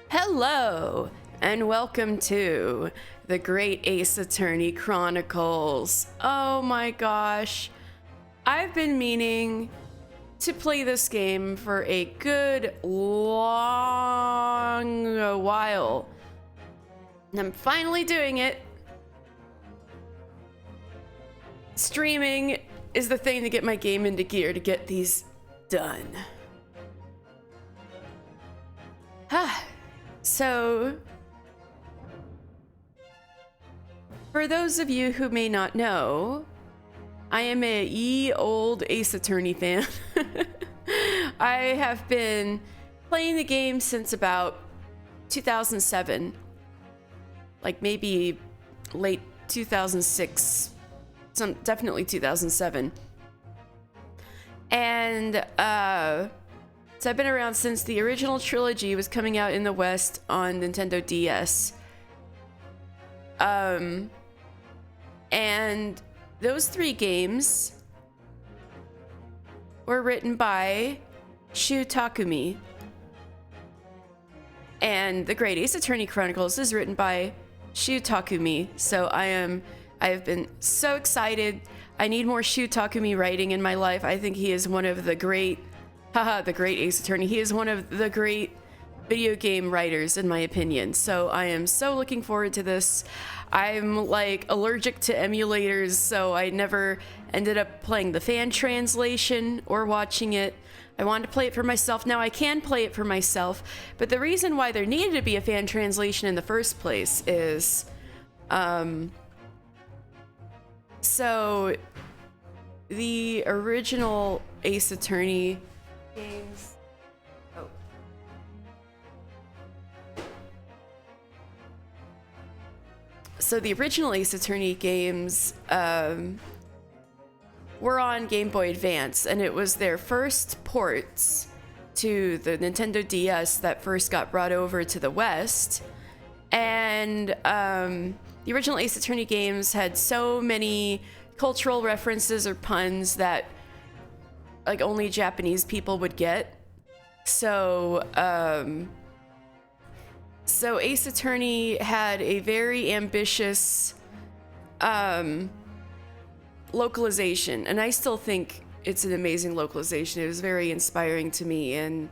Hello, and welcome to the Great Ace Attorney Chronicles. Oh my gosh, I've been meaning to play this game for a good long while. And I'm finally doing it. Streaming is the thing to get my game into gear to get these done. So, for those of you who may not know, I am a ye old Ace Attorney fan. I have been playing the game since about 2007, like maybe late 2006, definitely 2007. And so I've been around since the original trilogy was coming out in the West on Nintendo DS. And those three games were written by Shu Takumi. And The Great Ace Attorney Chronicles is written by Shu Takumi. So I have been so excited. I need more Shu Takumi writing in my life. I think he is one of the great the Great Ace Attorney. He is one of the great video game writers, in my opinion. So I am so looking forward to this. I'm like allergic to emulators, so I never ended up playing the fan translation or watching it. I wanted to play it for myself. Now I can play it for myself, but the reason why there needed to be a fan translation in the first place is, so the original Ace Attorney games. So the original Ace Attorney games were on Game Boy Advance, and it was their first ports to the Nintendo DS that first got brought over to the West. And the original Ace Attorney games had so many cultural references or puns that like only Japanese people would get. So Ace Attorney had a very ambitious localization, and I still think it's an amazing localization. It was very inspiring to me, and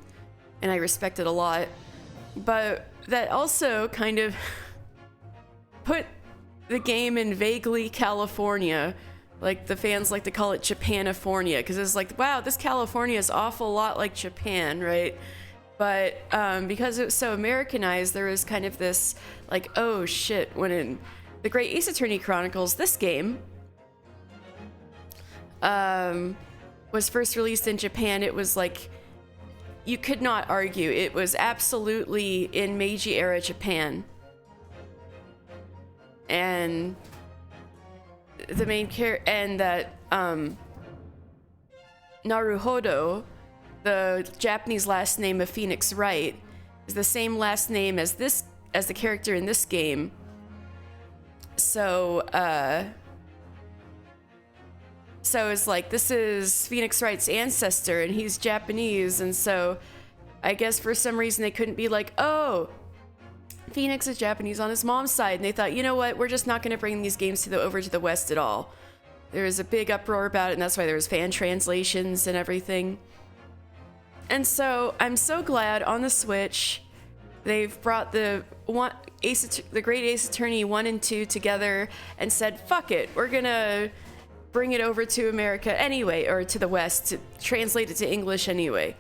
I respect it a lot. But that also kind of put the game in vaguely California. Like the fans like to call it Japanifornia, because it's like, wow, this California is awful lot like Japan, right? But because it was so Americanized, there was kind of this like, oh shit, when in The Great Ace Attorney Chronicles, this game was first released in Japan, it was like, you could not argue. It was absolutely in Meiji era Japan. And the main character, and that Naruhodo, the Japanese last name of Phoenix Wright, is the same last name as the character in this game. So it's like, this is Phoenix Wright's ancestor, and he's Japanese, and so I guess for some reason they couldn't be like, oh, Phoenix is Japanese on his mom's side, and they thought, you know what, we're just not going to bring these games over to the West at all. There was a big uproar about it, and that's why there was fan translations and everything. And so I'm so glad on the Switch they've brought the Great Ace Attorney 1 and 2 together and said, fuck it, we're gonna bring it over to America anyway, or to the West, to translate it to English anyway.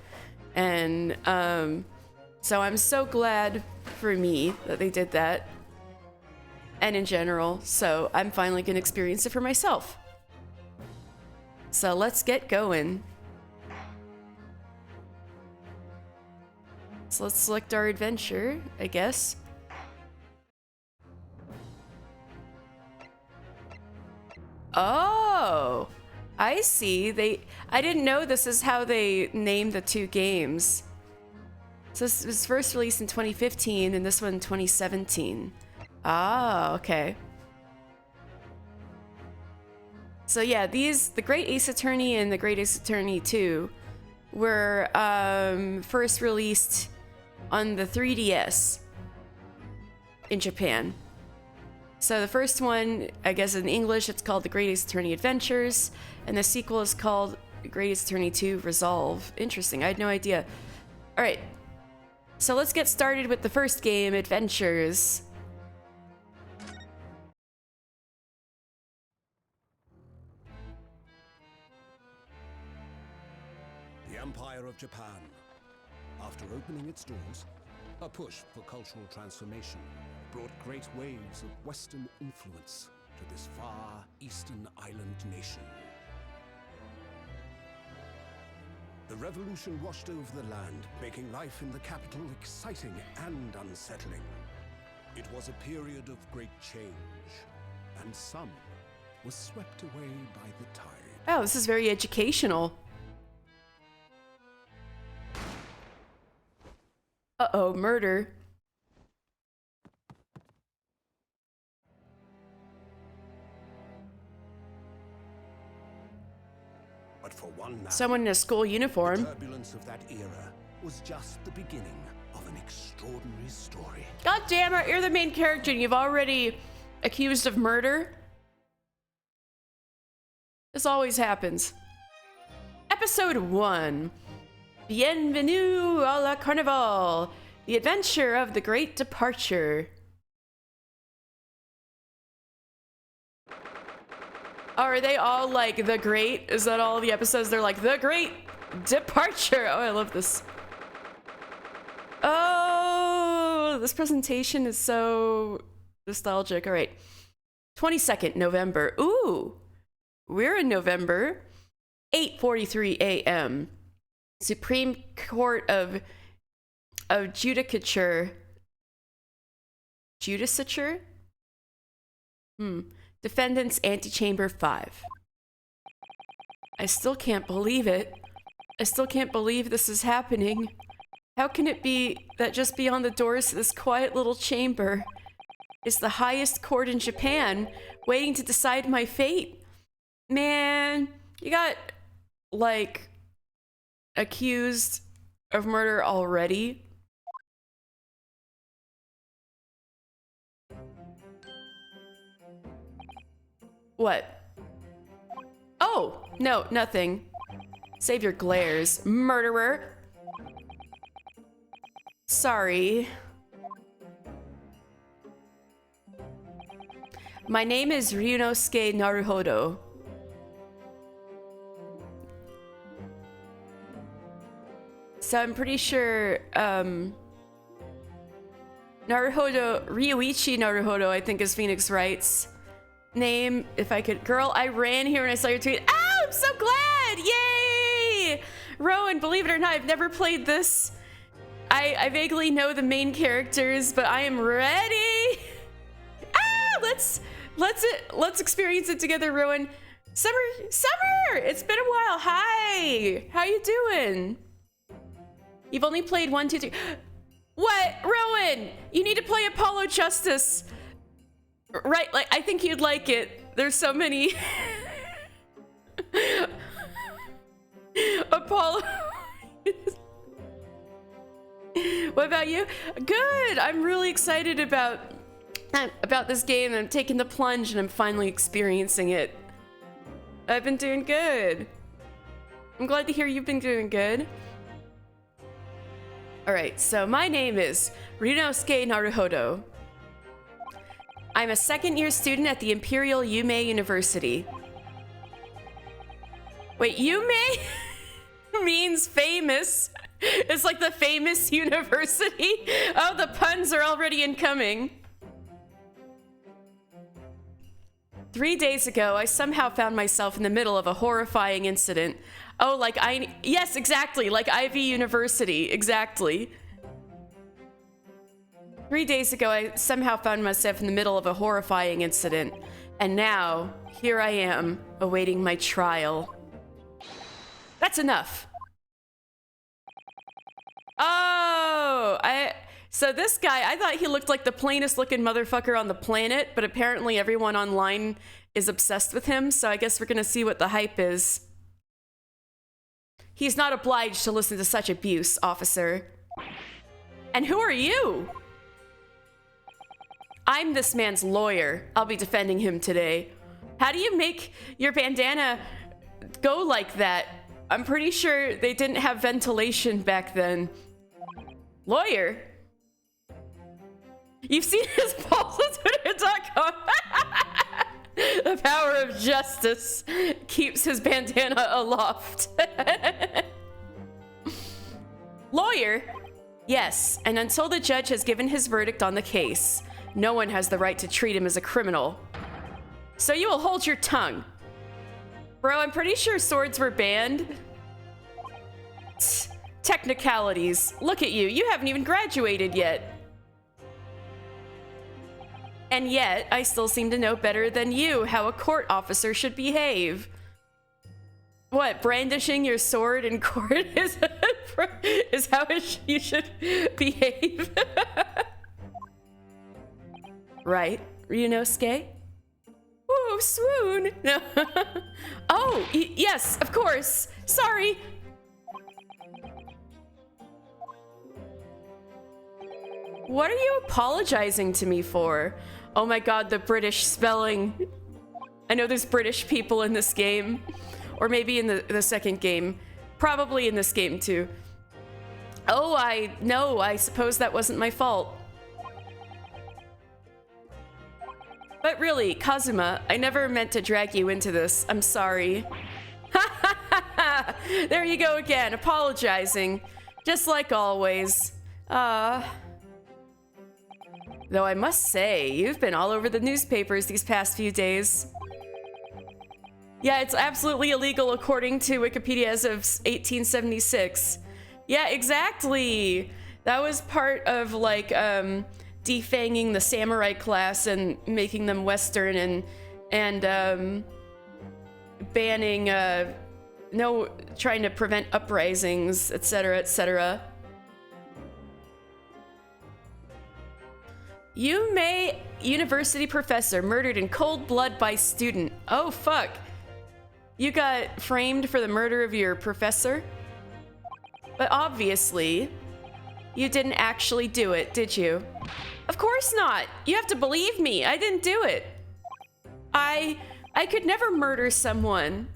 And so I'm so glad for me that they did that, and in general. So I'm finally gonna experience it for myself. So let's get going. So let's select our adventure, I guess. Oh, I see. I didn't know this is how they named the two games. So this was first released in 2015 and this one in 2017. Ah, okay. So yeah, the Great Ace Attorney and the Great Ace Attorney 2 were first released on the 3DS. in Japan. So the first one, I guess in English, it's called The Great Ace Attorney Adventures, and the sequel is called Great Ace Attorney 2 Resolve. Interesting, I had no idea. All right, so let's get started with the first game, Adventures. The Empire of Japan. After opening its doors, a push for cultural transformation brought great waves of Western influence to this far eastern island nation. The revolution washed over the land, making life in the capital exciting and unsettling. It was a period of great change, and some were swept away by the tide. Oh, this is very educational. Uh-oh, murder. But for one man, Someone in a school uniform. the turbulence of that era was just the beginning of an extraordinary story. God damn it, you're the main character and you've already accused of murder? This always happens. Episode 1. Bienvenue à la Carnival. The Adventure of the Great Departure. Oh, are they all like The Great? Is that all the episodes? They're like, The Great Departure. Oh, I love this. Oh, this presentation is so nostalgic. All right. 22nd November. Ooh, we're in November. 8:43 a.m. Supreme Court of Judicature. Judicature? Defendants Antechamber 5. I still can't believe it. I still can't believe this is happening. How can it be that just beyond the doors to this quiet little chamber is the highest court in Japan, waiting to decide my fate? Man, you got, like, accused of murder already? What? Oh, no, nothing. Save your glares, murderer. Sorry. My name is Ryunosuke Naruhodo. So I'm pretty sure, Naruhodo, Ryuichi Naruhodo, I think is Phoenix Wright's name. If I could, girl, I ran here and I saw your tweet. Oh, I'm so glad! Yay! Rowan, believe it or not, I've never played this. I vaguely know the main characters, but I am ready. Ah, let's experience it together, Rowan. Summer, it's been a while. Hi, how you doing? You've only played 1, 2, 3. What, Rowan? You need to play Apollo Justice. Right, like I think you'd like it. There's so many. Apollo. What about you? Good. I'm really excited about this game. I'm taking the plunge and I'm finally experiencing it. I've been doing good. I'm glad to hear you've been doing good. All right, so my name is Ryunosuke Naruhodo. I'm a second-year student at the Imperial Yume University. Wait, Yume means famous. It's like the famous university. Oh, the puns are already incoming. 3 days ago, I somehow found myself in the middle of a horrifying incident. Oh, yes, exactly, like Ivy University, exactly. 3 days ago, I somehow found myself in the middle of a horrifying incident. And now, here I am, awaiting my trial. That's enough. Oh, so this guy, I thought he looked like the plainest looking motherfucker on the planet, but apparently everyone online is obsessed with him, so I guess we're gonna see what the hype is. He's not obliged to listen to such abuse, officer. And who are you? I'm this man's lawyer. I'll be defending him today. How do you make your bandana go like that? I'm pretty sure they didn't have ventilation back then. Lawyer? You've seen his balls on Twitter.com. The power of justice keeps his bandana aloft. Lawyer? Yes, and until the judge has given his verdict on the case, no one has the right to treat him as a criminal. So you will hold your tongue. Bro, I'm pretty sure swords were banned. Technicalities. Look at you. You haven't even graduated yet. And yet, I still seem to know better than you how a court officer should behave. What, brandishing your sword in court is how you should behave? Right, Ryunosuke? Ooh, swoon! No. Oh, yes, of course. Sorry. What are you apologizing to me for? Oh my god, the British spelling. I know there's British people in this game. Or maybe in the second game. Probably in this game too. Oh, I suppose that wasn't my fault. But really, Kazuma, I never meant to drag you into this. I'm sorry. There you go again, apologizing. Just like always. Though I must say, you've been all over the newspapers these past few days. Yeah, it's absolutely illegal according to Wikipedia as of 1876. Yeah, exactly. That was part of like defanging the samurai class and making them Western and banning trying to prevent uprisings, etc., etc. Yume, university professor, murdered in cold blood by student. Oh, fuck. You got framed for the murder of your professor? But obviously, you didn't actually do it, did you? Of course not. You have to believe me. I didn't do it. I could never murder someone.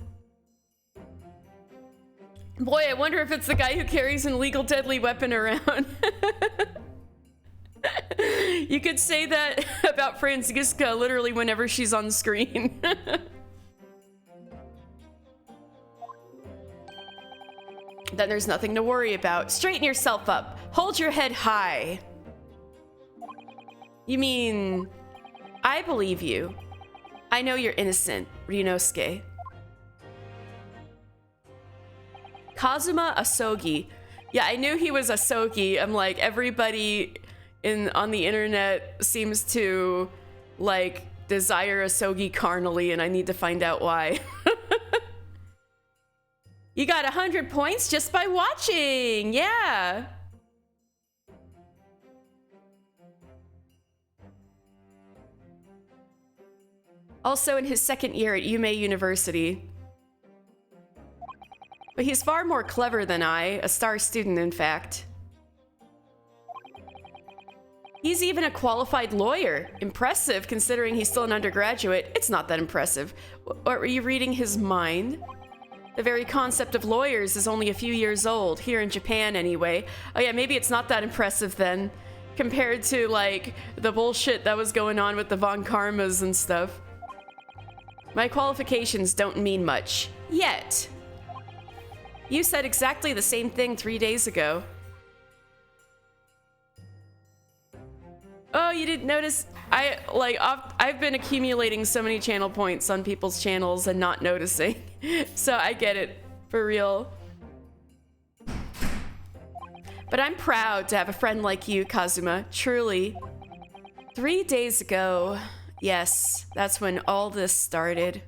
Boy, I wonder if it's the guy who carries an illegal deadly weapon around. You could say that about Franziska literally whenever she's on screen. Then there's nothing to worry about. Straighten yourself up. Hold your head high. You mean, I believe you. I know you're innocent, Ryunosuke. Kazuma Asogi. Yeah, I knew he was Asogi. I'm like, everybody on the internet seems to like desire Asogi carnally, and I need to find out why. You got 100 points just by watching. Yeah. Also in his second year at Yume University. But he's far more clever than I, a star student in fact. He's even a qualified lawyer. Impressive considering he's still an undergraduate. It's not that impressive. Or were you reading his mind? The very concept of lawyers is only a few years old, here in Japan anyway. Oh yeah, maybe it's not that impressive then, compared to like the bullshit that was going on with the Von Karmas and stuff. My qualifications don't mean much. Yet. You said exactly the same thing 3 days ago. Oh, you didn't notice? I've been accumulating so many channel points on people's channels and not noticing. So I get it, for real. But I'm proud to have a friend like you, Kazuma, truly. 3 days ago, yes, that's when all this started.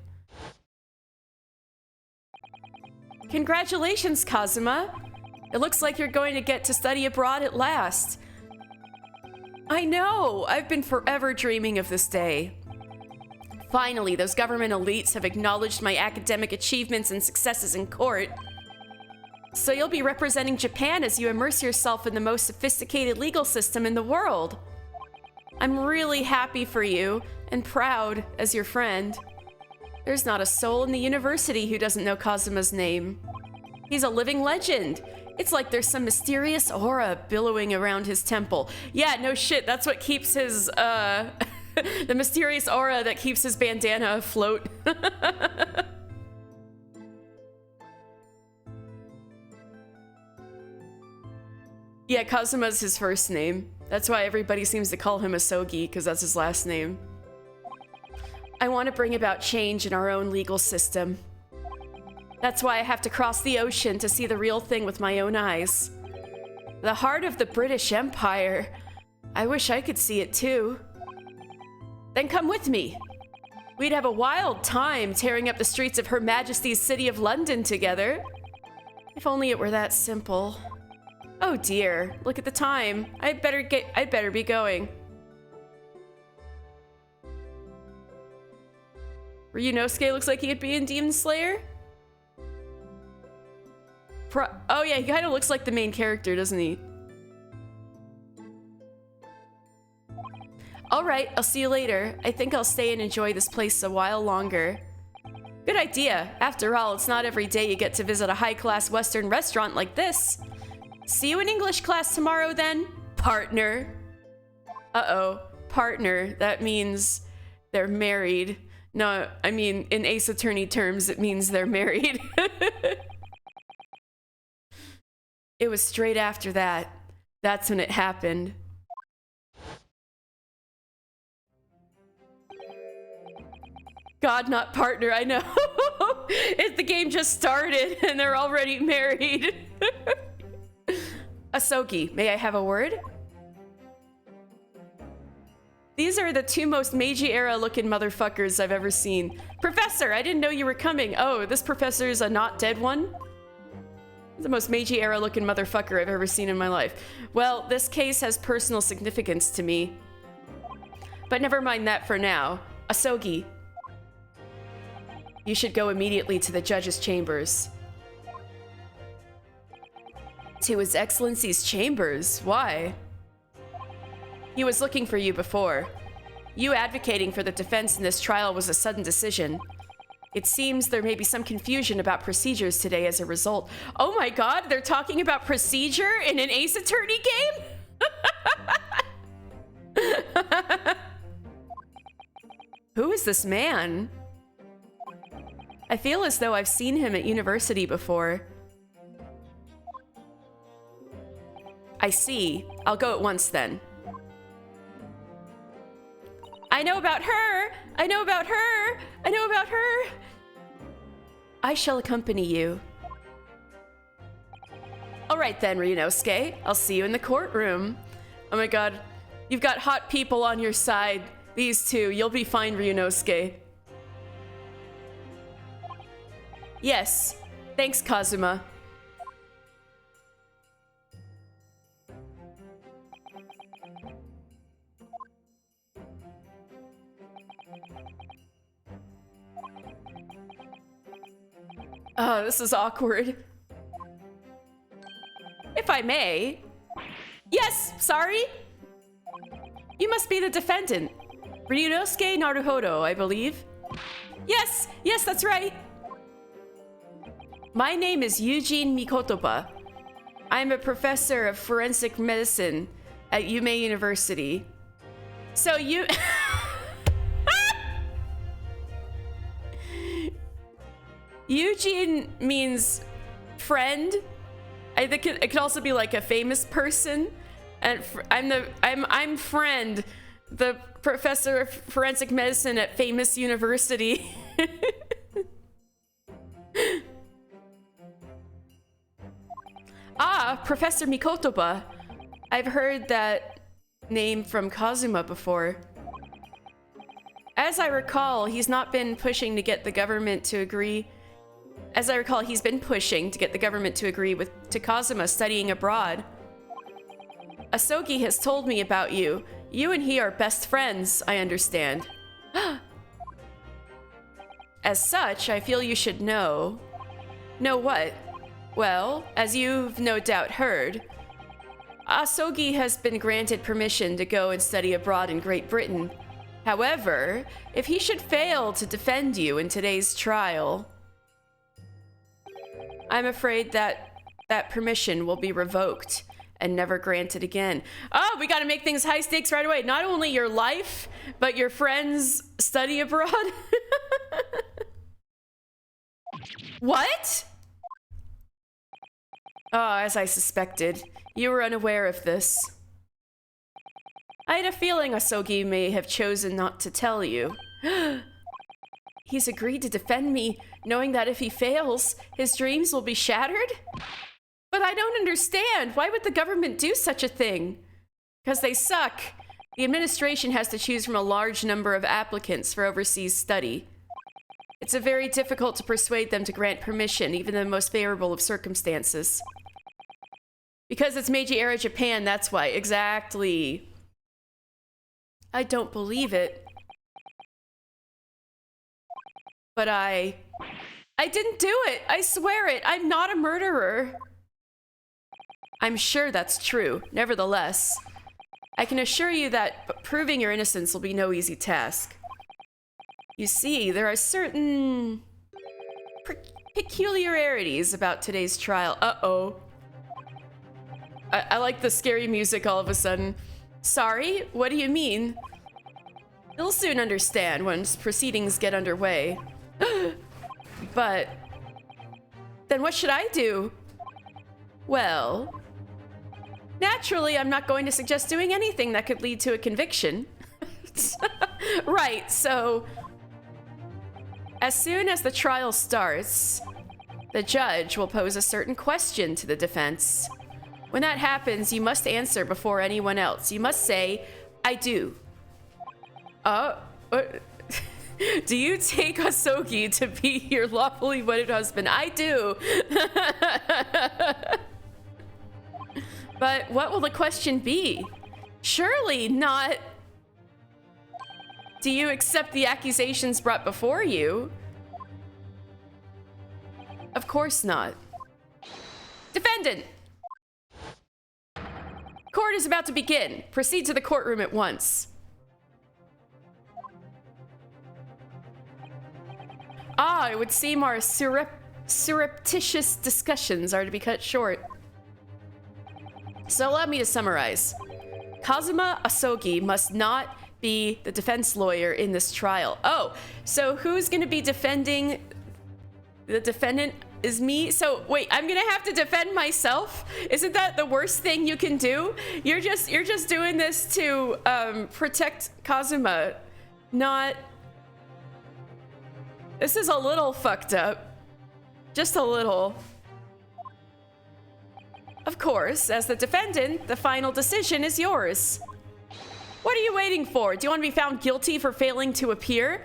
Congratulations, Kazuma. It looks like you're going to get to study abroad at last. I know! I've been forever dreaming of this day. Finally, those government elites have acknowledged my academic achievements and successes in court. So you'll be representing Japan as you immerse yourself in the most sophisticated legal system in the world. I'm really happy for you and proud as your friend. There's not a soul in the university who doesn't know Kazuma's name. He's a living legend. It's like there's some mysterious aura billowing around his temple. Yeah, no shit, that's what keeps his, the mysterious aura that keeps his bandana afloat. Yeah, Kazuma's his first name. That's why everybody seems to call him Asogi, because that's his last name. I want to bring about change in our own legal system. That's why I have to cross the ocean to see the real thing with my own eyes. The heart of the British Empire. I wish I could see it too. Then come with me. We'd have a wild time tearing up the streets of Her Majesty's City of London together. If only it were that simple. Oh dear, look at the time. I'd better be going. Ryunosuke looks like he'd be in Demon Slayer. Oh yeah, he kind of looks like the main character, doesn't he? All right, I'll see you later. I think I'll stay and enjoy this place a while longer. Good idea. After all, it's not every day you get to visit a high-class Western restaurant like this. See you in English class tomorrow then, partner. Uh-oh, partner. That means they're married. No, I mean, in Ace Attorney terms, it means they're married. It was straight after that. That's when it happened. God, not partner, I know. The game just started and they're already married. Asogi, may I have a word? These are the two most Meiji-era looking motherfuckers I've ever seen. Professor, I didn't know you were coming. Oh, this professor's a not dead one? The most Meiji-era looking motherfucker I've ever seen in my life. Well, this case has personal significance to me. But never mind that for now. Asogi, you should go immediately to the judge's chambers. To His Excellency's chambers? Why? He was looking for you before. You advocating for the defense in this trial was a sudden decision. It seems there may be some confusion about procedures today as a result. Oh my god, they're talking about procedure in an Ace Attorney game? Who is this man? I feel as though I've seen him at university before. I see. I'll go at once then. I know about her! I know about her! I know about her! I shall accompany you. Alright then, Ryunosuke. I'll see you in the courtroom. Oh my god. You've got hot people on your side. These two. You'll be fine, Ryunosuke. Yes. Thanks, Kazuma. Oh, this is awkward. If I may. Yes, sorry. You must be the defendant. Ryunosuke Naruhodo, I believe. Yes, yes, that's right. My name is Eugene Mikotoba. I'm a professor of forensic medicine at Yume University. So you... Eugene means friend. I think it could also be like a famous person. And I'm friend, the professor of forensic medicine at famous university. Ah, Professor Mikotoba. I've heard that name from Kazuma before. As I recall, he's not been pushing to get the government to agree. As I recall, he's been pushing to get the government to agree to Kazuma studying abroad. Asogi has told me about you. You and he are best friends, I understand. As such, I feel you should know. Know what? Well, as you've no doubt heard, Asogi has been granted permission to go and study abroad in Great Britain. However, if he should fail to defend you in today's trial, I'm afraid that that permission will be revoked and never granted again. Oh, we gotta make things high stakes right away. Not only your life, but your friends' study abroad. What? Oh, as I suspected. You were unaware of this. I had a feeling Asogi may have chosen not to tell you. He's agreed to defend me, knowing that if he fails, his dreams will be shattered? But I don't understand. Why would the government do such a thing? Because they suck. The administration has to choose from a large number of applicants for overseas study. It's very difficult to persuade them to grant permission, even in the most favorable of circumstances. Because it's Meiji-era Japan, that's why. Exactly. I don't believe it. But I didn't do it! I swear it! I'm not a murderer! I'm sure that's true. Nevertheless, I can assure you that proving your innocence will be no easy task. You see, there are certain peculiarities about today's trial. Uh-oh. I like the scary music all of a sudden. Sorry? What do you mean? You'll soon understand once proceedings get underway. But then what should I do? Well, naturally, I'm not going to suggest doing anything that could lead to a conviction. Right, so as soon as the trial starts, the judge will pose a certain question to the defense. When that happens, you must answer before anyone else. You must say, I do. Do you take Asogi to be your lawfully wedded husband? I do. But what will the question be? Surely not. Do you accept the accusations brought before you? Of course not. Defendant! Court is about to begin. Proceed to the courtroom at once. It would seem our surreptitious discussions are to be cut short. So allow me to summarize. Kazuma Asogi must not be the defense lawyer in this trial. Oh, so who's gonna be defending the defendant? Is me? So wait, I'm gonna have to defend myself? Isn't that the worst thing you can do? You're just doing this to protect Kazuma, not. This is a little fucked up. Just a little. Of course, as the defendant, the final decision is yours. What are you waiting for? Do you want to be found guilty for failing to appear?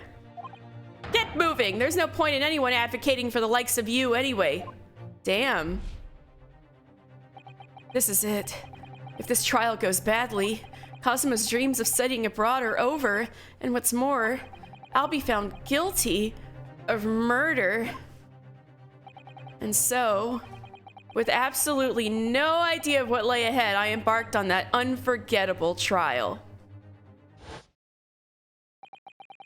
Get moving! There's no point in anyone advocating for the likes of you anyway. Damn. This is it. If this trial goes badly, Kazuma's dreams of studying abroad are over, and what's more, I'll be found guilty of murder. And so, with absolutely no idea of what lay ahead, I embarked on that unforgettable trial.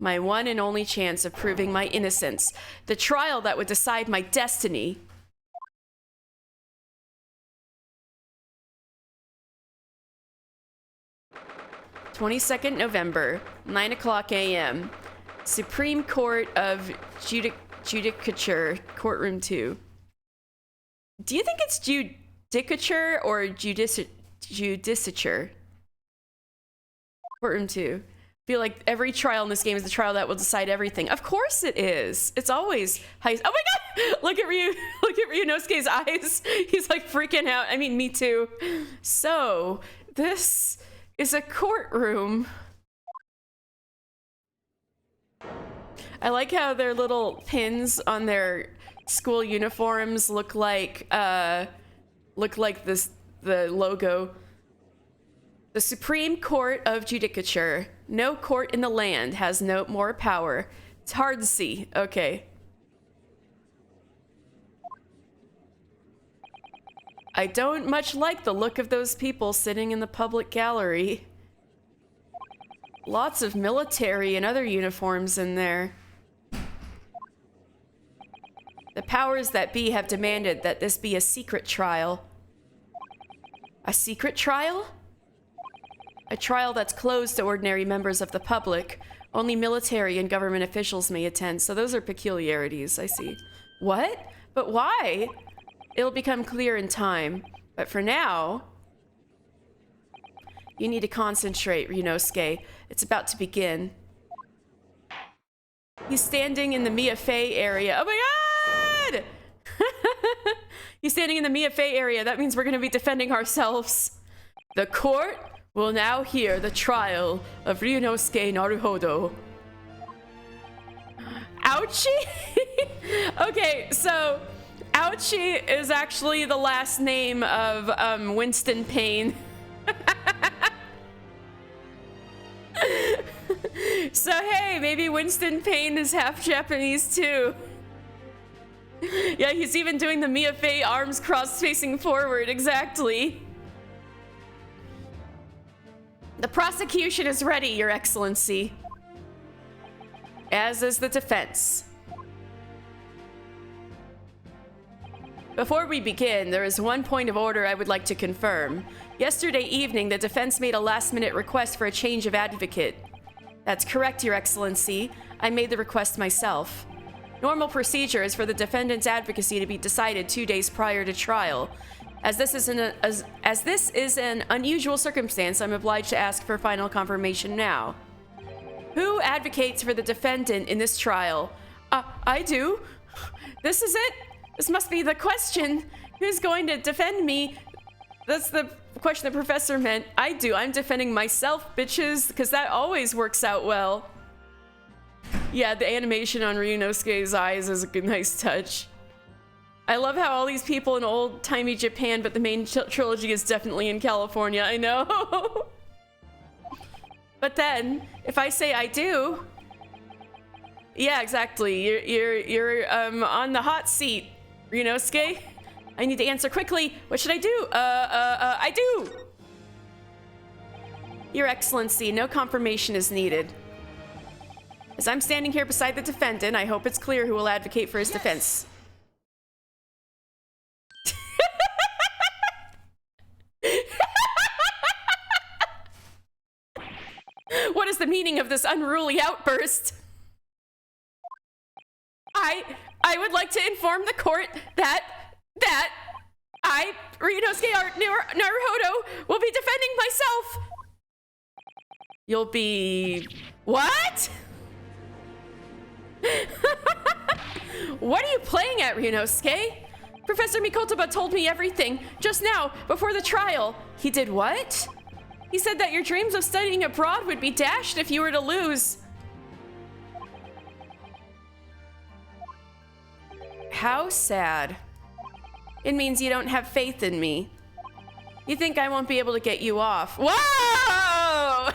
My one and only chance of proving my innocence. The trial that would decide my destiny. November, 9:00 a.m. Supreme Court of Judicature, Courtroom 2. Do you think it's judicature or judicature? Courtroom 2. I feel like every trial in this game is the trial that will decide everything. Of course it is. It's always high. Oh my god! Look at Ryu. Look at Ryunosuke's eyes. He's like freaking out. I mean, me too. So, this is a courtroom. I like how their little pins on their school uniforms look like this, the logo. The Supreme Court of Judicature. No court in the land has no more power. It's hard to see. Okay. I don't much like the look of those people sitting in the public gallery. Lots of military and other uniforms in there. The powers that be have demanded that this be a secret trial. A secret trial? A trial that's closed to ordinary members of the public. Only military and government officials may attend, so those are peculiarities, I see. What? But why? It'll become clear in time. But for now, you need to concentrate, Ryunosuke. It's about to begin. He's standing in the Mia Fey area. Oh my god! He's standing in the Mia Fey area. That means we're going to be defending ourselves. The court will now hear the trial of Ryunosuke Naruhodo. Ouchie? Okay, so Ouchie is actually the last name of Winston Payne. So hey, maybe Winston Payne is half Japanese too. Yeah, he's even doing the Mia Fey arms crossed facing forward, exactly. The prosecution is ready, Your Excellency. As is the defense. Before we begin, there is one point of order I would like to confirm. Yesterday evening, the defense made a last-minute request for a change of advocate. That's correct, Your Excellency. I made the request myself. Normal procedure is for the defendant's advocacy to be decided 2 days prior to trial. As this is an unusual circumstance, I'm obliged to ask for final confirmation now. Who advocates for the defendant in this trial? I do. This is it? This must be the question. Who's going to defend me? That's the question the professor meant. I do. I'm defending myself, bitches, because that always works out well. Yeah, the animation on Ryunosuke's eyes is a good, nice touch. I love how all these people in old-timey Japan, but the main trilogy is definitely in California. I know. But then, if I say I do, yeah, exactly. You're on the hot seat, Ryunosuke. I need to answer quickly. What should I do? I do. Your Excellency, no confirmation is needed. As I'm standing here beside the defendant, I hope it's clear who will advocate for his defense. What is the meaning of this unruly outburst? I would like to inform the court that I, Ryunosuke Naruhodo, will be defending myself. You'll be... what? What are you playing at, Ryunosuke? Professor Mikotoba told me everything just now, before the trial. He did what? He said that your dreams of studying abroad would be dashed if you were to lose. How sad. It means you don't have faith in me. You think I won't be able to get you off. Whoa!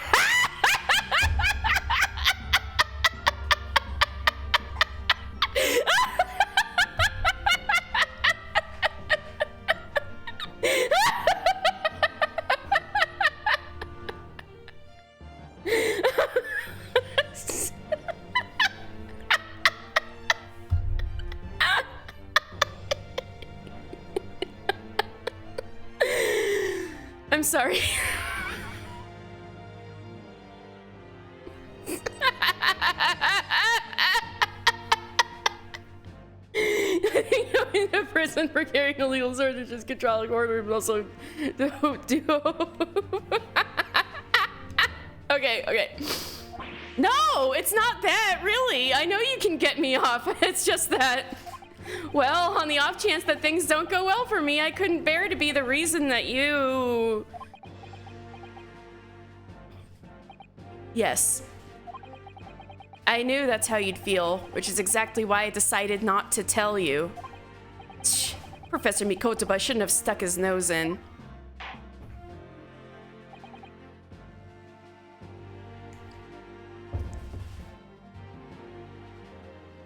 I'm sorry. In a prison for carrying illegal sword, which is controlling order, but also Okay. No, it's not that, really. I know you can get me off. It's just that, well, on the off chance that things don't go well for me, I couldn't bear to be the reason that you... Yes. I knew that's how you'd feel, which is exactly why I decided not to tell you. Professor Mikotoba shouldn't have stuck his nose in.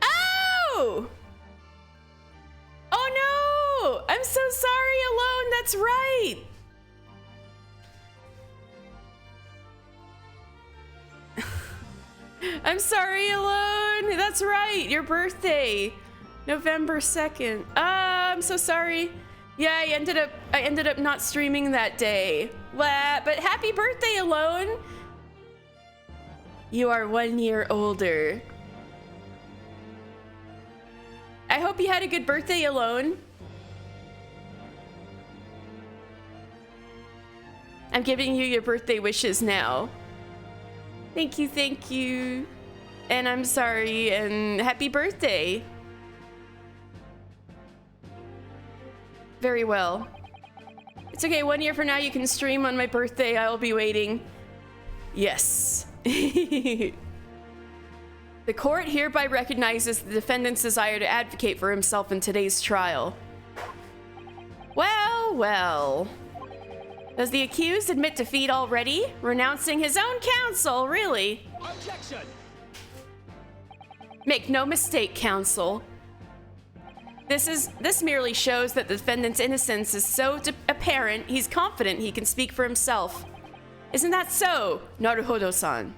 Oh! Oh no! I'm so sorry, Alone. that's right. I'm sorry, Alone. That's right. Your birthday, November 2nd. I'm so sorry. Yeah, I ended up not streaming that day. But happy birthday, Alone. You are 1 year older. I hope you had a good birthday, Alone. I'm giving you your birthday wishes now. Thank you, thank you. And I'm sorry, and happy birthday. Very well. It's okay, 1 year from now you can stream on my birthday. I'll be waiting. Yes. The court hereby recognizes the defendant's desire to advocate for himself in today's trial. Well, well. Does the accused admit defeat already? Renouncing his own counsel, really? Objection! Make no mistake, counsel. This merely shows that the defendant's innocence is so apparent, he's confident he can speak for himself. Isn't that so, Naruhodo-san?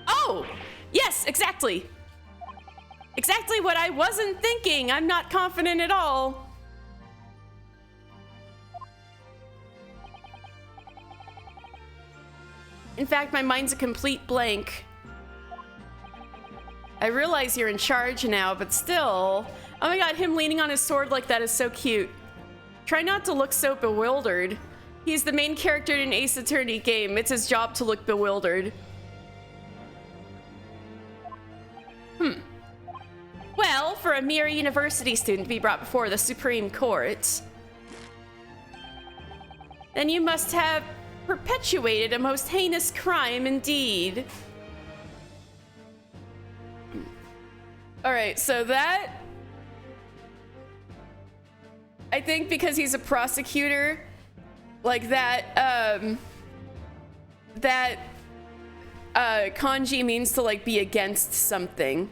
Oh! Yes, exactly! Exactly what I wasn't thinking! I'm not confident at all. In fact, my mind's a complete blank. I realize you're in charge now, but still... Oh my god, him leaning on his sword like that is so cute. Try not to look so bewildered. He's the main character in an Ace Attorney game. It's his job to look bewildered. Well, for a mere university student to be brought before the Supreme Court, then you must have perpetuated a most heinous crime indeed. Alright, so that... I think because he's a prosecutor, like that, kanji means to, like, be against something.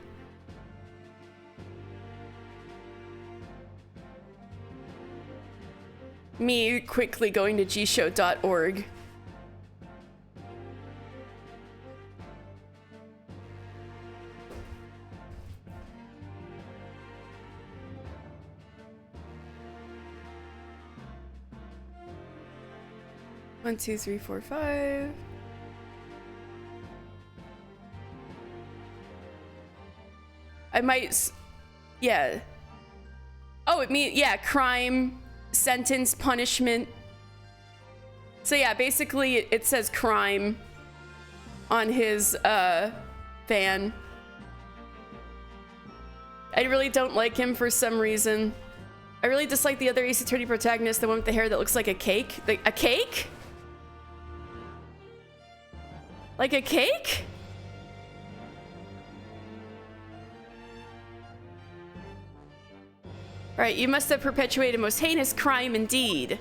Me quickly going to gshow.org. One, two, three, four, five. I might, yeah. Oh, it means, yeah, crime, sentence, punishment. So yeah, basically it says crime on his fan. I really don't like him for some reason. I really dislike the other Ace Attorney protagonist, the one with the hair that looks like a cake. A cake? Like a cake? Alright, you must have perpetuated a most heinous crime indeed.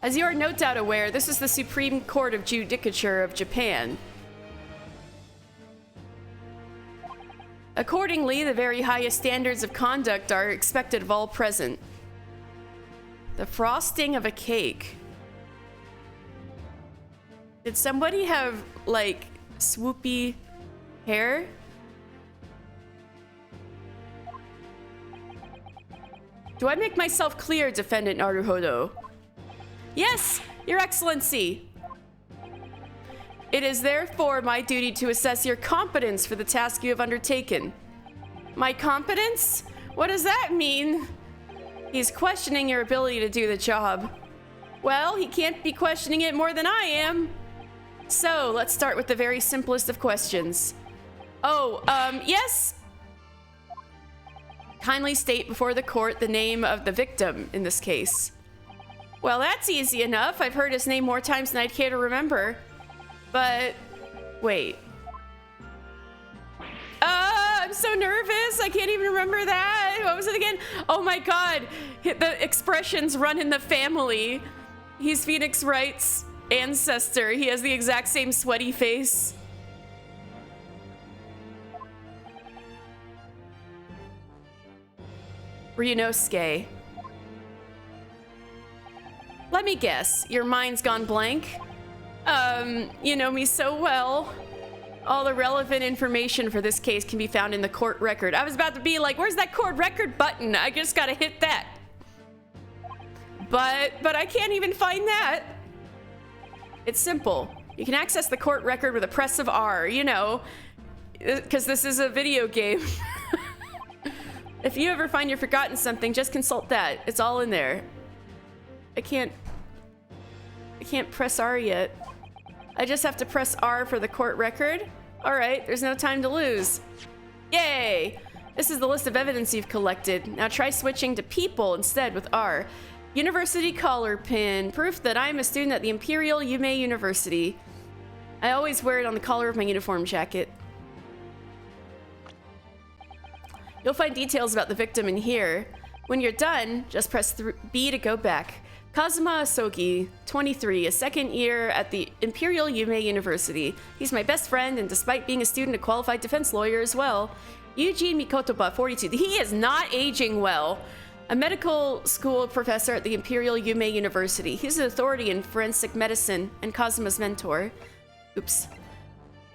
As you are no doubt aware, this is the Supreme Court of Judicature of Japan. Accordingly, the very highest standards of conduct are expected of all present. The frosting of a cake. Did somebody have, like, swoopy hair? Do I make myself clear, Defendant Naruhodo? Yes, Your Excellency. It is therefore my duty to assess your competence for the task you have undertaken. My competence? What does that mean? He's questioning your ability to do the job. Well, he can't be questioning it more than I am. So, let's start with the very simplest of questions. Oh, yes? Kindly state before the court the name of the victim in this case. Well, that's easy enough. I've heard his name more times than I'd care to remember. But, wait. I'm so nervous. I can't even remember that. What was it again? Oh my god. The expressions run in the family. He's Phoenix Wright's ancestor. He has the exact same sweaty face. Ryunosuke. Let me guess, your mind's gone blank? You know me so well. All the relevant information for this case can be found in the court record. I was about to be like, where's that court record button? I just gotta hit that. But I can't even find that. It's simple. You can access the court record with a press of R, you know, because this is a video game. If you ever find you've forgotten something, just consult that. It's all in there. I can't press R yet. I just have to press R for the court record. All right, there's no time to lose. Yay! This is the list of evidence you've collected. Now try switching to people instead with R. University collar pin. Proof that I'm a student at the Imperial Yume University. I always wear it on the collar of my uniform jacket. You'll find details about the victim in here. When you're done, just press B to go back. Kazuma Asogi, 23, a second year at the Imperial Yume University. He's my best friend, and despite being a student, a qualified defense lawyer as well. Eugene Mikotoba, 42. He is not aging well. A medical school professor at the Imperial Yume University. He's an authority in forensic medicine and Kazuma's mentor. Oops.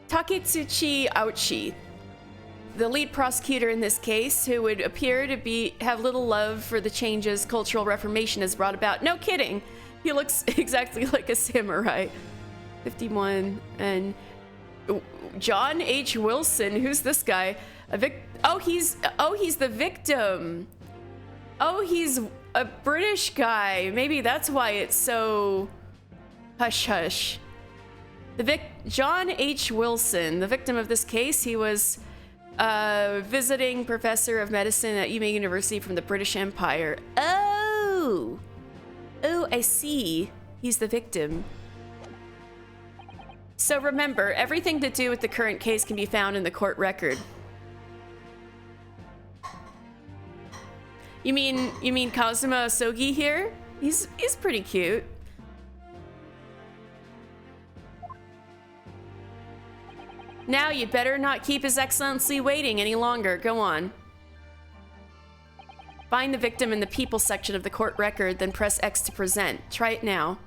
Taketsuchi Aochi, the lead prosecutor in this case, who would appear to have little love for the changes cultural reformation has brought about. No kidding. He looks exactly like a samurai. 51. And John H. Wilson, who's this guy? He's the victim. Oh, he's a British guy. Maybe that's why it's so hush hush. John H. Wilson, the victim of this case, he was visiting professor of medicine at Yume University from the British Empire. Oh, I see. He's the victim. So remember, everything to do with the current case can be found in the court record. You mean Kazuma Asogi here? He's pretty cute. Now you'd better not keep His Excellency waiting any longer. Go on. Find the victim in the people section of the court record, then press X to present. Try it now.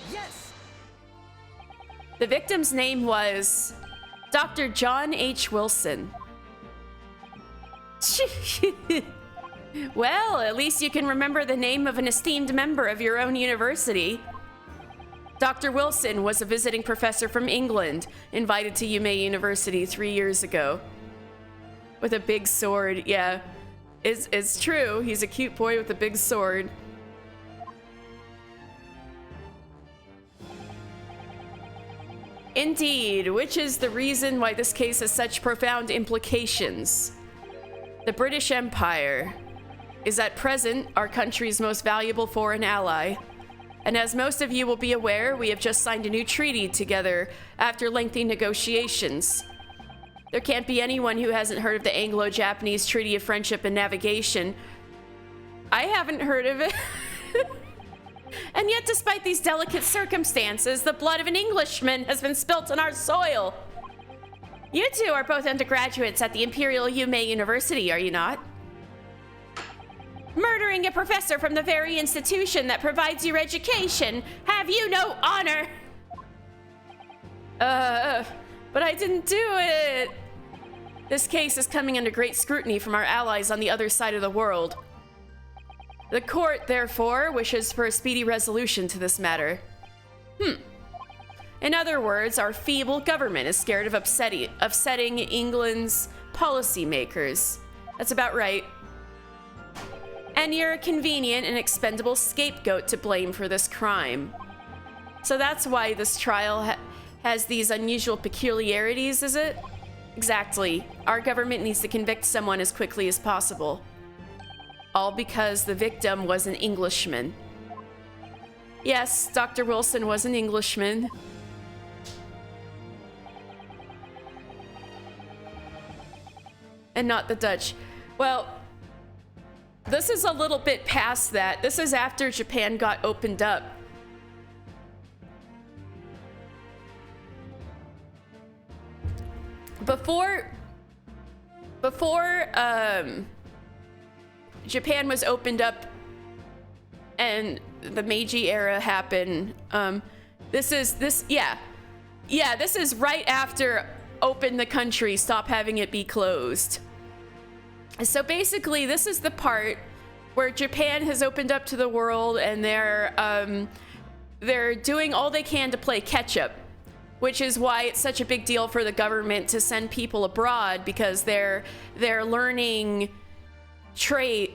Yes! The victim's name was Dr. John H. Wilson. Well, at least you can remember the name of an esteemed member of your own university. Dr. Wilson was a visiting professor from England, invited to Yume University 3 years ago. With a big sword, yeah. It's true, he's a cute boy with a big sword. Indeed, which is the reason why this case has such profound implications. The British Empire is at present our country's most valuable foreign ally. And as most of you will be aware, we have just signed a new treaty together after lengthy negotiations. There can't be anyone who hasn't heard of the Anglo-Japanese Treaty of Friendship and Navigation. I haven't heard of it. And yet, despite these delicate circumstances, the blood of an Englishman has been spilt on our soil. You two are both undergraduates at the Imperial Yume University, are you not? Murdering a professor from the very institution that provides your education. Have you no honor? But I didn't do it. This case is coming under great scrutiny from our allies on the other side of the world. The court, therefore, wishes for a speedy resolution to this matter. In other words, our feeble government is scared of upsetting England's policymakers. That's about right. And you're a convenient and expendable scapegoat to blame for this crime. So that's why this trial has these unusual peculiarities, is it? Exactly. Our government needs to convict someone as quickly as possible. All because the victim was an Englishman. Yes, Dr. Wilson was an Englishman. And not the Dutch. Well, this is a little bit past that. This is after Japan got opened up. Before Japan was opened up and the Meiji era happened. This is right after open the country, stop having it be closed. So basically, this is the part where Japan has opened up to the world, and they're doing all they can to play catch up, which is why it's such a big deal for the government to send people abroad, because they're learning trade,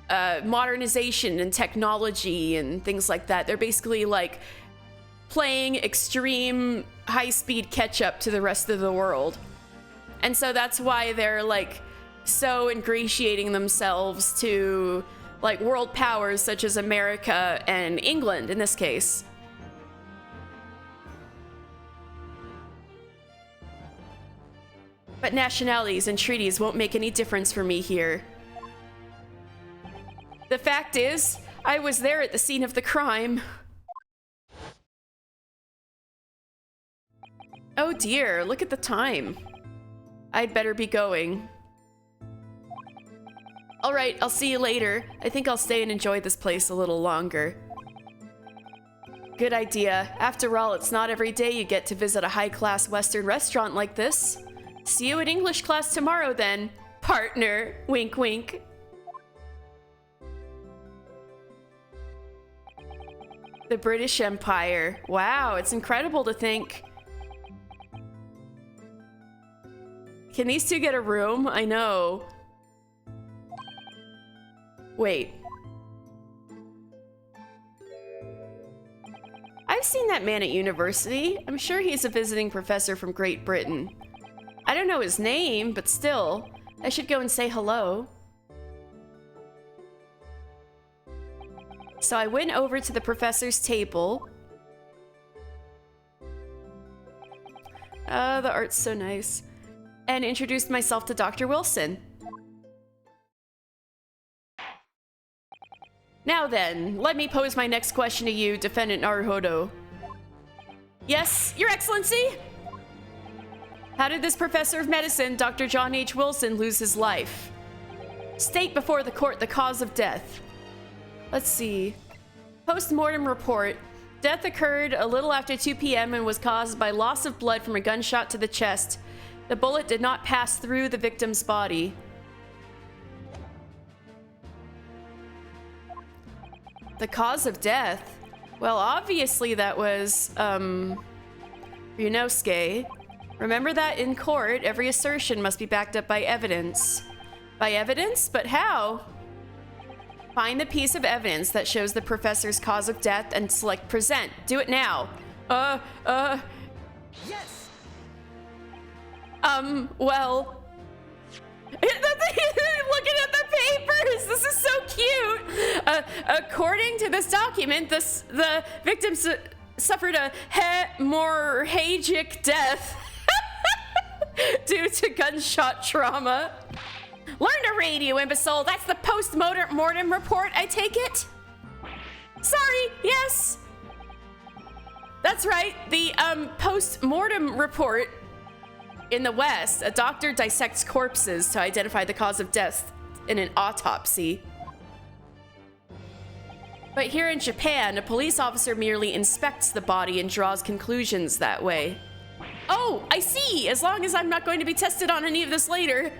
modernization and technology and things like that. They're basically like playing extreme high-speed catch-up to the rest of the world. And so that's why they're like so ingratiating themselves to like world powers such as America and England in this case. But nationalities and treaties won't make any difference for me here. The fact is, I was there at the scene of the crime. Oh dear, look at the time. I'd better be going. All right, I'll see you later. I think I'll stay and enjoy this place a little longer. Good idea. After all, it's not every day you get to visit a high-class Western restaurant like this. See you in English class tomorrow then, partner. Wink, wink. The British Empire. Wow, it's incredible to think. Can these two get a room? I know. Wait. I've seen that man at university. I'm sure he's a visiting professor from Great Britain. I don't know his name, but still, I should go and say hello. So I went over to the professor's table. The art's so nice. And introduced myself to Dr. Wilson. Now then, let me pose my next question to you, Defendant Naruhodo. Yes, Your Excellency? How did this professor of medicine, Dr. John H. Wilson, lose his life? State before the court the cause of death. Let's see. Post-mortem report. Death occurred a little after 2 p.m. and was caused by loss of blood from a gunshot to the chest. The bullet did not pass through the victim's body. The cause of death? Well, obviously that was, Ryunosuke. Remember that in court, every assertion must be backed up by evidence. By evidence? But how? Find the piece of evidence that shows the professor's cause of death and select present. Do it now. Yes! Well... Looking at the papers! This is so cute! According to this document, the victim suffered a hemorrhagic death due to gunshot trauma. Learn to read, you imbecile! That's the post-mortem report, I take it? Sorry, yes! That's right, the post-mortem report. In the West, a doctor dissects corpses to identify the cause of death in an autopsy. But here in Japan, a police officer merely inspects the body and draws conclusions that way. Oh, I see! As long as I'm not going to be tested on any of this later.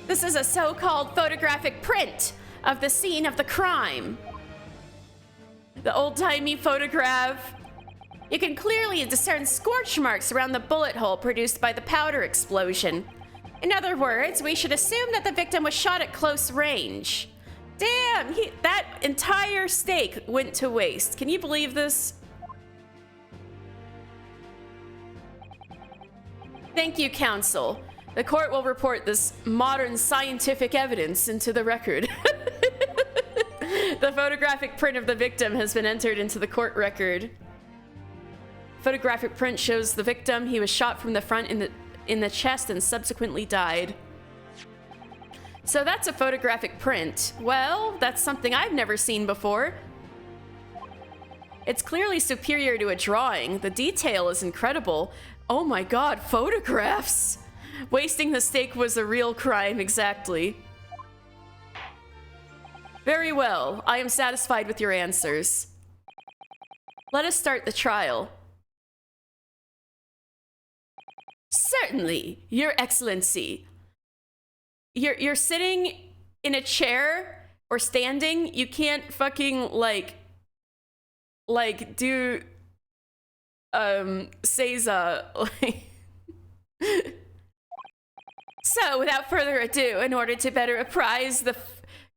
This is a so-called photographic print of the scene of the crime. The old-timey photograph. You can clearly discern scorch marks around the bullet hole produced by the powder explosion. In other words, we should assume that the victim was shot at close range. Damn, that entire steak went to waste. Can you believe this? Thank you, counsel. The court will report this modern scientific evidence into the record. The photographic print of the victim has been entered into the court record. Photographic print shows the victim. He was shot from the front in the chest and subsequently died. So that's a photographic print. Well, that's something I've never seen before. It's clearly superior to a drawing. The detail is incredible. Oh my god, photographs! Wasting the steak was a real crime, exactly. Very well. I am satisfied with your answers. Let us start the trial. Certainly, Your Excellency. You're sitting in a chair or standing. You can't fucking like do Seiza. So, without further ado, in order to better apprise the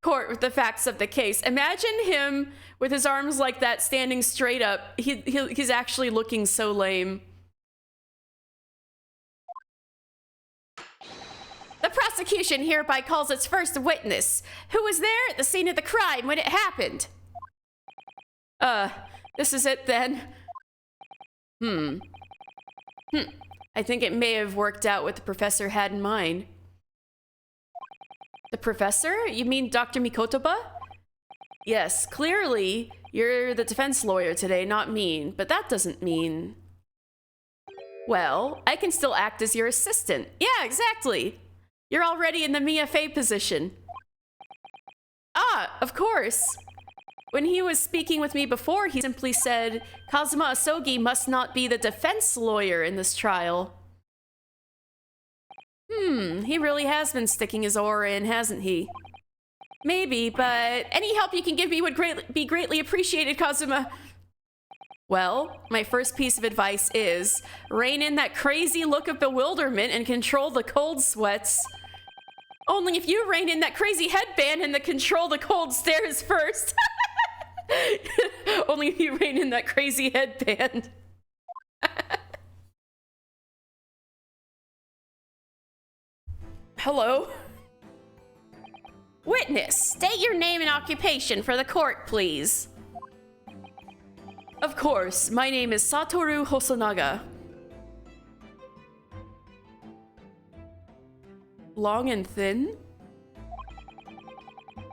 court with the facts of the case, imagine him with his arms like that, standing straight up. He's actually looking so lame. The prosecution hereby calls its first witness, who was there at the scene of the crime when it happened. This is it then. I think it may have worked out what the professor had in mind. The professor? You mean Dr. Mikotoba? Yes, clearly you're the defense lawyer today, not me, but that doesn't mean... Well, I can still act as your assistant. Yeah, exactly. You're already in the Mia Fey position. Ah, of course. When he was speaking with me before, he simply said, Kazuma Asogi must not be the defense lawyer in this trial. He really has been sticking his oar in, hasn't he? Maybe, but any help you can give me would be greatly appreciated, Kazuma. Well, my first piece of advice is, rein in that crazy look of bewilderment and control the cold sweats. Only if you rein in that crazy headband and control the cold stares first. Only if you rein in that crazy headband. Hello? Witness, state your name and occupation for the court, please. Of course, my name is Satoru Hosonaga. Long and thin?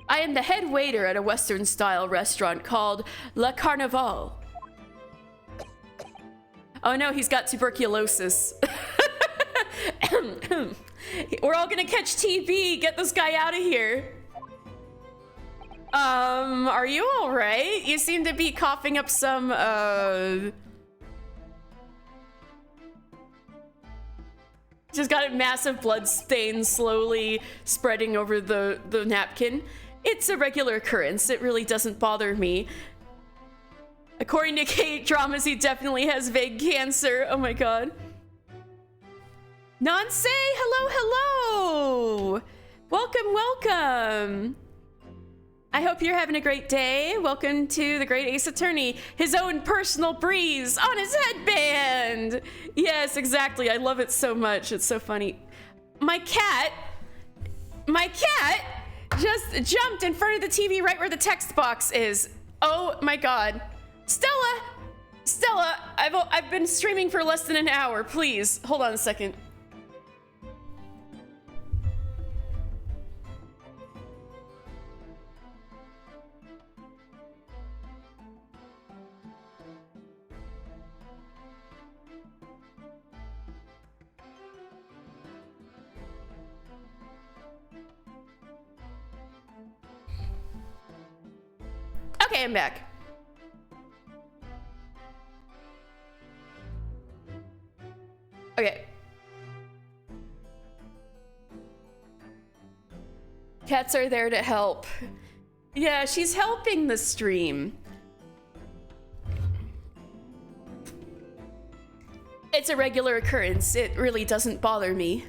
I am the head waiter at a Western-style restaurant called Le Carnaval. Oh no, he's got tuberculosis. We're all gonna catch TB. Get this guy out of here. Are you all right? You seem to be coughing up some, Just got a massive blood stain slowly spreading over the napkin. It's a regular occurrence. It really doesn't bother me. According to Kate Dramas, he definitely has vague cancer. Oh my god. Nansei, hello, hello! Welcome, welcome! I hope you're having a great day. Welcome to the Great Ace Attorney, his own personal breeze on his headband! Yes, exactly. I love it so much. It's so funny. My cat just jumped in front of the TV right where the text box is. Oh my god. Stella, I've been streaming for less than an hour. Please, hold on a second. Okay, I'm back. Okay. Cats are there to help. Yeah, she's helping the stream. It's a regular occurrence. It really doesn't bother me.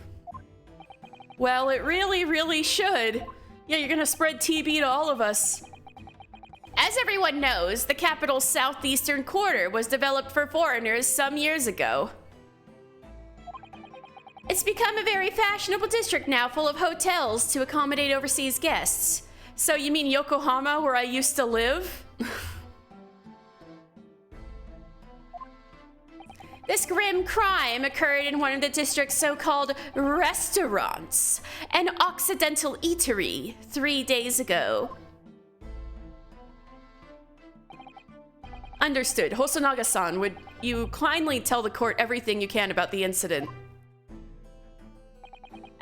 Well, it really, really should. Yeah, you're gonna spread TB to all of us. As everyone knows, the capital's southeastern quarter was developed for foreigners some years ago. It's become a very fashionable district now, full of hotels to accommodate overseas guests. So you mean Yokohama, where I used to live? This grim crime occurred in one of the district's so-called restaurants, an Occidental eatery, 3 days ago. Understood. Hosonaga-san, would you kindly tell the court everything you can about the incident?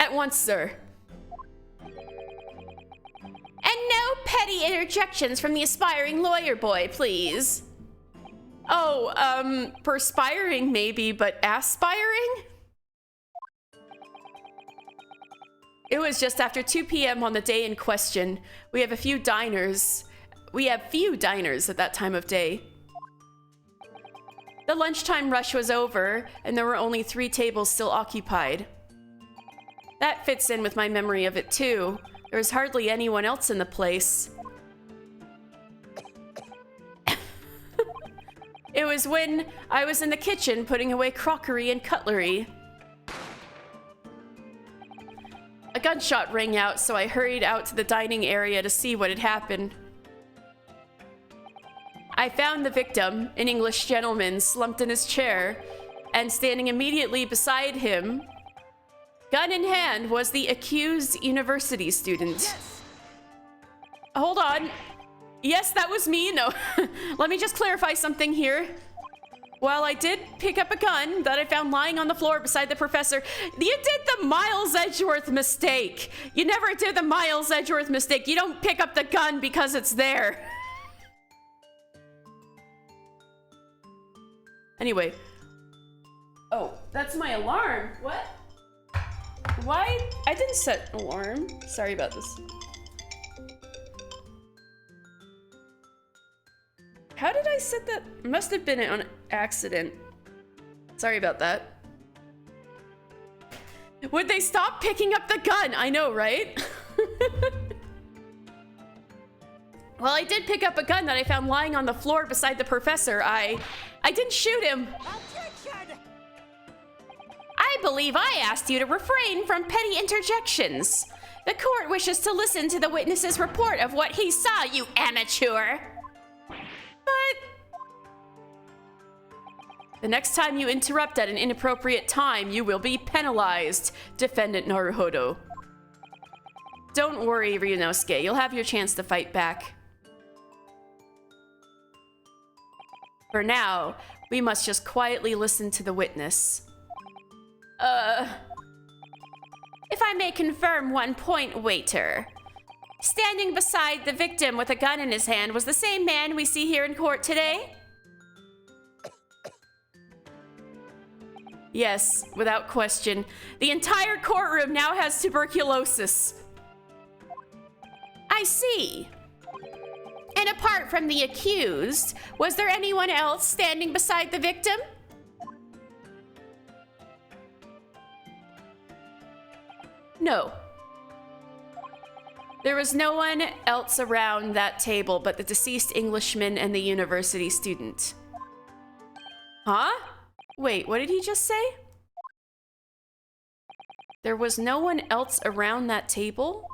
At once, sir. And no petty interjections from the aspiring lawyer boy, please. Oh, perspiring maybe, but aspiring? It was just after 2 p.m. on the day in question. We have few diners at that time of day. The lunchtime rush was over, and there were only 3 tables still occupied. That fits in with my memory of it too. There was hardly anyone else in the place. It was when I was in the kitchen putting away crockery and cutlery. A gunshot rang out, so I hurried out to the dining area to see what had happened. I found the victim, an English gentleman, slumped in his chair, and standing immediately beside him, gun in hand, was the accused university student. Yes. Hold on. Yes, that was me. No, let me just clarify something here. While I did pick up a gun that I found lying on the floor beside the professor, you did the Miles Edgeworth mistake. You never did the Miles Edgeworth mistake. You don't pick up the gun because it's there. Anyway. Oh, that's my alarm. What? Why? I didn't set an alarm. Sorry about this. How did I set that? Must have been on accident. Sorry about that. Would they stop picking up the gun? I know, right? Well, I did pick up a gun that I found lying on the floor beside the professor. I didn't shoot him. Objection! I believe I asked you to refrain from petty interjections. The court wishes to listen to the witness's report of what he saw, you amateur. But the next time you interrupt at an inappropriate time, you will be penalized, Defendant Naruhodo. Don't worry, Ryunosuke. You'll have your chance to fight back. For now, we must just quietly listen to the witness. If I may confirm one point, waiter. Standing beside the victim with a gun in his hand was the same man we see here in court today? Yes, without question. The entire courtroom now has tuberculosis. I see. And apart from the accused, was there anyone else standing beside the victim? No. There was no one else around that table but the deceased Englishman and the university student. Huh? Wait, what did he just say? There was no one else around that table?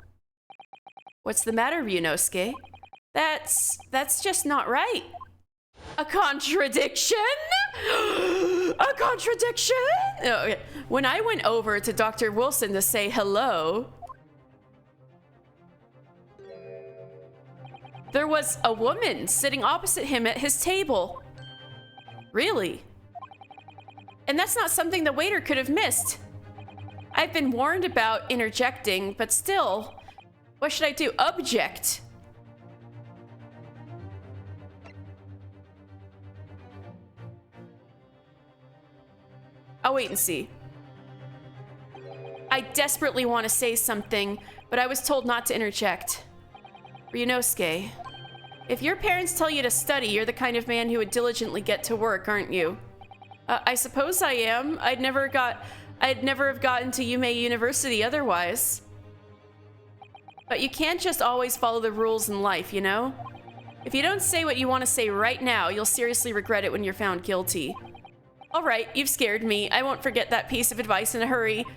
What's the matter, Ryunosuke? That's just not right. A contradiction? A contradiction? Oh, okay. When I went over to Dr. Wilson to say hello, there was a woman sitting opposite him at his table. Really? And that's not something the waiter could have missed. I've been warned about interjecting, but still, what should I do? Object. I'll wait and see. I desperately want to say something, but I was told not to interject. Ryunosuke, if your parents tell you to study, you're the kind of man who would diligently get to work, aren't you? I suppose I am. I'd never have gotten to Yume University otherwise. But you can't just always follow the rules in life, you know? If you don't say what you want to say right now, you'll seriously regret it when you're found guilty. All right, you've scared me. I won't forget that piece of advice in a hurry.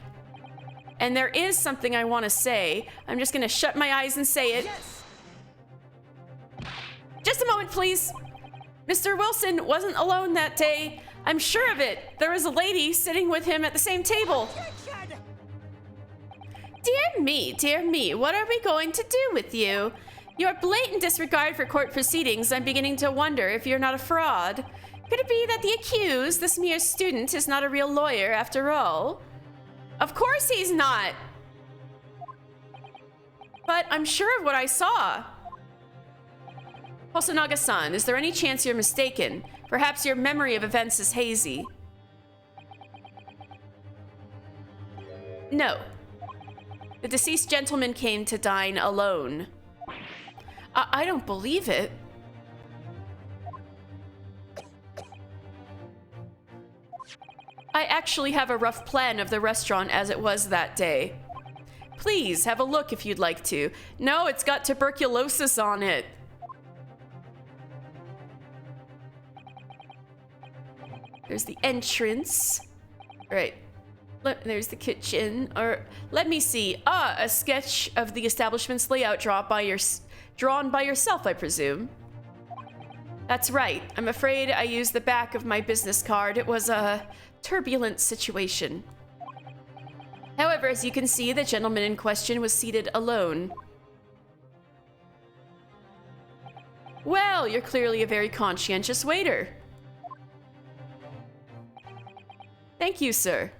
And there is something I want to say. I'm just gonna shut my eyes and say it. Yes. Just a moment, please. Mr. Wilson wasn't alone that day. I'm sure of it. There was a lady sitting with him at the same table. Objection! Dear me, what are we going to do with you? Your blatant disregard for court proceedings, I'm beginning to wonder if you're not a fraud. Could it be that the accused, this mere student, is not a real lawyer after all? Of course he's not. But I'm sure of what I saw. Hosonaga-san, is there any chance you're mistaken? Perhaps your memory of events is hazy. No. The deceased gentleman came to dine alone. I don't believe it. I actually have a rough plan of the restaurant as it was that day. Please, have a look if you'd like to. No, it's got tuberculosis on it. There's the entrance. Right. There's the kitchen. Or let me see. Ah, a sketch of the establishment's layout drawn by yourself, I presume. That's right. I'm afraid I used the back of my business card. It was a turbulent situation. However, as you can see, the gentleman in question was seated alone. Well, you're clearly a very conscientious waiter. Thank you, sir.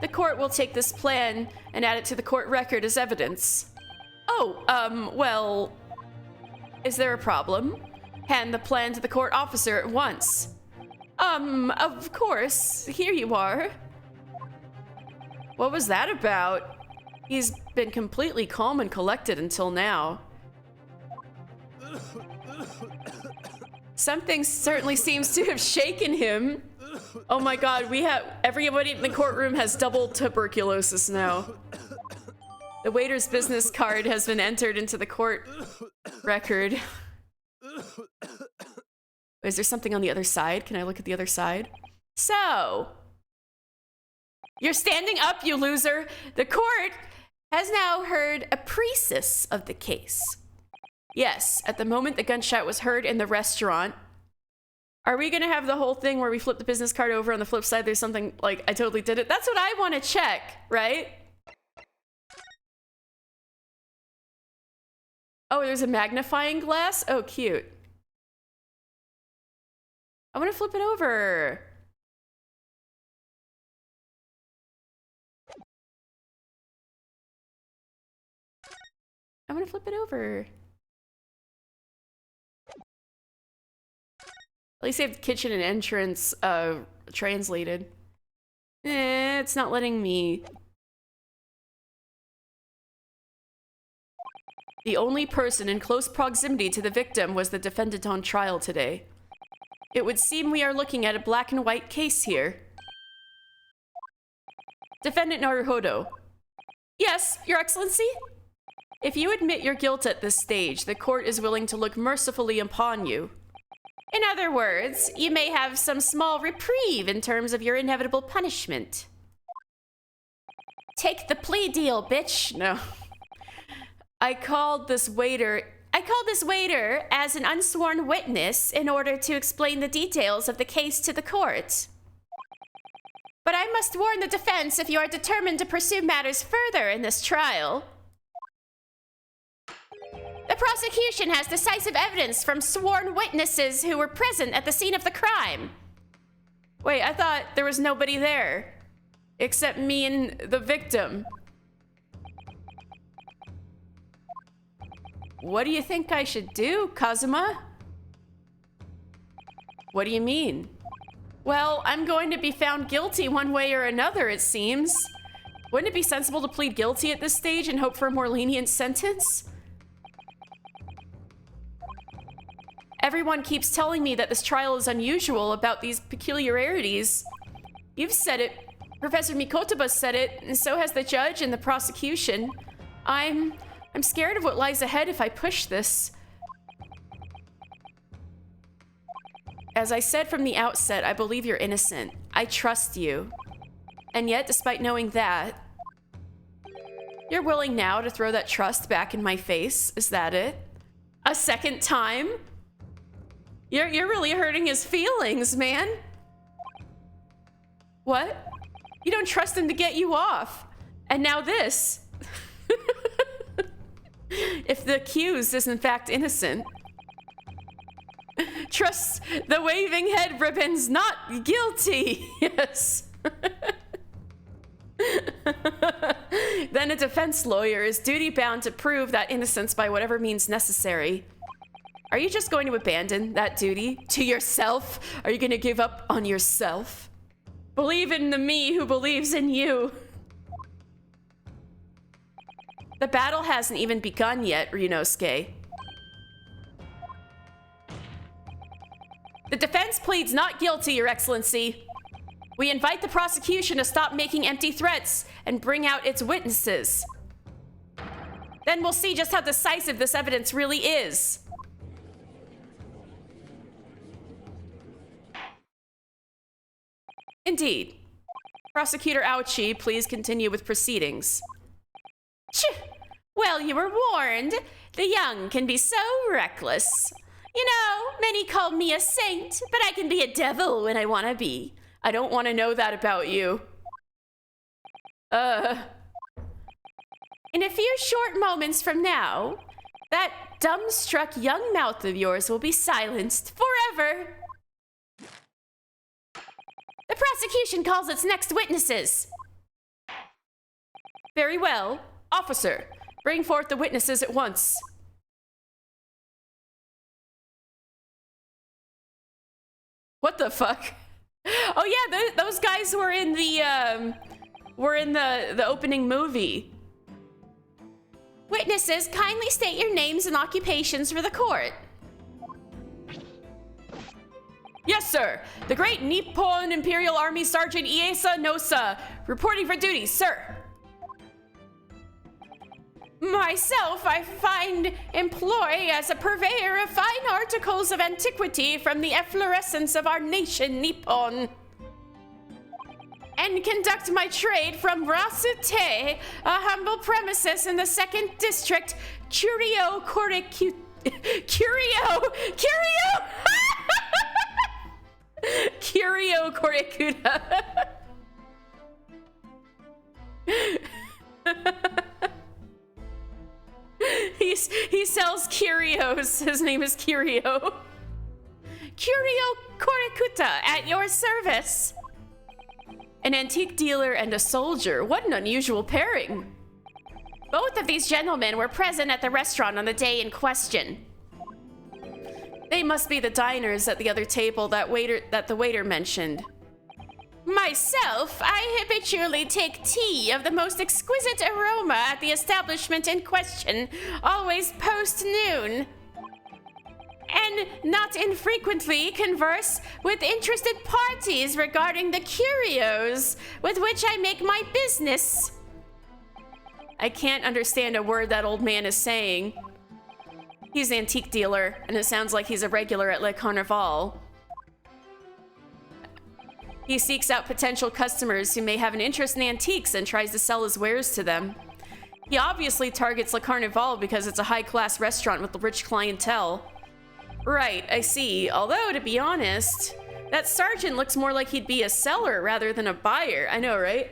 The court will take this plan and add it to the court record as evidence. Oh, well, is there a problem? Hand the plan to the court officer at once. Of course. Here you are. What was that about? He's been completely calm and collected until now. Something certainly seems to have shaken him. Oh my god, everybody in the courtroom has double tuberculosis now. The waiter's business card has been entered into the court record. Is there something on the other side? Can I look at the other side? So, you're standing up, you loser. The court has now heard a precis of the case. Yes, at the moment the gunshot was heard in the restaurant. Are we gonna have the whole thing where we flip the business card over on the flip side? There's something like, I totally did it. That's what I want to check, right? Oh, there's a magnifying glass? Oh, cute. I want to flip it over. I want to flip it over. At least they have the kitchen and entrance translated. It's not letting me. The only person in close proximity to the victim was the defendant on trial today. It would seem we are looking at a black and white case here. Defendant Naruhodo. Yes, Your Excellency? If you admit your guilt at this stage, the court is willing to look mercifully upon you. In other words, you may have some small reprieve in terms of your inevitable punishment. Take the plea deal, bitch. No. I called this waiter as an unsworn witness in order to explain the details of the case to the court. But I must warn the defense if you are determined to pursue matters further in this trial. The prosecution has decisive evidence from sworn witnesses who were present at the scene of the crime. Wait, I thought there was nobody there. Except me and the victim. What do you think I should do, Kazuma? What do you mean? Well, I'm going to be found guilty one way or another, it seems. Wouldn't it be sensible to plead guilty at this stage and hope for a more lenient sentence? Everyone keeps telling me that this trial is unusual about these peculiarities. You've said it. Professor Mikotoba said it, and so has the judge and the prosecution. I'm scared of what lies ahead if I push this. As I said from the outset, I believe you're innocent. I trust you. And yet, despite knowing that, you're willing now to throw that trust back in my face. Is that it? A second time? You're really hurting his feelings, man. What? You don't trust him to get you off. And now this. If the accused is in fact innocent. Trust the waving head ribbons, not guilty. Yes. Then a defense lawyer is duty-bound to prove that innocence by whatever means necessary. Are you just going to abandon that duty to yourself? Are you going to give up on yourself? Believe in the me who believes in you. The battle hasn't even begun yet, Ryunosuke. The defense pleads not guilty, Your Excellency. We invite the prosecution to stop making empty threats and bring out its witnesses. Then we'll see just how decisive this evidence really is. Indeed. Prosecutor Aochi, please continue with proceedings. Well, you were warned. The young can be so reckless. You know, many call me a saint, but I can be a devil when I want to be. I don't want to know that about you. In a few short moments from now, that dumbstruck young mouth of yours will be silenced forever. The prosecution calls its next witnesses. Very well. Officer, bring forth the witnesses at once. What the fuck? Oh yeah, those guys were in the opening movie. Witnesses, kindly state your names and occupations for the court. Yes, sir. The Great Nippon Imperial Army Sergeant Iesa Nosa, reporting for duty, sir. Myself, I find employ as a purveyor of fine articles of antiquity from the efflorescence of our nation, Nippon. And conduct my trade from Rasute, a humble premises in the 2nd District, Curio Correcuta. Curio Correcuta. He sells curios. His name is Curio. Curio Correcuta, at your service. An antique dealer and a soldier. What an unusual pairing. Both of these gentlemen were present at the restaurant on the day in question. They must be the diners at the other table that the waiter mentioned. Myself, I habitually take tea of the most exquisite aroma at the establishment in question, always post-noon. And not infrequently converse with interested parties regarding the curios with which I make my business. I can't understand a word that old man is saying. He's an antique dealer, and it sounds like he's a regular at Le Carnival. He seeks out potential customers who may have an interest in antiques and tries to sell his wares to them. He obviously targets Le Carnival because it's a high-class restaurant with rich clientele. Right, I see. Although, to be honest, that sergeant looks more like he'd be a seller rather than a buyer. I know, right?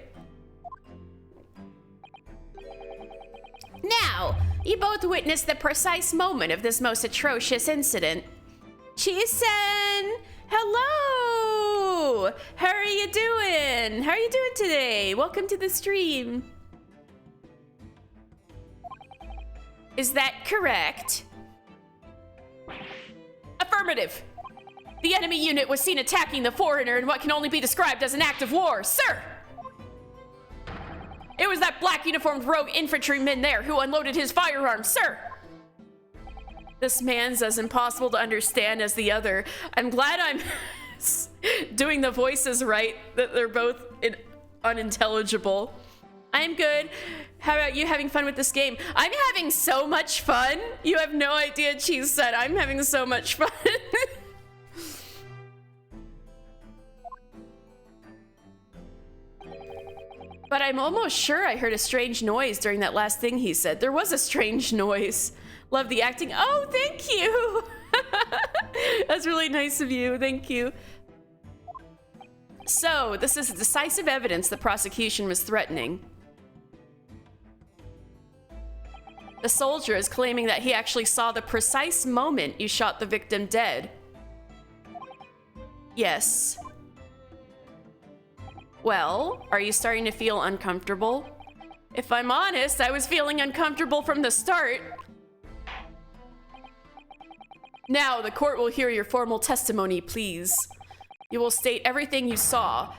Now, you both witnessed the precise moment of this most atrocious incident. Chisen! Hello! How are you doing? How are you doing today? Welcome to the stream. Is that correct? Affirmative. The enemy unit was seen attacking the foreigner in what can only be described as an act of war, sir! It was that black uniformed rogue infantryman there who unloaded his firearm, sir! This man's as impossible to understand as the other. I'm glad I'm doing the voices right, that they're both unintelligible. I'm good. How about you having fun with this game? I'm having so much fun. You have no idea, Cheese said. I'm having so much fun. But I'm almost sure I heard a strange noise during that last thing he said. There was a strange noise. Love the acting. Oh, thank you. That's really nice of you. Thank you. So, this is decisive evidence the prosecution was threatening. The soldier is claiming that he actually saw the precise moment you shot the victim dead. Yes. Well, are you starting to feel uncomfortable? If I'm honest, I was feeling uncomfortable from the start. Now, the court will hear your formal testimony, please. You will state everything you saw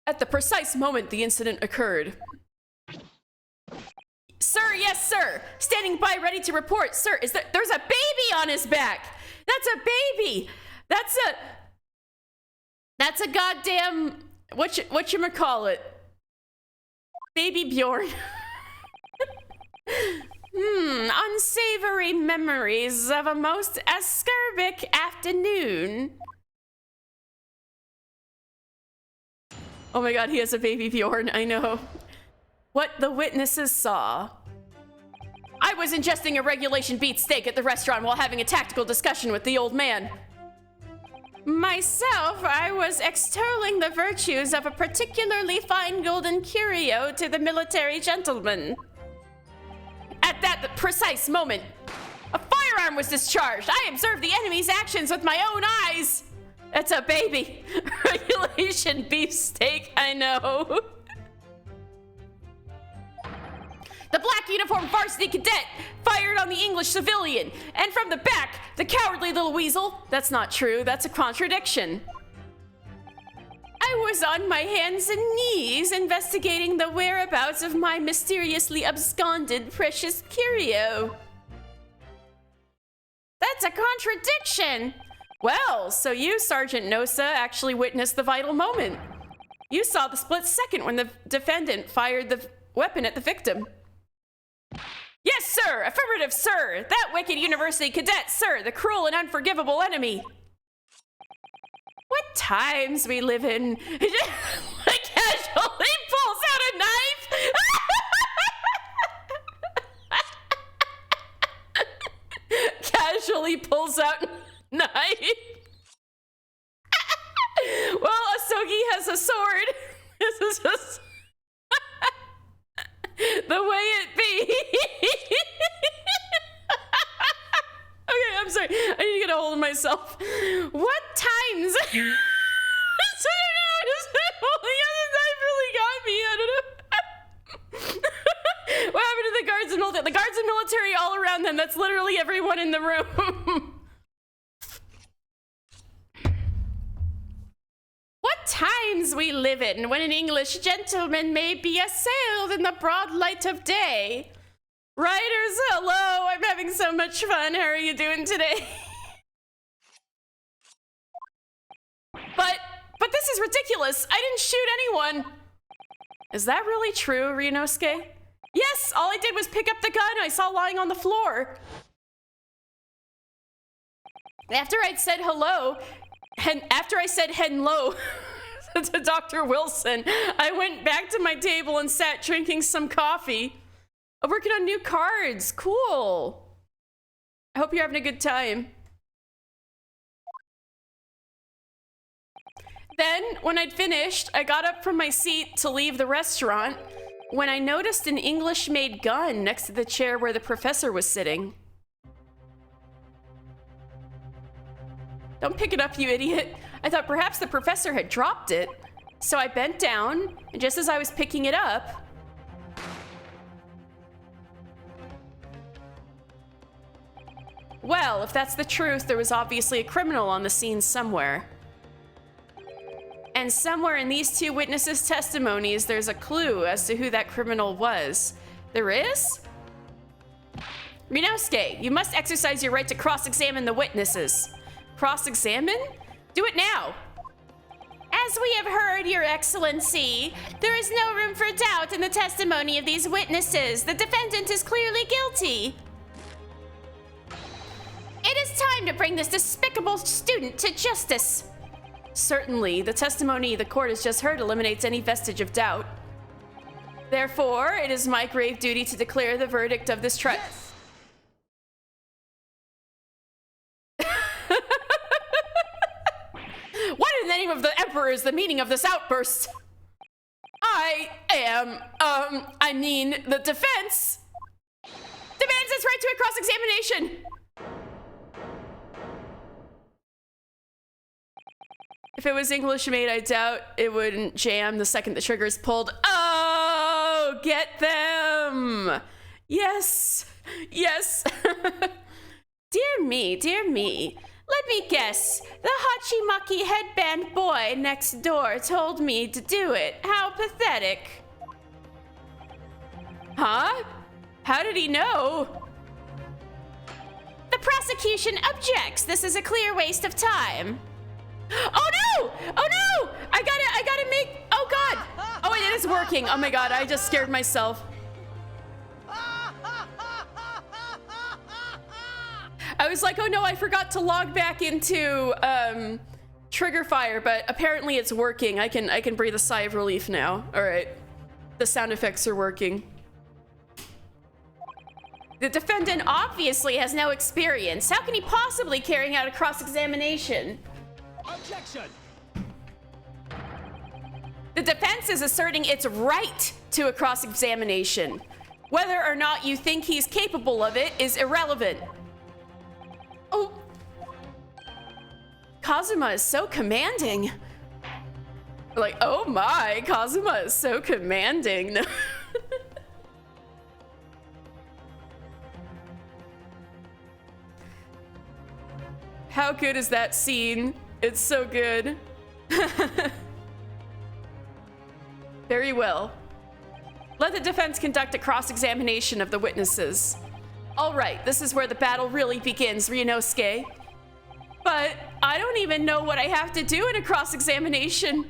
at the precise moment the incident occurred. Sir, yes, sir. Standing by, ready to report. Sir, there's a baby on his back. That's a baby. That's a goddamn, whatchamacallit? Baby Bjorn. Unsavory memories of a most acerbic afternoon. Oh my god, he has a baby Bjorn, I know. What the witnesses saw. I was ingesting a regulation beef steak at the restaurant while having a tactical discussion with the old man. Myself, I was extolling the virtues of a particularly fine golden curio to the military gentleman. At that precise moment, a firearm was discharged. I observed the enemy's actions with my own eyes. That's a baby. Regulation beefsteak, I know. The black uniformed varsity cadet fired on the English civilian, and from the back, the cowardly little weasel. That's not true, that's a contradiction. I was on my hands and knees investigating the whereabouts of my mysteriously absconded precious curio. That's a contradiction. Well, so you, Sergeant Nosa, actually witnessed the vital moment. You saw the split second when the defendant fired the weapon at the victim. Yes, sir! Affirmative, sir! That wicked university cadet, sir! The cruel and unforgivable enemy! What times we live in! Like casually pulls out a knife! Casually pulls out a knife! Well, Asogi has a sword. This is just the way it be. Okay, I'm sorry. I need to get a hold of myself. What times? I don't know. The knife really got me. I don't know. What happened to the guards and military? The guards and military all around them. That's literally everyone in the room. What times we live in when an English gentleman may be assailed in the broad light of day. Writers, hello, I'm having so much fun. How are you doing today? But this is ridiculous. I didn't shoot anyone. Is that really true, Ryunosuke? Yes, all I did was pick up the gun I saw lying on the floor. After I'd said hello, and after I said hello to Dr. Wilson, I went back to my table and sat drinking some coffee. I'm working on new cards. Cool. I hope you're having a good time. Then, when I'd finished, I got up from my seat to leave the restaurant when I noticed an English-made gun next to the chair where the professor was sitting. Don't pick it up, you idiot. I thought perhaps the professor had dropped it. So I bent down, and just as I was picking it up, well, if that's the truth, there was obviously a criminal on the scene somewhere. And somewhere in these two witnesses' testimonies, there's a clue as to who that criminal was. There is? Ryunosuke, you must exercise your right to cross-examine the witnesses. Cross-examine? Do it now. As we have heard, Your Excellency, there is no room for doubt in the testimony of these witnesses. The defendant is clearly guilty. It is time to bring this despicable student to justice. Certainly, the testimony the court has just heard eliminates any vestige of doubt. Therefore, it is my grave duty to declare the verdict of this trial. Yes. What in the name of the Emperor is the meaning of this outburst? The defense demands its right to a cross-examination. If it was English made, I doubt it wouldn't jam the second the trigger is pulled. Oh, get them. Yes. Yes. Dear me, dear me. Let me guess. The Hachimaki headband boy next door told me to do it. How pathetic. Huh? How did he know? The prosecution objects. This is a clear waste of time. Oh no! Oh no! I gotta make, oh God! Oh, it is working. Oh my God, I just scared myself. I was like, oh no, I forgot to log back into trigger fire, but apparently it's working. I can breathe a sigh of relief now. All right, the sound effects are working. The defendant obviously has no experience. How can he possibly carry out a cross-examination? Objection! The defense is asserting its right to a cross-examination. Whether or not you think he's capable of it is irrelevant. Oh. Kazuma is so commanding. Like, oh my, Kazuma is so commanding. How good is that scene? It's so good. Very well. Let the defense conduct a cross-examination of the witnesses. All right, this is where the battle really begins, Ryunosuke. But I don't even know what I have to do in a cross-examination.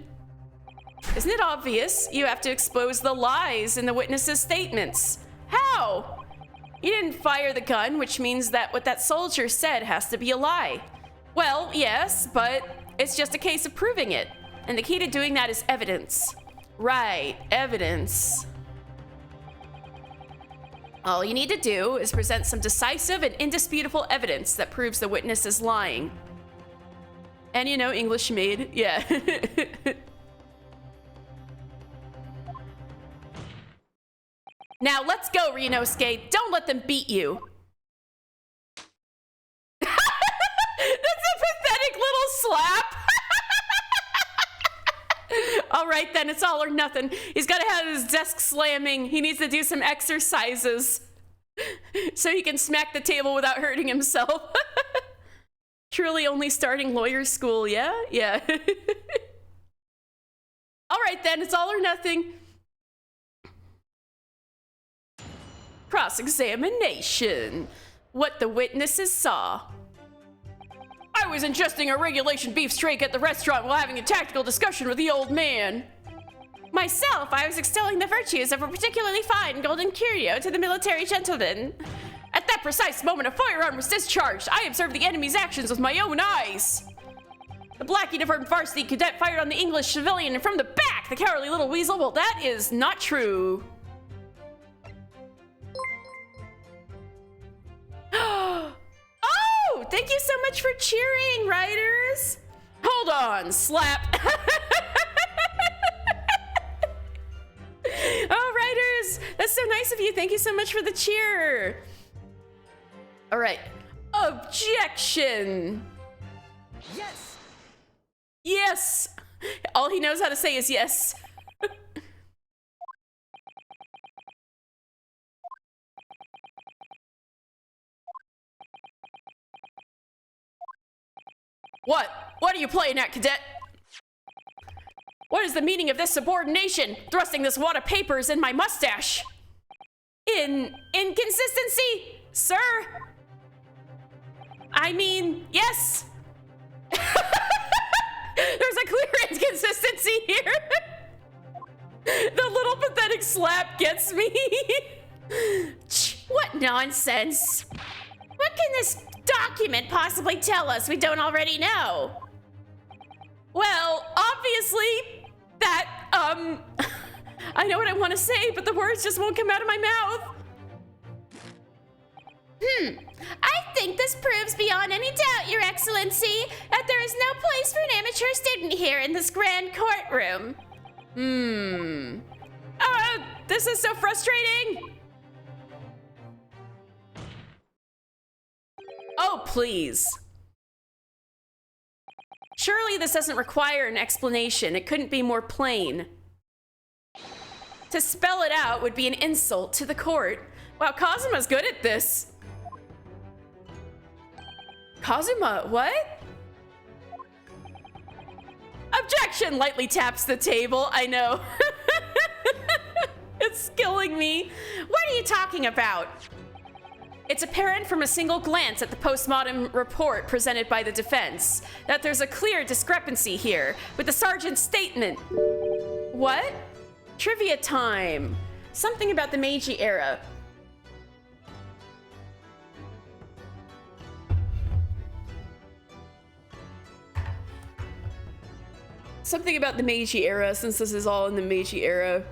Isn't it obvious? You have to expose the lies in the witnesses' statements. How? You didn't fire the gun, which means that what that soldier said has to be a lie. Well, yes, but it's just a case of proving it. And the key to doing that is evidence. Right, evidence. All you need to do is present some decisive and indisputable evidence that proves the witness is lying. And you know, English maid, yeah. Now let's go, Ryunosuke. Don't let them beat you. That's a pathetic little slap. All right, then, it's all or nothing. He's got to have his desk slamming. He needs to do some exercises so he can smack the table without hurting himself. Truly only starting lawyer school, yeah? Yeah. All right, then, it's all or nothing. Cross-examination. What the witnesses saw. I was ingesting a regulation beef steak at the restaurant while having a tactical discussion with the old man. Myself, I was extolling the virtues of a particularly fine golden curio to the military gentleman. At that precise moment, a firearm was discharged. I observed the enemy's actions with my own eyes. The black uniformed varsity cadet fired on the English civilian from the back. The cowardly little weasel. Well, that is not true. Oh, thank you so much for cheering, writers. Hold on, slap. Oh, writers, that's so nice of you. Thank you so much for the cheer. All right, objection. Yes. Yes. All he knows how to say is yes. What? What are you playing at, cadet? What is the meaning of this subordination? Thrusting this wad of papers in my mustache. Inconsistency, sir? I mean, yes. There's a clear inconsistency here. The little pathetic slap gets me. What nonsense. What can this document possibly tell us we don't already know? Well, obviously, that, I know what I want to say, but the words just won't come out of my mouth. I think this proves beyond any doubt, Your Excellency, that there is no place for an amateur student here in this grand courtroom. This is so frustrating. Oh, please. Surely this doesn't require an explanation. It couldn't be more plain. To spell it out would be an insult to the court. Wow, Kazuma's good at this. Kazuma, what? Objection! Lightly taps the table. I know. It's killing me. What are you talking about? It's apparent from a single glance at the postmortem report presented by the defense that there's a clear discrepancy here with the sergeant's statement. What? Trivia time. Something about the Meiji era. Something about the Meiji era, since this is all in the Meiji era.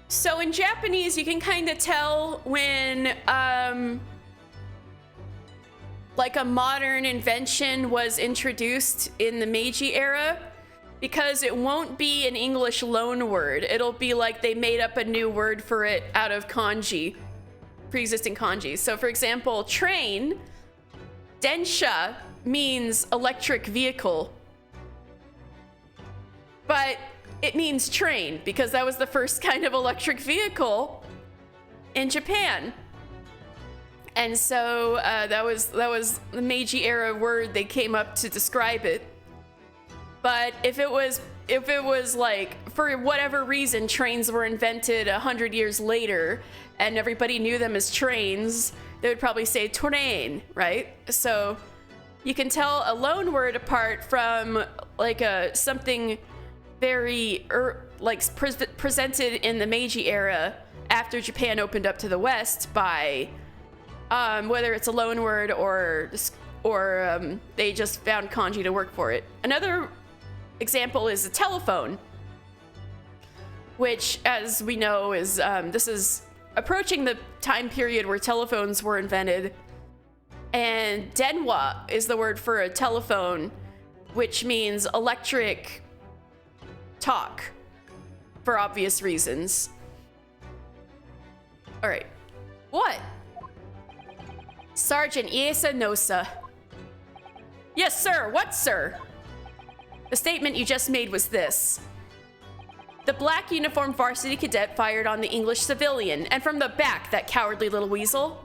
So in Japanese, you can kind of tell when, like a modern invention was introduced in the Meiji era, because it won't be an English loan word. It'll be like they made up a new word for it out of kanji, pre-existing kanji. So for example, train, densha, means electric vehicle, but it means train because that was the first kind of electric vehicle in Japan. And so that was the Meiji era word they came up to describe it. But if it was like, for whatever reason, trains were invented 100 years later and everybody knew them as trains, they would probably say train, right? So you can tell a loan word apart from like something very presented in the Meiji era after Japan opened up to the West by whether it's a loan word or they just found kanji to work for it. Another example is a telephone, which, as we know, is this is approaching the time period where telephones were invented. And denwa is the word for a telephone, which means electric talk, for obvious reasons. All right. What? Sergeant Iesa Nosa. Yes, sir. What, sir? The statement you just made was this. The black uniformed varsity cadet fired on the English civilian, and from the back, that cowardly little weasel.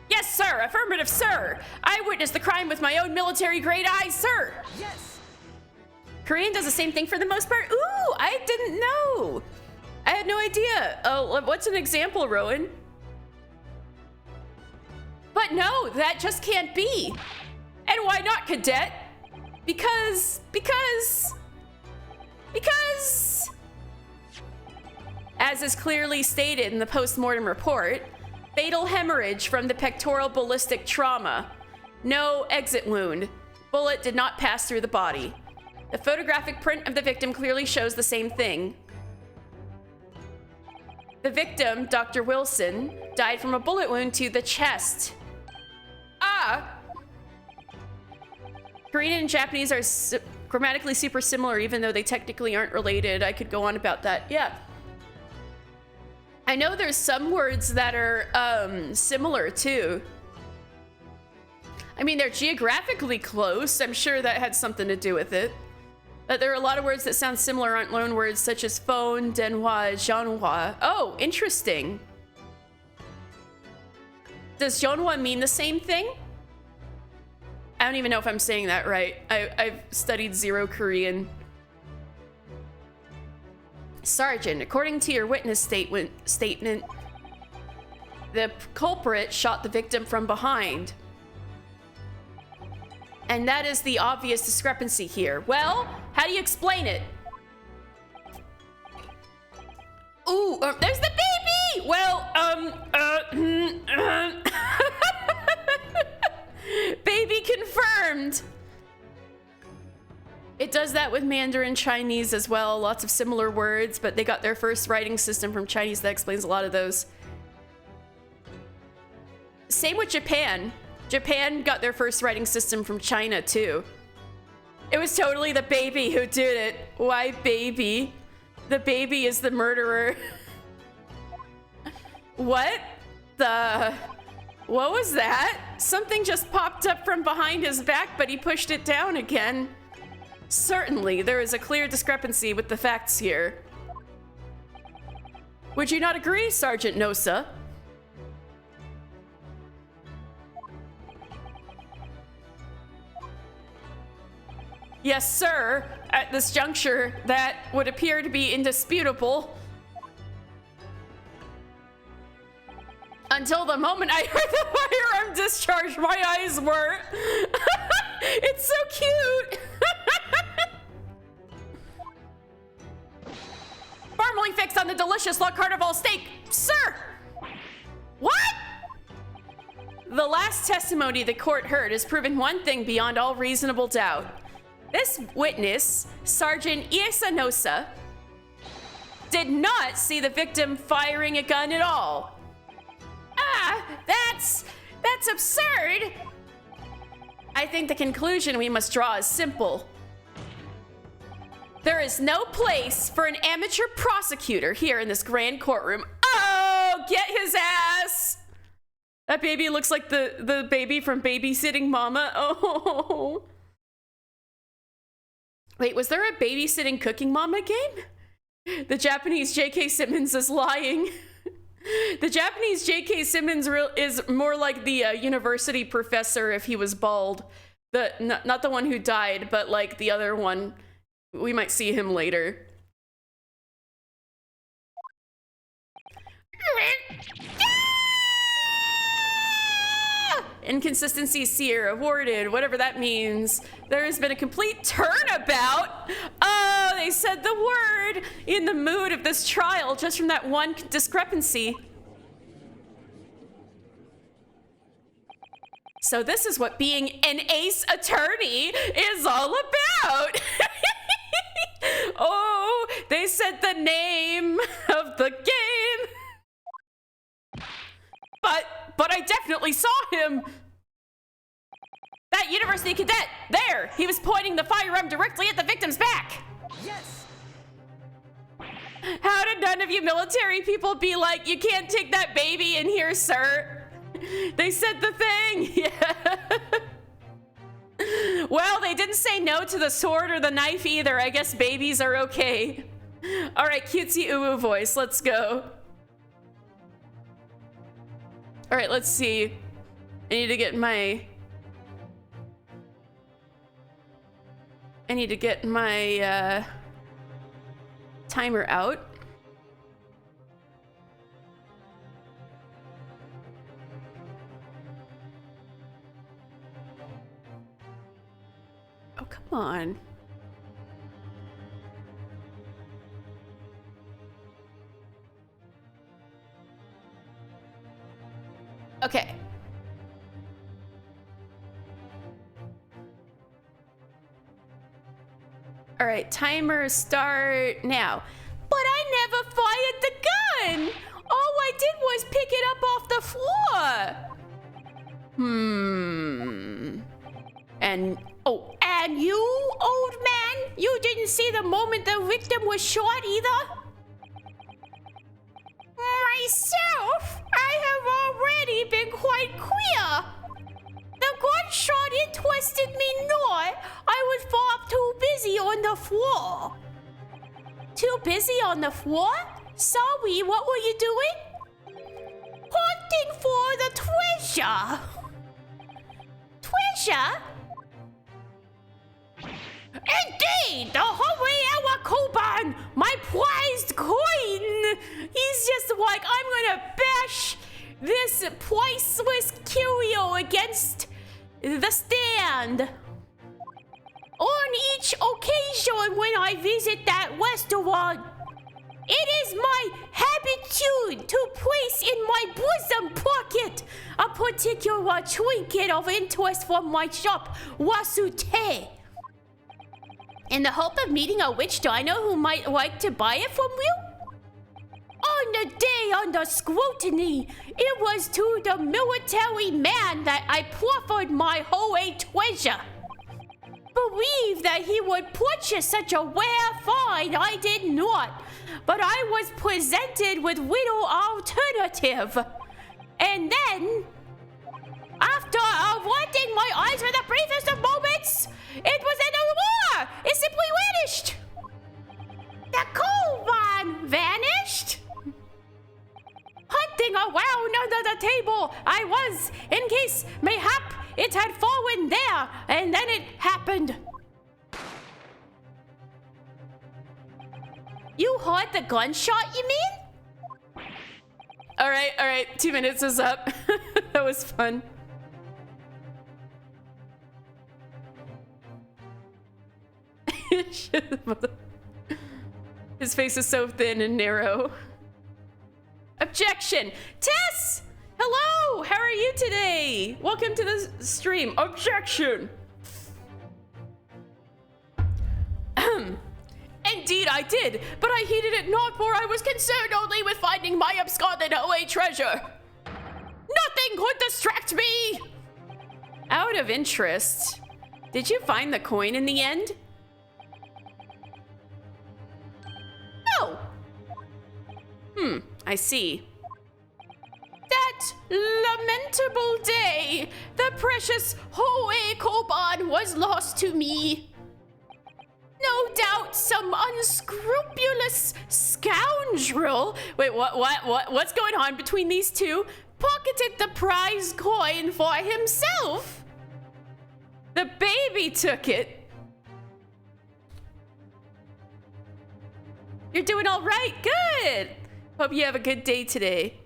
Yes, sir. Affirmative, sir. I witnessed the crime with my own military-grade eyes, sir. Yes. Korean does the same thing for the most part. Ooh, I didn't know. I had no idea. Oh, what's an example, Rowan? But no, that just can't be. And why not, cadet? Because, as is clearly stated in the post-mortem report, fatal hemorrhage from the pectoral ballistic trauma. No exit wound. Bullet did not pass through the body. The photographic print of the victim clearly shows the same thing. The victim, Dr. Wilson, died from a bullet wound to the chest. Korean and Japanese are grammatically super similar, even though they technically aren't related. I could go on about that. Yeah. I know there's some words that are similar too. I mean, they're geographically close. I'm sure that had something to do with it. But there are a lot of words that sound similar on loan words such as phone, denhua, jeonhua. Oh, interesting. Does jeonhua mean the same thing? I don't even know if I'm saying that right. I've studied zero Korean. Sergeant, according to your witness statement, the culprit shot the victim from behind. And that is the obvious discrepancy here. Well, how do you explain it? Ooh, there's the baby! Well, baby confirmed. It does that with Mandarin Chinese as well. Lots of similar words, but they got their first writing system from Chinese. That explains a lot of those. Same with Japan. Japan got their first writing system from China too. It was totally the baby who did it. Why baby? The baby is the murderer. What? What was that? Something just popped up from behind his back, but he pushed it down again. Certainly, there is a clear discrepancy with the facts here. Would you not agree, Sergeant Nosa? Yes, sir. At this juncture, that would appear to be indisputable. Until the moment I heard the firearm discharge, my eyes were. It's so cute. Firmly fixed on the delicious La Carnival steak, sir. What? The last testimony the court heard has proven one thing beyond all reasonable doubt. This witness, Sergeant Iesanosa, did not see the victim firing a gun at all. Ah, that's absurd. I think the conclusion we must draw is simple. There is no place for an amateur prosecutor here in this grand courtroom. Oh, get his ass. That baby looks like the baby from Babysitting Mama. Oh. Wait, was there a Babysitting Cooking Mama game? The Japanese J.K. Simmons is lying. The Japanese J.K. Simmons is more like the university professor if he was bald. Not the one who died, but like the other one. We might see him later. Inconsistency seer awarded, whatever that means. There has been a complete turnabout. Oh, they said the word in the mood of this trial just from that one discrepancy. So this is what being an ace attorney is all about. Oh, they said the name of the game. But I definitely saw him. That university cadet, there. He was pointing the firearm directly at the victim's back. Yes. How did none of you military people be like, you can't take that baby in here, sir? They said the thing. Yeah. Well, they didn't say no to the sword or the knife either. I guess babies are okay. All right, cutesy uwu voice, let's go. All right, let's see. I need to get my timer out. Oh, come on. Okay. All right, timer start now. But I never fired the gun. All I did was pick it up off the floor. And you, old man, you didn't see the moment the victim was shot either? Myself, I have already been quite queer. The gunshot interested me not. I was far too busy on the floor. Too busy on the floor? Sorry, what were you doing? Hunting for the treasure. Treasure? Indeed, the Horaewa Koban, my prized coin. He's just like, I'm gonna bash this priceless curio against the stand. On each occasion when I visit that restaurant, it is my habitude to place in my bosom pocket a particular trinket of interest from my shop, Wasute. In the hope of meeting a witch dino who might like to buy it from you? On the day under scrutiny, it was to the military man that I proffered my Hoei treasure. Believe that he would purchase such a rare find, I did not, but I was presented with little alternative. And then, Yes, in case mayhap it had fallen there, and then it happened. You heard the gunshot, you mean? All right, 2 minutes is up. That was fun. His face is so thin and narrow. Objection! Tess! Hello! How are you today? Welcome to the stream. Objection! Indeed I did, but I heeded it not, for I was concerned only with finding my absconded OA treasure. Nothing could distract me! Out of interest, did you find the coin in the end? No! I see. That lamentable day, the precious Hoe Koban was lost to me. No doubt some unscrupulous scoundrel— wait, what's going on between these two? Pocketed the prize coin for himself. The baby took it. You're doing all right, good. Hope you have a good day today.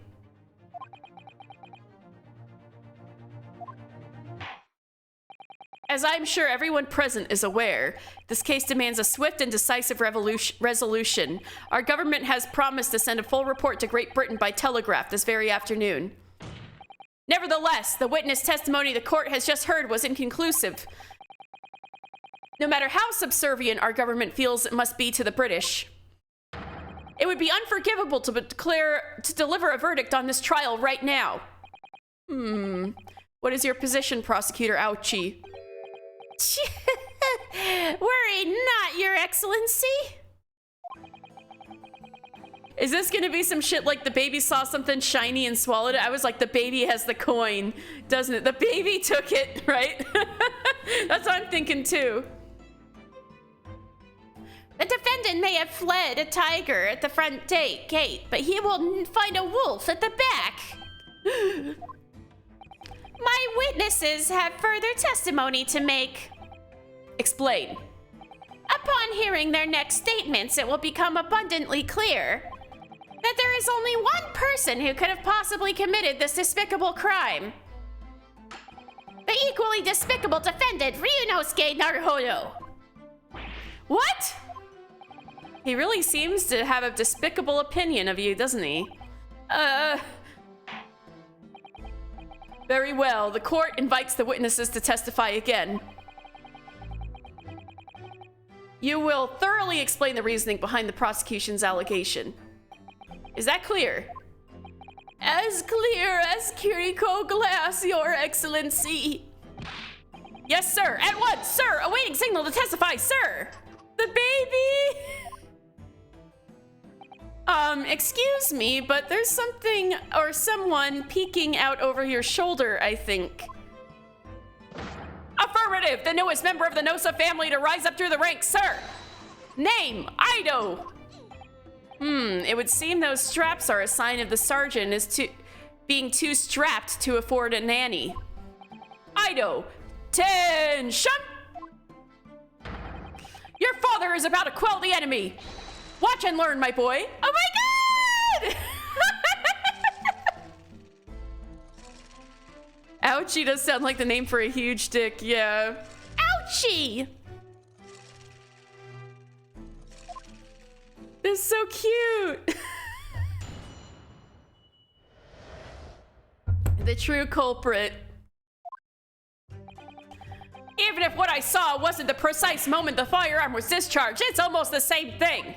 As I'm sure everyone present is aware, this case demands a swift and decisive resolution. Our government has promised to send a full report to Great Britain by telegraph this very afternoon. Nevertheless, the witness testimony the court has just heard was inconclusive. No matter how subservient our government feels it must be to the British, it would be unforgivable to deliver a verdict on this trial right now. What is your position, Prosecutor Ouchie? Worry not, Your Excellency. Is this gonna be some shit like the baby saw something shiny and swallowed it? I was like, the baby has the coin, doesn't it? The baby took it, right? That's what I'm thinking too. The defendant may have fled a tiger at the front gate, but he will find a wolf at the back. My witnesses have further testimony to make. Explain. Upon hearing their next statements, it will become abundantly clear that there is only one person who could have possibly committed this despicable crime. The equally despicable defendant, Ryunosuke Naruhodo. What? He really seems to have a despicable opinion of you, doesn't he? Very well. The court invites the witnesses to testify again. You will thoroughly explain the reasoning behind the prosecution's allegation. Is that clear? As clear as Kiriko glass, Your Excellency. Yes, sir. At once, sir. Awaiting signal to testify, sir. The baby. Excuse me, but there's something or someone peeking out over your shoulder, I think. Affirmative! The newest member of the Nosa family to rise up through the ranks, sir! Name, Ido! It would seem those straps are a sign of the sergeant being too strapped to afford a nanny. Ido, tension! Your father is about to quell the enemy! Watch and learn, my boy! Oh my god! Ouchie does sound like the name for a huge dick, yeah. Ouchie! This is so cute! The true culprit. Even if what I saw wasn't the precise moment the firearm was discharged, it's almost the same thing.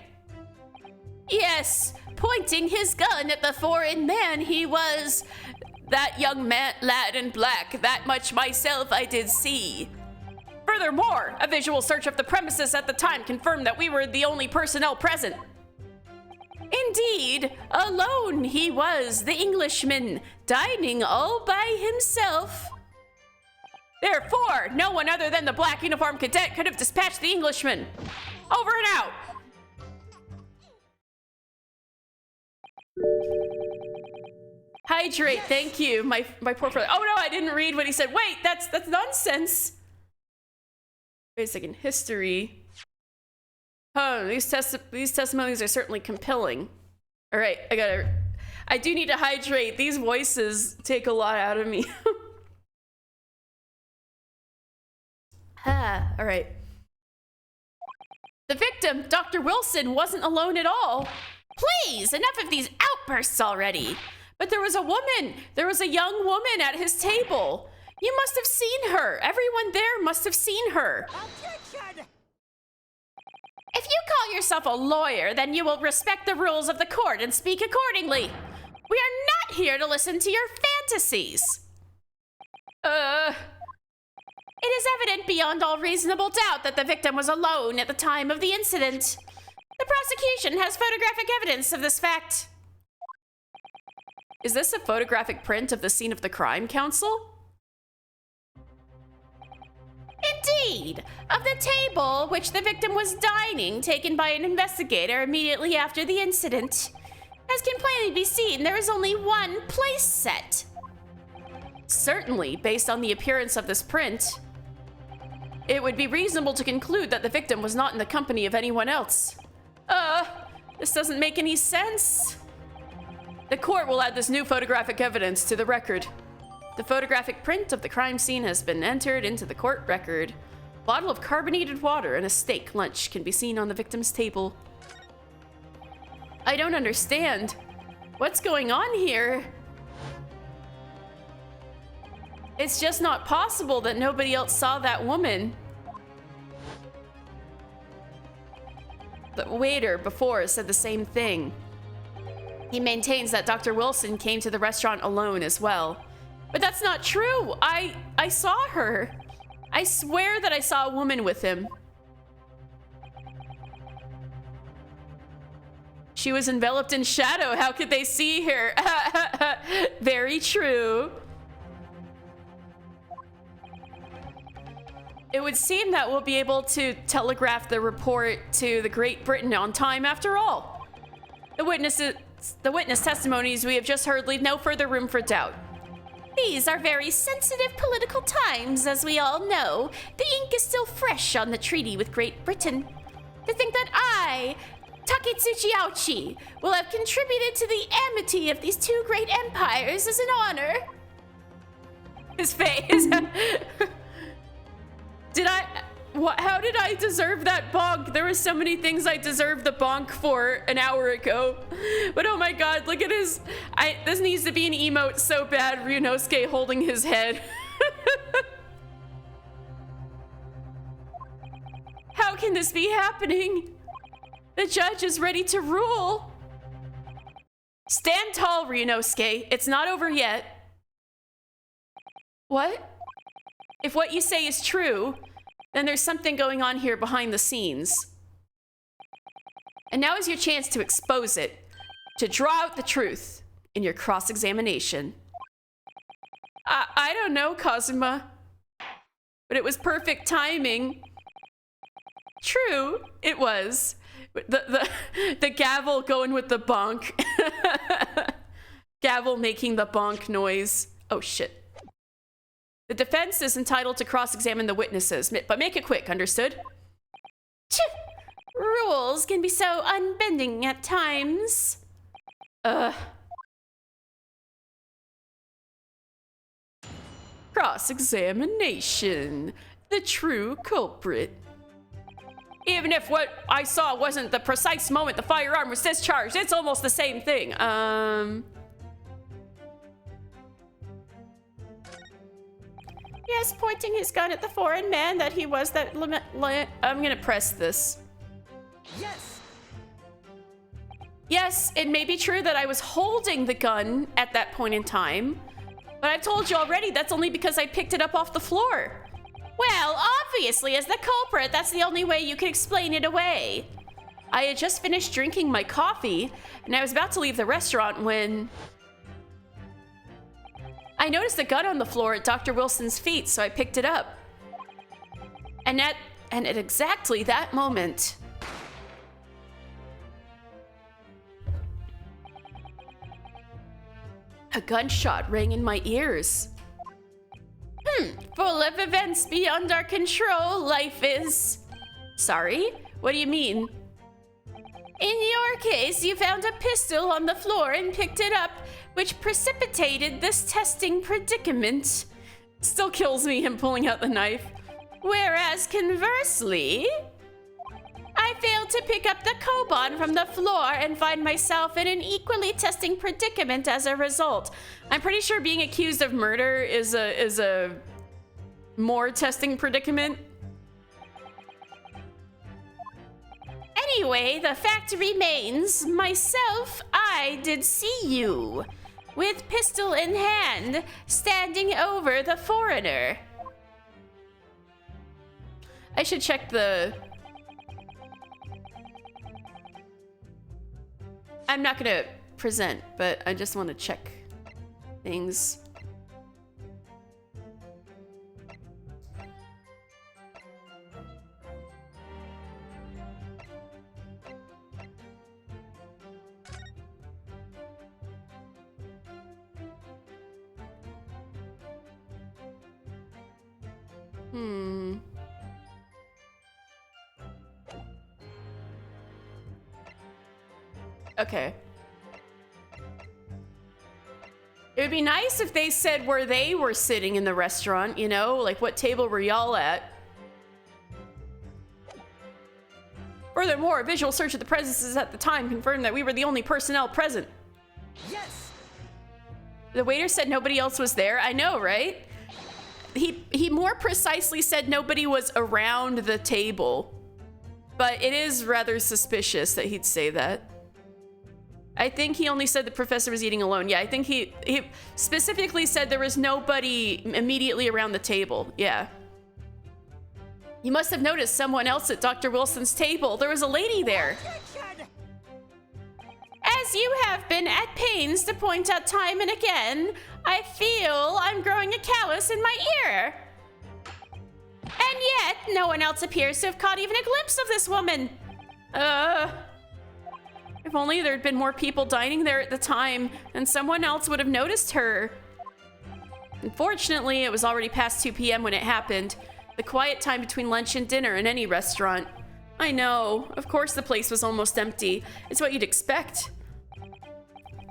Yes, pointing his gun at the foreign man he was. That young lad in black, that much myself I did see. Furthermore, a visual search of the premises at the time confirmed that we were the only personnel present. Indeed, alone he was, the Englishman, dining all by himself. Therefore, no one other than the black uniformed cadet could have dispatched the Englishman. Over and out. Hydrate, Yes. thank you, my poor brother. Oh no, I didn't read what he said. Wait, that's nonsense. Wait a second, history. Oh, these testimonies are certainly compelling. All right, I do need to hydrate. These voices take a lot out of me. All right. The victim, Dr. Wilson, wasn't alone at all. Please, enough of these outbursts already. But there was a woman. There was a young woman at his table. You must have seen her. Everyone there must have seen her. Objection! If you call yourself a lawyer, then you will respect the rules of the court and speak accordingly. We are not here to listen to your fantasies. It is evident beyond all reasonable doubt that the victim was alone at the time of the incident. The prosecution has photographic evidence of this fact. Is this a photographic print of the scene of the crime, Counsel? Indeed, of the table which the victim was dining, taken by an investigator immediately after the incident. As can plainly be seen, there is only one place set. Certainly, based on the appearance of this print, it would be reasonable to conclude that the victim was not in the company of anyone else. This doesn't make any sense. The court will add this new photographic evidence to the record. The photographic print of the crime scene has been entered into the court record. A bottle of carbonated water and a steak lunch can be seen on the victim's table. I don't understand. What's going on here? It's just not possible that nobody else saw that woman. The waiter before said the same thing. He maintains that Dr. Wilson came to the restaurant alone as well. But that's not true. I saw her. I swear that I saw a woman with him. She was enveloped in shadow. How could they see her? Very true. It would seem that we'll be able to telegraph the report to the Great Britain on time after all. The witness testimonies we have just heard leave no further room for doubt. These are very sensitive political times, as we all know. The ink is still fresh on the treaty with Great Britain. To think that I, Taketsuchi Aochi, will have contributed to the amity of these two great empires is an honor. His face. How did I deserve that bonk? There were so many things I deserved the bonk for an hour ago. But oh my god, look at his... This needs to be an emote so bad, Ryunosuke holding his head. How can this be happening? The judge is ready to rule. Stand tall, Ryunosuke. It's not over yet. What? If what you say is true, then there's something going on here behind the scenes. And now is your chance to expose it, to draw out the truth in your cross-examination. I don't know, Kazuma, but it was perfect timing. True, it was. The gavel going with the bonk. Gavel making the bonk noise. Oh shit. The defense is entitled to cross-examine the witnesses, but make it quick, understood? Rules can be so unbending at times. Cross-examination. The true culprit. Even if what I saw wasn't the precise moment the firearm was discharged, it's almost the same thing. Yes, pointing his gun at the foreign man that he was that I'm gonna press this. Yes! Yes, it may be true that I was holding the gun at that point in time, but I've told you already that's only because I picked it up off the floor. Well, obviously, as the culprit, that's the only way you can explain it away. I had just finished drinking my coffee, and I was about to leave the restaurant when I noticed a gun on the floor at Dr. Wilson's feet, so I picked it up. And at exactly that moment, A gunshot rang in my ears. Full of events beyond our control, life is. Sorry? What do you mean? In your case, you found a pistol on the floor and picked it up, which precipitated this testing predicament. Still kills me, him pulling out the knife. Whereas conversely, I failed to pick up the Koban from the floor and find myself in an equally testing predicament as a result. I'm pretty sure being accused of murder is a more testing predicament. Anyway, the fact remains, myself, I did see you, with pistol in hand, standing over the foreigner. I should check the... I'm not gonna present, but I just want to check things. Okay. It would be nice if they said where they were sitting in the restaurant, you know? Like, what table were y'all at? Furthermore, a visual search of the premises at the time confirmed that we were the only personnel present. Yes! The waiter said nobody else was there. I know, right? He more precisely said nobody was around the table. But it is rather suspicious that he'd say that. I think he only said the professor was eating alone. Yeah, I think he specifically said there was nobody immediately around the table. Yeah. You must have noticed someone else at Dr. Wilson's table. There was a lady there. As you have been at pains to point out time and again, I feel I'm growing a callus in my ear. And yet, no one else appears to have caught even a glimpse of this woman. If only there'd been more people dining there at the time, and someone else would have noticed her. Unfortunately, it was already past 2 p.m. when it happened. The quiet time between lunch and dinner in any restaurant. I know. Of course the place was almost empty. It's what you'd expect.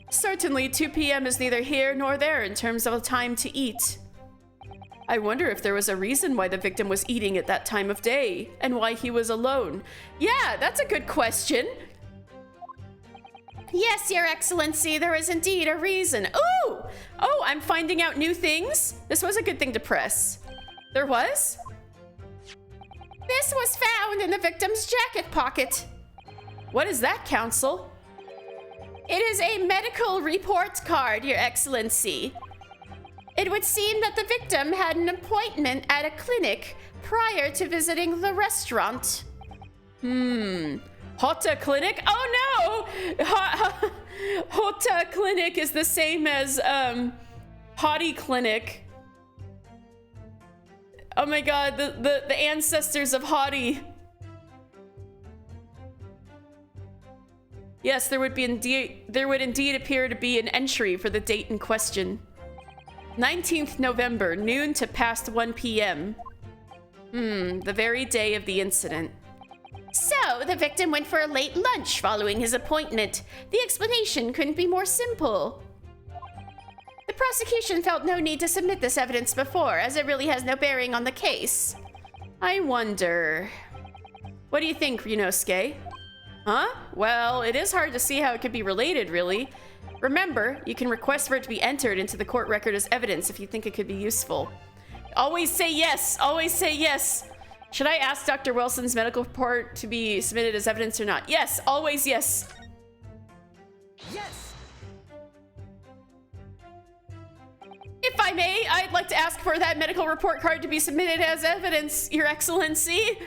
Certainly, 2 p.m. is neither here nor there in terms of a time to eat. I wonder if there was a reason why the victim was eating at that time of day, and why he was alone. Yeah, that's a good question. Yes, Your Excellency, there is indeed a reason. Ooh! Oh, I'm finding out new things? This was a good thing to press. There was? This was found in the victim's jacket pocket. What is that, Counsel? It is a medical report card, Your Excellency. It would seem that the victim had an appointment at a clinic prior to visiting the restaurant. Hota Clinic? Oh no! Hota Clinic is the same as Hottie Clinic. Oh my god, the ancestors of Hottie. Yes, there would indeed appear to be an entry for the date in question. 19th November, noon to past 1 p.m. The very day of the incident. So, the victim went for a late lunch following his appointment. The explanation couldn't be more simple. The prosecution felt no need to submit this evidence before, as it really has no bearing on the case. I wonder... What do you think, Ryunosuke? Huh? Well, it is hard to see how it could be related, really. Remember, you can request for it to be entered into the court record as evidence if you think it could be useful. Always say yes! Always say yes! Should I ask Dr. Wilson's medical report to be submitted as evidence or not? Yes! Always yes! Yes! If I may, I'd like to ask for that medical report card to be submitted as evidence, Your Excellency.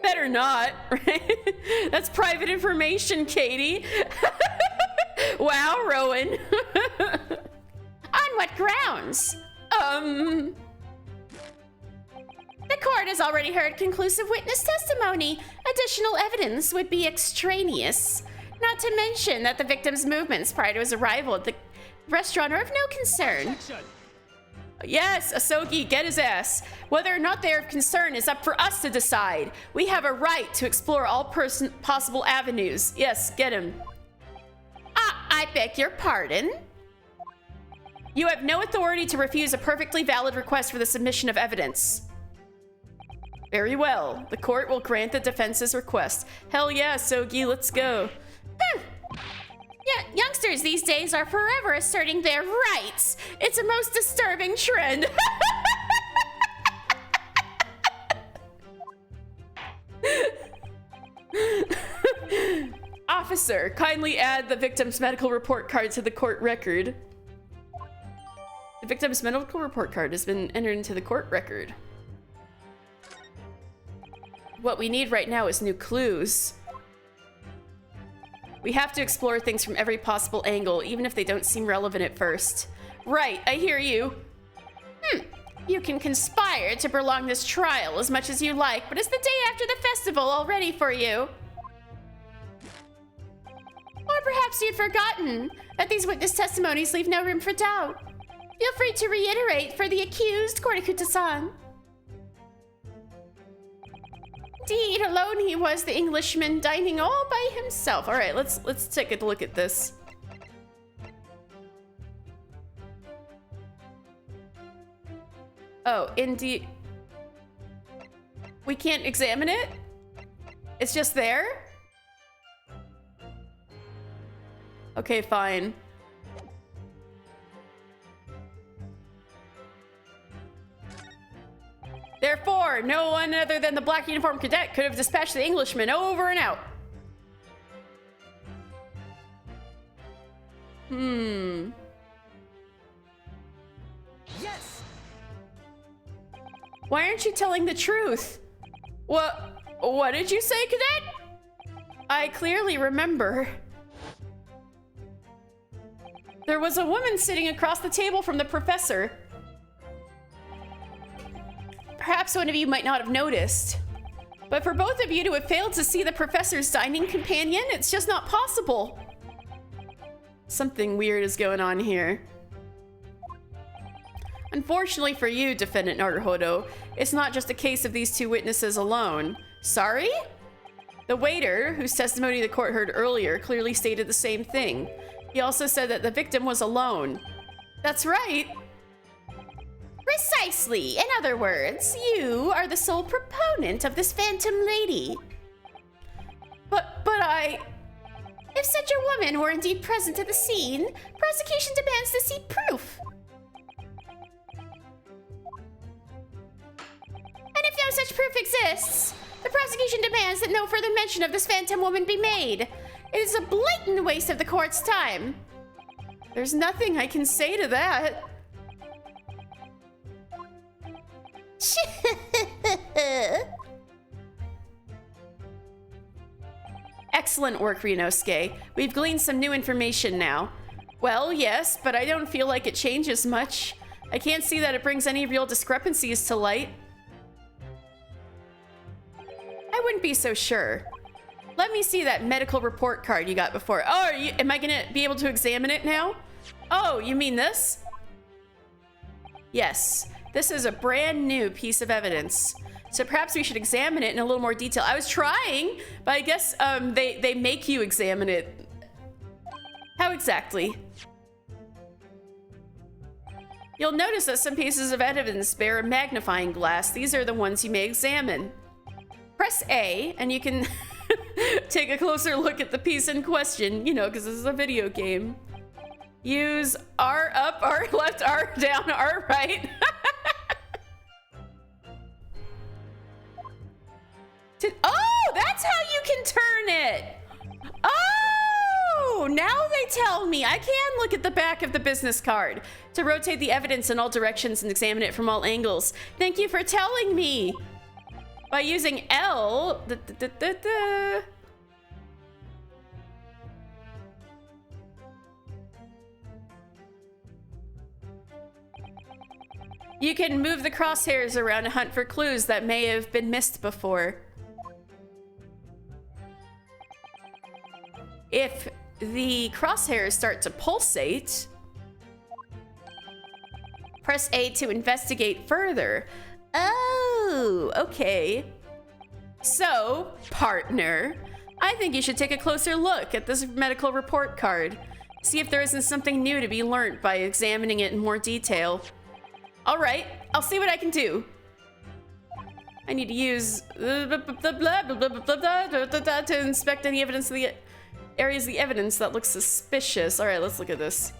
Better not, right? That's private information, Katie. Wow, Rowan. On what grounds? The court has already heard conclusive witness testimony. Additional evidence would be extraneous. Not to mention that the victim's movements prior to his arrival at the restaurant are of no concern. Objection! Yes, Asogi, get his ass. Whether or not they are of concern is up for us to decide. We have a right to explore all possible avenues. Yes, get him. I beg your pardon? You have no authority to refuse a perfectly valid request for the submission of evidence. Very well. The court will grant the defense's request. Hell yeah, Asogi, let's go. Yeah, youngsters these days are forever asserting their rights. It's a most disturbing trend. Officer, kindly add the victim's medical report card to the court record. The victim's medical report card has been entered into the court record. What we need right now is new clues. We have to explore things from every possible angle, even if they don't seem relevant at first. Right, I hear you. You can conspire to prolong this trial as much as you like, but it's the day after the festival all ready for you. Or perhaps you'd forgotten that these witness testimonies leave no room for doubt. Feel free to reiterate for the accused, Korikuta-san. Indeed, alone he was, the Englishman, dining all by himself. All right, let's take a look at this. Oh, indeed. We can't examine it? It's just there? Okay, fine. Therefore, no one other than the black uniformed cadet could have dispatched the Englishman over and out. Yes! Why aren't you telling the truth? What did you say, cadet? I clearly remember. There was a woman sitting across the table from the professor. Perhaps one of you might not have noticed. But for both of you to have failed to see the professor's dining companion, it's just not possible. Something weird is going on here. Unfortunately for you, Defendant Naruhodo, it's not just a case of these two witnesses alone. Sorry? The waiter, whose testimony the court heard earlier, clearly stated the same thing. He also said that the victim was alone. That's right. Precisely. In other words, you are the sole proponent of this phantom lady. But I... If such a woman were indeed present at the scene, prosecution demands to see proof. And if no such proof exists, the prosecution demands that no further mention of this phantom woman be made. It is a blatant waste of the court's time. There's nothing I can say to that. Excellent work, Ryunosuke. We've gleaned some new information now. Well, yes, but I don't feel like it changes much. I can't see that it brings any real discrepancies to light. I wouldn't be so sure. Let me see that medical report card you got before. Oh, am I gonna be able to examine it now? Oh, you mean this? Yes, this is a brand new piece of evidence. So perhaps we should examine it in a little more detail. I was trying, but I guess they make you examine it. How exactly? You'll notice that some pieces of evidence bear a magnifying glass. These are the ones you may examine. Press A, and you can take a closer look at the piece in question, you know, because this is a video game. Use R up, R left, R down, R right. Oh, that's how you can turn it. Oh, now they tell me I can look at the back of the business card to rotate the evidence in all directions and examine it from all angles. Thank you for telling me. By using L, you can move the crosshairs around to hunt for clues that may have been missed before. If the crosshairs start to pulsate, Press A to investigate further. Oh, okay. So, partner, I think you should take a closer look at this medical report card. See if there isn't something new to be learnt by examining it in more detail. All right, I'll see what I can do. I need to use to inspect any evidence of the areas of the evidence that looks suspicious. All right, let's look at this.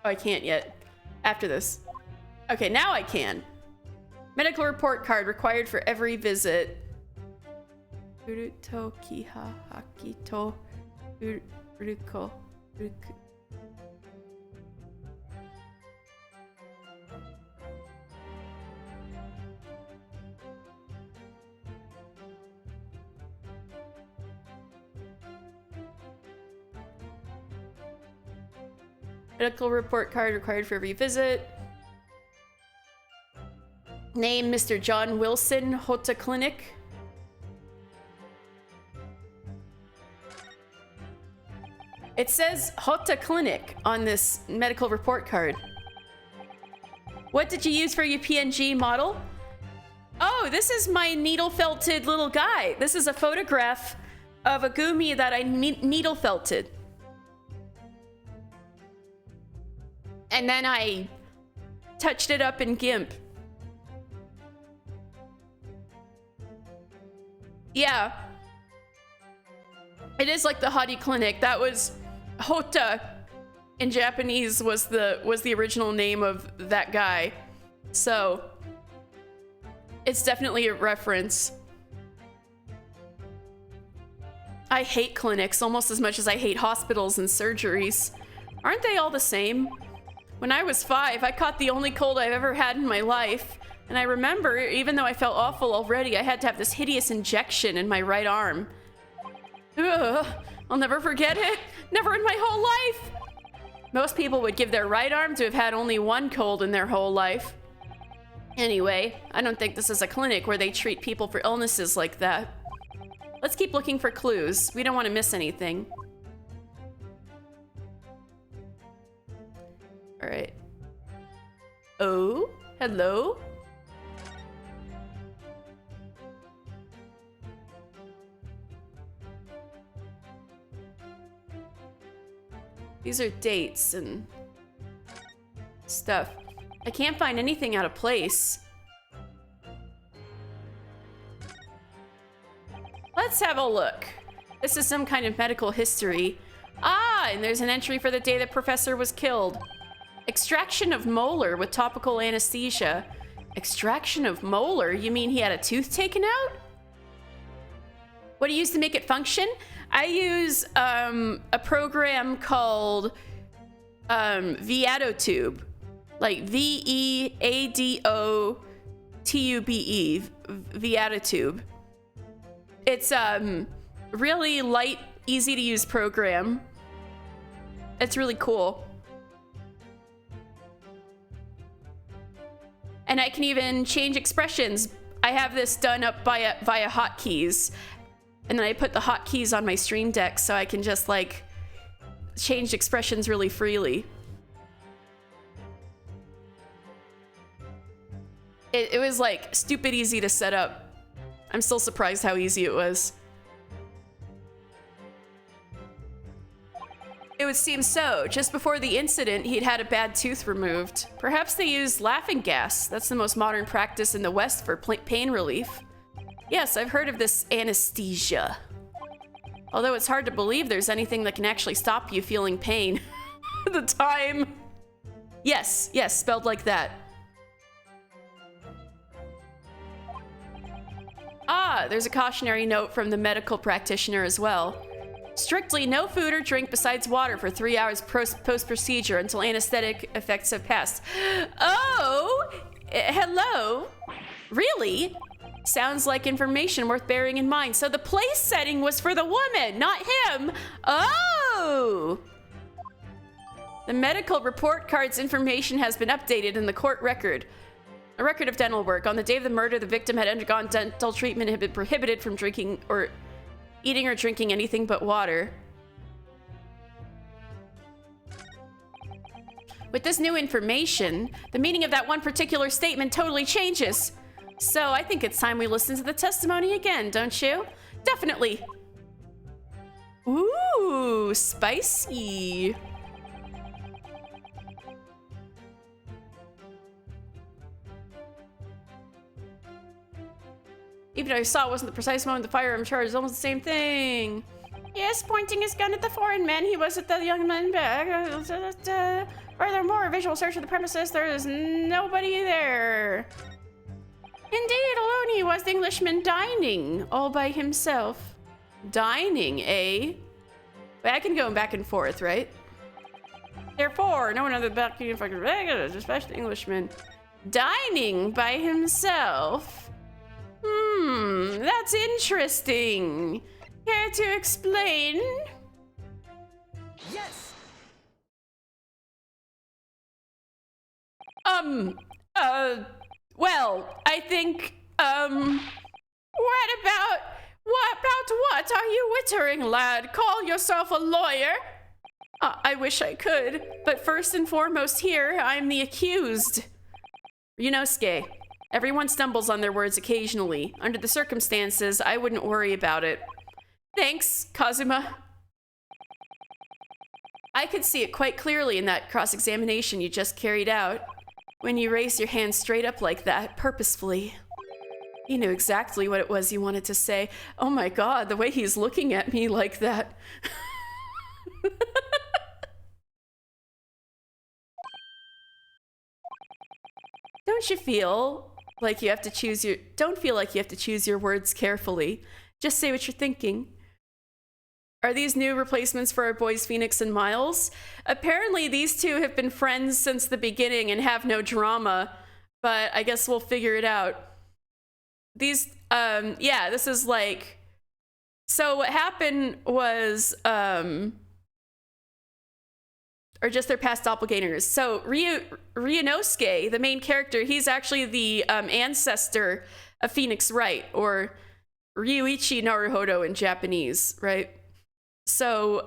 Oh, I can't yet. After this. Okay, now I can. Medical report card required for every visit. Uruto kiha hakito uruko uruku. Medical report card required for every visit. Name Mr. John Wilson, Hota Clinic. It says Hota Clinic on this medical report card. What did you use for your PNG model? Oh, this is my needle felted little guy. This is a photograph of a Gumi that I needle felted. And then I touched it up in GIMP. Yeah. It is like the Hottie Clinic. That was Hota in Japanese was the original name of that guy. So it's definitely a reference. I hate clinics almost as much as I hate hospitals and surgeries. Aren't they all the same? When I was 5, I caught the only cold I've ever had in my life. And I remember, even though I felt awful already, I had to have this hideous injection in my right arm. Ugh, I'll never forget it. Never in my whole life. Most people would give their right arm to have had only one cold in their whole life. Anyway, I don't think this is a clinic where they treat people for illnesses like that. Let's keep looking for clues. We don't want to miss anything. All right. Oh, hello? These are dates and stuff. I can't find anything out of place. Let's have a look. This is some kind of medical history. Ah, and there's an entry for the day the professor was killed. Extraction of molar with topical anesthesia. Extraction of molar? You mean he had a tooth taken out? What do you use to make it function? I use a program called Viadotube. Like V-E-A-D-O-T-U-B-E. Viadotube. It's really light, easy to use program. It's really cool. And I can even change expressions. I have this done up via hotkeys. And then I put the hotkeys on my Stream Deck so I can just like change expressions really freely. It was like stupid easy to set up. I'm still surprised how easy it was. It would seem so. Just before the incident, he'd had a bad tooth removed. Perhaps they used laughing gas. That's the most modern practice in the West for pain relief. Yes, I've heard of this anesthesia. Although it's hard to believe there's anything that can actually stop you feeling pain. The time. Yes, spelled like that. Ah, there's a cautionary note from the medical practitioner as well. Strictly no food or drink besides water for 3 hours post-procedure until anesthetic effects have passed. Oh, hello? Really? Sounds like information worth bearing in mind. So the place setting was for the woman, not him. Oh! The medical report card's information has been updated in the court record. A record of dental work. On the day of the murder, the victim had undergone dental treatment and had been prohibited from drinking or eating or drinking anything but water. With this new information, the meaning of that one particular statement totally changes. So I think it's time we listen to the testimony again, don't you? Definitely. Ooh, spicy. Even though I saw it wasn't the precise moment the firearm charge, it's almost the same thing. Yes, pointing his gun at the foreign man, he was at the young man back. Furthermore, visual search of the premises, there is nobody there. Indeed, alone he was, the Englishman dining all by himself. Dining, eh? But I can go back and forth, right? Therefore, no one other back in fucking regulars, especially the Englishman, dining by himself. That's interesting. Care to explain? Yes. Well, I think, what are you wittering, lad? Call yourself a lawyer? I wish I could, but first and foremost here, I'm the accused. Ryunosuke, everyone stumbles on their words occasionally. Under the circumstances, I wouldn't worry about it. Thanks, Kazuma. I could see it quite clearly in that cross-examination you just carried out. When you raised your hand straight up like that, purposefully. You knew exactly what it was you wanted to say. Oh my god, the way he's looking at me like that. Don't feel like you have to choose your words carefully. Just say what you're thinking. Are these new replacements for our boys Phoenix and Miles? Apparently these two have been friends since the beginning and have no drama, but I guess we'll figure it out. These, yeah, this is like, so what happened was, or just their past doppelgangers. So Ryunosuke, the main character, he's actually the ancestor of Phoenix Wright, or Ryuichi Naruhodo in Japanese, right? So,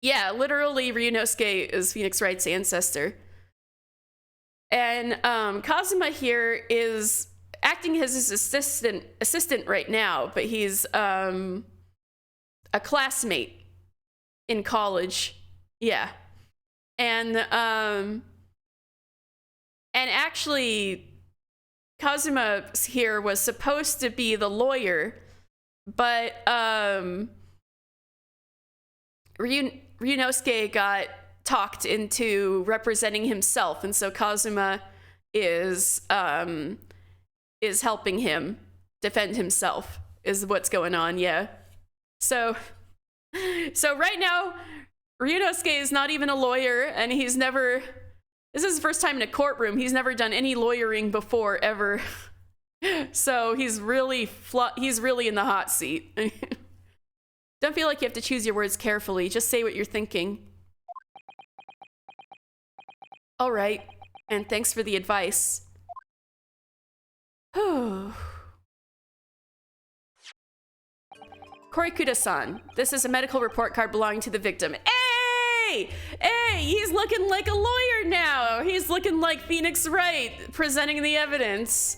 yeah, literally Ryunosuke is Phoenix Wright's ancestor. And Kazuma here is acting as his assistant right now, but he's a classmate in college. Yeah. And actually Kazuma here was supposed to be the lawyer, but Ryunosuke got talked into representing himself, and so Kazuma is helping him defend himself, is what's going on, yeah. So right now, Ryunosuke is not even a lawyer, and this is his first time in a courtroom. He's never done any lawyering before, ever. So he's really in the hot seat. Don't feel like you have to choose your words carefully. Just say what you're thinking. All right, and thanks for the advice. Korikuda-san, this is a medical report card belonging to the victim. Hey! Hey, he's looking like a lawyer now. He's looking like Phoenix Wright, presenting the evidence.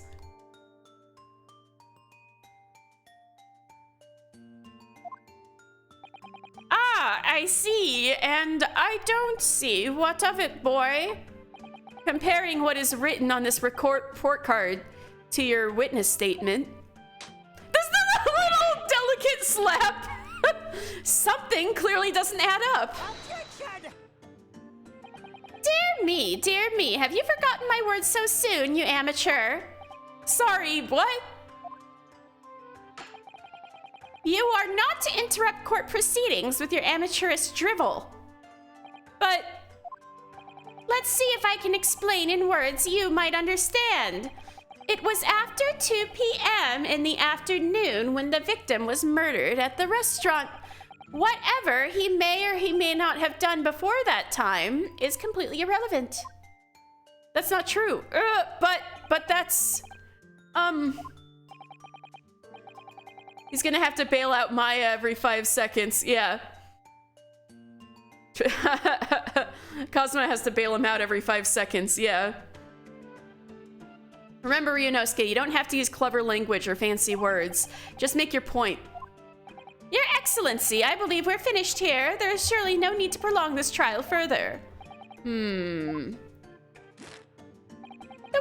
Ah, I see, and I don't see. What of it, boy? Comparing what is written on this report card to your witness statement. There's the little delicate slap. Something clearly doesn't add up. Objection! Dear me, have you forgotten my words so soon, you amateur? Sorry, what? You are not to interrupt court proceedings with your amateurish drivel. But let's see if I can explain in words you might understand. It was after 2 p.m. in the afternoon when the victim was murdered at the restaurant. Whatever he may or he may not have done before that time is completely irrelevant. That's not true. But that's... He's gonna have to bail out Maya every 5 seconds, yeah. Cosmo has to bail him out every 5 seconds, yeah. Remember, Ryunosuke, you don't have to use clever language or fancy words. Just make your point. Your Excellency, I believe we're finished here. There is surely no need to prolong this trial further. The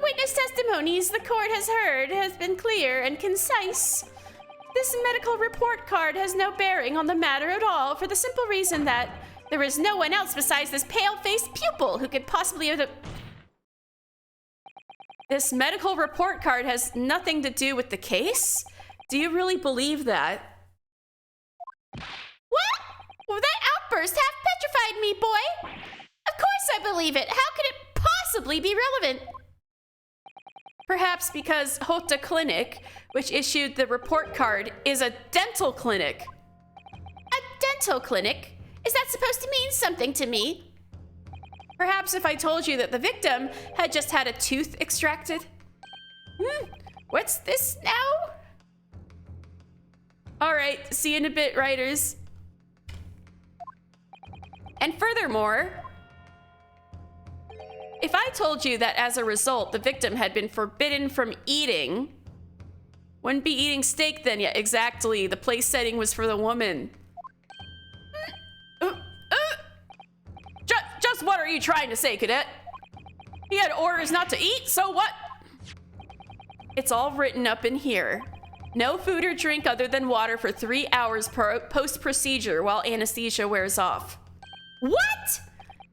witness testimonies the court has heard has been clear and concise. This medical report card has no bearing on the matter at all for the simple reason that there is no one else besides this pale-faced pupil who could possibly have... This medical report card has nothing to do with the case? Do you really believe that? What? Well, that outburst half petrified me, boy. Of course I believe it. How could it possibly be relevant? Perhaps because Hota Clinic, which issued the report card, is a dental clinic. A dental clinic? Is that supposed to mean something to me? Perhaps if I told you that the victim had just had a tooth extracted? What's this now? All right, see you in a bit, writers. And furthermore, if I told you that as a result, the victim had been forbidden from eating, wouldn't be eating steak then, yeah, exactly. The place setting was for the woman. Just what are you trying to say, cadet? He had orders not to eat, so what? It's all written up in here. No food or drink other than water for 3 hours post-procedure while anesthesia wears off. What?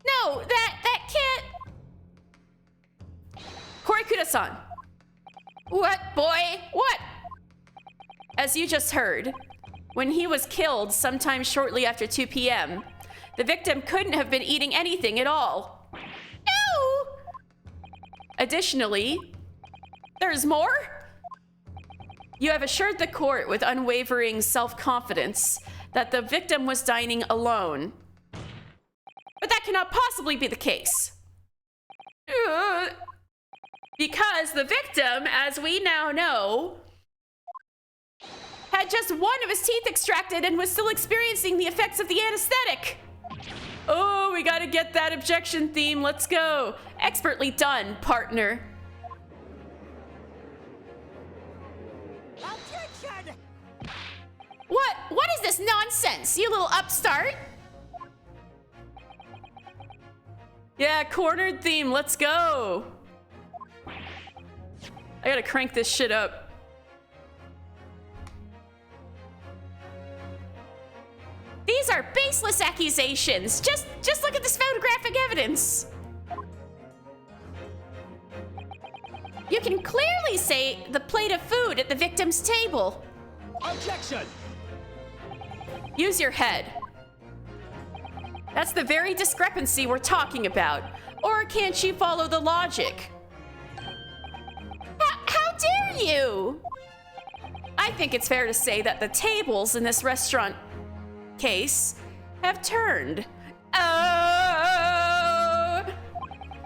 No, that can't... Korikuda-san. What, boy? What? As you just heard, when he was killed sometime shortly after 2 p.m., the victim couldn't have been eating anything at all. No! Additionally, there's more? You have assured the court with unwavering self-confidence that the victim was dining alone. But that cannot possibly be the case. Because the victim, as we now know, had just one of his teeth extracted and was still experiencing the effects of the anesthetic. Oh, we gotta get that objection theme. Let's go. Expertly done, partner. Objection! What is this nonsense, you little upstart? Yeah, cornered theme. Let's go. I gotta crank this shit up. These are baseless accusations. Just look at this photographic evidence. You can clearly see the plate of food at the victim's table. Objection! Use your head. That's the very discrepancy we're talking about. Or can't you follow the logic? How dare you? I think it's fair to say that the tables in this restaurant case have turned. Oh!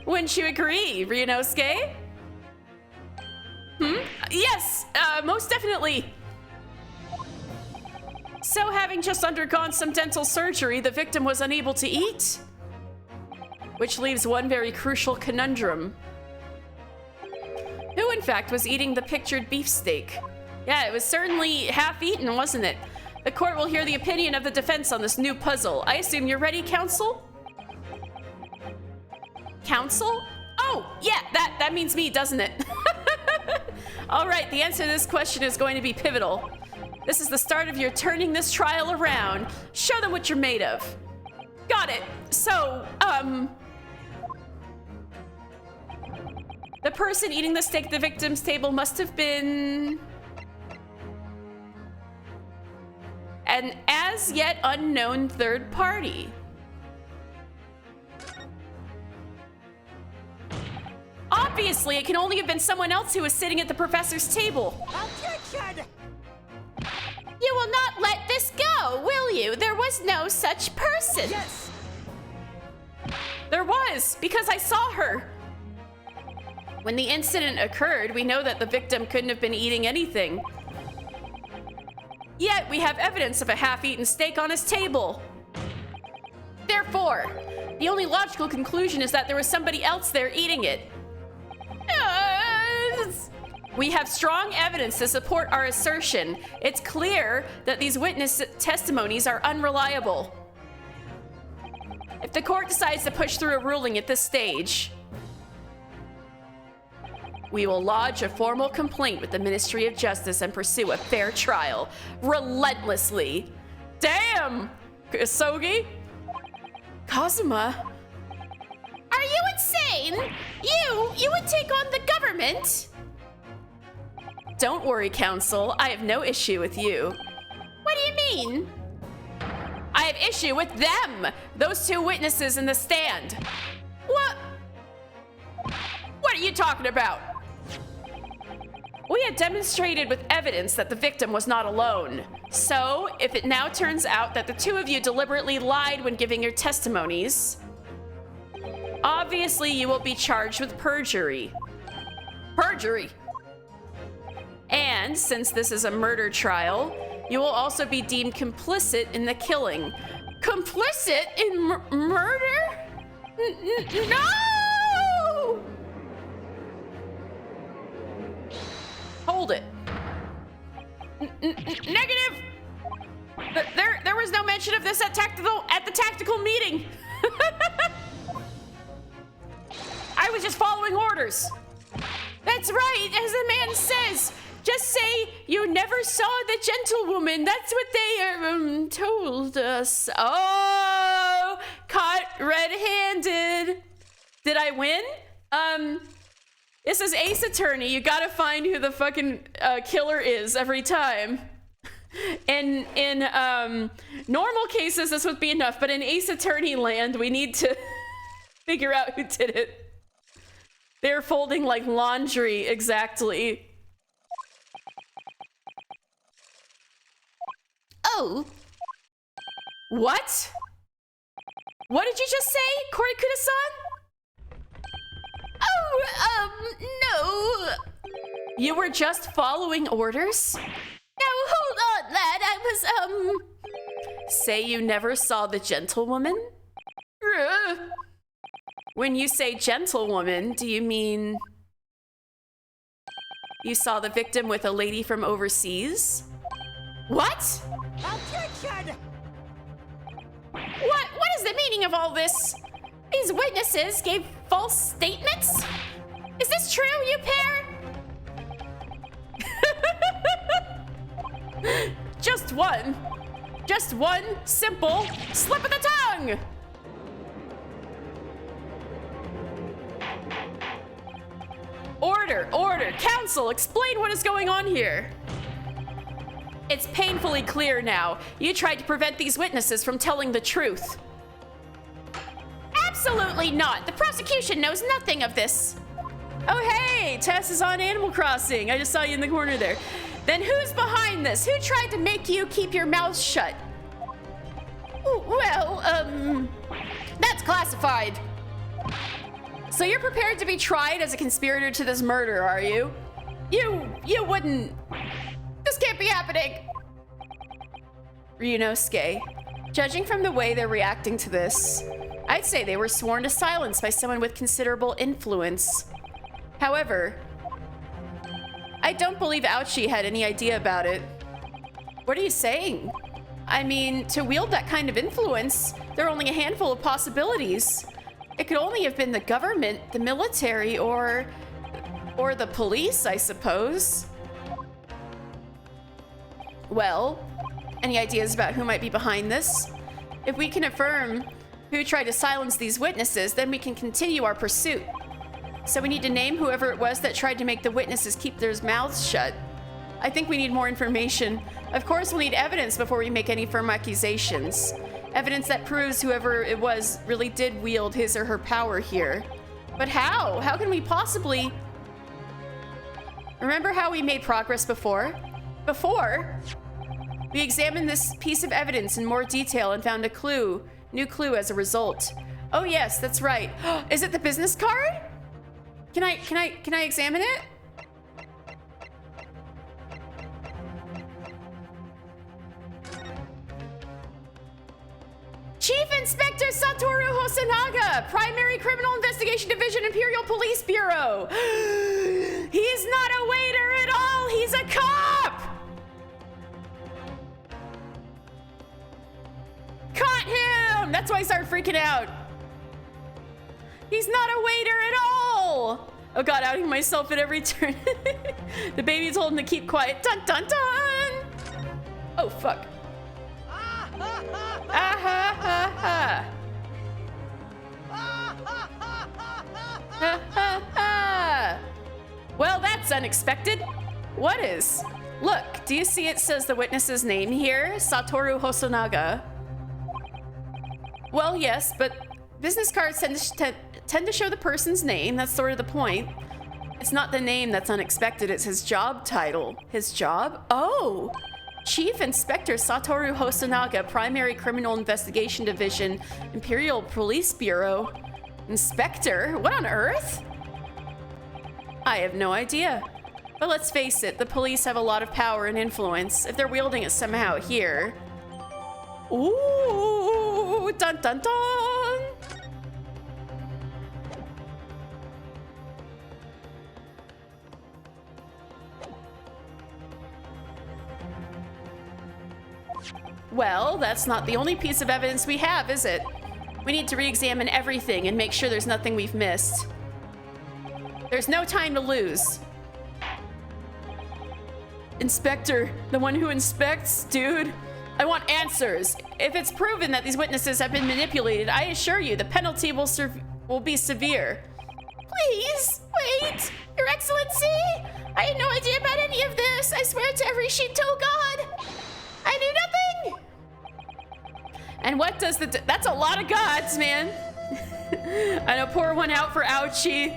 Wouldn't you agree, Ryunosuke? Yes, most definitely. So having just undergone some dental surgery, the victim was unable to eat? Which leaves one very crucial conundrum. Who, in fact, was eating the pictured beefsteak? Yeah, it was certainly half-eaten, wasn't it? The court will hear the opinion of the defense on this new puzzle. I assume you're ready, counsel? Counsel? Oh, yeah, that means me, doesn't it? All right, the answer to this question is going to be pivotal. This is the start of your turning this trial around. Show them what you're made of. Got it. So, the person eating the steak at the victim's table must have been an as yet unknown third party. Obviously, it can only have been someone else who was sitting at the professor's table. Objection! You will not let this go, will you? There was no such person. Yes! There was, because I saw her. When the incident occurred, we know that the victim couldn't have been eating anything. Yet, we have evidence of a half-eaten steak on his table. Therefore, The only logical conclusion is that there was somebody else there eating it. We have strong evidence to support our assertion. It's clear that these witness testimonies are unreliable. If the court decides to push through a ruling at this stage, we will lodge a formal complaint with the Ministry of Justice and pursue a fair trial relentlessly. Damn! Kosogi? Kazuma? Are you insane? You would take on the government? Don't worry, Counsel. I have no issue with you. What do you mean? I have issue with them! Those two witnesses in the stand. What? What are you talking about? We had demonstrated with evidence that the victim was not alone. So, if it now turns out that the two of you deliberately lied when giving your testimonies, obviously you will be charged with perjury. Perjury! And since this is a murder trial, you will also be deemed complicit in the killing. Complicit in murder? No! Hold it. Negative! There was no mention of this at the tactical meeting. I was just following orders. That's right, as the man says. Just say you never saw the gentlewoman. That's what they told us. Oh, caught red-handed. Did I win? This is Ace Attorney. You gotta find who the fucking killer is every time. In normal cases, this would be enough, but in Ace Attorney land, we need to figure out who did it. They're folding like laundry, exactly. Oh. What? What did you just say, Korikuda-san? Oh, no. You were just following orders? No, hold on, lad. I was, Say you never saw the gentlewoman? When you say gentlewoman, do you mean you saw the victim with a lady from overseas? What? Objection! What is the meaning of all this? These witnesses gave false statements? Is this true, you pair? Just one simple slip of the tongue. Order, counsel, explain what is going on here. It's painfully clear now. You tried to prevent these witnesses from telling the truth. Absolutely not. The prosecution knows nothing of this. Oh, hey, Tess is on Animal Crossing. I just saw you in the corner there. Then who's behind this? Who tried to make you keep your mouth shut? Well, that's classified. So you're prepared to be tried as a conspirator to this murder, are you? You wouldn't. This can't be happening. Ryunosuke, judging from the way they're reacting to this, I'd say they were sworn to silence by someone with considerable influence. However, I don't believe Ouchi had any idea about it. What are you saying? I mean, to wield that kind of influence, there are only a handful of possibilities. It could only have been the government, the military, or the police, I suppose. Well, any ideas about who might be behind this? If we can affirm who tried to silence these witnesses, then we can continue our pursuit. So we need to name whoever it was that tried to make the witnesses keep their mouths shut. I think we need more information. Of course, we'll need evidence before we make any firm accusations. Evidence that proves whoever it was really did wield his or her power here. But how? How can we possibly... Remember how we made progress before? We examined this piece of evidence in more detail and found a new clue as a result. Oh yes, that's right. Is it the business card? Can I examine it? Chief Inspector Satoru Hosonaga, Primary Criminal Investigation Division, Imperial Police Bureau. He's not a waiter at all. He's a cop. Caught him. That's why I started freaking out. He's not a waiter at all. Oh God, outing myself at every turn. The baby told him to keep quiet. Dun dun dun. Oh fuck. Ah ha ha ha. Ha ha ha. Well, that's unexpected. What is? Look, do you see it says the witness's name here? Satoru Hosonaga. Well, yes, but business cards tend to show the person's name. That's sort of the point. It's not the name that's unexpected, it's his job title. His job? Oh! Chief Inspector Satoru Hosonaga, Primary Criminal Investigation Division, Imperial Police Bureau. Inspector? What on earth? I have no idea. But let's face it, the police have a lot of power and influence. If they're wielding it somehow here. Ooh! Dun dun dun! Well, that's not the only piece of evidence we have, is it? We need to re-examine everything and make sure there's nothing we've missed. There's no time to lose. Inspector, the one who inspects, dude. I want answers. If it's proven that these witnesses have been manipulated, I assure you the penalty will be severe. Please, wait. Your Excellency, I had no idea about any of this. I swear to every Shinto god. I knew nothing. And what does that's a lot of gods, man. I know, pour one out for Ouchie.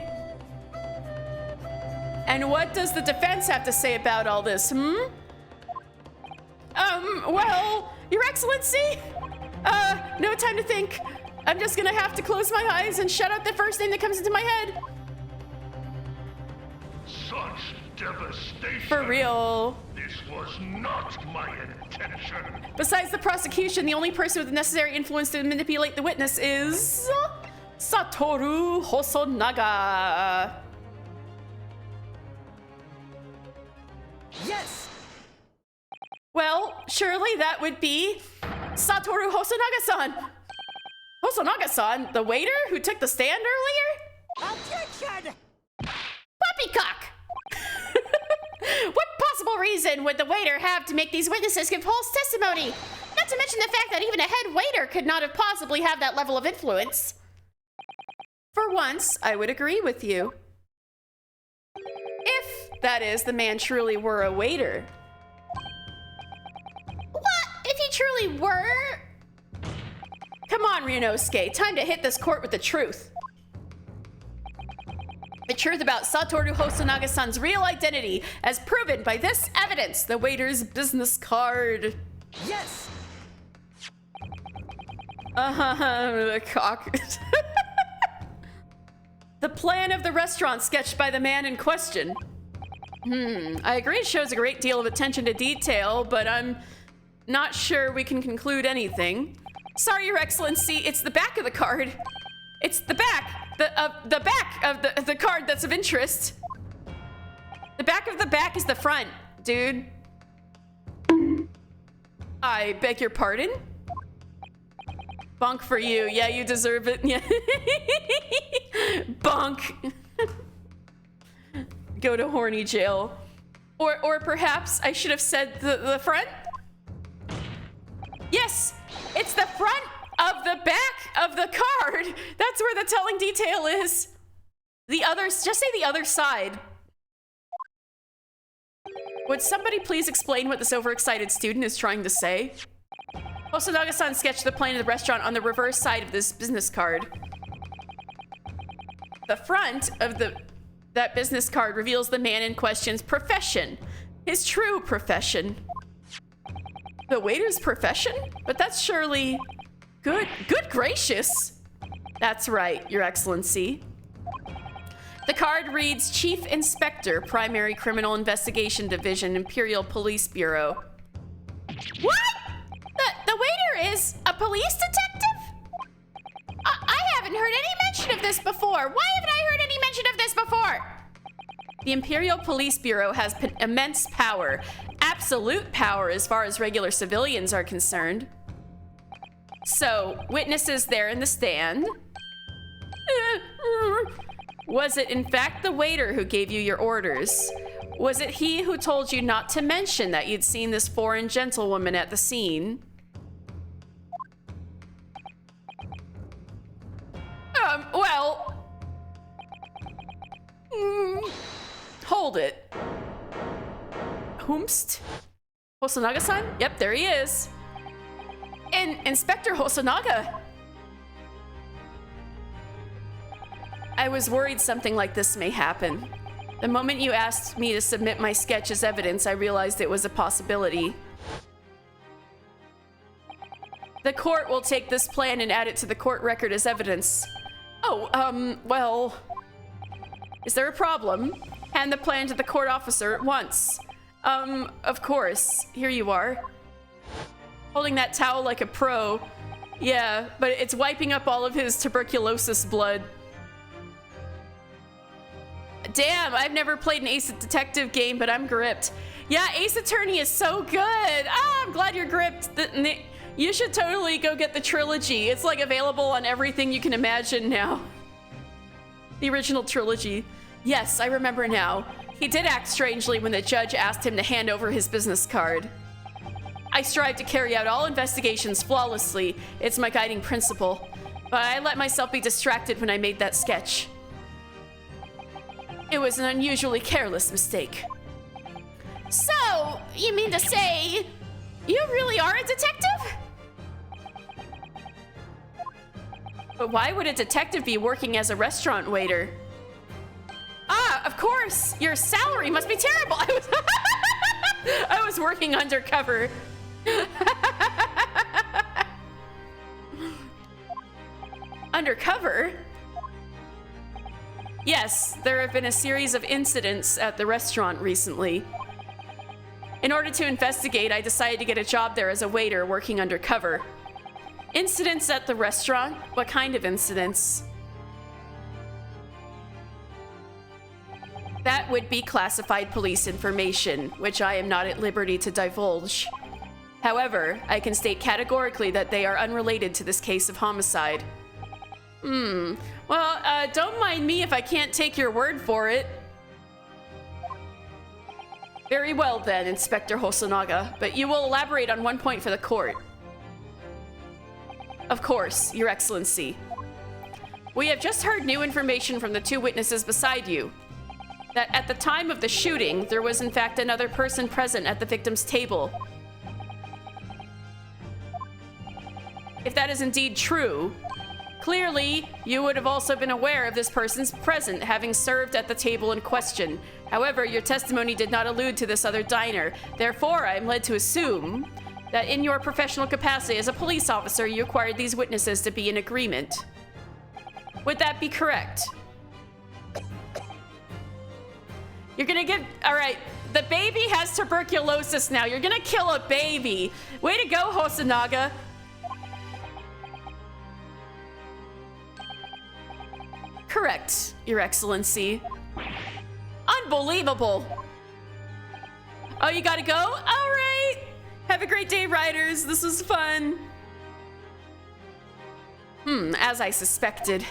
And what does the defense have to say about all this, well, Your Excellency, no time to think. I'm just gonna have to close my eyes and shut out the first thing that comes into my head. Such devastation. For real. This was not my intention. Besides the prosecution, the only person with the necessary influence to manipulate the witness is Satoru Hosonaga. Yes! Well, surely that would be Satoru Hosonaga-san. Hosonaga-san, the waiter who took the stand earlier? Objection! Poppycock! What possible reason would the waiter have to make these witnesses give false testimony? Not to mention the fact that even a head waiter could not have possibly have that level of influence. For once, I would agree with you. If, that is, the man truly were a waiter. What? If he truly were? Come on, Ryunosuke. Time to hit this court with the truth. The truth about Satoru Hosonaga-san's real identity, as proven by this evidence, the waiter's business card. Yes! The cock. The plan of the restaurant sketched by the man in question. I agree it shows a great deal of attention to detail, but I'm not sure we can conclude anything. Sorry, Your Excellency, it's the back of the card. It's the back. The back of the card that's of interest. The back of the back is the front, dude. I beg your pardon? Bonk for you. Yeah, you deserve it. Yeah. Bonk. Go to horny jail. Or perhaps I should have said the front? Yes, it's the front of the back of the card. That's where the telling detail is. The others, just say the other side. Would somebody please explain what this overexcited student is trying to say? Hosonaga-san sketched the plan of the restaurant on the reverse side of this business card. The front of that business card reveals the man in question's profession. His true profession. The waiter's profession? But that's surely... Good gracious. That's right, Your Excellency. The card reads Chief Inspector, Primary Criminal Investigation Division, Imperial Police Bureau. What? The waiter is a police detective? mention of this before? Why haven't I heard any mention of this before? The Imperial Police Bureau has immense power. Absolute power as far as regular civilians are concerned. So, witnesses there in the stand. Was it in fact the waiter who gave you your orders? Was it he who told you not to mention that you'd seen this foreign gentlewoman at the scene? Well... hold it. Whomst? Hosonaga-san? Yep, there he is. Inspector Hosonaga! I was worried something like this may happen. The moment you asked me to submit my sketch as evidence, I realized it was a possibility. The court will take this plan and add it to the court record as evidence. Oh, well... Is there a problem? Hand the plan to the court officer at once. Of course. Here you are. Holding that towel like a pro. Yeah, but it's wiping up all of his tuberculosis blood. Damn, I've never played an Ace Detective game, but I'm gripped. Yeah, Ace Attorney is so good. Ah, I'm glad you're gripped. You should totally go get the trilogy. It's like available on everything you can imagine now. The original trilogy. Yes, I remember now. He did act strangely when the judge asked him to hand over his business card. I strive to carry out all investigations flawlessly. It's my guiding principle. But I let myself be distracted when I made that sketch. It was an unusually careless mistake. So, you mean to say, you really are a detective? But why would a detective be working as a restaurant waiter? Ah, of course! Your salary must be terrible! I was working undercover. Undercover? Yes, there have been a series of incidents at the restaurant recently. In order to investigate, I decided to get a job there as a waiter working undercover. Incidents at the restaurant? What kind of incidents? That would be classified police information, which I am not at liberty to divulge. However, I can state categorically that they are unrelated to this case of homicide. Well, don't mind me if I can't take your word for it. Very well then, Inspector Hosonaga, but you will elaborate on one point for the court. Of course, Your Excellency. We have just heard new information from the two witnesses beside you. That at the time of the shooting, there was in fact another person present at the victim's table. If that is indeed true, clearly you would have also been aware of this person's presence, having served at the table in question. However, your testimony did not allude to this other diner. Therefore, I am led to assume that in your professional capacity as a police officer, you acquired these witnesses to be in agreement. Would that be correct? You're gonna give... All right, the baby has tuberculosis now. You're gonna kill a baby. Way to go, Hosonaga. Correct, Your Excellency. Unbelievable. Oh, you gotta go? All right. Have a great day, riders. This was fun. As I suspected.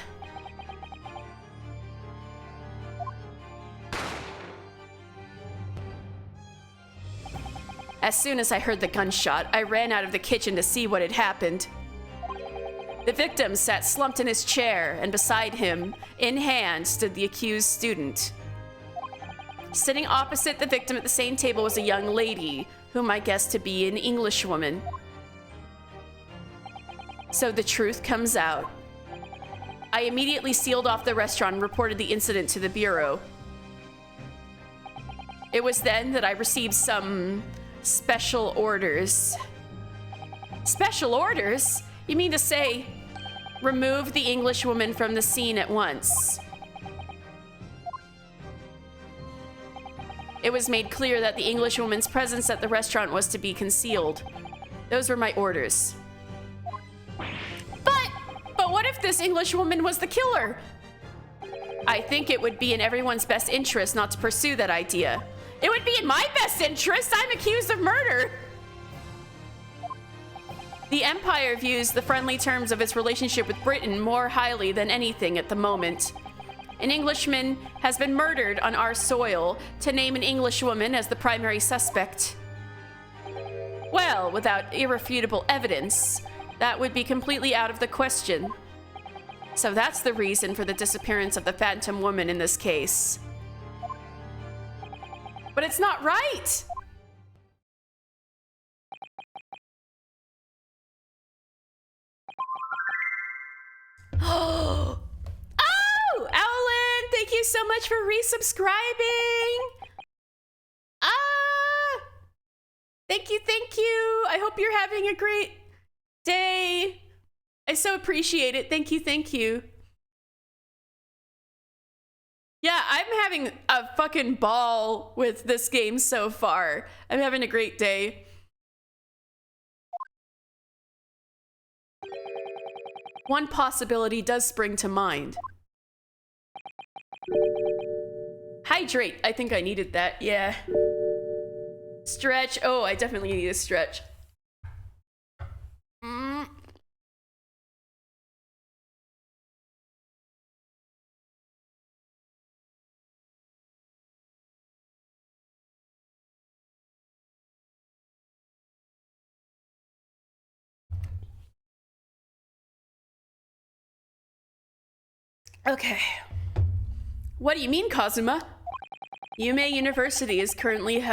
As soon as I heard the gunshot, I ran out of the kitchen to see what had happened. The victim sat slumped in his chair, and beside him, in hand, stood the accused student. Sitting opposite the victim at the same table was a young lady, whom I guessed to be an Englishwoman. So the truth comes out. I immediately sealed off the restaurant and reported the incident to the Bureau. It was then that I received some special orders. Special orders? You mean to say, remove the Englishwoman from the scene at once? It was made clear that the Englishwoman's presence at the restaurant was to be concealed. Those were my orders. But what if this Englishwoman was the killer. I think it would be in everyone's best interest not to pursue that idea. It would be in my best interest. I'm accused of murder. The Empire views the friendly terms of its relationship with Britain more highly than anything at the moment. An Englishman has been murdered on our soil. To name an Englishwoman as the primary suspect, well, without irrefutable evidence, that would be completely out of the question. So that's the reason for the disappearance of the Phantom Woman in this case. But it's not right! Oh, Owlin, thank you so much for resubscribing. Thank you, thank you. I hope you're having a great day. I so appreciate it. Thank you, thank you. Yeah, I'm having a fucking ball with this game so far. I'm having a great day. One possibility does spring to mind. Hydrate. I think I needed that. Yeah. Stretch. Oh, I definitely need a stretch. Okay. What do you mean, Kazuma? Yume University is currently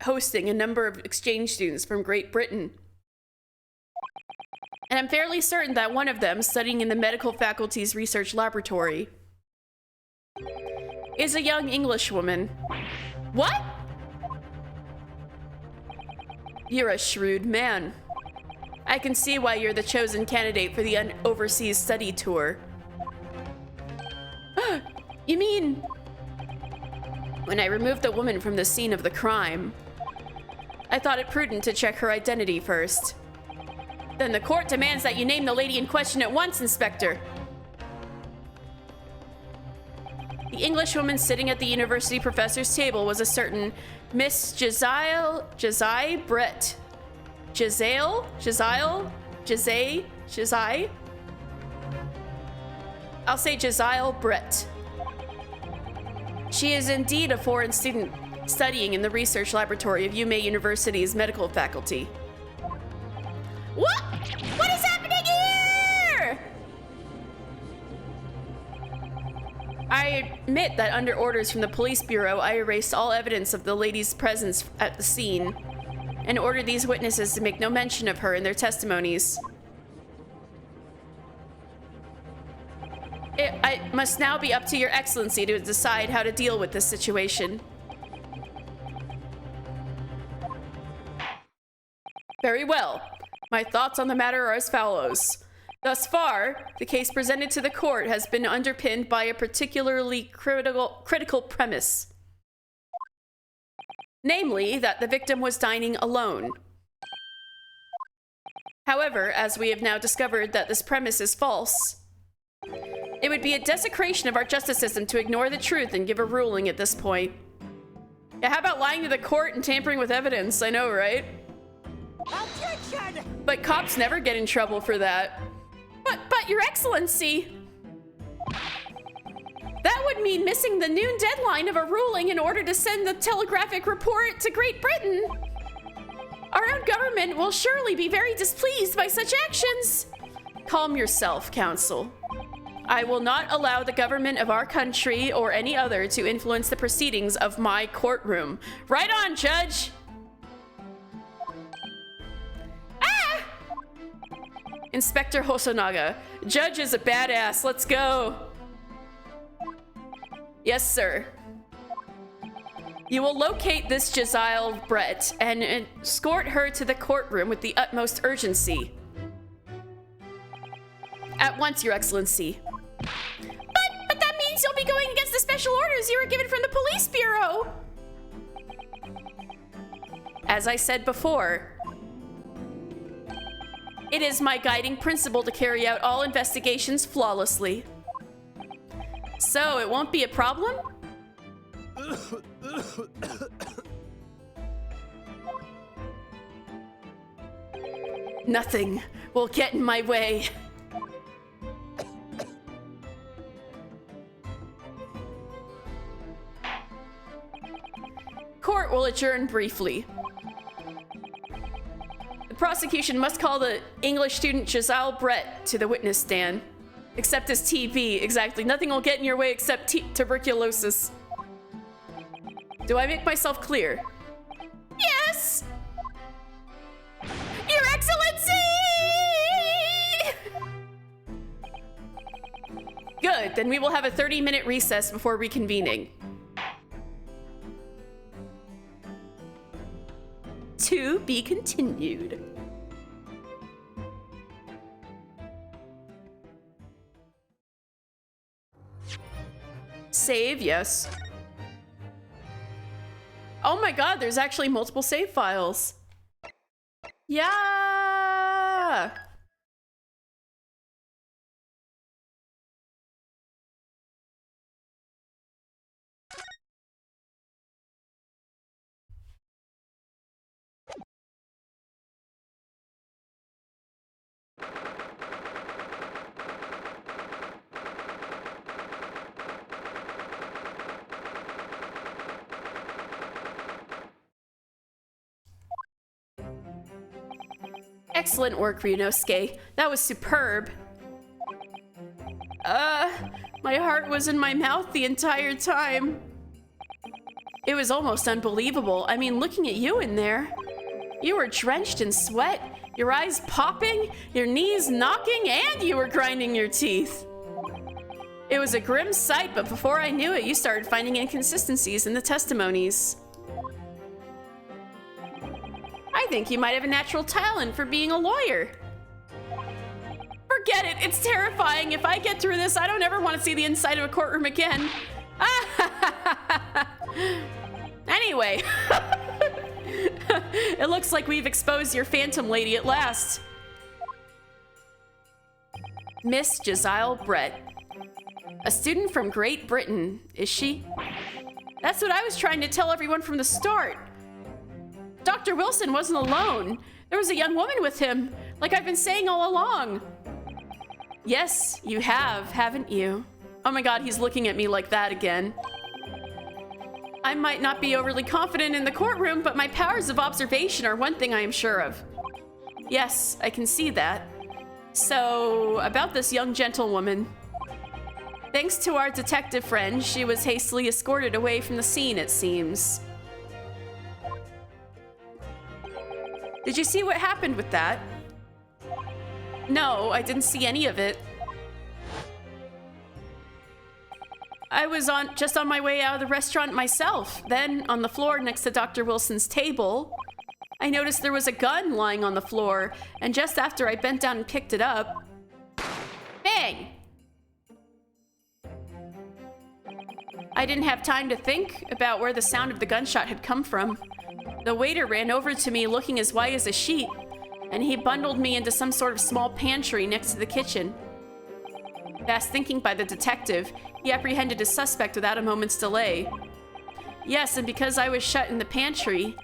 hosting a number of exchange students from Great Britain. And I'm fairly certain that one of them, studying in the medical faculty's research laboratory, is a young Englishwoman. What? You're a shrewd man. I can see why you're the chosen candidate for the overseas study tour. You mean... When I removed the woman from the scene of the crime, I thought it prudent to check her identity first. Then the court demands that you name the lady in question at once, Inspector. The Englishwoman sitting at the university professor's table was a certain Miss Jazile Brett. Jazile? I'll say Jazile Brett. She is indeed a foreign student studying in the research laboratory of Yume University's medical faculty. What? What is happening here? I admit that under orders from the police bureau, I erased all evidence of the lady's presence at the scene and ordered these witnesses to make no mention of her in their testimonies. It must now be up to Your Excellency to decide how to deal with this situation. Very well. My thoughts on the matter are as follows. Thus far, the case presented to the court has been underpinned by a particularly critical premise. Namely, that the victim was dining alone. However, as we have now discovered that this premise is false, it would be a desecration of our justice system to ignore the truth and give a ruling at this point. Yeah, how about lying to the court and tampering with evidence? I know, right? Objection! But cops never get in trouble for that. But Your Excellency, that would mean missing the noon deadline of a ruling in order to send the telegraphic report to Great Britain. Our own government will surely be very displeased by such actions. Calm yourself, Counsel. I will not allow the government of our country or any other to influence the proceedings of my courtroom. Right on, Judge! Ah! Inspector Hosonaga, Judge is a badass. Let's go. Yes, sir. You will locate this Jazile Brett and escort her to the courtroom with the utmost urgency. At once, Your Excellency. But that means you'll be going against the special orders you were given from the police bureau. As I said before, It is my guiding principle to carry out all investigations flawlessly. So, it won't be a problem? Nothing will get in my way. Court will adjourn briefly. The prosecution must call the English student Giselle Brett to the witness stand. Except as TB, exactly. Nothing will get in your way except tuberculosis. Do I make myself clear? Yes! Your Excellency! Good, then we will have a 30-minute recess before reconvening. To be continued. Save, yes. Oh my god, there's actually multiple save files. Yeah! Excellent work, Ryunosuke. That was superb. My heart was in my mouth the entire time. It was almost unbelievable. I mean, looking at you in there. You were drenched in sweat, your eyes popping, your knees knocking, and you were grinding your teeth. It was a grim sight, but before I knew it, you started finding inconsistencies in the testimonies. I think you might have a natural talent for being a lawyer. Forget it, it's terrifying. If I get through this, I don't ever want to see the inside of a courtroom again. Anyway, it looks like we've exposed your phantom lady at last. Miss Giselle Brett. A student from Great Britain, is she? That's what I was trying to tell everyone from the start. Dr. Wilson wasn't alone. There was a young woman with him, like I've been saying all along. Yes, you have, haven't you? Oh my god, he's looking at me like that again. I might not be overly confident in the courtroom, but my powers of observation are one thing I am sure of. Yes, I can see that. So, about this young gentlewoman. Thanks to our detective friend, she was hastily escorted away from the scene, it seems. Did you see what happened with that? No, I didn't see any of it. I was just on my way out of the restaurant myself. Then, on the floor next to Dr. Wilson's table, I noticed there was a gun lying on the floor, and just after I bent down and picked it up, bang! I didn't have time to think about where the sound of the gunshot had come from. The waiter ran over to me looking as white as a sheet, and he bundled me into some sort of small pantry next to the kitchen. Fast thinking by the detective, he apprehended his suspect without a moment's delay. Yes, and because I was shut in the pantry,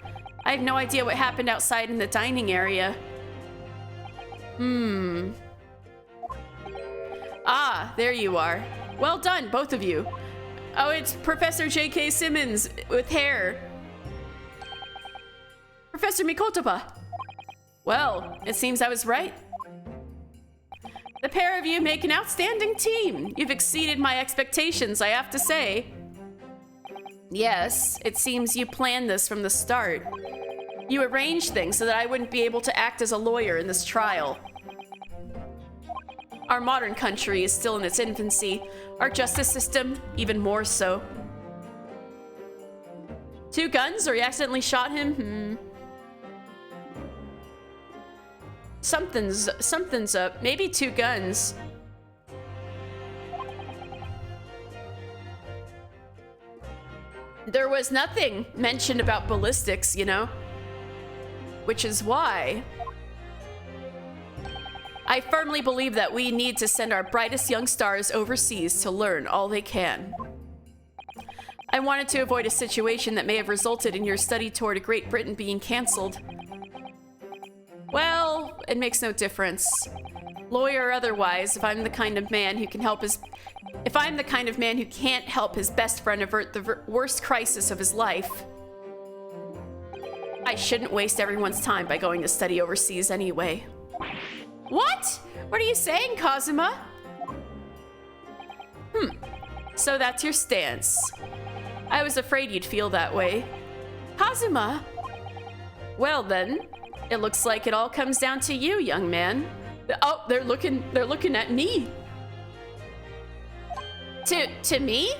I have no idea what happened outside in the dining area. Ah, there you are. Well done, both of you. Oh, it's Professor J.K. Simmons with hair. Professor Mikotoba. Well, it seems I was right. The pair of you make an outstanding team. You've exceeded my expectations, I have to say. Yes, it seems you planned this from the start. You arranged things so that I wouldn't be able to act as a lawyer in this trial. Our modern country is still in its infancy. Our justice system, even more so. 2 guns, or you accidentally shot him? Something's up. Maybe 2 guns. There was nothing mentioned about ballistics, you know? Which is why I firmly believe that we need to send our brightest young stars overseas to learn all they can. I wanted to avoid a situation that may have resulted in your study tour to Great Britain being cancelled. Well, it makes no difference. Lawyer or otherwise, if I'm the kind of man who can't help his best friend avert the worst crisis of his life, I shouldn't waste everyone's time by going to study overseas anyway. What? What are you saying, Kazuma? So that's your stance. I was afraid you'd feel that way. Kazuma? Well then, it looks like it all comes down to you, young man. Oh, they're looking at me. To me?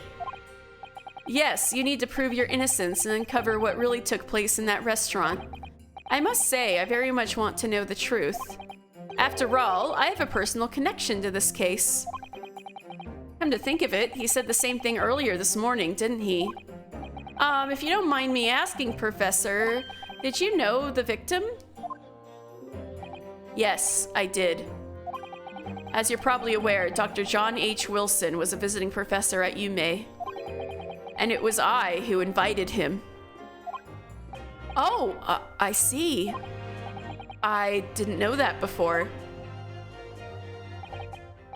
Yes, you need to prove your innocence and uncover what really took place in that restaurant. I must say, I very much want to know the truth. After all, I have a personal connection to this case. Come to think of it, he said the same thing earlier this morning, didn't he? If you don't mind me asking, Professor, did you know the victim? Yes, I did. As you're probably aware, Dr. John H. Wilson was a visiting professor at UMA. And it was I who invited him. Oh, I see. I didn't know that before.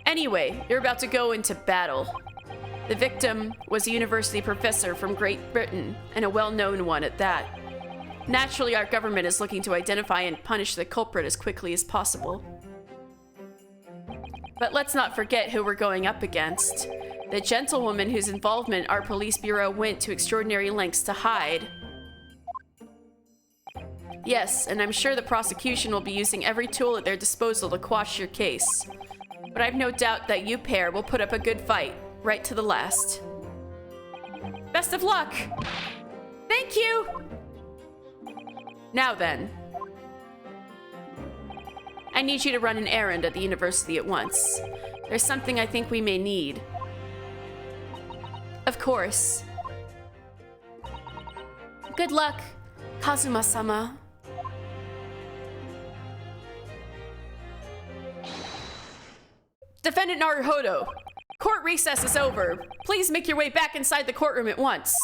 Anyway, you're about to go into battle. The victim was a university professor from Great Britain, and a well-known one at that. Naturally, our government is looking to identify and punish the culprit as quickly as possible. But let's not forget who we're going up against. The gentlewoman whose involvement our police bureau went to extraordinary lengths to hide. Yes, and I'm sure the prosecution will be using every tool at their disposal to quash your case. But I've no doubt that you pair will put up a good fight, right to the last. Best of luck! Thank you! Now then. I need you to run an errand at the university at once. There's something I think we may need. Of course. Good luck, Kazuma-sama. Defendant Naruhodo, court recess is over. Please make your way back inside the courtroom at once.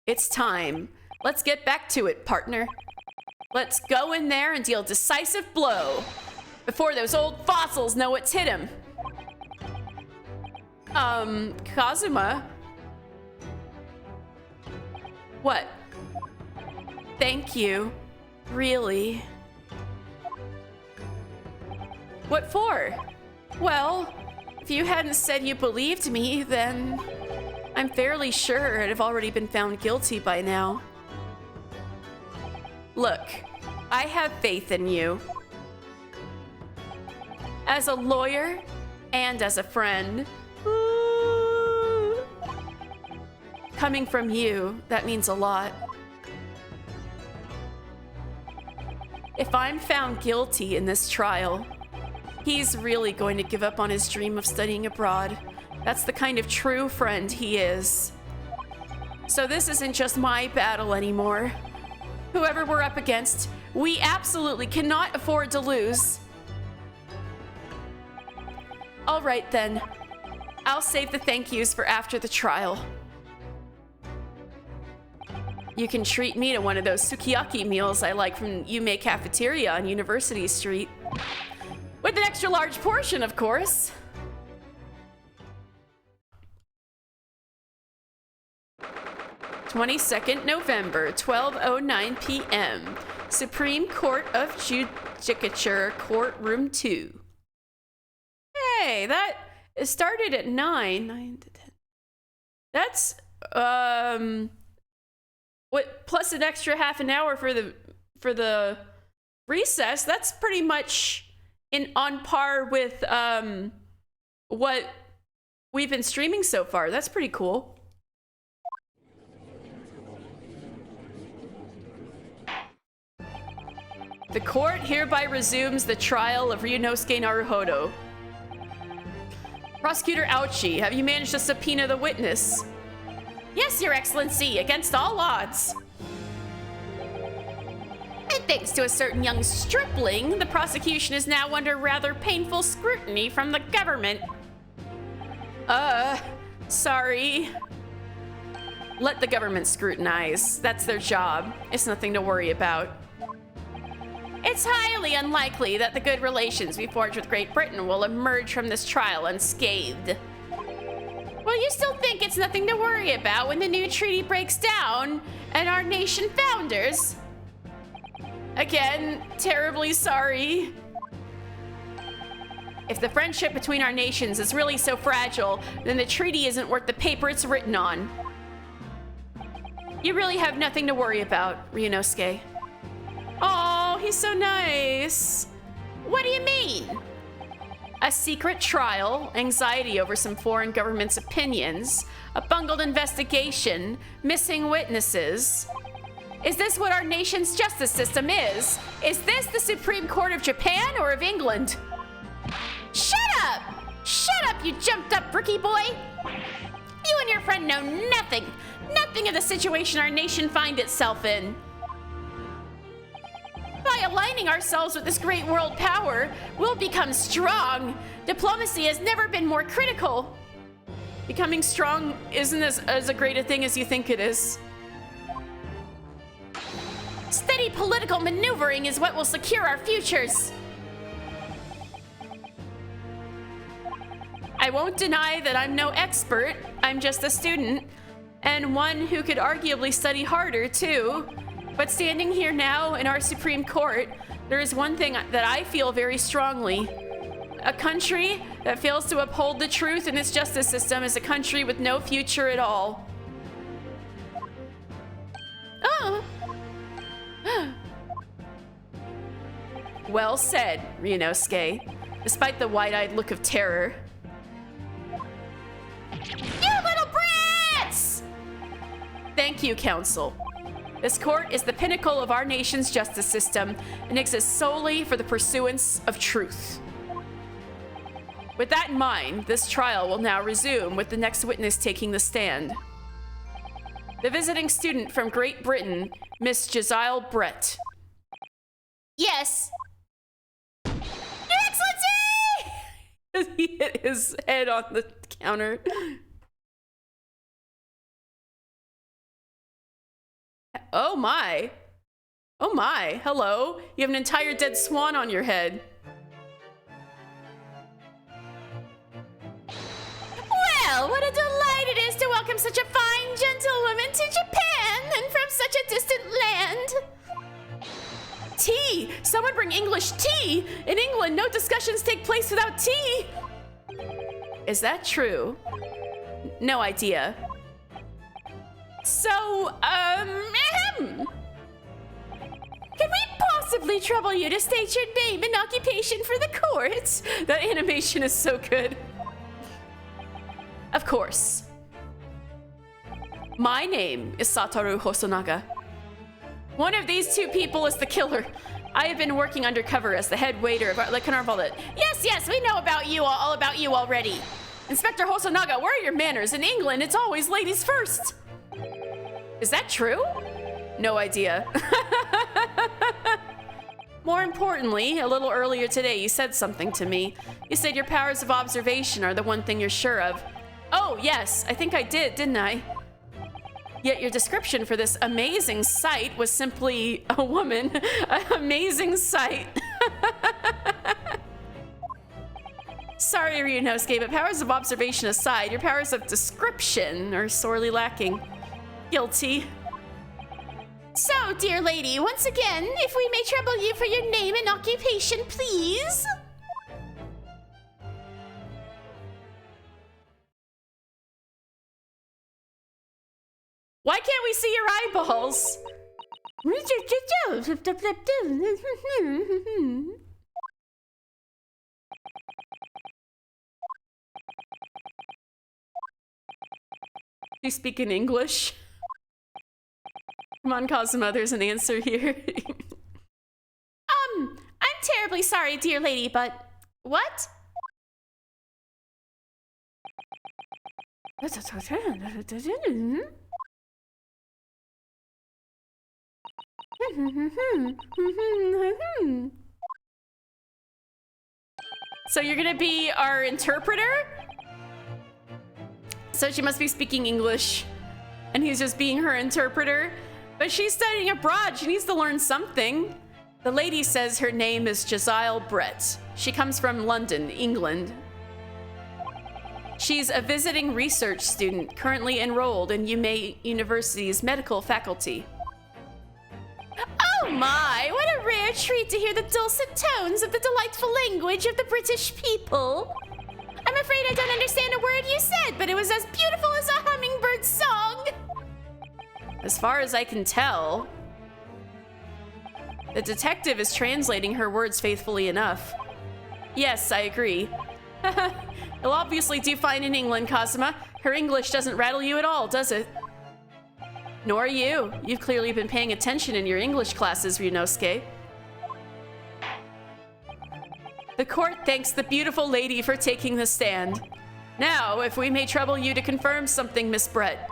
It's time. Let's get back to it, partner. Let's go in there and deal a decisive blow before those old fossils know what's hit him. Kazuma? What? Thank you. Really? What for? Well, if you hadn't said you believed me, then I'm fairly sure I'd have already been found guilty by now. Look, I have faith in you. As a lawyer and as a friend. Ooh. Coming from you, that means a lot. If I'm found guilty in this trial, he's really going to give up on his dream of studying abroad. That's the kind of true friend he is. So this isn't just my battle anymore. Whoever we're up against, we absolutely cannot afford to lose. All right then. I'll save the thank yous for after the trial. You can treat me to one of those sukiyaki meals I like from Yume Cafeteria on University Street. With an extra large portion, of course. November 22nd, 12:09 p.m. Supreme Court of Judicature, Courtroom 2. Hey, that started at 9 to 10. That's what, plus an extra half an hour for the recess. That's pretty much on par with what we've been streaming so far. That's pretty cool. The court hereby resumes the trial of Ryunosuke Naruhodo. Prosecutor Ouchi, have you managed to subpoena the witness? Yes, Your Excellency, against all odds. thanks to a certain young stripling, the prosecution is now under rather painful scrutiny from the government. Sorry. Let the government scrutinize. That's their job. It's nothing to worry about. It's highly unlikely that the good relations we forged with Great Britain will emerge from this trial unscathed. Well, you still think it's nothing to worry about when the new treaty breaks down and our nation founders? Again, terribly sorry. If the friendship between our nations is really so fragile, then the treaty isn't worth the paper it's written on. You really have nothing to worry about, Ryunosuke. Oh, he's so nice. What do you mean? A secret trial, anxiety over some foreign government's opinions, a bungled investigation, missing witnesses. Is this what our nation's justice system is? Is this the Supreme Court of Japan or of England? Shut up! Shut up, you jumped up rookie boy! You and your friend know nothing of the situation our nation finds itself in. By aligning ourselves with this great world power, we'll become strong. Diplomacy has never been more critical. Becoming strong isn't as a great a thing as you think it is. Steady political maneuvering is what will secure our futures. I won't deny that I'm no expert. I'm just a student, and one who could arguably study harder too. But standing here now in our Supreme Court, there is one thing that I feel very strongly. A country that fails to uphold the truth in its justice system is a country with no future at all. Oh. Well said, Ryunosuke, despite the wide-eyed look of terror. You little brats! Thank you, Counsel. This court is the pinnacle of our nation's justice system and exists solely for the pursuance of truth. With that in mind, this trial will now resume with the next witness taking the stand. The visiting student from Great Britain, Miss Josiah Brett. Yes. Your Excellency! He hit his head on the counter. Oh my. Oh my. Hello. You have an entire dead swan on your head. Well, what a delight it is to welcome such a fine gentlewoman to Japan and from such a distant land. Tea! Someone bring English tea! In England, no discussions take place without tea! Is that true? No idea. So, Can we possibly trouble you to state your name and occupation for the court? That animation is so good. Of course. My name is Satoru Hosonaga. One of these two people is the killer. I have been working undercover as the head waiter of the carnival. Yes, we know about you, all about you already. Inspector Hosonaga, where are your manners? In England, it's always ladies first. Is that true? No idea. More importantly, a little earlier today, you said something to me. You said your powers of observation are the one thing you're sure of. Oh, yes, I think I did, didn't I? Yet your description for this amazing sight was simply a woman. An amazing sight. Sorry, Ryunosuke, but powers of observation aside, your powers of description are sorely lacking. Guilty. So, dear lady, once again, if we may trouble you for your name and occupation, please. Why can't we see your eyeballs? Do you speak in English? Come on, Cosmo, there's an answer here. I'm terribly sorry, dear lady, but what? So you're gonna be our interpreter? So she must be speaking English, and he's just being her interpreter. But she's studying abroad. She needs to learn something. The lady says her name is Josiah Brett. She comes from London, England. She's a visiting research student currently enrolled in UMay University's medical faculty. Oh my, what a rare treat to hear the dulcet tones of the delightful language of the British people. I'm afraid I don't understand a word you said, but it was as beautiful as a hummingbird's song. As far as I can tell, the detective is translating her words faithfully enough. Yes, I agree. You'll obviously do fine in England, Cosima. Her English doesn't rattle you at all, does it? Nor you. You've clearly been paying attention in your English classes, Ryunosuke. The court thanks the beautiful lady for taking the stand. Now, if we may trouble you to confirm something, Miss Brett.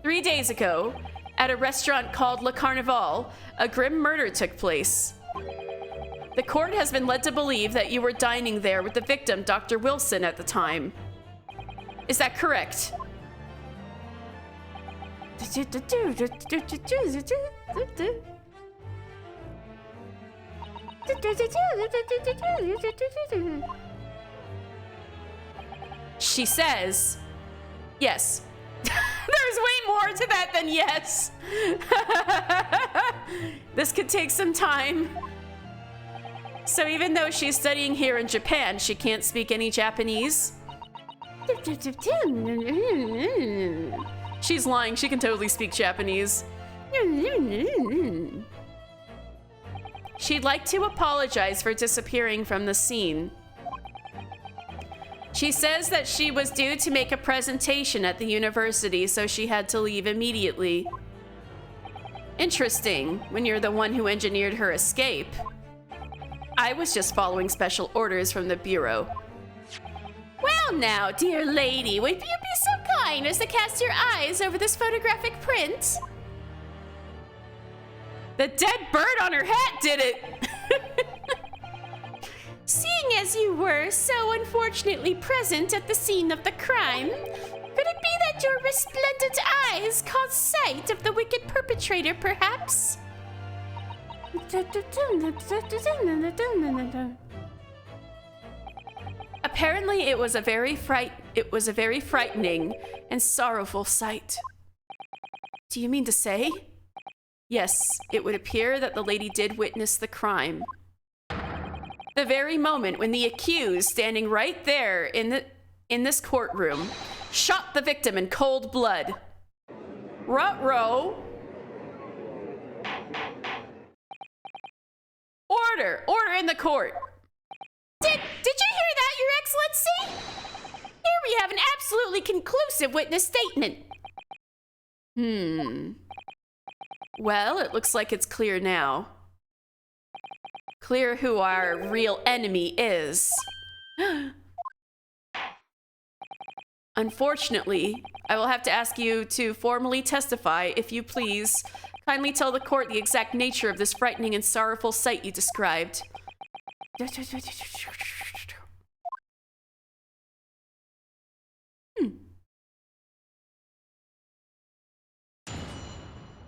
3 days ago, at a restaurant called Le Carnival, a grim murder took place. The court has been led to believe that you were dining there with the victim, Dr. Wilson, at the time. Is that correct? She says, yes. There's way more to that than yes. This could take some time. So even though she's studying here in Japan, she can't speak any Japanese. She's lying. She can totally speak Japanese. She'd like to apologize for disappearing from the scene. She says that she was due to make a presentation at the university, so she had to leave immediately. Interesting, when you're the one who engineered her escape. I was just following special orders from the Bureau. Well now, dear lady, would you be so kind as to cast your eyes over this photographic print? The dead bird on her hat did it! Seeing as you were so unfortunately present at the scene of the crime, could it be that your resplendent eyes caught sight of the wicked perpetrator, perhaps? Apparently, it was a very frightening and sorrowful sight. Do you mean to say? Yes, it would appear that the lady did witness the crime. The very moment when the accused, standing right there in this courtroom, shot the victim in cold blood. Ruh-roh. Order! Order in the court! Did you hear that, Your Excellency? Here we have an absolutely conclusive witness statement. Well, it looks like it's clear now. Clear who our real enemy is. Unfortunately, I will have to ask you to formally testify, if you please. Kindly tell the court the exact nature of this frightening and sorrowful sight you described.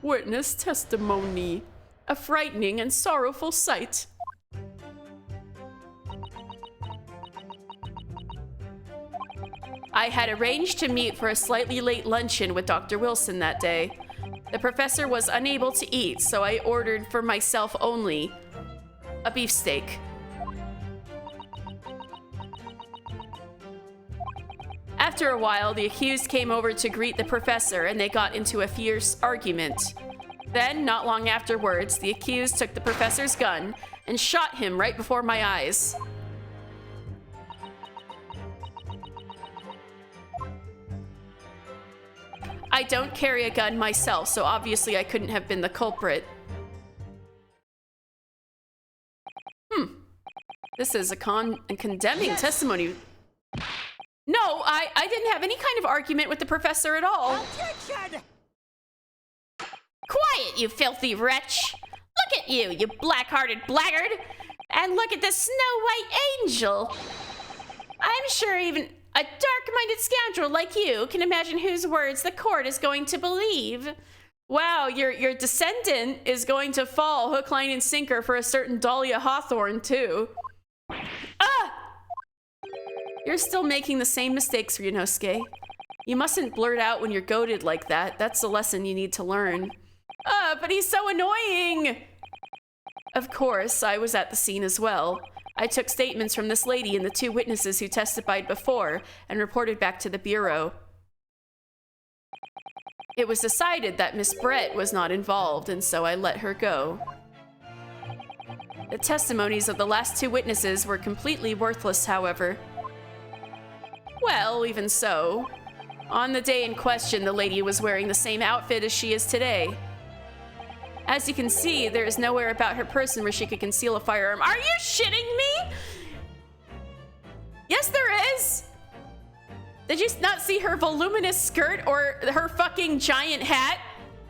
Witness testimony. A frightening and sorrowful sight. I had arranged to meet for a slightly late luncheon with Dr. Wilson that day. The professor was unable to eat, so I ordered for myself only a beefsteak. After a while, the accused came over to greet the professor and they got into a fierce argument. Then, not long afterwards, the accused took the professor's gun and shot him right before my eyes. I don't carry a gun myself, so obviously I couldn't have been the culprit. This is a condemning testimony. No, I didn't have any kind of argument with the professor at all. Objection! Quiet, you filthy wretch! Look at you, you black-hearted blackguard! And look at this snow-white angel! I'm sure even a dark-minded scoundrel like you can imagine whose words the court is going to believe. Wow, your descendant is going to fall hook, line, and sinker for a certain Dahlia Hawthorne, too. Ah! You're still making the same mistakes, Ryunosuke. You mustn't blurt out when you're goaded like that. That's a lesson you need to learn. But he's so annoying! Of course, I was at the scene as well. I took statements from this lady and the 2 witnesses who testified before and reported back to the Bureau. It was decided that Miss Brett was not involved, and so I let her go. The testimonies of the last 2 witnesses were completely worthless, however. Well, even so. On the day in question, the lady was wearing the same outfit as she is today. As you can see, there is nowhere about her person where she could conceal a firearm. Are you shitting me? Yes, there is! Did you not see her voluminous skirt or her fucking giant hat?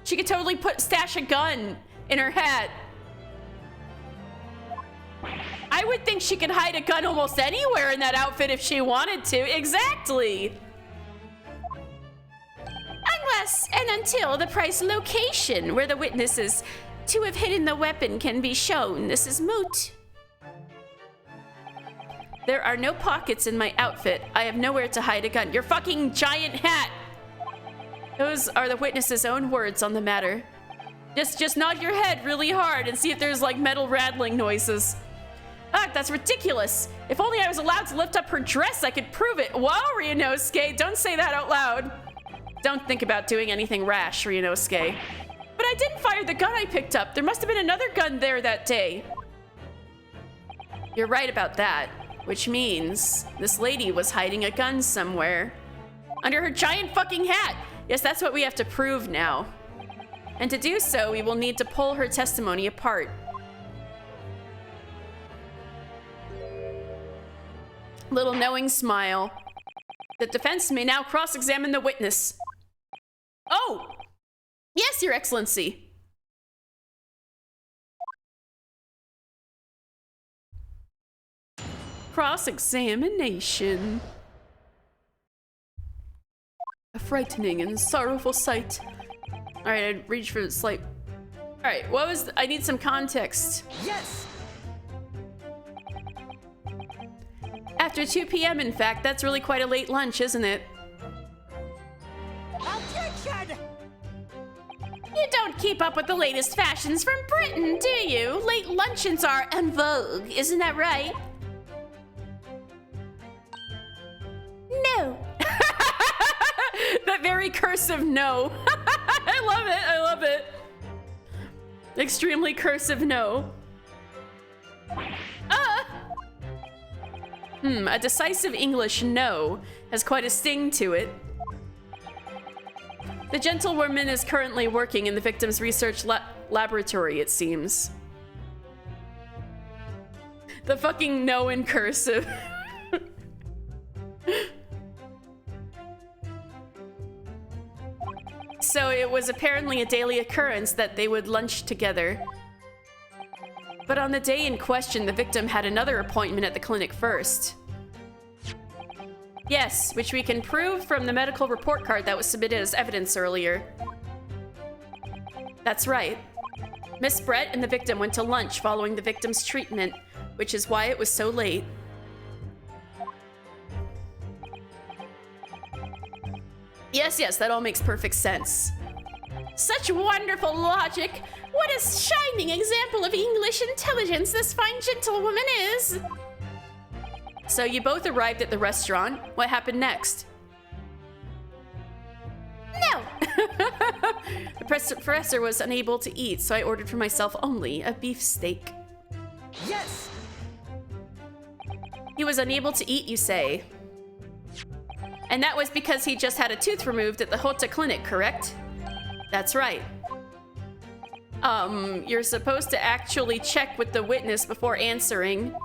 She could totally stash a gun in her hat. I would think she could hide a gun almost anywhere in that outfit if she wanted to. Exactly! Unless and until the precise location where the witnesses to have hidden the weapon can be shown, this is moot. There are no pockets in my outfit. I have nowhere to hide a gun. Your fucking giant hat! Those are the witnesses' own words on the matter. Just nod your head really hard and see if there's like metal rattling noises. Ah, that's ridiculous. If only I was allowed to lift up her dress, I could prove it. Whoa, Ryunosuke, don't say that out loud. Don't think about doing anything rash, Ryunosuke. But I didn't fire the gun I picked up. There must have been another gun there that day. You're right about that, which means this lady was hiding a gun somewhere. Under her giant fucking hat. Yes, that's what we have to prove now. And to do so, we will need to pull her testimony apart. Little knowing smile. The defense may now cross-examine the witness. Oh! Yes, Your Excellency. Cross-examination. A frightening and sorrowful sight. Alright, I'd reach for the slight. Alright, what was I need some context. Yes! After 2 p.m., in fact, that's really quite a late lunch, isn't it? Objection! You don't keep up with the latest fashions from Britain, do you? Late luncheons are en vogue, isn't that right? No. That very cursive no. I love it, I love it. Extremely cursive no. A decisive English no has quite a sting to it. The gentlewoman is currently working in the victim's research laboratory, it seems. The fucking no in cursive. So it was apparently a daily occurrence that they would lunch together. But on the day in question, the victim had another appointment at the clinic first. Yes, which we can prove from the medical report card that was submitted as evidence earlier. That's right. Miss Brett and the victim went to lunch following the victim's treatment, which is why it was so late. Yes, that all makes perfect sense. Such wonderful logic! What a shining example of English intelligence this fine gentlewoman is! So you both arrived at the restaurant. What happened next? No! The professor was unable to eat, so I ordered for myself only a beefsteak. Yes! He was unable to eat, you say? And that was because he just had a tooth removed at the Hota clinic, correct? That's right. You're supposed to actually check with the witness before answering.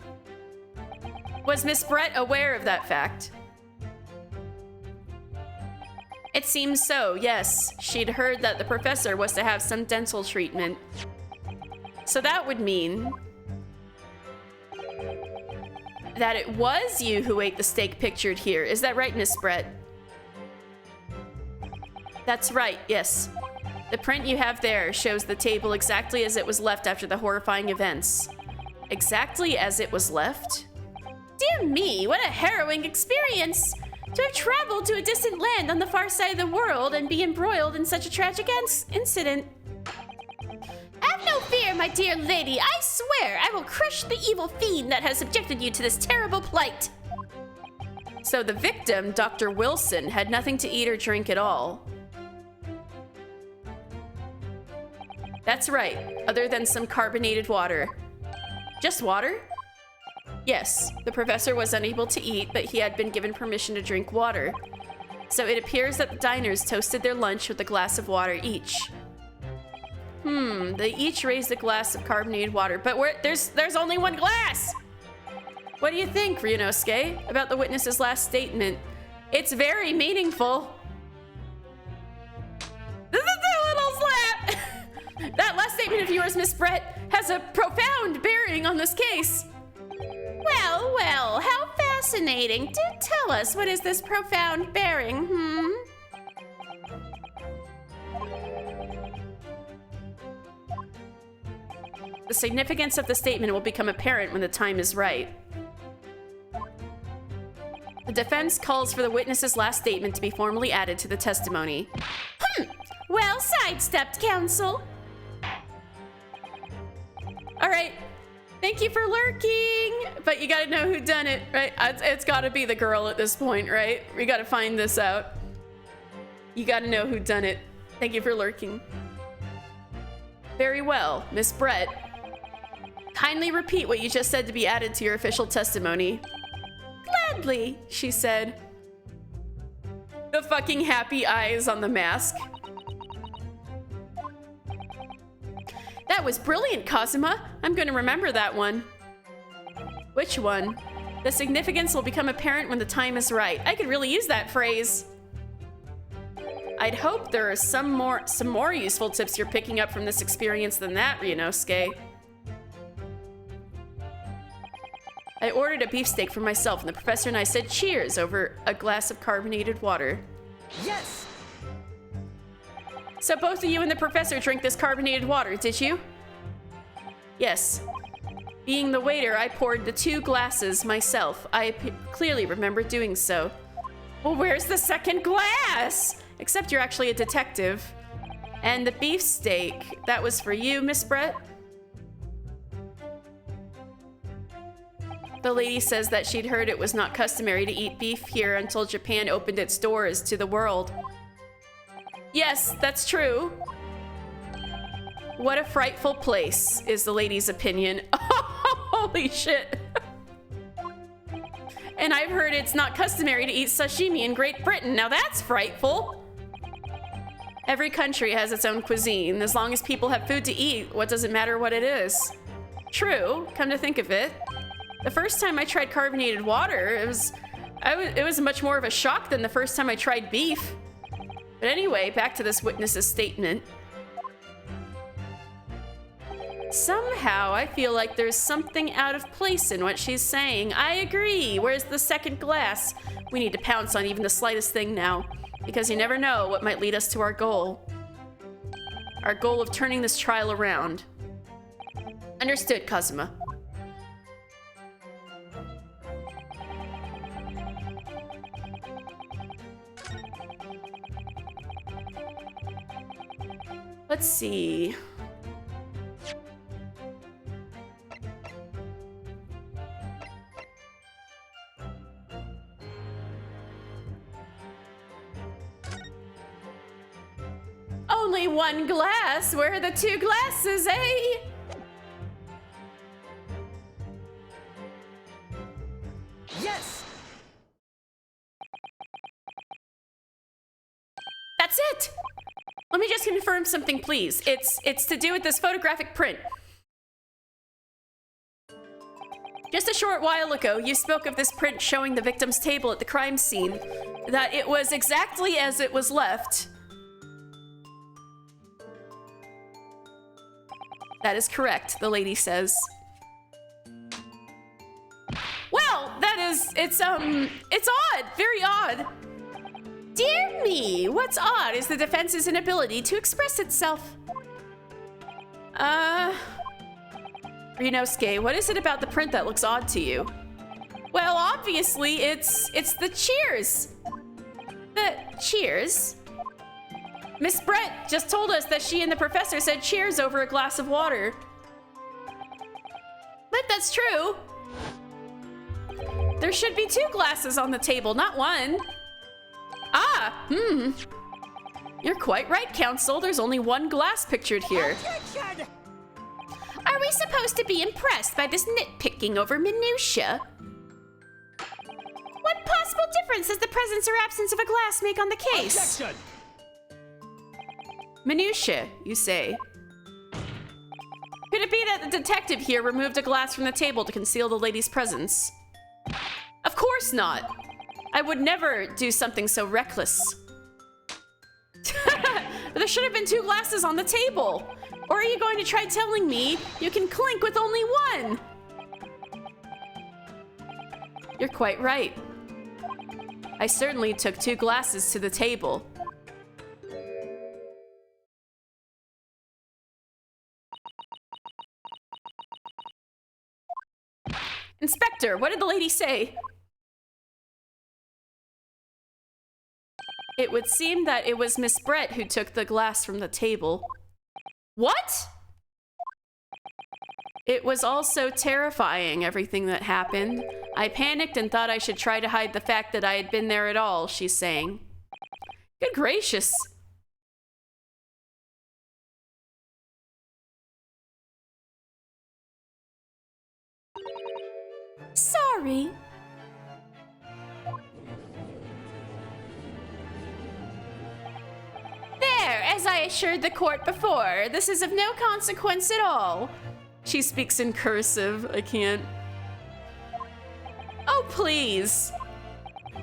Was Miss Brett aware of that fact? It seems so, yes. She'd heard that the professor was to have some dental treatment. So that would mean that it was you who ate the steak pictured here. Is that right, Miss Brett? That's right, yes. The print you have there shows the table exactly as it was left after the horrifying events. Exactly as it was left? Dear me, what a harrowing experience! To have traveled to a distant land on the far side of the world and be embroiled in such a tragic incident. Have no fear, my dear lady. I swear I will crush the evil fiend that has subjected you to this terrible plight. So the victim, Dr. Wilson, had nothing to eat or drink at all. That's right, other than some carbonated water. Just water? Yes, the professor was unable to eat, but he had been given permission to drink water. So it appears that the diners toasted their lunch with a glass of water each. They each raised a glass of carbonated water, but there's only one glass! What do you think, Ryunosuke, about the witness's last statement? It's very meaningful. This is a little slap! That last statement of yours, Miss Brett, has a profound bearing on this case. Well, well, how fascinating. Do tell us, what is this profound bearing, The significance of the statement will become apparent when the time is right. The defense calls for the witness's last statement to be formally added to the testimony. Well sidestepped, counsel. All right. Thank you for lurking. But you gotta know who done it, right? It's gotta be the girl at this point, right? We gotta find this out. You gotta know who done it. Thank you for lurking. Very well, Miss Brett. Kindly repeat what you just said to be added to your official testimony. Gladly, she said. The fucking happy eyes on the mask. That was brilliant, Kazuma. I'm going to remember that one. Which one? The significance will become apparent when the time is right. I could really use that phrase. I'd hope there are some more useful tips you're picking up from this experience than that, Ryunosuke. I ordered a beefsteak for myself, and the professor and I said cheers over a glass of carbonated water. Yes! So both of you and the professor drank this carbonated water, did you? Yes. Being the waiter, I poured the 2 glasses myself. I clearly remember doing so. Well, where's the second glass? Except you're actually a detective. And the beefsteak, that was for you, Miss Brett? The lady says that she'd heard it was not customary to eat beef here until Japan opened its doors to the world. Yes, that's true. What a frightful place, is the lady's opinion. Holy shit. And I've heard it's not customary to eat sashimi in Great Britain. Now that's frightful. Every country has its own cuisine. As long as people have food to eat, what does it matter what it is? True, come to think of it. The first time I tried carbonated water, it was much more of a shock than the first time I tried beef. But anyway, back to this witness's statement. Somehow, I feel like there's something out of place in what she's saying. I agree. Where's the second glass? We need to pounce on even the slightest thing now, because you never know what might lead us to our goal. Our goal of turning this trial around. Understood, Kazuma. Let's see. Only 1 glass? Where are the 2 glasses, eh? Yes! That's it! Let me just confirm something, please. It's to do with this photographic print. Just a short while ago, you spoke of this print showing the victim's table at the crime scene. that it was exactly as it was left. That is correct, the lady says. Well, it's odd, very odd. Dear me, what's odd is the defense's inability to express itself. Ryunosuke, what is it about the print that looks odd to you? Well, obviously, it's the cheers. The cheers? Miss Brett just told us that she and the professor said cheers over a glass of water. But that's true. There should be 2 glasses on the table, not 1. You're quite right, Counsel. There's only 1 glass pictured here. Objection! Are we supposed to be impressed by this nitpicking over minutia? What possible difference does the presence or absence of a glass make on the case? Objection! Minutia, you say. Could it be that the detective here removed a glass from the table to conceal the lady's presence? Of course not. I would never do something so reckless. There should have been 2 glasses on the table. Or are you going to try telling me you can clink with only 1? You're quite right. I certainly took 2 glasses to the table. Inspector, what did the lady say? It would seem that it was Miss Brett who took the glass from the table. What? It was all so terrifying, everything that happened. I panicked and thought I should try to hide the fact that I had been there at all, she's saying. Good gracious. Sorry. There, as I assured the court before, this is of no consequence at all. She speaks in cursive. I can't. Oh, please.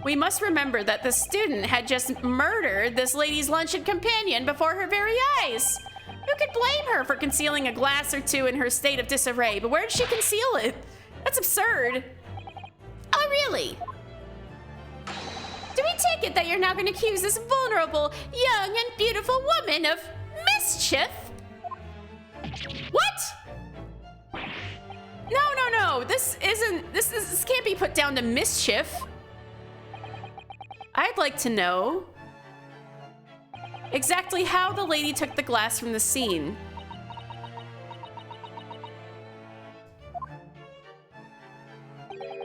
We must remember that the student had just murdered this lady's luncheon companion before her very eyes. Who could blame her for concealing a glass or 2 in her state of disarray? But where did she conceal it? That's absurd. Oh, really? Do we take it that you're now going to accuse this vulnerable, young, and beautiful woman of mischief? What? No. This can't be put down to mischief. I'd like to know exactly how the lady took the glass from the scene.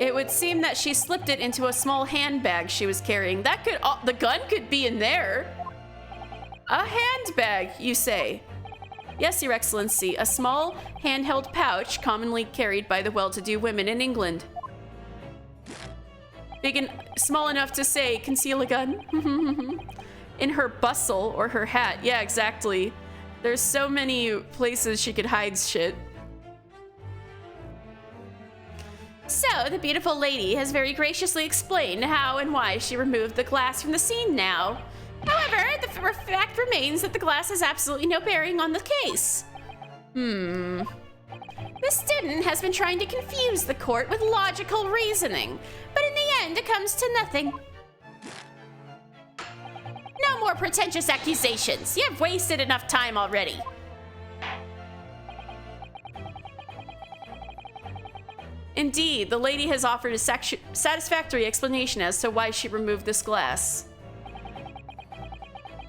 It would seem that she slipped it into a small handbag she was carrying. That could, the gun could be in there. A handbag, you say? Yes, Your Excellency, a small handheld pouch commonly carried by the well-to-do women in England. Big and small enough to say, conceal a gun. In her bustle or her hat. Yeah, exactly. There's so many places she could hide shit. So, the beautiful lady has very graciously explained how and why she removed the glass from the scene now. However, the fact remains that the glass has absolutely no bearing on the case. The student has been trying to confuse the court with logical reasoning, but in the end it comes to nothing. No more pretentious accusations. You've wasted enough time already. Indeed, the lady has offered a satisfactory explanation as to why she removed this glass.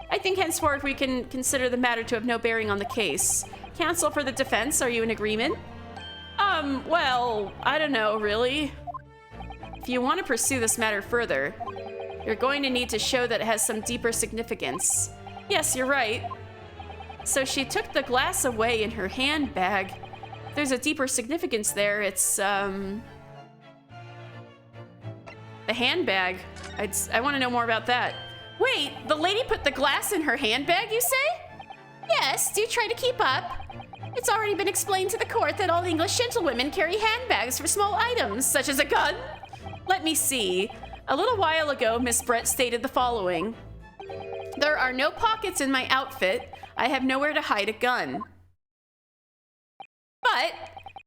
I think henceforth we can consider the matter to have no bearing on the case. Counsel for the defense, are you in agreement? Well, I don't know, really. If you want to pursue this matter further, you're going to need to show that it has some deeper significance. Yes, you're right. So she took the glass away in her handbag. There's a deeper significance there. It's, the handbag. I want to know more about that. Wait, the lady put the glass in her handbag, you say? Yes, do try to keep up. It's already been explained to the court that all English gentlewomen carry handbags for small items, such as a gun. Let me see. A little while ago, Miss Brett stated the following. There are no pockets in my outfit. I have nowhere to hide a gun. But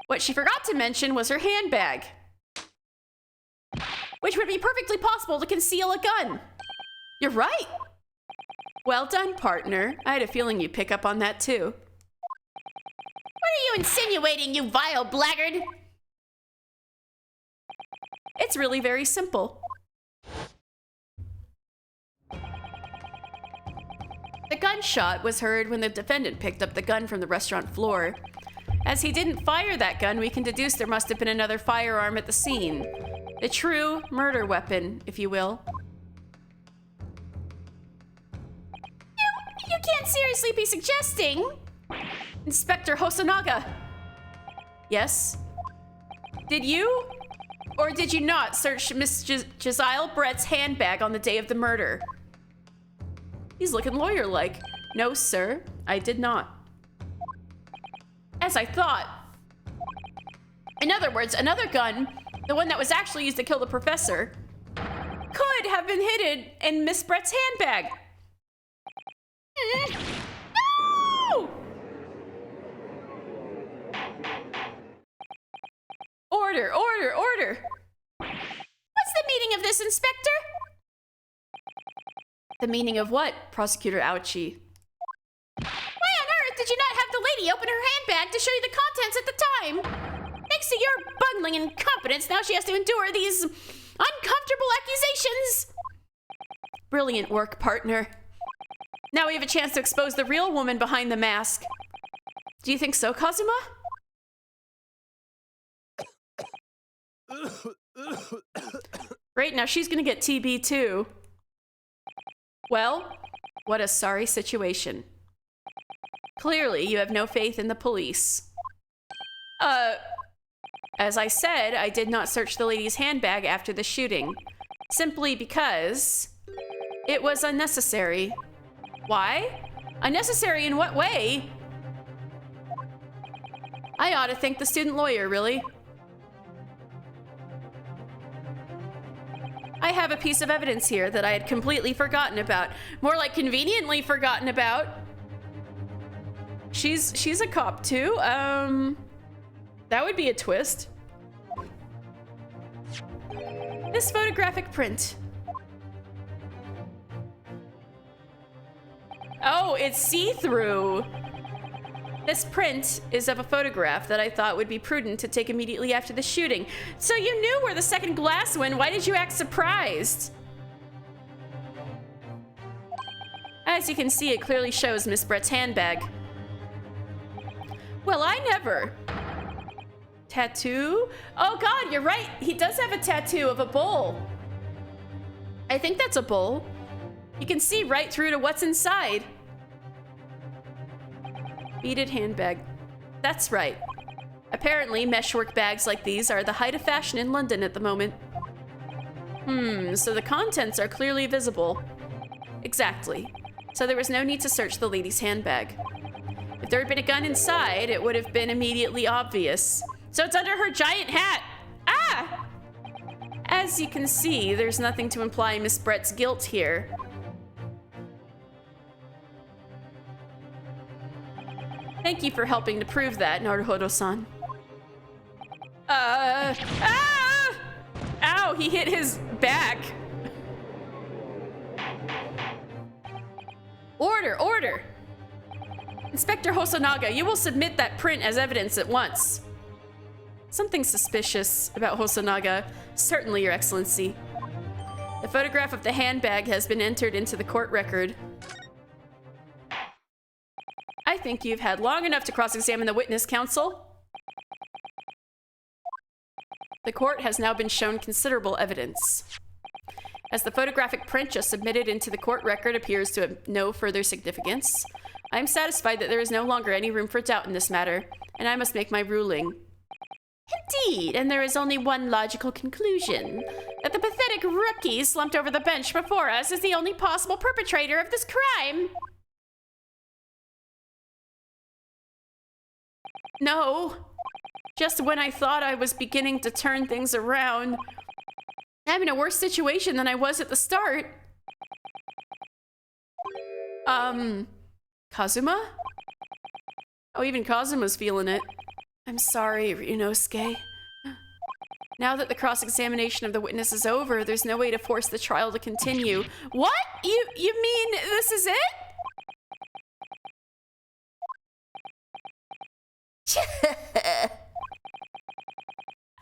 what she forgot to mention was her handbag, which would be perfectly possible to conceal a gun. You're right. Well done, partner. I had a feeling you'd pick up on that too. What are you insinuating, you vile blackguard? It's really very simple. The gunshot was heard when the defendant picked up the gun from the restaurant floor. As he didn't fire that gun, we can deduce there must have been another firearm at the scene. A true murder weapon, if you will. You can't seriously be suggesting... Inspector Hosonaga. Yes? Did you or did you not search Miss Jezile Brett's handbag on the day of the murder? He's looking lawyer-like. No, sir, I did not. As I thought. In other words, another gun, the one that was actually used to kill the professor, could have been hidden in Miss Brett's handbag. No! Order, order, order. What's the meaning of this, Inspector? The meaning of what, Prosecutor Ouchie? Why on earth did you not have the lady open her handbag to show you the contents at the time? Thanks to your bungling incompetence, now she has to endure these uncomfortable accusations. Brilliant work, partner. Now we have a chance to expose the real woman behind the mask. Do you think so, Kazuma? Great, now she's gonna get TB too. Well, what a sorry situation. Clearly, you have no faith in the police. As I said, I did not search the lady's handbag after the shooting. Simply because it was unnecessary. Why? Unnecessary in what way? I ought to thank the student lawyer, really. I have a piece of evidence here that I had completely forgotten about. More like conveniently forgotten about. She's a cop too. That would be a twist. This photographic print. Oh, it's see-through. This print is of a photograph that I thought would be prudent to take immediately after the shooting. So you knew where the second glass went. Why did you act surprised? As you can see, it clearly shows Miss Brett's handbag. Well, I never. Tattoo? Oh God, you're right. He does have a tattoo of a bull. I think that's a bull. You can see right through to what's inside. Beaded handbag. That's right. Apparently, meshwork bags like these are the height of fashion in London at the moment. So the contents are clearly visible. Exactly. So there was no need to search the lady's handbag. If there had been a gun inside, it would have been immediately obvious. So it's under her giant hat. Ah! As you can see, there's nothing to imply Miss Brett's guilt here. Thank you for helping to prove that, Naruhodo-san. Ah! Ow, he hit his back. Order, order. Inspector Hosonaga, you will submit that print as evidence at once. Something suspicious about Hosonaga. Certainly, Your Excellency. The photograph of the handbag has been entered into the court record. I think you've had long enough to cross-examine the witness, counsel. The court has now been shown considerable evidence. As the photographic print just submitted into the court record appears to have no further significance, I am satisfied that there is no longer any room for doubt in this matter, and I must make my ruling. Indeed, and there is only one logical conclusion, that the pathetic rookie slumped over the bench before us is the only possible perpetrator of this crime. No. Just when I thought I was beginning to turn things around, I'm in a worse situation than I was at the start. Kazuma? Oh, even Kazuma's feeling it. I'm sorry, Ryunosuke. Now that the cross-examination of the witness is over, there's no way to force the trial to continue. What? You mean this is it?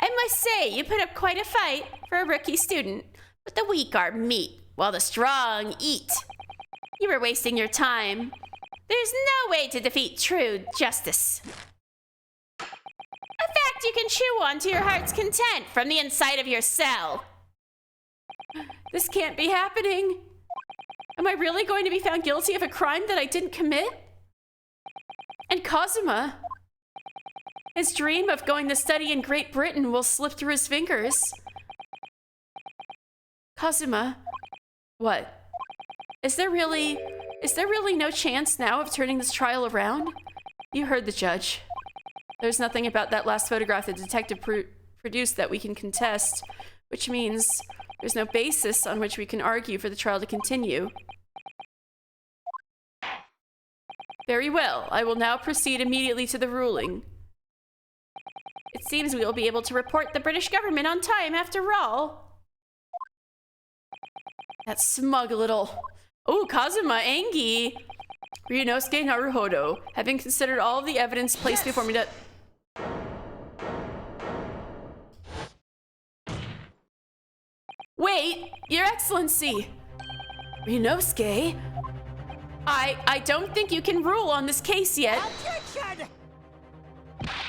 I must say, you put up quite a fight for a rookie student, but the weak are meat, while the strong eat. You were wasting your time. There's no way to defeat true justice. A fact you can chew on to your heart's content from the inside of your cell. This can't be happening. Am I really going to be found guilty of a crime that I didn't commit? And Kazuma, his dream of going to study in Great Britain will slip through his fingers. Kazuma, what? Is there really no chance now of turning this trial around? You heard the judge. There's nothing about that last photograph the detective produced that we can contest, which means there's no basis on which we can argue for the trial to continue. Very well, I will now proceed immediately to the ruling. It seems we will be able to report the British government on time after all. That smug little... Oh, Kazuma, Angie! Ryunosuke Naruhodo, having considered all of the evidence placed before me to... Wait, Your Excellency! Ryunosuke? I don't think you can rule on this case yet. Objection!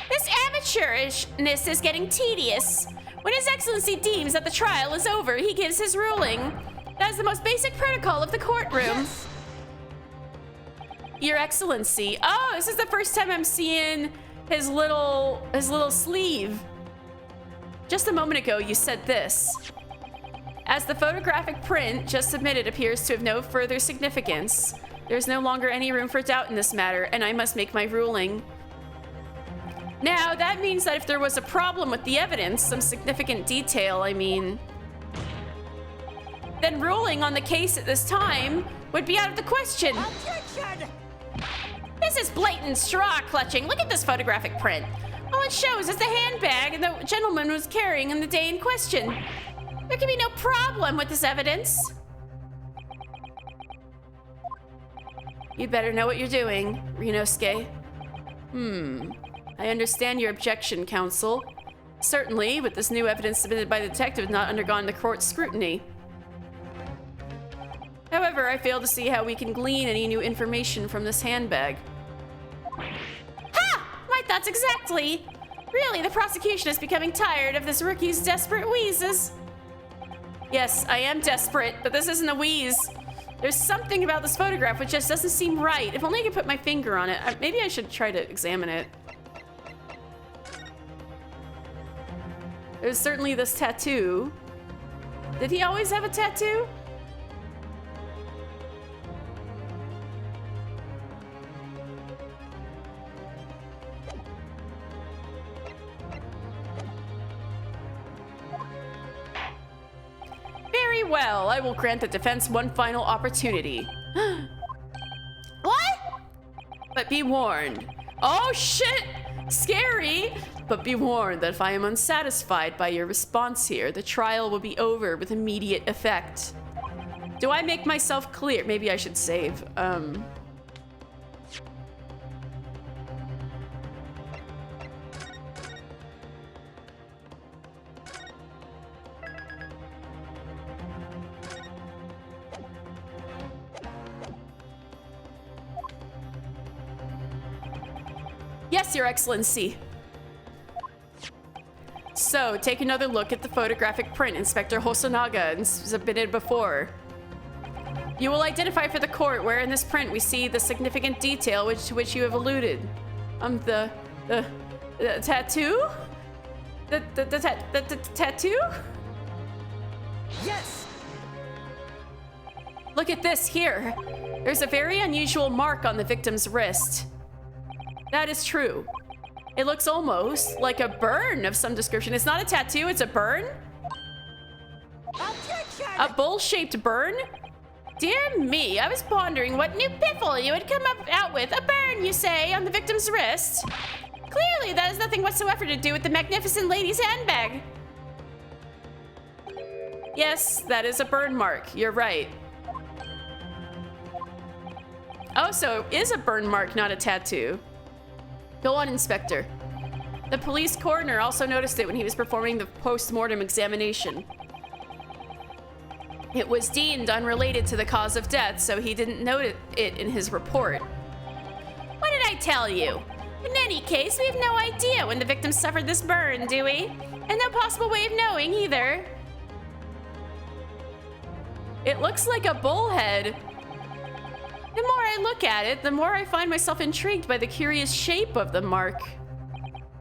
This amateurishness is getting tedious. When His Excellency deems that the trial is over, he gives his ruling. That is the most basic protocol of the courtroom. Yes. Your Excellency. Oh, this is the first time I'm seeing his little sleeve. Just a moment ago, you said this. As the photographic print just submitted appears to have no further significance, there's no longer any room for doubt in this matter, and I must make my ruling. Now, that means that if there was a problem with the evidence, some significant detail, then ruling on the case at this time would be out of the question. Objection! This is blatant straw clutching. Look at this photographic print. All it shows is the handbag the gentleman was carrying on the day in question. There can be no problem with this evidence. You'd better know what you're doing, Ryunosuke. I understand your objection, counsel. Certainly, with this new evidence submitted by the detective not undergone the court's scrutiny. However, I fail to see how we can glean any new information from this handbag. Ha! My thoughts exactly. Really, the prosecution is becoming tired of this rookie's desperate wheezes. Yes, I am desperate, but this isn't a wheeze. There's something about this photograph which just doesn't seem right. If only I could put my finger on it. Maybe I should try to examine it. There's certainly this tattoo. Did he always have a tattoo? Very well, I will grant the defense one final opportunity. What? But be warned. Oh shit! Scary! But be warned that if I am unsatisfied by your response here, the trial will be over with immediate effect. Do I make myself clear? Maybe I should save. Yes, Your Excellency. So, take another look at the photographic print Inspector Hosonaga submitted before. You will identify for the court where in this print we see the significant detail to which you have alluded. The tattoo? The tattoo? Yes! Look at this here. There's a very unusual mark on the victim's wrist. That is true. It looks almost like a burn of some description. It's not a tattoo, it's a burn? A bowl-shaped burn? Dear me, I was pondering what new piffle you would come out with. A burn, you say, on the victim's wrist? Clearly, that has nothing whatsoever to do with the magnificent lady's handbag. Yes, that is a burn mark. You're right. Oh, so it is a burn mark, not a tattoo. Go on, Inspector. The police coroner also noticed it when he was performing the post-mortem examination. It was deemed unrelated to the cause of death, so he didn't note it in his report. What did I tell you? In any case, we have no idea when the victim suffered this burn, do we? And no possible way of knowing either. It looks like a bullhead. The more I look at it, the more I find myself intrigued by the curious shape of the mark.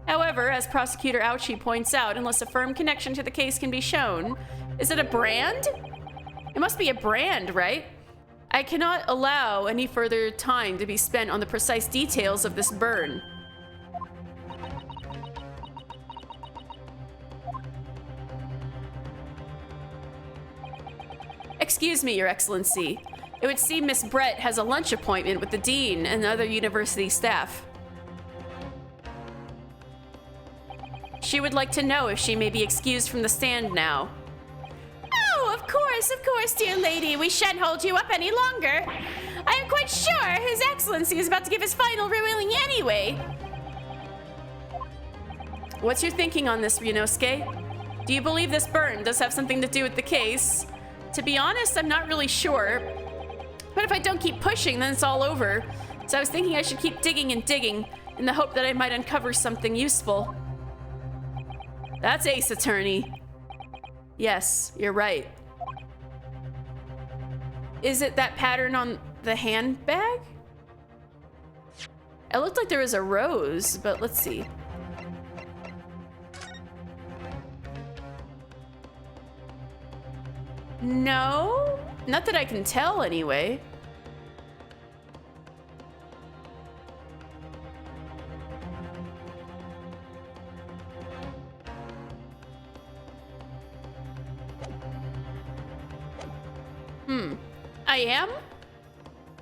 However, as Prosecutor Ouchie points out, unless a firm connection to the case can be shown, is it a brand? It must be a brand, right? I cannot allow any further time to be spent on the precise details of this burn. Excuse me, Your Excellency. It would seem Miss Brett has a lunch appointment with the dean and other university staff. She would like to know if she may be excused from the stand now. Oh, of course, dear lady. We shan't hold you up any longer. I am quite sure His Excellency is about to give his final ruling anyway. What's your thinking on this, Ryunosuke? Do you believe this burn does have something to do with the case? To be honest, I'm not really sure. But if I don't keep pushing, then it's all over. So I was thinking I should keep digging and digging in the hope that I might uncover something useful. That's Ace Attorney. Yes, you're right. Is it that pattern on the handbag? It looked like there was a rose, but let's see. No, not that I can tell anyway. I am?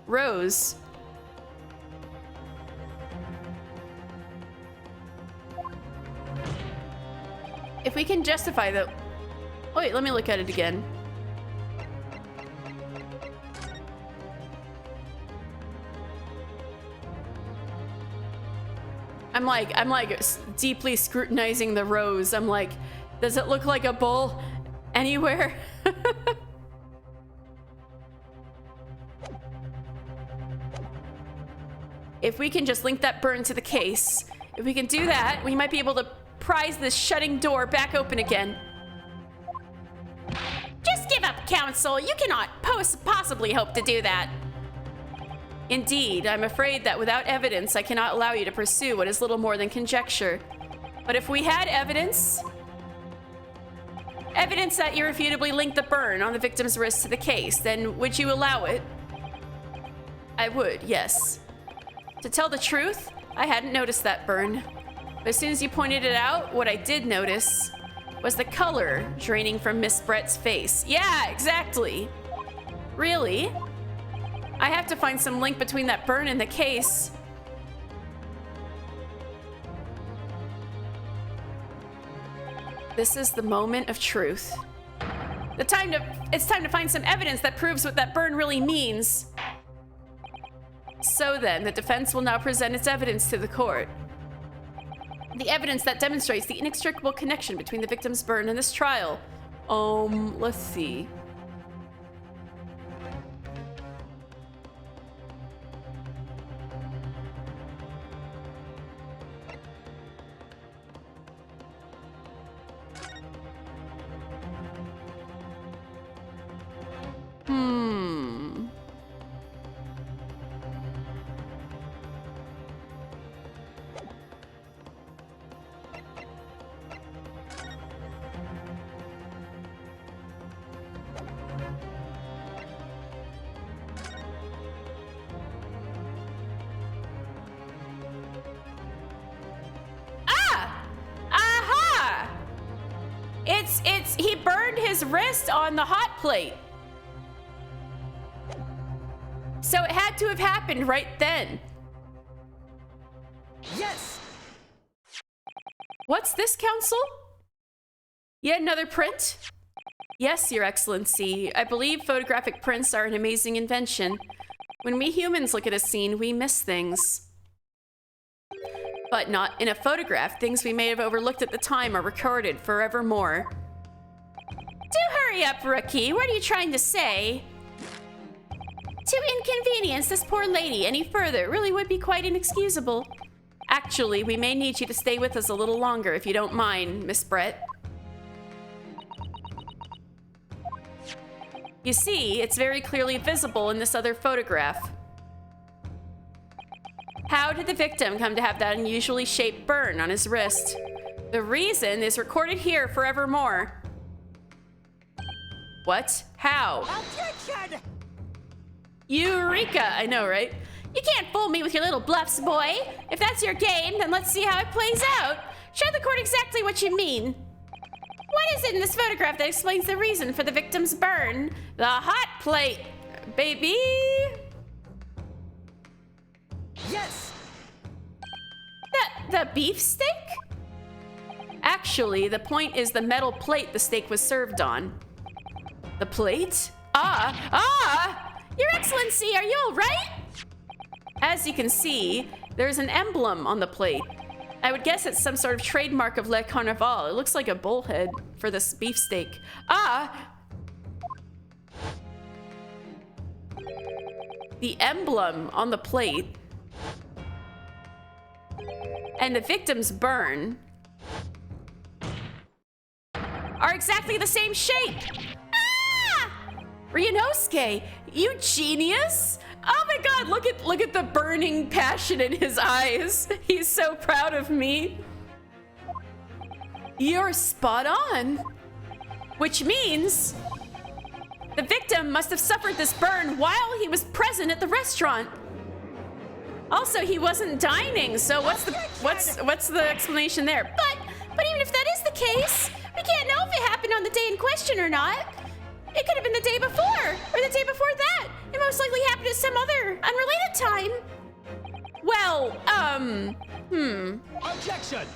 Rose. If we can justify the... Oh, wait, let me look at it again. I'm like deeply scrutinizing the rose. I'm like, does it look like a bull anywhere? If we can just link that burn to the case, if we can do that, we might be able to prise this shutting door back open again. Just give up, counsel. You cannot possibly hope to do that. Indeed, I'm afraid that without evidence, I cannot allow you to pursue what is little more than conjecture. But if we had evidence that irrefutably linked the burn on the victim's wrist to the case, then would you allow it? I would, yes. To tell the truth, I hadn't noticed that burn. But as soon as you pointed it out, what I did notice was the color draining from Miss Brett's face. Yeah, exactly. Really? I have to find some link between that burn and the case. This is the moment of truth. It's time to find some evidence that proves what that burn really means. So then, the defense will now present its evidence to the court. The evidence that demonstrates the inextricable connection between the victim's burn and this trial. Let's see. He burned his wrist on the hot plate. So it had to have happened right then. Yes! What's this, Council? Yet another print? Yes, Your Excellency. I believe photographic prints are an amazing invention. When we humans look at a scene, we miss things. But not in a photograph. Things we may have overlooked at the time are recorded forevermore. Do hurry up, Rookie. What are you trying to say? To inconvenience this poor lady any further really would be quite inexcusable. Actually, we may need you to stay with us a little longer if you don't mind, Miss Brett. You see, it's very clearly visible in this other photograph. How did the victim come to have that unusually shaped burn on his wrist? The reason is recorded here forevermore. What? How? Objection! Eureka! I know, right? You can't fool me with your little bluffs, boy. If that's your game, then let's see how it plays out. Show the court exactly what you mean. What is it in this photograph that explains the reason for the victim's burn? The hot plate, baby! Yes! The beef steak? Actually, the point is the metal plate the steak was served on. The plate? Your Excellency, are you all right? As you can see, there's an emblem on the plate. I would guess it's some sort of trademark of Le Carnaval. It looks like a bullhead for this beefsteak. The emblem on the plate and the victim's burn are exactly the same shape. Ryunosuke, you genius! Oh my god, look at the burning passion in his eyes. He's so proud of me. You're spot on. Which means the victim must have suffered this burn while he was present at the restaurant. Also, he wasn't dining, so what's the explanation there? But even if that is the case, we can't know if it happened on the day in question or not. It could have been the day before, or the day before that. It most likely happened at some other unrelated time. Well, Objection!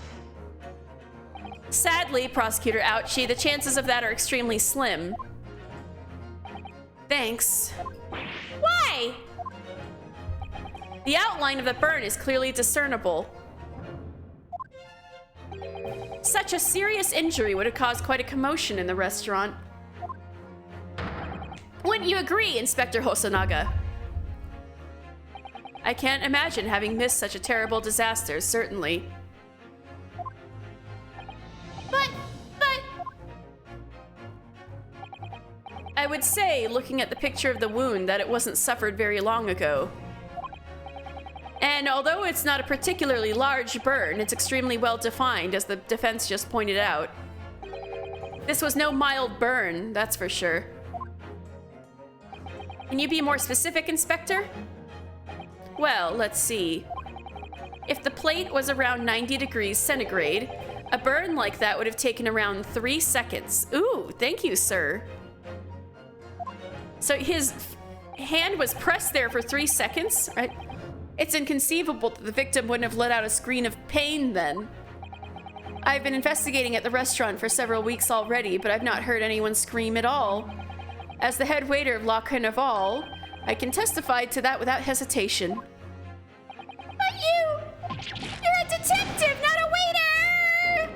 Sadly, Prosecutor Ouchie, the chances of that are extremely slim. Thanks. Why? The outline of the burn is clearly discernible. Such a serious injury would have caused quite a commotion in the restaurant. Wouldn't you agree, Inspector Hosonaga? I can't imagine having missed such a terrible disaster, certainly. But... I would say, looking at the picture of the wound, that it wasn't suffered very long ago. And although it's not a particularly large burn, it's extremely well defined, as the defense just pointed out. This was no mild burn, that's for sure. Can you be more specific, Inspector? Well, let's see. If the plate was around 90 degrees centigrade, a burn like that would have taken around 3 seconds. Ooh, thank you, sir. So his hand was pressed there for 3 seconds, right? It's inconceivable that the victim wouldn't have let out a scream of pain then. I've been investigating at the restaurant for several weeks already, but I've not heard anyone scream at all. As the head waiter of La Carnaval, I can testify to that without hesitation. But you're a detective, not a waiter!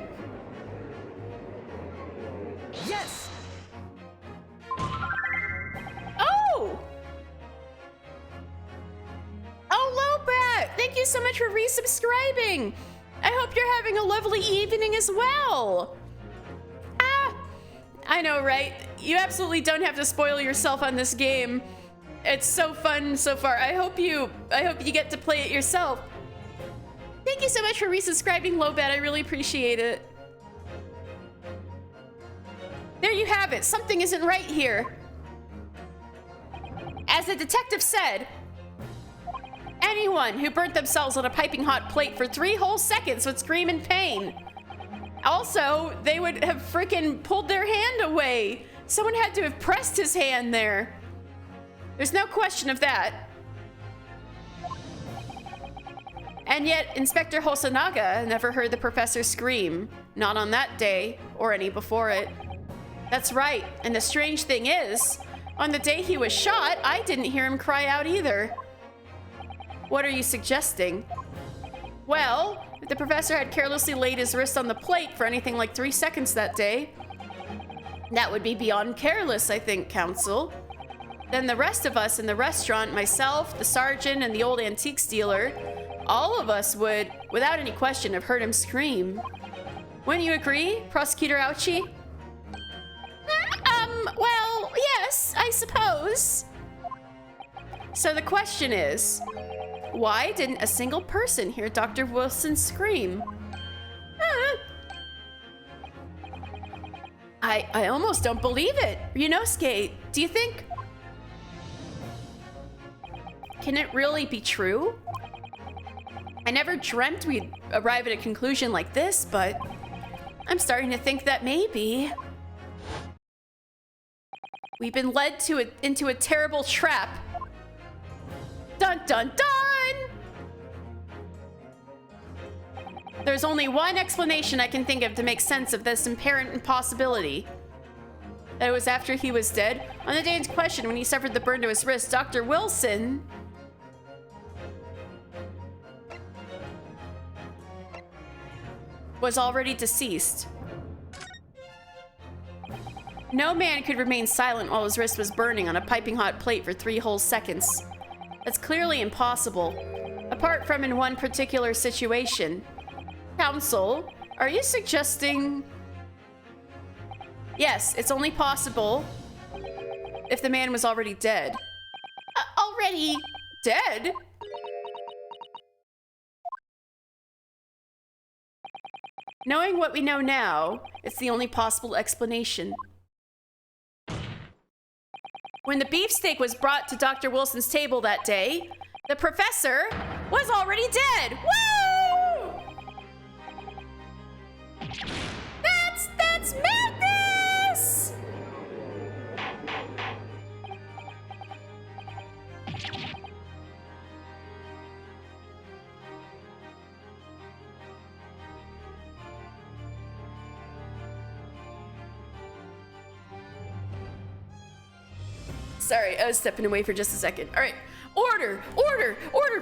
Yes! Oh! Oh, Lobrat! Thank you so much for resubscribing! I hope you're having a lovely evening as well! I know, right? You absolutely don't have to spoil yourself on this game. It's so fun so far. I hope you get to play it yourself. Thank you so much for resubscribing, Lobet. I really appreciate it. There you have it. Something isn't right here. As the detective said, anyone who burnt themselves on a piping hot plate for 3 whole seconds would scream in pain. Also, they would have freaking pulled their hand away. Someone had to have pressed his hand there. There's no question of that. And yet, Inspector Hosonaga never heard the professor scream. Not on that day, or any before it. That's right, and the strange thing is, on the day he was shot, I didn't hear him cry out either. What are you suggesting? Well, if the professor had carelessly laid his wrist on the plate for anything like 3 seconds that day, that would be beyond careless, I think, Counsel. Then the rest of us in the restaurant, myself, the sergeant, and the old antiques dealer, all of us would, without any question, have heard him scream. Wouldn't you agree, Prosecutor Ouchie? Well, yes, I suppose. So the question is, why didn't a single person hear Dr. Wilson scream? I almost don't believe it. Ryunosuke, do you think... Can it really be true? I never dreamt we'd arrive at a conclusion like this, but I'm starting to think that maybe we've been led into a terrible trap. Dun dun dun! There's only one explanation I can think of to make sense of this apparent impossibility. That it was after he was dead. On the day in question, when he suffered the burn to his wrist, Dr. Wilson was already deceased. No man could remain silent while his wrist was burning on a piping hot plate for 3 whole seconds. That's clearly impossible, apart from in one particular situation. Counsel, are you suggesting... Yes, it's only possible if the man was already dead. Already dead? Knowing what we know now, it's the only possible explanation. When the beefsteak was brought to Dr. Wilson's table that day, the professor was already dead. Woo! That's madness! Sorry, I was stepping away for just a second. All right. Order,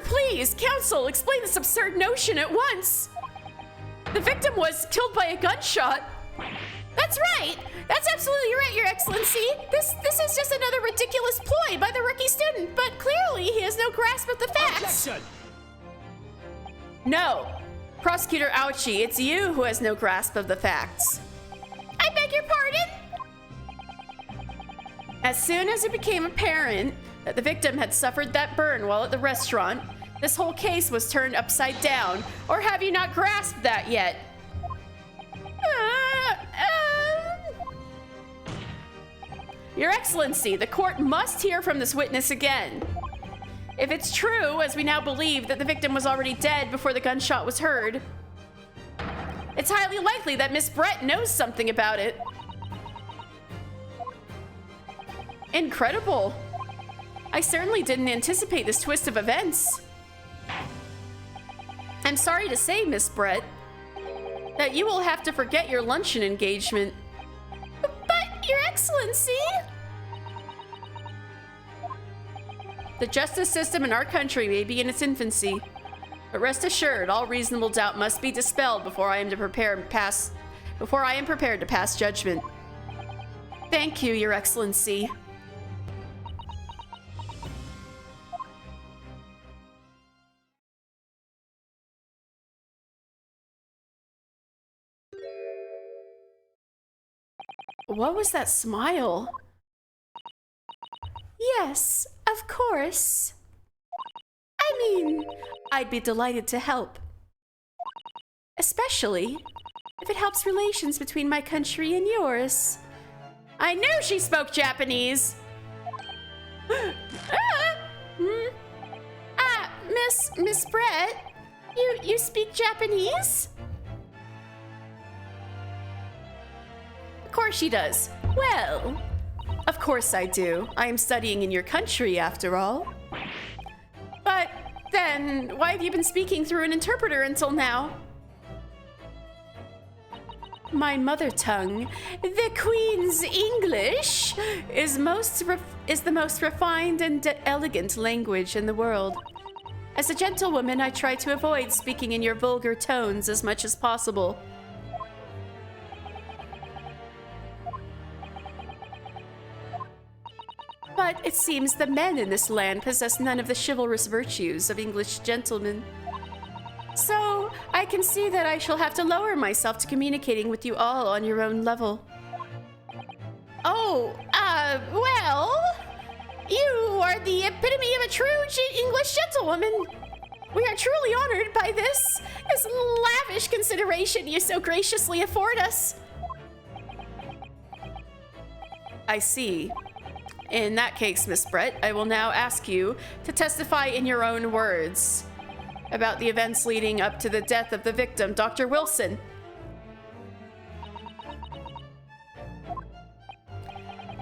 please. Counsel, explain this absurd notion at once. The victim was killed by a gunshot. That's right. That's absolutely right, Your Excellency. This is just another ridiculous ploy by the rookie student, but clearly he has no grasp of the facts. Objection! No. Prosecutor Ouchie, it's you who has no grasp of the facts. I beg your pardon? As soon as it became apparent that the victim had suffered that burn while at the restaurant, this whole case was turned upside down. Or have you not grasped that yet? Your Excellency, the court must hear from this witness again. If it's true, as we now believe, that the victim was already dead before the gunshot was heard, it's highly likely that Miss Brett knows something about it. Incredible. I certainly didn't anticipate this twist of events. I'm sorry to say, Miss Brett, that you will have to forget your luncheon engagement. But, Your Excellency! The justice system in our country may be in its infancy, but rest assured, all reasonable doubt must be dispelled before I am prepared to pass judgment. Thank you, Your Excellency. What was that smile? Yes, of course. I mean, I'd be delighted to help. Especially if it helps relations between my country and yours. I knew she spoke Japanese! Miss Brett, you speak Japanese? Of course she does. Well, Of course I do. I am studying in your country, after all. But then, why have you been speaking through an interpreter until now? My mother tongue, the Queen's English, is the most refined and elegant language in the world. As a gentlewoman, I try to avoid speaking in your vulgar tones as much as possible. But it seems the men in this land possess none of the chivalrous virtues of English gentlemen. So, I can see that I shall have to lower myself to communicating with you all on your own level. Oh, well, you are the epitome of a true English gentlewoman. We are truly honored by this lavish consideration you so graciously afford us. I see. In that case, Miss Brett, I will now ask you to testify in your own words about the events leading up to the death of the victim, Dr. Wilson.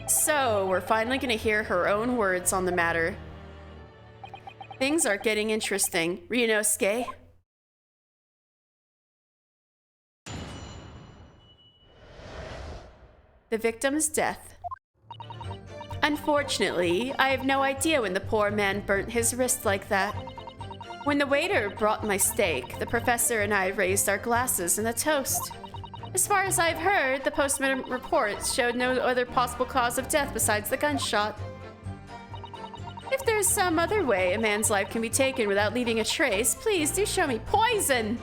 So, we're finally going to hear her own words on the matter. Things are getting interesting. Ryunosuke. The victim's death. Unfortunately, I have no idea when the poor man burnt his wrist like that. When the waiter brought my steak, the professor and I raised our glasses in a toast. As far as I've heard, the postmortem report showed no other possible cause of death besides the gunshot. If there's some other way a man's life can be taken without leaving a trace, please do show me poison.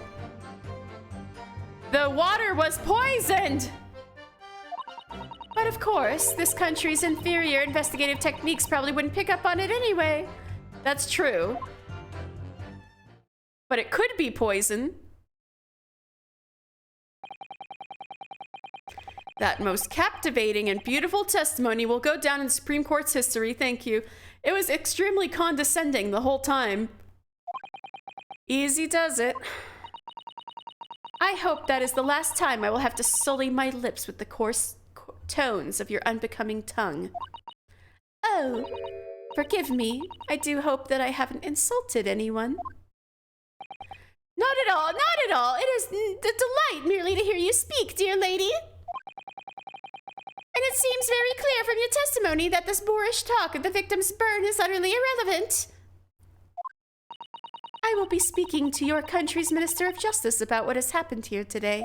The water was poisoned! But of course, this country's inferior investigative techniques probably wouldn't pick up on it anyway. That's true. But it could be poison. That most captivating and beautiful testimony will go down in Supreme Court's history, thank you. It was extremely condescending the whole time. Easy does it. I hope that is the last time I will have to sully my lips with the coarse tones of your unbecoming tongue. Oh, forgive me. I do hope that I haven't insulted anyone. Not at all, not at all. It is a delight merely to hear you speak, dear lady. And it seems very clear from your testimony that this boorish talk of the victim's burn is utterly irrelevant. I will be speaking to your country's Minister of Justice about what has happened here today.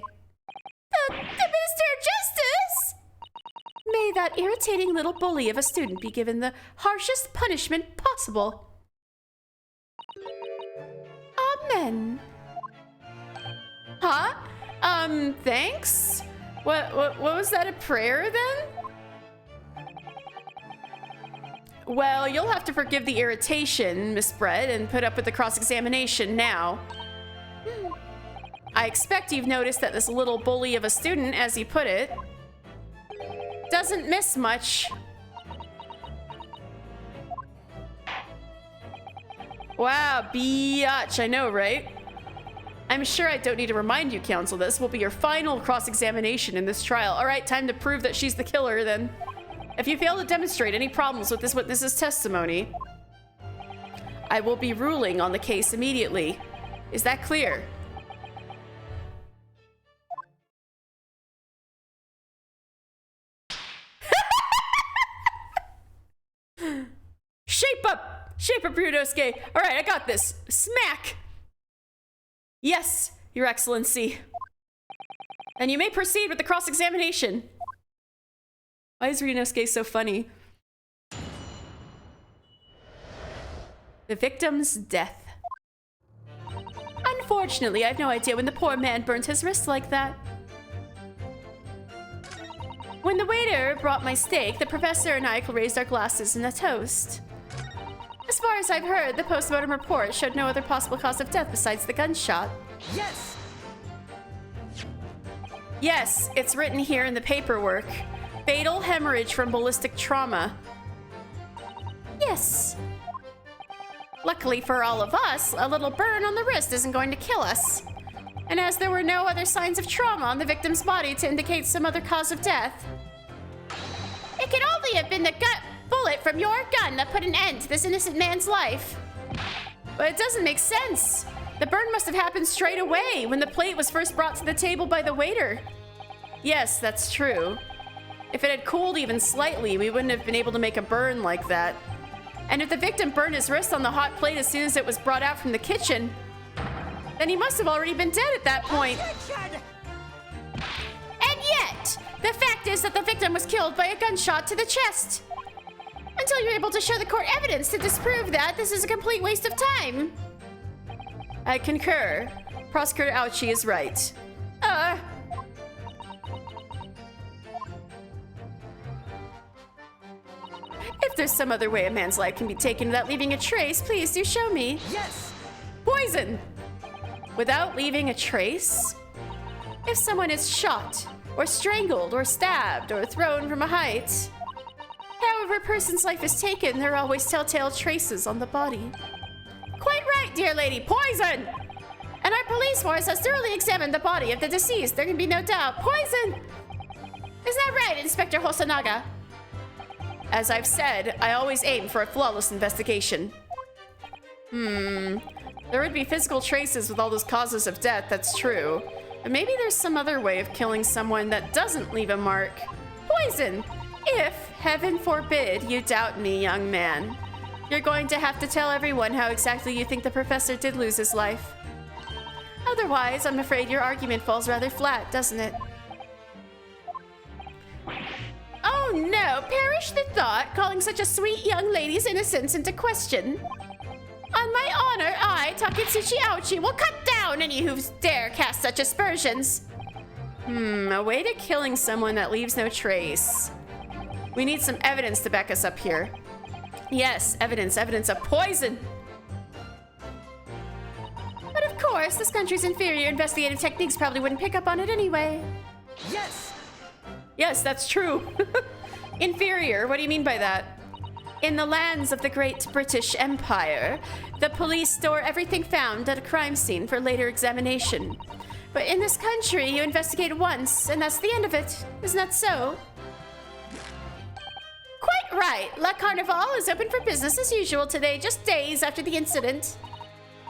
The Minister of Justice? May that irritating little bully of a student be given the harshest punishment possible. Amen. Huh? Thanks? What was that, a prayer then? Well, you'll have to forgive the irritation, Miss Brett, and put up with the cross-examination now. I expect you've noticed that this little bully of a student, as you put it, doesn't miss much. Wow, biatch, I know, right? I'm sure I don't need to remind you, counsel, this will be your final cross-examination in this trial. All right, time to prove that she's the killer, then. If you fail to demonstrate any problems with this witness's testimony, I will be ruling on the case immediately. Is that clear? Shape up! Shape up, Ryunosuke! All right, I got this. Smack! Yes, Your Excellency. And you may proceed with the cross-examination. Why is Ryunosuke so funny? The victim's death. Unfortunately, I have no idea when the poor man burnt his wrist like that. When the waiter brought my steak, the professor and I raised our glasses in a toast. As far as I've heard, the postmortem report showed no other possible cause of death besides the gunshot. Yes! Yes, it's written here in the paperwork. Fatal hemorrhage from ballistic trauma. Yes. Luckily for all of us, a little burn on the wrist isn't going to kill us. And as there were no other signs of trauma on the victim's body to indicate some other cause of death, it can only only have been the bullet from your gun that put an end to this innocent man's life. But it doesn't make sense. The burn must have happened straight away when the plate was first brought to the table by the waiter. Yes, that's true. If it had cooled even slightly, we wouldn't have been able to make a burn like that. And if the victim burned his wrist on the hot plate as soon as it was brought out from the kitchen, then he must have already been dead at that point. Attention! And yet, the fact is that the victim was killed by a gunshot to the chest. Until you're able to show the court evidence to disprove that, this is a complete waste of time. I concur. Prosecutor Ouchie is right. If there's some other way a man's life can be taken without leaving a trace, please do show me. Yes! Poison! Without leaving a trace? If someone is shot, or strangled, or stabbed, or thrown from a height, however a person's life is taken, there are always telltale traces on the body. Quite right, dear lady. Poison! And our police force has thoroughly examined the body of the deceased. There can be no doubt. Poison! Is that right, Inspector Hosonaga? As I've said, I always aim for a flawless investigation. There would be physical traces with all those causes of death, that's true. But maybe there's some other way of killing someone that doesn't leave a mark. Poison! If, heaven forbid, you doubt me, young man, you're going to have to tell everyone how exactly you think the professor did lose his life. Otherwise, I'm afraid your argument falls rather flat, doesn't it? Oh no, perish the thought, calling such a sweet young lady's innocence into question. On my honor, I, Taketsuchi Ouchi, will cut down any who dare cast such aspersions. A way to killing someone that leaves no trace. We need some evidence to back us up here. Yes, evidence of poison. But of course, this country's inferior investigative techniques probably wouldn't pick up on it anyway. Yes! Yes, that's true. Inferior, what do you mean by that? In the lands of the Great British Empire, the police store everything found at a crime scene for later examination. But in this country, you investigate once, and that's the end of it. Isn't that so? Quite right. La Carnival is open for business as usual today, just days after the incident.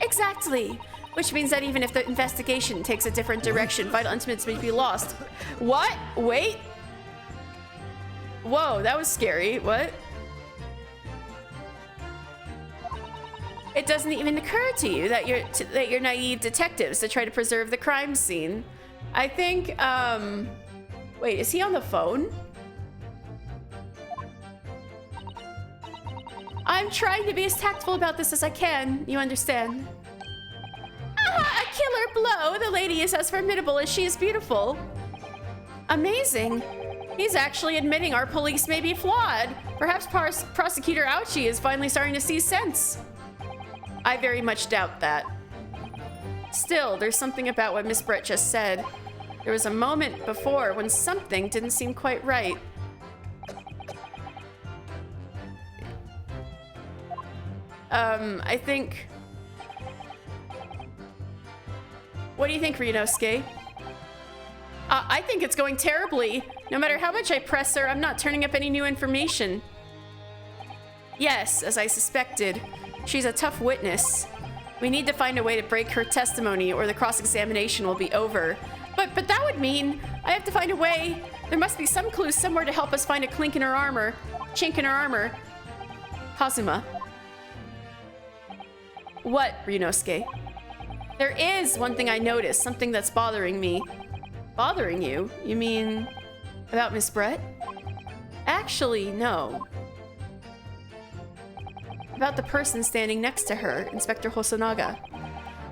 Exactly. Which means that even if the investigation takes a different direction, vital intimates may be lost. What? Wait. Whoa, that was scary. What? It doesn't even occur to you that you're naive detectives to try to preserve the crime scene. I think, wait, is he on the phone? I'm trying to be as tactful about this as I can, you understand? A killer blow. The lady is as formidable as she is beautiful. Amazing. He's actually admitting our police may be flawed. Perhaps Prosecutor Ouchie is finally starting to see sense. I very much doubt that. Still, there's something about what Miss Brett just said. There was a moment before when something didn't seem quite right. I think... What do you think, Ryunosuke? I think it's going terribly. No matter how much I press her, I'm not turning up any new information. Yes, as I suspected, she's a tough witness. We need to find a way to break her testimony or the cross-examination will be over. But that would mean I have to find a way. There must be some clue somewhere to help us find a chink in her armor. Kazuma. What, Ryunosuke? There is one thing I noticed, something that's bothering me. Bothering you? You mean about Miss Brett? Actually, no. About the person standing next to her, Inspector Hosonaga.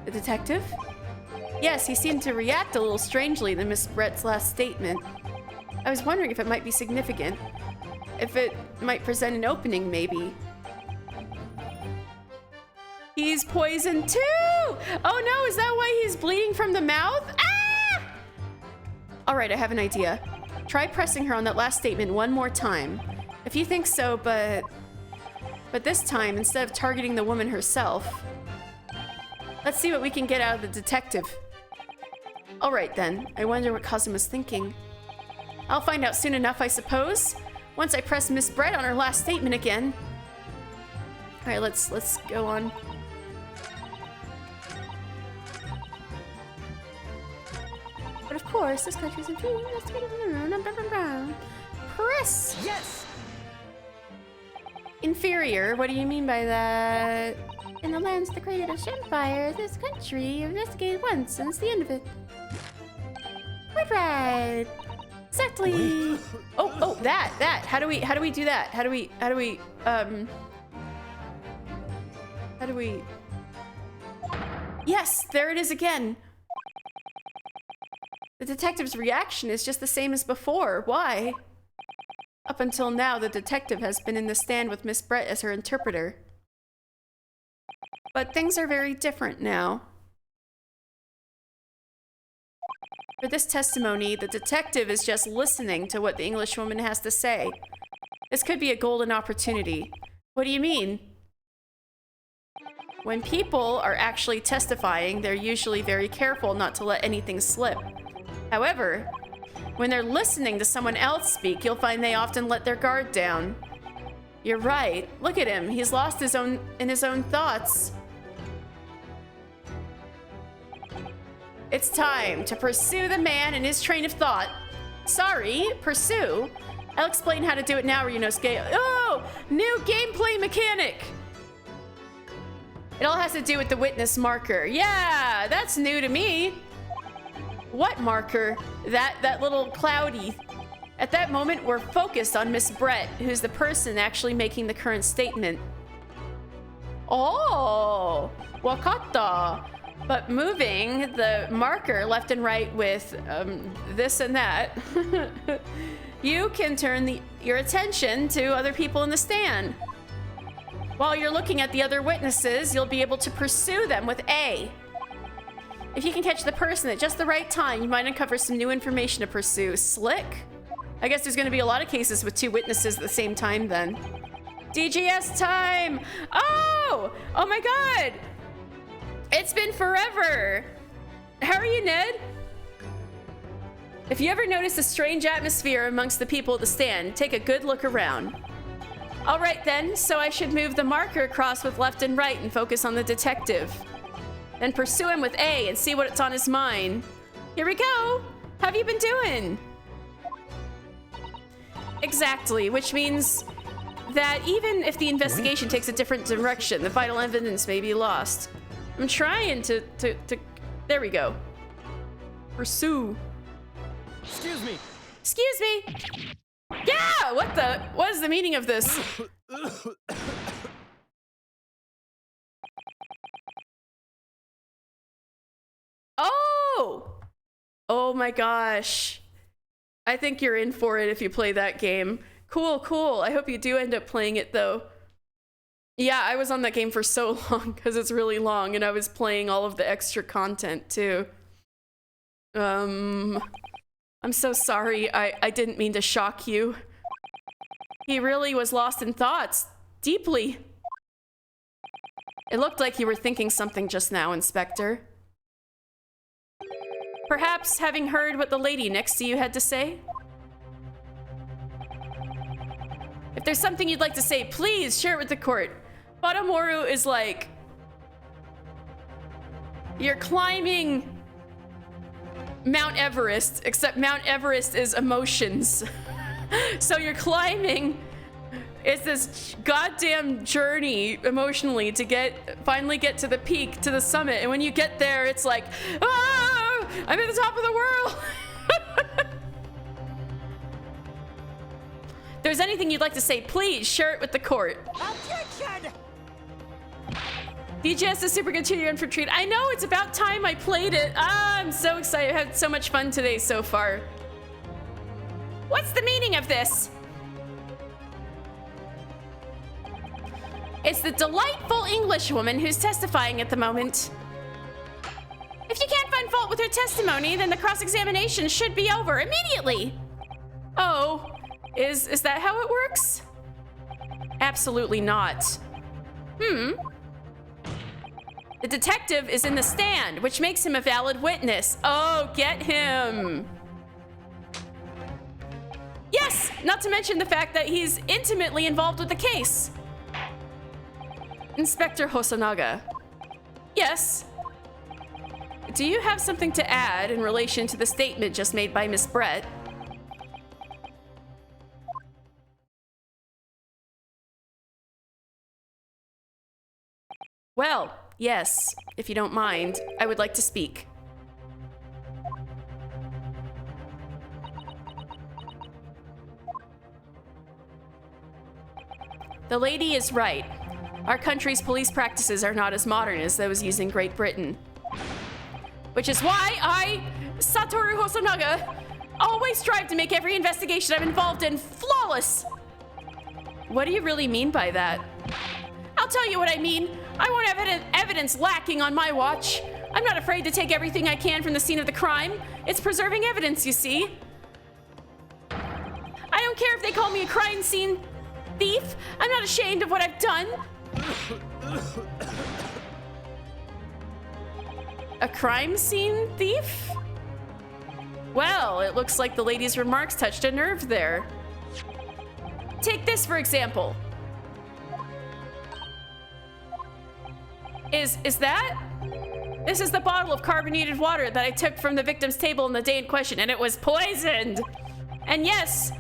The detective? Yes, he seemed to react a little strangely to Miss Brett's last statement. I was wondering if it might be significant. If it might present an opening, maybe. He's poisoned too! Oh no, is that why he's bleeding from the mouth? Ah! Alright, I have an idea. Try pressing her on that last statement one more time. If you think so, but this time, instead of targeting the woman herself, let's see what we can get out of the detective. Alright then, I wonder what Kazuma's thinking. I'll find out soon enough, I suppose. once I press Miss Brett on her last statement again. All right, let's go on. But of course, this country's in Press. Yes! Inferior? What do you mean by that? In the lands of the Great British Empire, this country investigated once, and it's the end of it. Right. Exactly. Oh, that. How do we do that? How do we? Yes, there it is again. The detective's reaction is just the same as before. Why? Up until now, the detective has been in the stand with Miss Brett as her interpreter. But things are very different now. For this testimony, the detective is just listening to what the Englishwoman has to say. This could be a golden opportunity. What do you mean? When people are actually testifying, they're usually very careful not to let anything slip. However, when they're listening to someone else speak, you'll find they often let their guard down. You're right. Look at him. He's lost his own thoughts. It's time to pursue the man and his train of thought. Sorry, pursue? I'll explain how to do it now, Ryunosuke. Oh, new gameplay mechanic. It all has to do with the witness marker. Yeah, that's new to me. What marker? That little cloudy. At that moment, we're focused on Miss Brett, who's the person actually making the current statement. Oh, wakata. But moving the marker left and right with this and that, you can turn your attention to other people in the stand. While you're looking at the other witnesses, you'll be able to pursue them with A. If you can catch the person at just the right time, you might uncover some new information to pursue. Slick? I guess there's gonna be a lot of cases with two witnesses at the same time then. DGS time! Oh my god! It's been forever! How are you, Ned? If you ever notice a strange atmosphere amongst the people at the stand, take a good look around. All right then, so I should move the marker across with left and right and focus on the detective. Then pursue him with A and see what's on his mind. Here we go! How have you been doing? Exactly, which means that even if the investigation takes a different direction, the vital evidence may be lost. I'm trying to there we go. Pursue. Excuse me. Excuse me. Yeah, what is the meaning of this? Oh my gosh. I think you're in for it if you play that game. Cool. I hope you do end up playing it though. Yeah, I was on that game for so long because it's really long and I was playing all of the extra content too. I'm so sorry. I didn't mean to shock you. He really was lost in thoughts. Deeply. It looked like you were thinking something just now, Inspector. Perhaps having heard what the lady next to you had to say? If there's something you'd like to say, please share it with the court. Badamoru is like... You're climbing Mount Everest, except Mount Everest is emotions. So you're climbing... It's this goddamn journey emotionally to finally get to the peak, to the summit. And when you get there, it's like, ah, I'm at the top of the world. If there's anything you'd like to say, please share it with the court. Objection! DGS is super good to your infantry. I know, it's about time I played it. I'm so excited. I had so much fun today so far. What's the meaning of this? It's the delightful Englishwoman who's testifying at the moment. If you can't find fault with her testimony, then the cross-examination should be over immediately. Oh, is that how it works? Absolutely not. The detective is in the stand, which makes him a valid witness. Oh, get him. Yes! Not to mention the fact that he's intimately involved with the case. Inspector Hosonaga. Yes. Do you have something to add in relation to the statement just made by Miss Brett? Well, yes, if you don't mind, I would like to speak. The lady is right. Our country's police practices are not as modern as those used in Great Britain. Which is why I, Satoru Hosonaga, always strive to make every investigation I'm involved in flawless. What do you really mean by that? I'll tell you what I mean. I won't have evidence lacking on my watch. I'm not afraid to take everything I can from the scene of the crime. It's preserving evidence, you see. I don't care if they call me a crime scene thief. I'm not ashamed of what I've done. A crime scene thief? Well, it looks like the lady's remarks touched a nerve there. Take this, for example. Is that? This is the bottle of carbonated water that I took from the victim's table on the day in question, and it was poisoned. And yes,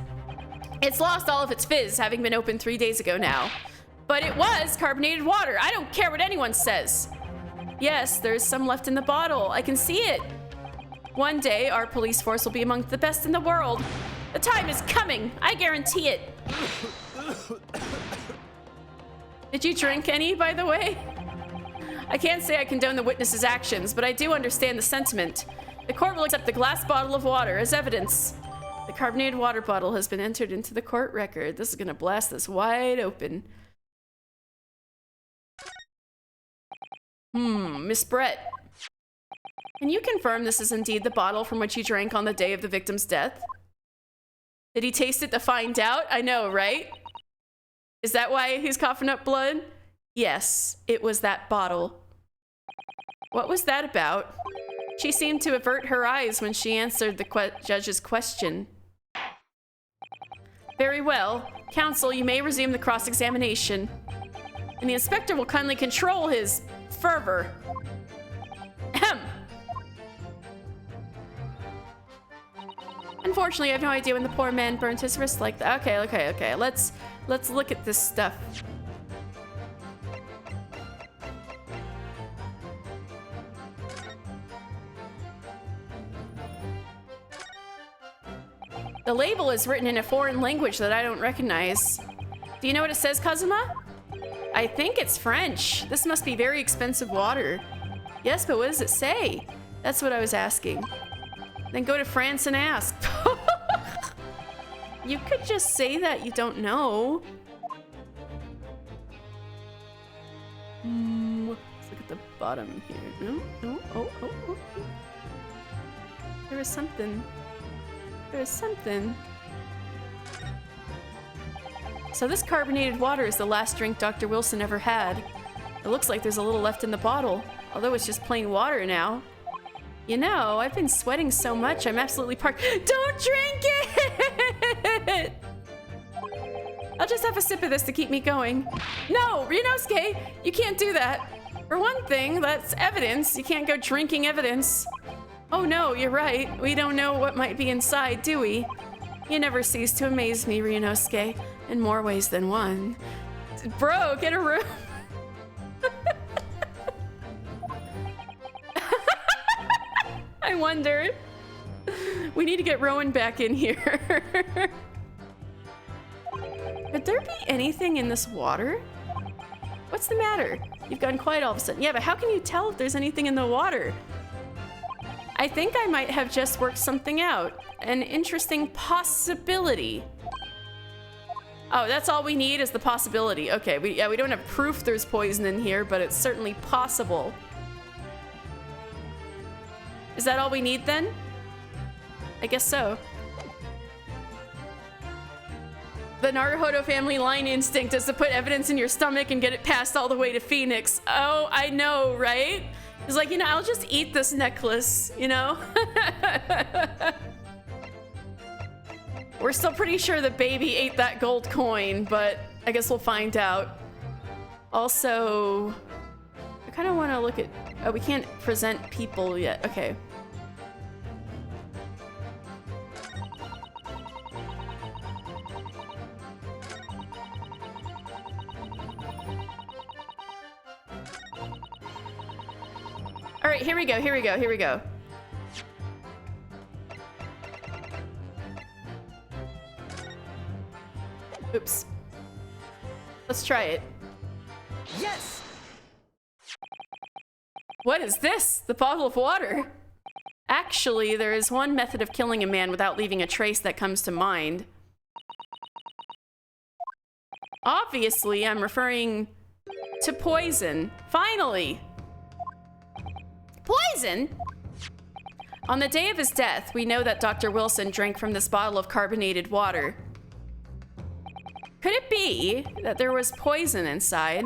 it's lost all of its fizz, having been opened 3 days ago now. But it was carbonated water. I don't care what anyone says. Yes, there's some left in the bottle. I can see it. One day, our police force will be among the best in the world. The time is coming. I guarantee it. Did you drink any, by the way? I can't say I condone the witness's actions, but I do understand the sentiment. The court will accept the glass bottle of water as evidence. The carbonated water bottle has been entered into the court record. This is gonna blast this wide open. Miss Brett. Can you confirm this is indeed the bottle from which you drank on the day of the victim's death? Did he taste it to find out? I know, right? Is that why he's coughing up blood? Yes, it was that bottle. What was that about? She seemed to avert her eyes when she answered the judge's question. Very well. Counsel, you may resume the cross-examination. And the inspector will kindly control his fervor. Ahem. Unfortunately, I have no idea when the poor man burnt his wrist like that. Okay. Let's look at this stuff. The label is written in a foreign language that I don't recognize. Do you know what it says, Kazuma? I think it's French. This must be very expensive water. Yes, but what does it say? That's what I was asking. Then go to France and ask. You could just say that you don't know. Let's look at the bottom here. No. Oh. There is something. So this carbonated water is the last drink Dr. Wilson ever had. It looks like there's a little left in the bottle, although it's just plain water now. You know, I've been sweating so much, I'm absolutely parched. Don't drink it! I'll just have a sip of this to keep me going. No, Ryunosuke, you can't do that. For one thing, that's evidence. You can't go drinking evidence. Oh no, you're right. We don't know what might be inside, do we? You never cease to amaze me, Ryunosuke, in more ways than one. Bro, get a room. I wonder. We need to get Rowan back in here. Could there be anything in this water? What's the matter? You've gone quiet all of a sudden. Yeah, but how can you tell if there's anything in the water? I think I might have just worked something out. An interesting possibility. Oh, that's all we need is the possibility. Okay, we don't have proof there's poison in here, but it's certainly possible. Is that all we need then? I guess so. The Naruhodo family line instinct is to put evidence in your stomach and get it passed all the way to Phoenix. Oh, I know, right? It's like, you know, I'll just eat this necklace, you know? We're still pretty sure the baby ate that gold coin, but I guess we'll find out. Also, I kind of want to look at... Oh, we can't present people yet. Okay. All right, here we go, here we go, here we go. Oops. Let's try it. Yes! What is this? The bottle of water? Actually, there is one method of killing a man without leaving a trace that comes to mind. Obviously, I'm referring to poison. Finally! Poison? On the day of his death, we know that Dr. Wilson drank from this bottle of carbonated water. Could it be that there was poison inside?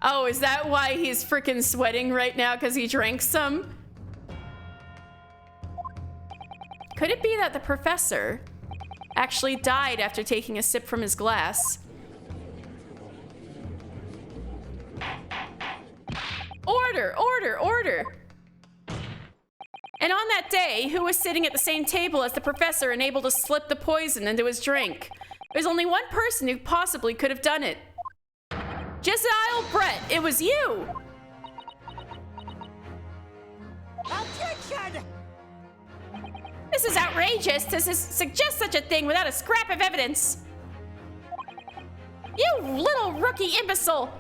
Oh, is that why he's freaking sweating right now? Because he drank some? Could it be that the professor actually died after taking a sip from his glass? Order, order, order! And on that day, who was sitting at the same table as the professor and able to slip the poison into his drink? There's only one person who possibly could have done it. Jezile Brett, it was you! Objection! This is outrageous to suggest such a thing without a scrap of evidence. You little rookie imbecile!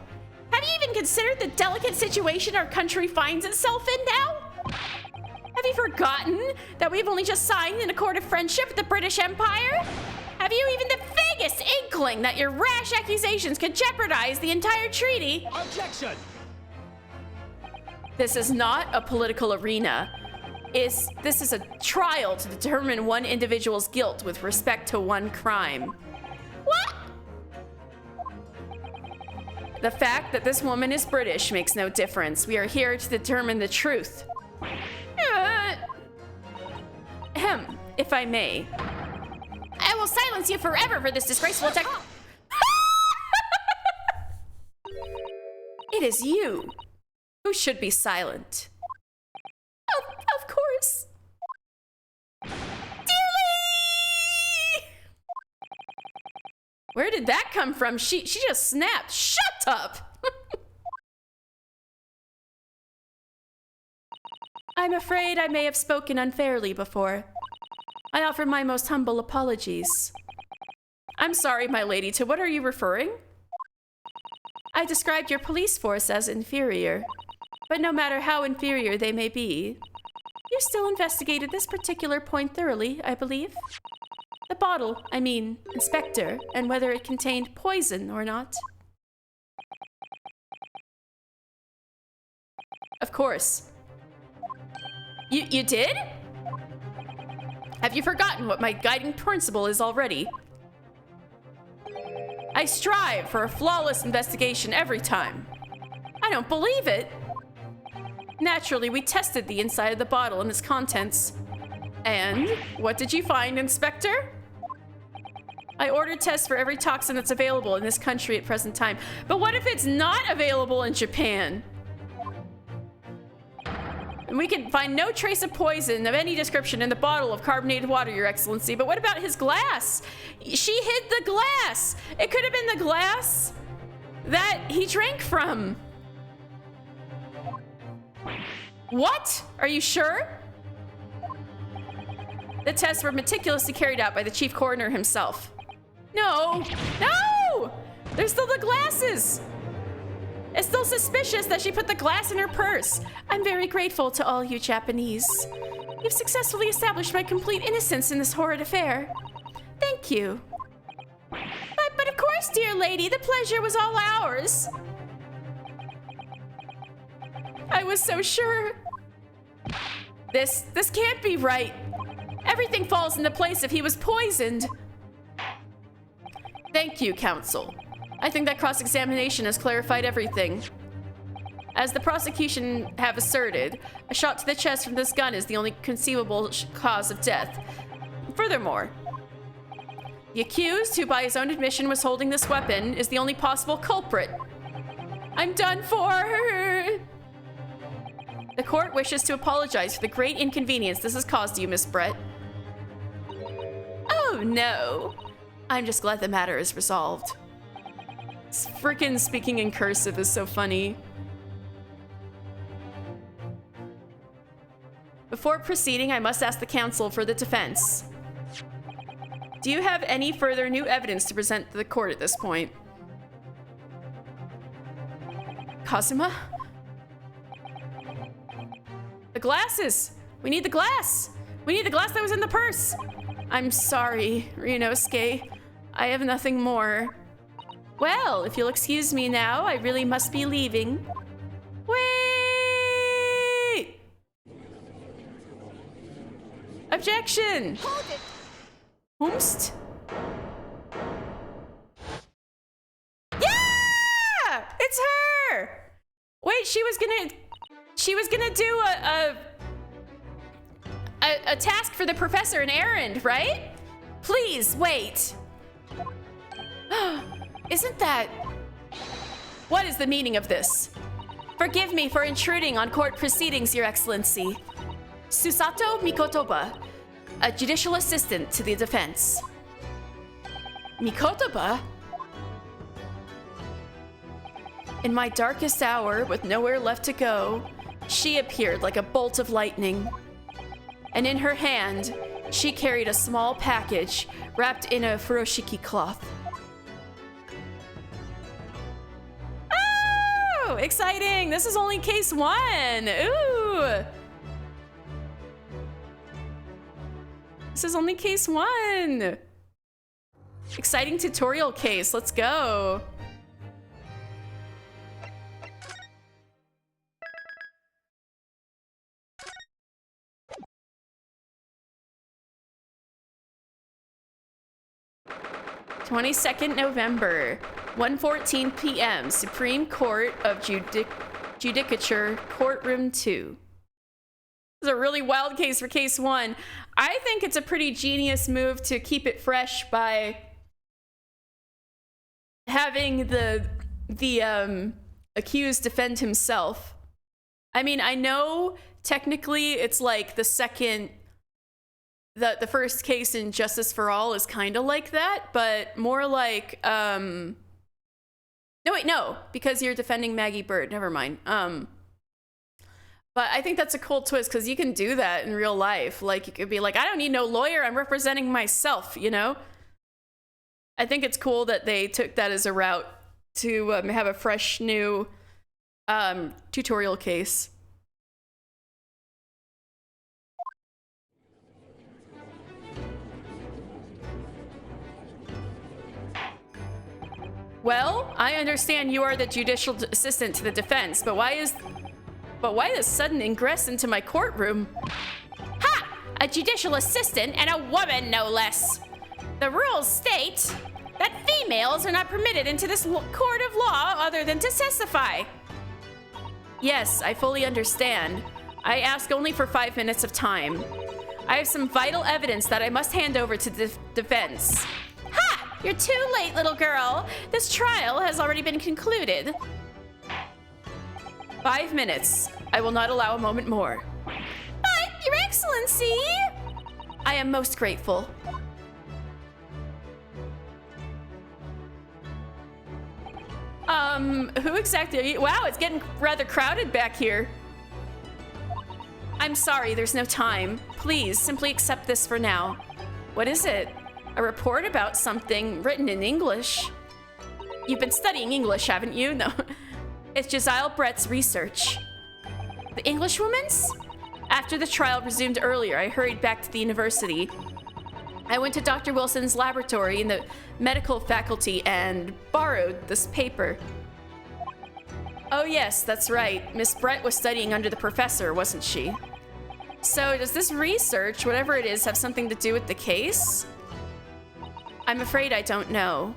Have you even considered the delicate situation our country finds itself in now? Have you forgotten that we've only just signed an accord of friendship with the British Empire? Have you even the vaguest inkling that your rash accusations could jeopardize the entire treaty? Objection! This is not a political arena. This is a trial to determine one individual's guilt with respect to one crime. What? The fact that this woman is British makes no difference. We are here to determine the truth. If I may. I will silence you forever for this disgraceful attack. It is you who should be silent. Of course. Dearly! Where did that come from? She just snapped. Shut up! I'm afraid I may have spoken unfairly before. I offer my most humble apologies. I'm sorry, my lady. To what are you referring? I described your police force as inferior. But no matter how inferior they may be, you still investigated this particular point thoroughly, I believe. The bottle, I mean, Inspector, and whether it contained poison or not. Of course. You did? Have you forgotten what my guiding principle is already? I strive for a flawless investigation every time. I don't believe it. Naturally, we tested the inside of the bottle and its contents. And what did you find, Inspector? I ordered tests for every toxin that's available in this country at present time. But what if it's not available in Japan? And we can find no trace of poison of any description in the bottle of carbonated water, Your Excellency. But what about his glass? She hid the glass. It could have been the glass that he drank from. What? Are you sure? The tests were meticulously carried out by the chief coroner himself. No! No! There's still the glasses! It's still suspicious that she put the glass in her purse. I'm very grateful to all you Japanese. You've successfully established my complete innocence in this horrid affair. Thank you. But of course, dear lady, the pleasure was all ours. I was so sure. This can't be right. Everything falls into place if he was poisoned. Thank you, counsel. I think that cross-examination has clarified everything. As the prosecution have asserted, a shot to the chest from this gun is the only conceivable cause of death. Furthermore, the accused, who by his own admission was holding this weapon, is the only possible culprit. I'm done for! The court wishes to apologize for the great inconvenience this has caused you, Miss Brett. Oh no. I'm just glad the matter is resolved. Frickin' speaking in cursive is so funny. Before proceeding, I must ask the counsel for the defense. Do you have any further new evidence to present to the court at this point? Kazuma? The glasses! We need the glass! We need the glass that was in the purse! I'm sorry, Ryunosuke. I have nothing more. Well, if you'll excuse me now, I really must be leaving. Wait! Objection! Hold it! Whomst? Yeah! It's her! Wait, she was gonna do a task for the professor, an errand, right? Please, wait. Isn't that... What is the meaning of this? Forgive me for intruding on court proceedings, Your Excellency. Susato Mikotoba, a judicial assistant to the defense. Mikotoba? In my darkest hour, with nowhere left to go, she appeared like a bolt of lightning. And in her hand, she carried a small package wrapped in a furoshiki cloth. Oh, exciting! This is only case 1. Ooh! This is only case 1. Exciting tutorial case. Let's go. November, 1:14 p.m. Supreme Court of Judicature, Courtroom 2. This is a really wild case for case 1. I think it's a pretty genius move to keep it fresh by having the accused defend himself. I mean, I know technically it's like the first case in Justice for All is kind of like that, but more like no, because you're defending Maggie Bird. Never mind. But I think that's a cool twist because you can do that in real life. Like, you could be like, I don't need no lawyer. I'm representing myself, you know? I think it's cool that they took that as a route to have a fresh, new tutorial case. Well, I understand you are the judicial assistant to the defense, but why this sudden ingress into my courtroom? Ha! A judicial assistant and a woman, no less. The rules state that females are not permitted into this court of law other than to testify. Yes, I fully understand. I ask only for 5 minutes of time. I have some vital evidence that I must hand over to the defense. Ha! You're too late, little girl. This trial has already been concluded. 5 minutes. I will not allow a moment more. But, Your Excellency! I am most grateful. Who exactly are you? Wow, it's getting rather crowded back here. I'm sorry, there's no time. Please, simply accept this for now. What is it? A report about something written in English. You've been studying English, haven't you? No. It's Josiah Brett's research. The Englishwoman's? After the trial resumed earlier, I hurried back to the university. I went to Dr. Wilson's laboratory in the medical faculty and borrowed this paper. Oh yes, that's right. Miss Brett was studying under the professor, wasn't she? So does this research, whatever it is, have something to do with the case? I'm afraid I don't know.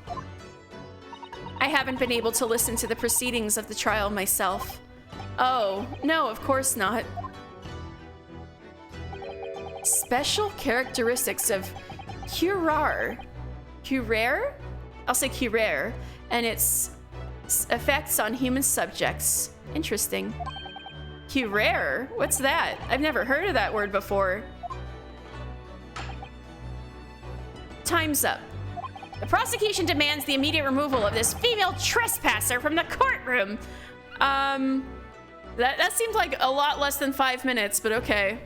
I haven't been able to listen to the proceedings of the trial myself. Oh, no, of course not. Special characteristics of Curar. Curar? I'll say Curar. And its effects on human subjects. Interesting. Curar? What's that? I've never heard of that word before. Time's up. The prosecution demands the immediate removal of this female trespasser from the courtroom. That seemed like a lot less than 5 minutes, but okay.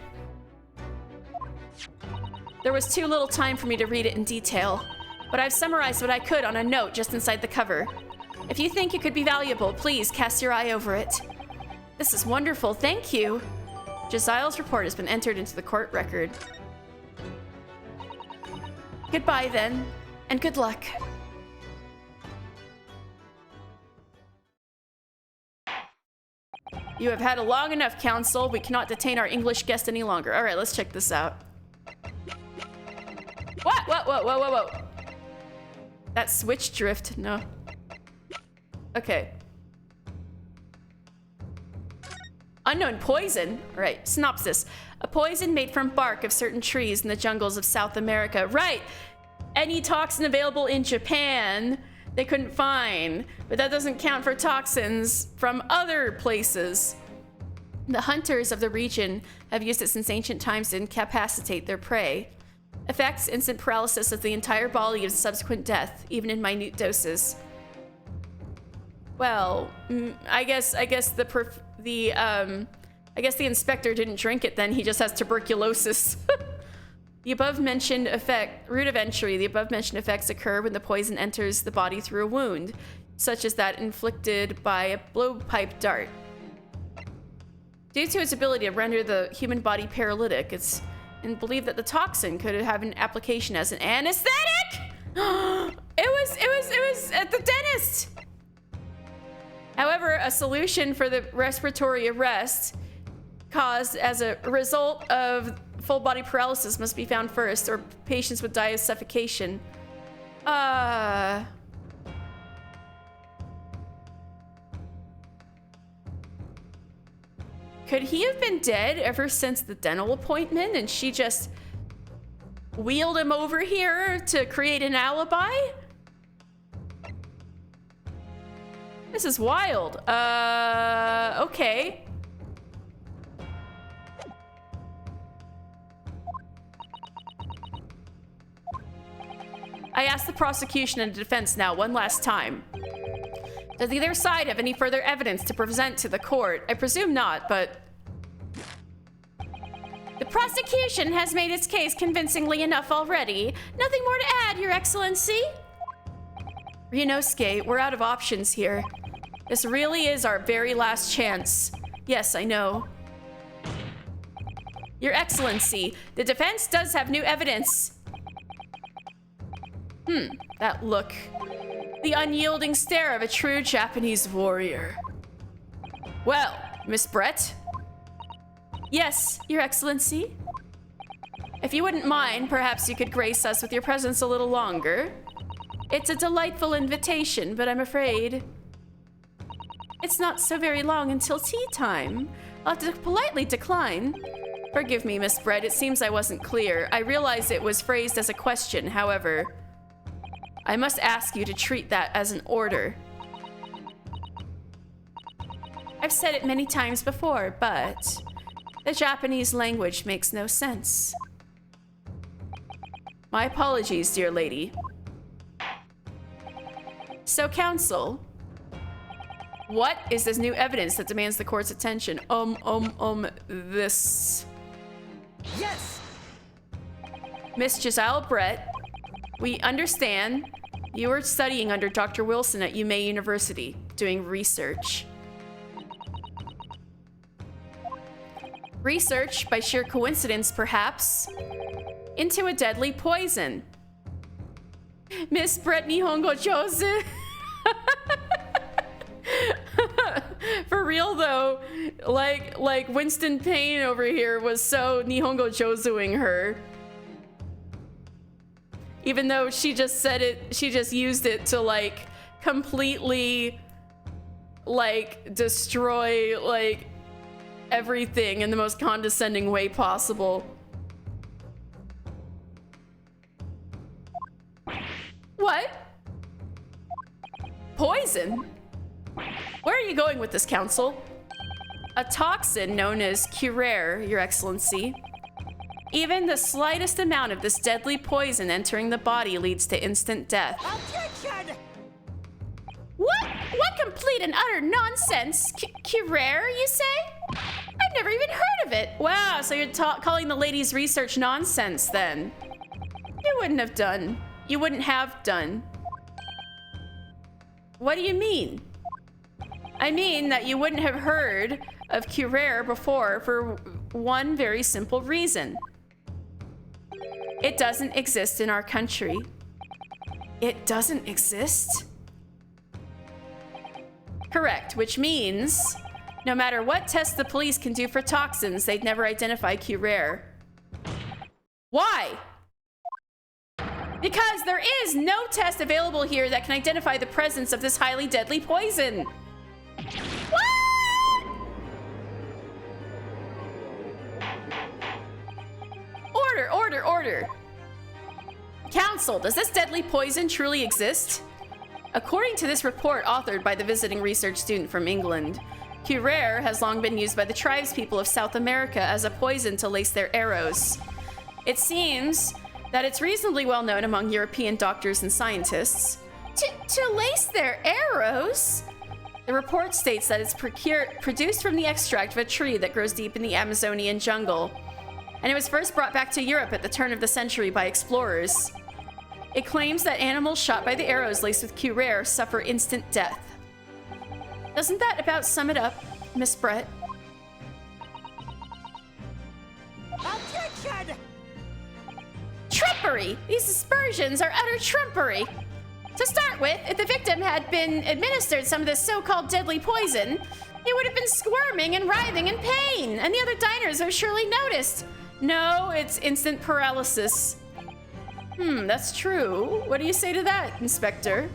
There was too little time for me to read it in detail, but I've summarized what I could on a note just inside the cover. If you think it could be valuable, please cast your eye over it. This is wonderful, thank you. Josiah's report has been entered into the court record. Goodbye then, and good luck. You have had a long enough, counsel. We cannot detain our English guest any longer. All right, let's check this out. What? Whoa. That switch drift, no. Okay. Unknown poison? All right, synopsis. A poison made from bark of certain trees in the jungles of South America. Right. Any toxin available in Japan they couldn't find, but that doesn't count for toxins from other places. The hunters of the region have used it since ancient times to incapacitate their prey. Effects instant paralysis of the entire body and subsequent death, even in minute doses. Well, I guess the inspector didn't drink it then, he just has tuberculosis. The above-mentioned effect, route of entry, the above-mentioned effects occur when the poison enters the body through a wound, such as that inflicted by a blowpipe dart. Due to its ability to render the human body paralytic, it's believed that the toxin could have an application as an anesthetic. It was at the dentist. However, a solution for the respiratory arrest caused as a result of full body paralysis must be found first, or patients would die of suffocation. Could he have been dead ever since the dental appointment and she just wheeled him over here to create an alibi? This is wild. Okay. I asked the prosecution and the defense now one last time. Does either side have any further evidence to present to the court? I presume not, but... The prosecution has made its case convincingly enough already. Nothing more to add, Your Excellency. Ryunosuke, we're out of options here. This really is our very last chance. Yes, I know. Your Excellency, the defense does have new evidence. That look. The unyielding stare of a true Japanese warrior. Well, Miss Brett? Yes, Your Excellency. If you wouldn't mind, perhaps you could grace us with your presence a little longer. It's a delightful invitation, but I'm afraid it's not so very long until tea time. I'll have to politely decline. Forgive me, Miss Brett, it seems I wasn't clear. I realize it was phrased as a question, however, I must ask you to treat that as an order. I've said it many times before, but the Japanese language makes no sense. My apologies, dear lady. So, counsel, what is this new evidence that demands the court's attention? This. Yes! Miss Giselle Brett, we understand you were studying under Dr. Wilson at UMA University, doing research. Research, by sheer coincidence perhaps, into a deadly poison. Miss Brett Nihongo Josu. For real though, like Winston Payne over here was so Nihongo Josuing her. Even though she just said it, she just used it to like completely like, destroy, like, everything in the most condescending way possible. What? Poison? Where are you going with this, Council? A toxin known as curare, Your Excellency. Even the slightest amount of this deadly poison entering the body leads to instant death. Objection! What complete and utter nonsense? Curare, you say? I've never even heard of it. Wow, so you're calling the lady's research nonsense then? You wouldn't have done. You wouldn't have done. What do you mean? I mean that you wouldn't have heard of curare before for one very simple reason. It doesn't exist in our country. It doesn't exist? Correct, which means no matter what test the police can do for toxins, they'd never identify curare. Why? Because there is no test available here that can identify the presence of this highly deadly poison. What? Order. Council, does this deadly poison truly exist? According to this report authored by the visiting research student from England, curare has long been used by the tribespeople of South America as a poison to lace their arrows. It seems that it's reasonably well known among European doctors and scientists. To lace their arrows? The report states that it's produced from the extract of a tree that grows deep in the Amazonian jungle, and it was first brought back to Europe at the turn of the century by explorers. It claims that animals shot by the arrows laced with curare suffer instant death. Doesn't that about sum it up, Miss Brett? Objection! Trumpery! These aspersions are utter trumpery. To start with, if the victim had been administered some of this so-called deadly poison, he would have been squirming and writhing in pain, and the other diners have surely noticed. No, it's instant paralysis. That's true. What do you say to that, Inspector?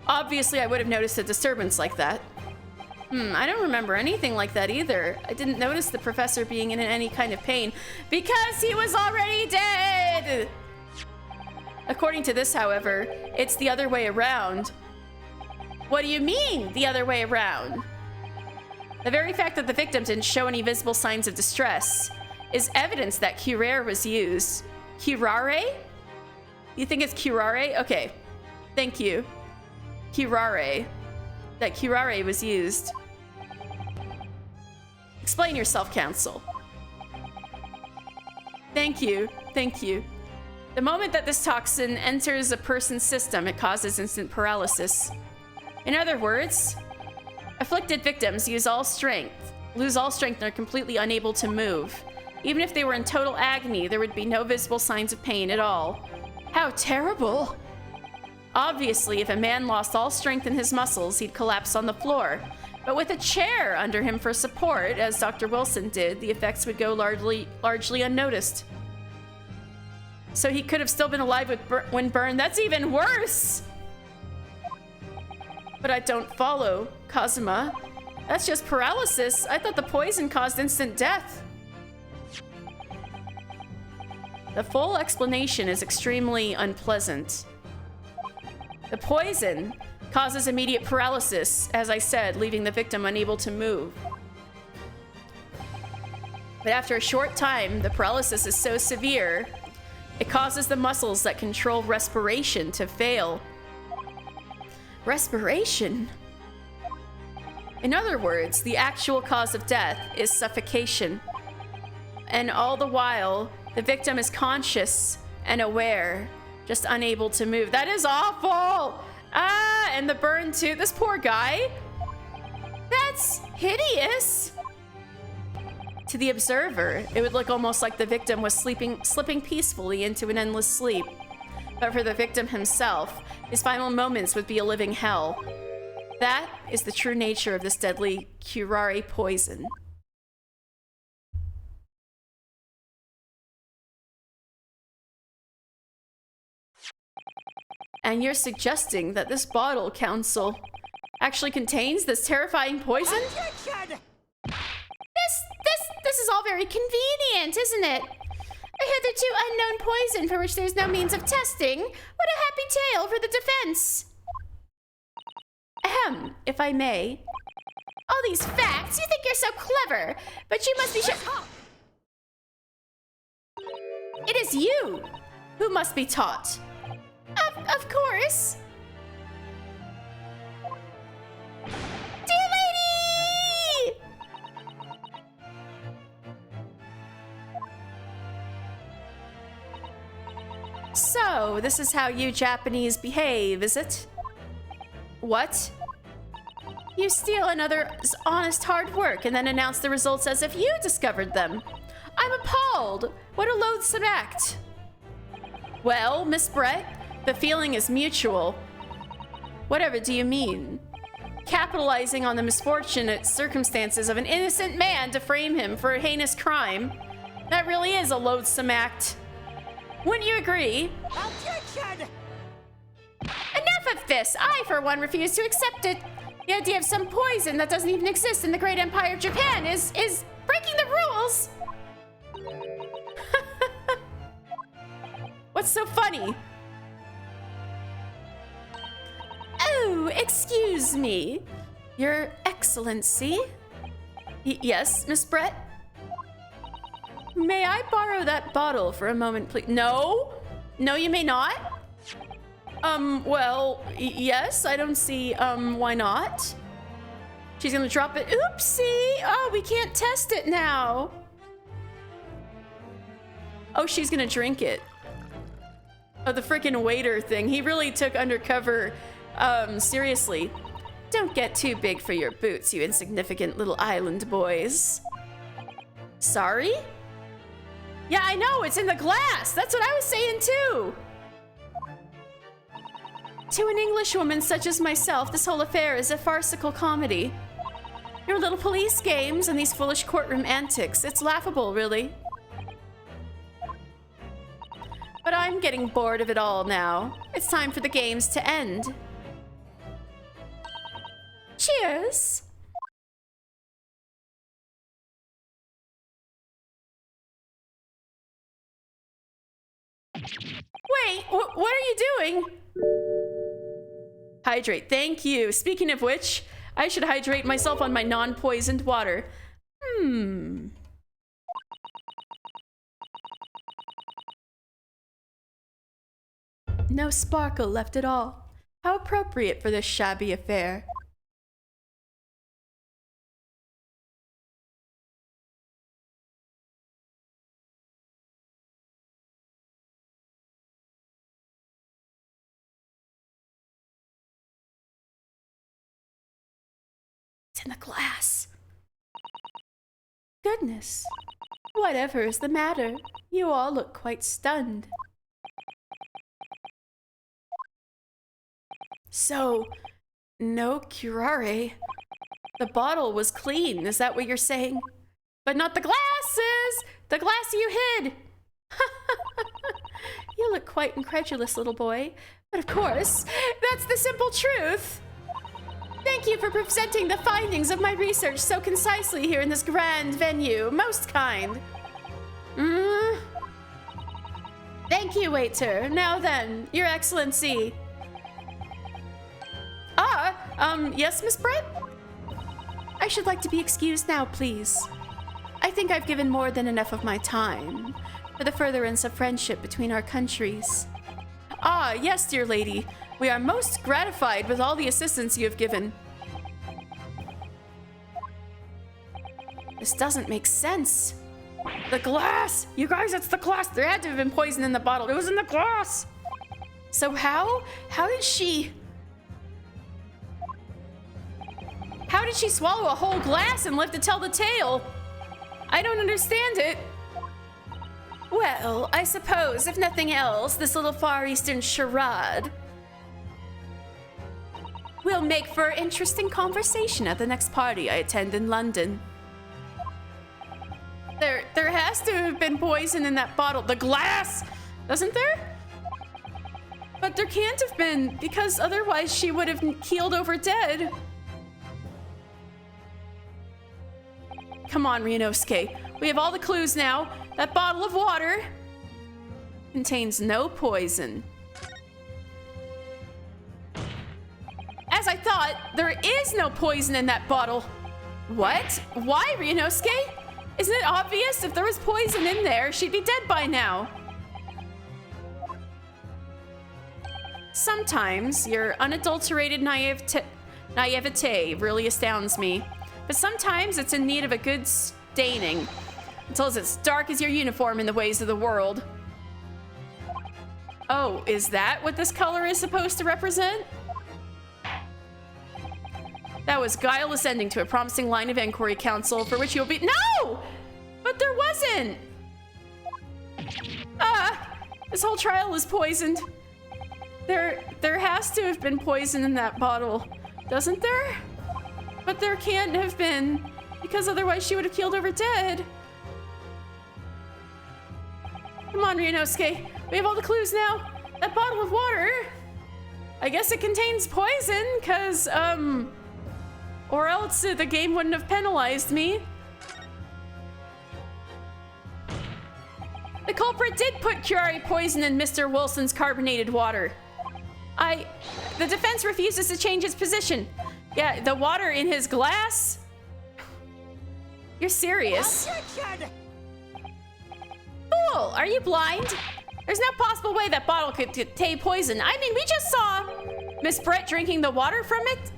Obviously, I would have noticed a disturbance like that. I don't remember anything like that either. I didn't notice the professor being in any kind of pain because he was already dead! According to this, however, it's the other way around. What do you mean, the other way around? The very fact that the victim didn't show any visible signs of distress is evidence that curare was used. Curare? You think it's curare? Okay. Thank you. Curare. That curare was used. Explain yourself, Council. Thank you. The moment that this toxin enters a person's system, it causes instant paralysis. In other words, afflicted victims lose all strength, and are completely unable to move. Even if they were in total agony, there would be no visible signs of pain at all. How terrible! Obviously, if a man lost all strength in his muscles, he'd collapse on the floor. But with a chair under him for support, as Dr. Wilson did, the effects would go largely unnoticed. So he could have still been alive when burned. That's even worse! But I don't follow, Kazuma. That's just paralysis. I thought the poison caused instant death. The full explanation is extremely unpleasant. The poison causes immediate paralysis, as I said, leaving the victim unable to move. But after a short time, the paralysis is so severe, it causes the muscles that control respiration to fail. Respiration? In other words, the actual cause of death is suffocation. And all the while, the victim is conscious and aware, just unable to move. That is awful! And the burn too. This poor guy. That's hideous. To the observer, it would look almost like the victim was slipping peacefully into an endless sleep. But for the victim himself, his final moments would be a living hell. That is the true nature of this deadly curare poison. And you're suggesting that this bottle, Council, actually contains this terrifying poison? Objection! This is all very convenient, isn't it? A hitherto unknown poison for which there's no means of testing. What a happy tale for the defense. Ahem, if I may. All these facts, you think you're so clever, but you must be sure. It is you who must be taught. Of course. Dear lady! So, this is how you Japanese behave, is it? What? You steal another's honest hard work and then announce the results as if you discovered them. I'm appalled! What a loathsome act! Well, Miss Brett, the feeling is mutual. Whatever do you mean? Capitalizing on the misfortunate circumstances of an innocent man to frame him for a heinous crime. That really is a loathsome act. Wouldn't you agree? Objection! Enough of this! I, for one, refuse to accept it. The idea of some poison that doesn't even exist in the great empire of Japan is breaking the rules. What's so funny? Oh, excuse me. Your Excellency? Yes, Miss Brett? May I borrow that bottle for a moment, please? No? No, you may not? Well, yes, I don't see, why not? She's gonna drop it. Oopsie! Oh, we can't test it now. Oh, she's gonna drink it. Oh, the freaking waiter thing. He really took undercover, seriously. Don't get too big for your boots, you insignificant little island boys. Sorry? Yeah, I know, it's in the glass. That's what I was saying too. To an Englishwoman such as myself, this whole affair is a farcical comedy. Your little police games and these foolish courtroom antics, it's laughable, really. But I'm getting bored of it all now. It's time for the games to end. Cheers! Wait, what are you doing? Hydrate, thank you. Speaking of which, I should hydrate myself on my non-poisoned water. No sparkle left at all. How appropriate for this shabby affair. It's in the glass. Goodness. Whatever is the matter? You all look quite stunned. So, no curare. The bottle was clean, is that what you're saying? But not the glasses! The glass you hid! You look quite incredulous, little boy. But of course, that's the simple truth. Thank you for presenting the findings of my research so concisely here in this grand venue. Most kind. Thank you, waiter. Now then, Your Excellency. Yes, Miss Brett? I should like to be excused now, please. I think I've given more than enough of my time for the furtherance of friendship between our countries. Ah, yes, dear lady. We are most gratified with all the assistance you have given. This doesn't make sense. The glass! You guys, it's the glass! There had to have been poison in the bottle. It was in the glass! So how did she... How did she swallow a whole glass and live to tell the tale? I don't understand it. Well, I suppose, if nothing else, this little Far Eastern charade will make for interesting conversation at the next party I attend in London. There has to have been poison in that bottle. The glass! Doesn't there? But there can't have been, because otherwise she would have keeled over dead. Come on, Ryunosuke. We have all the clues now. That bottle of water contains no poison. As I thought, there is no poison in that bottle. What? Why, Ryunosuke? Isn't it obvious? If there was poison in there, she'd be dead by now. Sometimes your unadulterated naivete really astounds me. But sometimes it's in need of a good staining. Until it's as dark as your uniform in the ways of the world. Oh, is that what this color is supposed to represent? That was guileless ending to a promising line of inquiry, Counsel, for which you'll be— No! But there wasn't! This whole trial is poisoned. There has to have been poison in that bottle, doesn't there? But there can't have been, because otherwise she would have keeled over dead. Come on, Ryunosuke. We have all the clues now. That bottle of water, I guess it contains poison, because, or else the game wouldn't have penalized me. The culprit did put curare poison in Mr. Wilson's carbonated water. The defense refuses to change its position. Yeah, the water in his glass? You're serious? Fool, are you blind? There's no possible way that bottle could contain poison. I mean, we just saw Miss Brett drinking the water from it.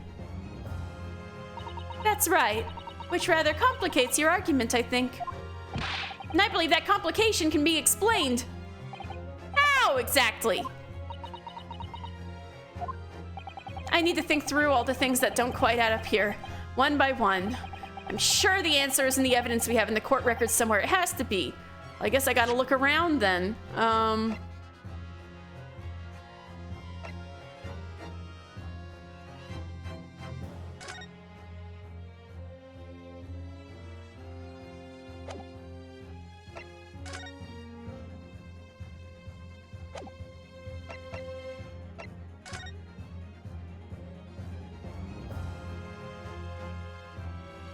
That's right, which rather complicates your argument, I think. And I believe that complication can be explained. How exactly? I need to think through all the things that don't quite add up here, one by one. I'm sure the answer is in the evidence we have in the court records somewhere. It has to be. I guess I gotta look around then.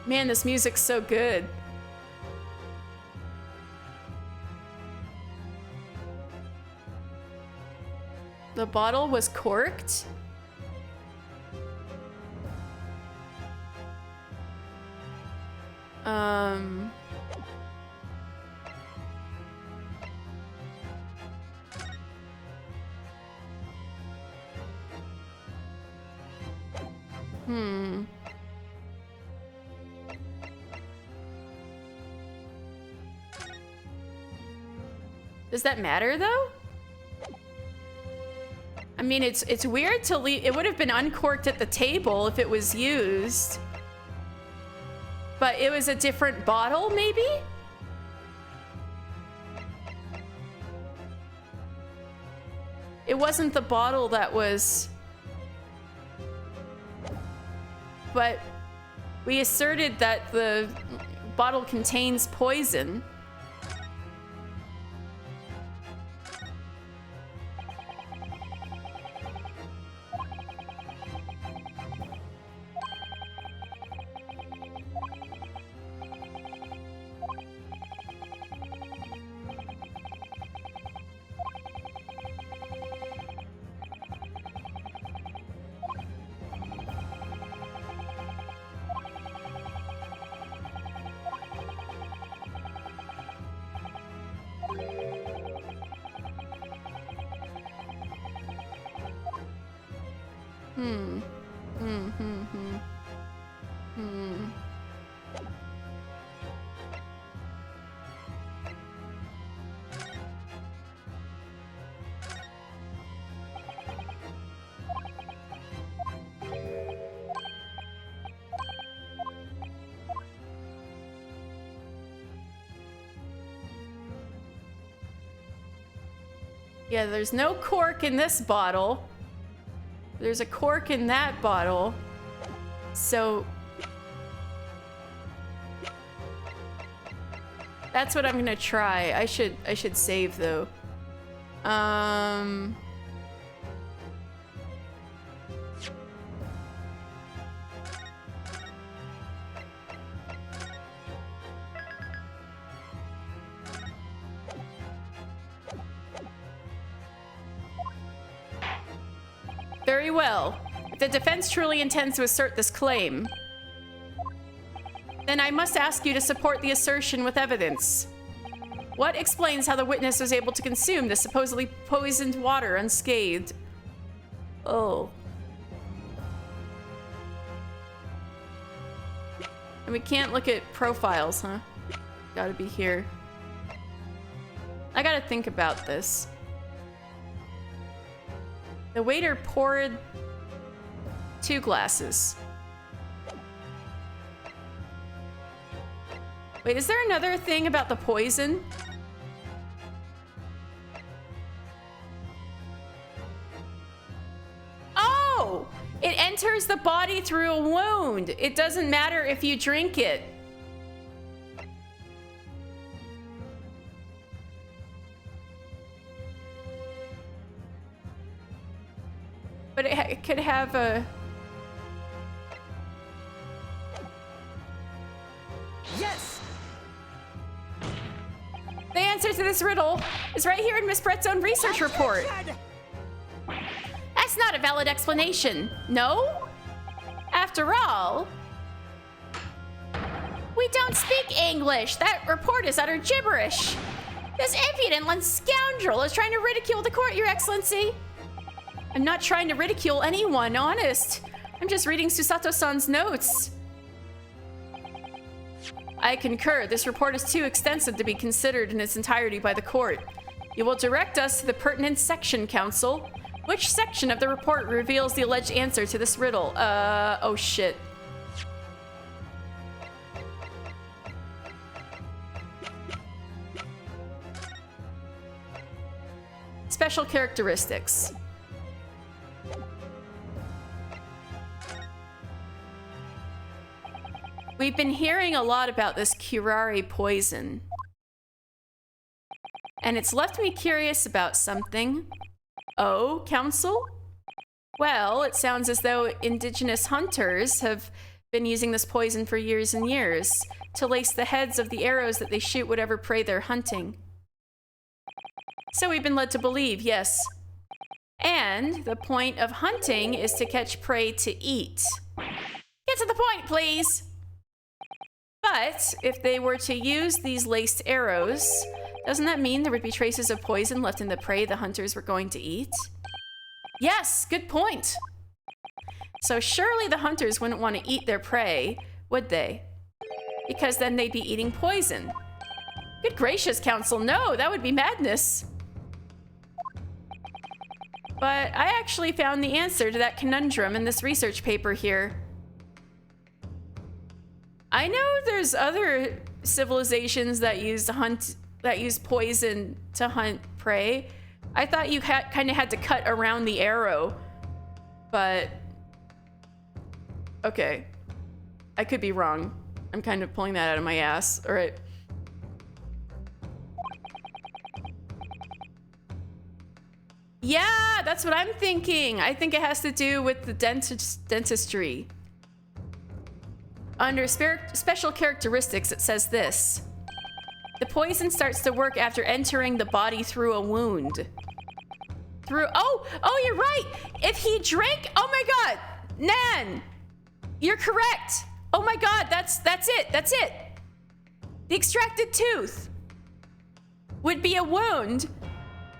Man, this music's so good. The bottle was corked? Does that matter though? I mean, it's weird to leave. It would have been uncorked at the table if it was used. But it was a different bottle, maybe? It wasn't the bottle that was... But we asserted that the bottle contains poison. Yeah, there's no cork in this bottle. There's a cork in that bottle. So that's what I'm gonna try. I should save though. Very well. If the defense truly intends to assert this claim, then I must ask you to support the assertion with evidence. What explains how the witness was able to consume the supposedly poisoned water unscathed? Oh. And we can't look at profiles, huh? Gotta be here. I gotta think about this. The waiter poured 2 glasses. Wait, is there another thing about the poison? Oh! It enters the body through a wound. It doesn't matter if you drink it. But it could have a... Yes! The answer to this riddle is right here in Miss Brett's own research report. That's not a valid explanation. No? After all, we don't speak English. That report is utter gibberish. This impudent scoundrel is trying to ridicule the court, Your Excellency. I'm not trying to ridicule anyone, honest. I'm just reading Susato-san's notes. I concur. This report is too extensive to be considered in its entirety by the court. You will direct us to the pertinent section, Counsel. Which section of the report reveals the alleged answer to this riddle? Oh shit. Special characteristics. We've been hearing a lot about this curare poison. And it's left me curious about something. Oh, Counsel? Well, it sounds as though indigenous hunters have been using this poison for years and years to lace the heads of the arrows that they shoot whatever prey they're hunting. So we've been led to believe, yes. And the point of hunting is to catch prey to eat. Get to the point, please! But if they were to use these laced arrows, doesn't that mean there would be traces of poison left in the prey the hunters were going to eat? Yes, good point. So surely the hunters wouldn't want to eat their prey, would they? Because then they'd be eating poison. Good gracious, Counsel, no, that would be madness. But I actually found the answer to that conundrum in this research paper here. I know there's other civilizations that use poison to hunt prey. I thought you kind of had to cut around the arrow, but okay, I could be wrong. I'm kind of pulling that out of my ass. All right. Yeah, that's what I'm thinking. I think it has to do with the dentistry. Under special characteristics, it says this. The poison starts to work after entering the body through a wound. Oh, you're right. If he drank, oh my God, Nan, you're correct. Oh my God, that's it. The extracted tooth would be a wound,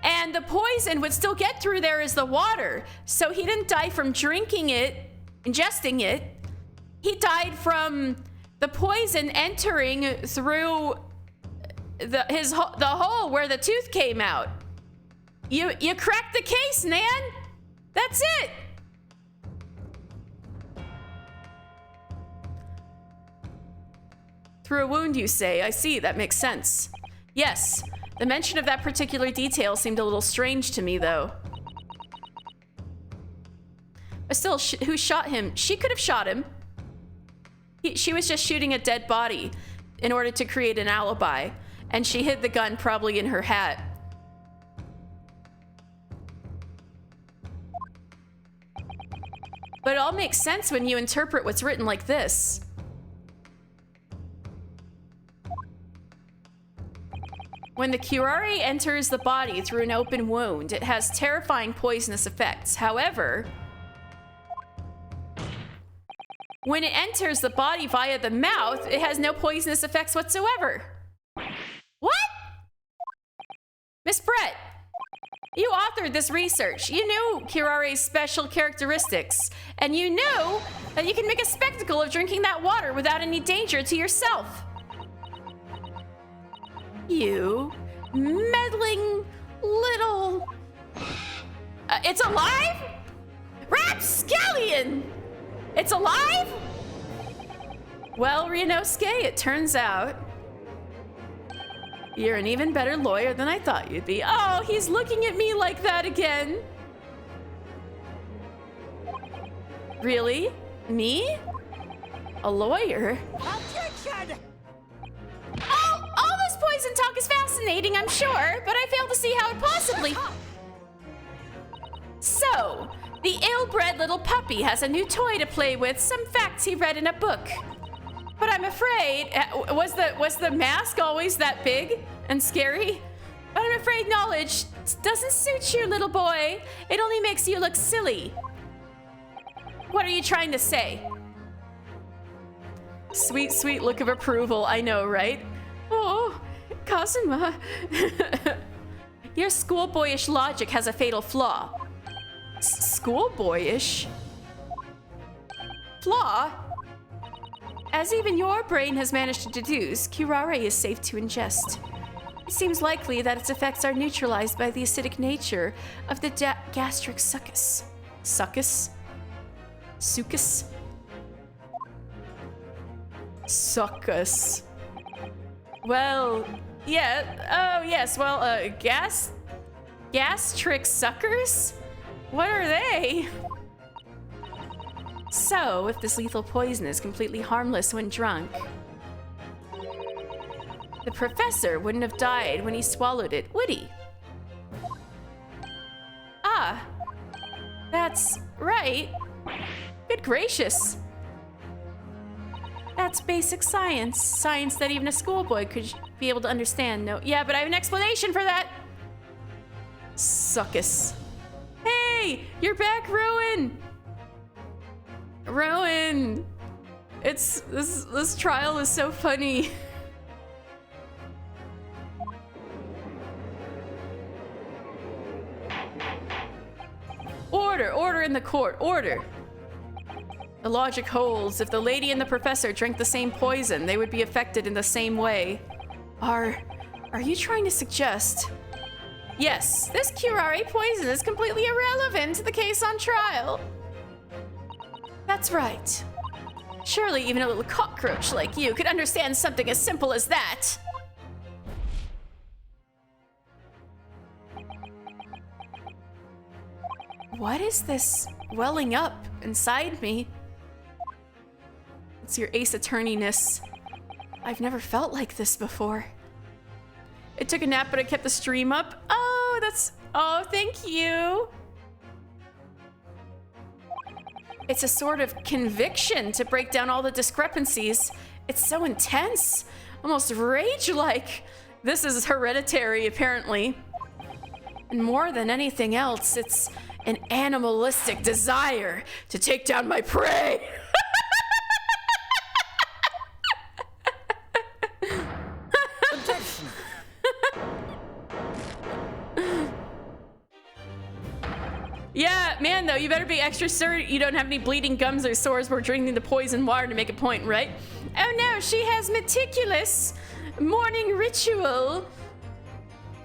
and the poison would still get through there as the water. So he didn't die from drinking it, ingesting it. He died from the poison entering through the hole where the tooth came out. You cracked the case, Nan. That's it. Through a wound, you say. I see, that makes sense. Yes, the mention of that particular detail seemed a little strange to me, though. But still, who shot him? She could have shot him. She was just shooting a dead body in order to create an alibi, and she hid the gun probably in her hat. But it all makes sense when you interpret what's written like this. When the curare enters the body through an open wound, it has terrifying poisonous effects. However, When it enters the body via the mouth, it has no poisonous effects whatsoever. What? Miss Brett, you authored this research. You knew Kirare's special characteristics, and you knew that you can make a spectacle of drinking that water without any danger to yourself. You meddling little... it's alive? Rapscallion! It's alive? Well, Ryunosuke, it turns out you're an even better lawyer than I thought you'd be. Oh, he's looking at me like that again. Really? Me? A lawyer? Objection! All this poison talk is fascinating, I'm sure, but I fail to see how it possibly... So, the ill-bred little puppy has a new toy to play with, some facts he read in a book. But I'm afraid, was the mask always that big and scary? But I'm afraid knowledge doesn't suit you, little boy. It only makes you look silly. What are you trying to say? Sweet, sweet look of approval, I know, right? Oh, Kazuma. Your schoolboyish logic has a fatal flaw. Schoolboyish? Flaw? As even your brain has managed to deduce, curare is safe to ingest. It seems likely that its effects are neutralized by the acidic nature of the gastric succus. Succus? Succus? Succus. Well, yeah. Oh, yes. Well, gastric suckers? What are they? So, if this lethal poison is completely harmless when drunk, the professor wouldn't have died when he swallowed it, would he? Ah, that's right. Good gracious. That's basic science. Science that even a schoolboy could be able to understand. No, yeah, but I have an explanation for that. Succus. Hey, you're back, Rowan. Rowan. It's this trial is so funny. Order in the court. Order. The logic holds. If the lady and the professor drank the same poison, they would be affected in the same way. Are you trying to suggest? Yes, this curare poison is completely irrelevant to the case on trial. That's right. Surely even a little cockroach like you could understand something as simple as that. What is this welling up inside me? It's your ace attorney-ness. I've never felt like this before. It took a nap, but I kept the stream up. Oh, thank you. It's a sort of conviction to break down all the discrepancies. It's so intense, almost rage-like. This is hereditary, apparently. And more than anything else, it's an animalistic desire to take down my prey. Yeah, man, though, you better be extra certain you don't have any bleeding gums or sores where drinking the poison water to make a point, right? Oh no, she has meticulous morning ritual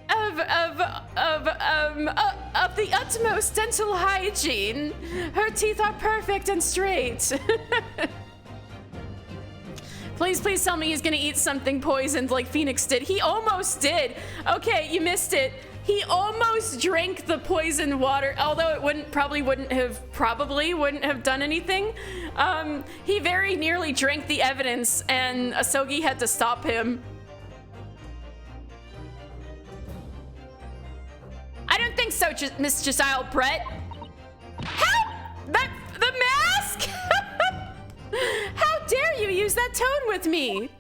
of the utmost dental hygiene. Her teeth are perfect and straight. Please tell me he's gonna eat something poisoned like Phoenix did. He almost did. Okay, you missed it. He almost drank the poisoned water, although it probably wouldn't have done anything. He very nearly drank the evidence, and Asogi had to stop him. I don't think so, Miss Giselle Brett. The mask? How dare you use that tone with me?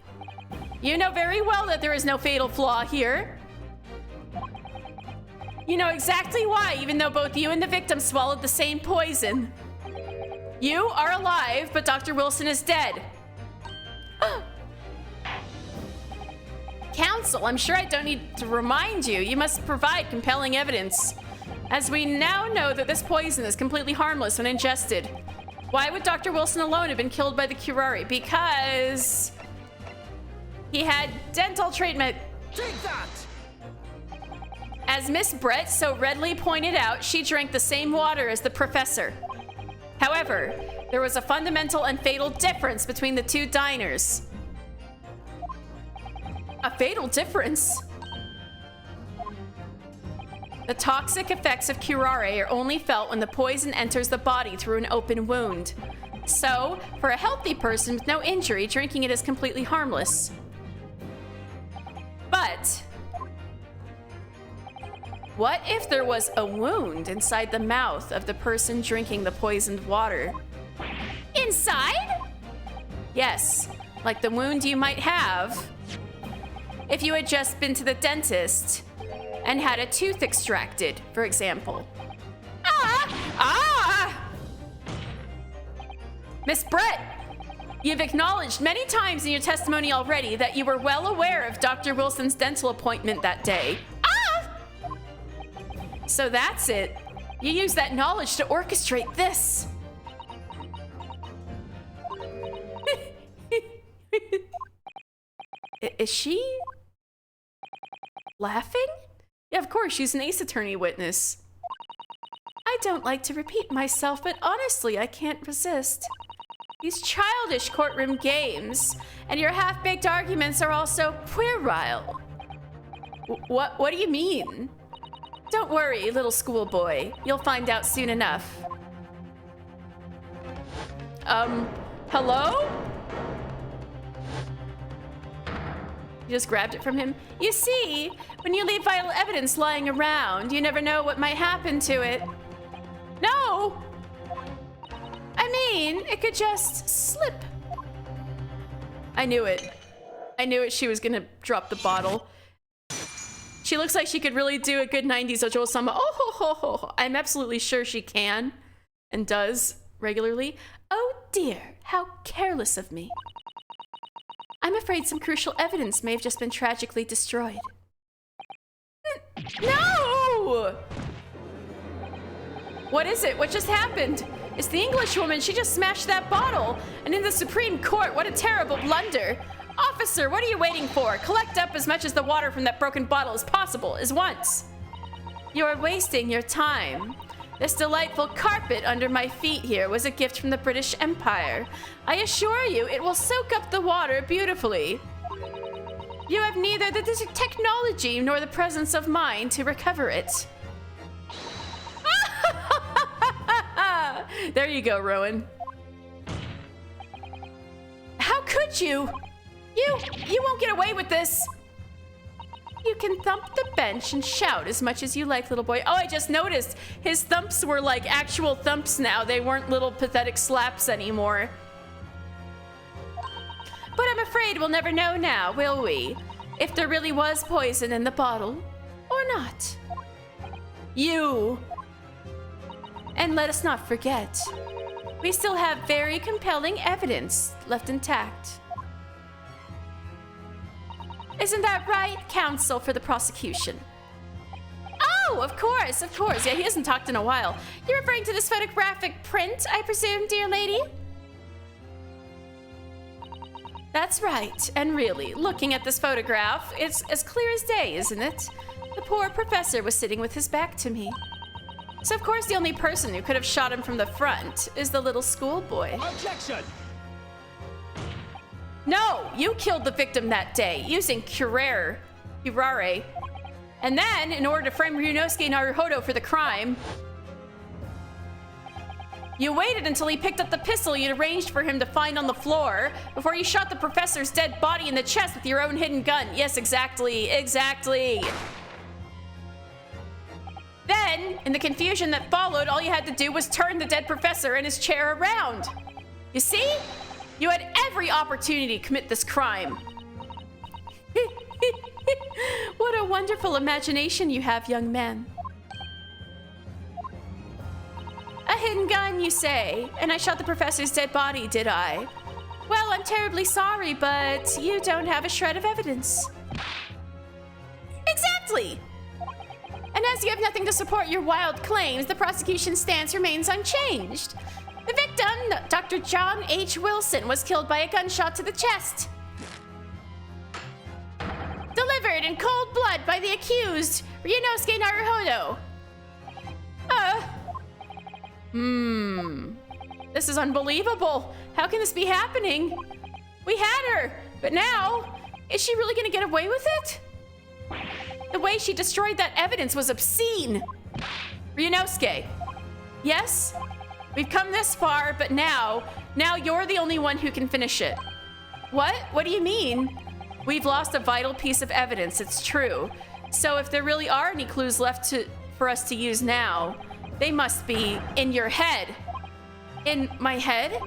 You know very well that there is no fatal flaw here. You know exactly why, even though both you and the victim swallowed the same poison. You are alive, but Dr. Wilson is dead. Counsel, I'm sure I don't need to remind you. You must provide compelling evidence. As we now know that this poison is completely harmless when ingested. Why would Dr. Wilson alone have been killed by the curare? Because he had dental treatment. Take that! As Miss Brett so readily pointed out, she drank the same water as the professor. However, there was a fundamental and fatal difference between the two diners. A fatal difference? The toxic effects of curare are only felt when the poison enters the body through an open wound. So, for a healthy person with no injury, drinking it is completely harmless. But what if there was a wound inside the mouth of the person drinking the poisoned water? Inside? Yes, like the wound you might have if you had just been to the dentist and had a tooth extracted, for example. Miss Brett, you've acknowledged many times in your testimony already that you were well aware of Dr. Wilson's dental appointment that day. So that's it. You used that knowledge to orchestrate this. Is she laughing? Yeah, of course, she's an Ace Attorney witness. I don't like to repeat myself, but honestly, I can't resist. These childish courtroom games and your half-baked arguments are also puerile. What do you mean? Don't worry, little schoolboy. You'll find out soon enough. Hello? You just grabbed it from him? You see, when you leave vital evidence lying around, you never know what might happen to it. No! I mean, it could just slip. I knew it. I knew it. She was gonna drop the bottle. She looks like she could really do a good 90s Ojo-sama. Oh, ho, ho, ho, ho. I'm absolutely sure she can and does regularly. Oh dear, how careless of me. I'm afraid some crucial evidence may have just been tragically destroyed. No! What is it? What just happened? It's the Englishwoman. She just smashed that bottle. And in the Supreme Court, what a terrible blunder. Officer, what are you waiting for? Collect up as much as the water from that broken bottle as possible, as once. You're wasting your time. This delightful carpet under my feet here was a gift from the British Empire. I assure you, it will soak up the water beautifully. You have neither the technology nor the presence of mind to recover it. There you go, Rowan. How could you? You won't get away with this. You can thump the bench and shout as much as you like, little boy. Oh, I just noticed his thumps were like actual thumps now. They weren't little pathetic slaps anymore. But I'm afraid we'll never know now, will we? If there really was poison in the bottle or not. You. And let us not forget, we still have very compelling evidence left intact. Isn't that right, counsel for the prosecution? Oh, of course, of course. Yeah, he hasn't talked in a while. You're referring to this photographic print, I presume, dear lady? That's right. And really, looking at this photograph, it's as clear as day, isn't it? The poor professor was sitting with his back to me. So, of course, the only person who could have shot him from the front is the little schoolboy. Objection! No, you killed the victim that day using curare. And then, in order to frame Ryunosuke Naruhodo for the crime, you waited until he picked up the pistol you'd arranged for him to find on the floor before you shot the professor's dead body in the chest with your own hidden gun. Yes, exactly, exactly. Then, in the confusion that followed, all you had to do was turn the dead professor and his chair around. You see? You had every opportunity to commit this crime. What a wonderful imagination you have, young man. A hidden gun, done, you say? And I shot the professor's dead body, did I? Well, I'm terribly sorry, but you don't have a shred of evidence. Exactly! And as you have nothing to support your wild claims, the prosecution's stance remains unchanged. The victim, Dr. John H. Wilson, was killed by a gunshot to the chest. Delivered in cold blood by the accused, Ryunosuke Naruhodo. This is unbelievable. How can this be happening? We had her, but now, is she really gonna get away with it? The way she destroyed that evidence was obscene. Ryunosuke, yes? We've come this far, but now you're the only one who can finish it. What? What do you mean? We've lost a vital piece of evidence, it's true. So if there really are any clues left for us to use now, they must be in your head. In my head?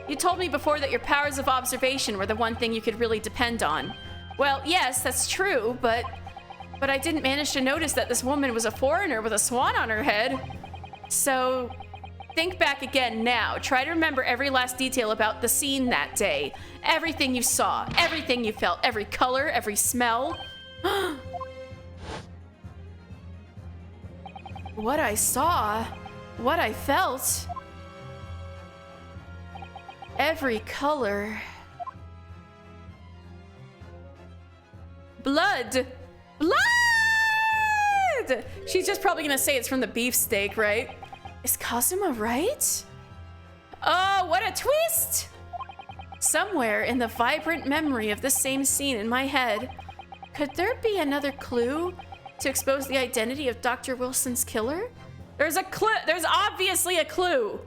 You told me before that your powers of observation were the one thing you could really depend on. Well, yes, that's true, but I didn't manage to notice that this woman was a foreigner with a swan on her head. So, think back again now. Try to remember every last detail about the scene that day. Everything you saw, everything you felt, every color, every smell. What I saw, what I felt. Every color. Blood! Blood! She's just probably gonna say it's from the beefsteak, right? Is Kazuma right? Oh, what a twist! Somewhere in the vibrant memory of the same scene in my head, could there be another clue to expose the identity of Dr. Wilson's killer? There's a clue. There's obviously a clue.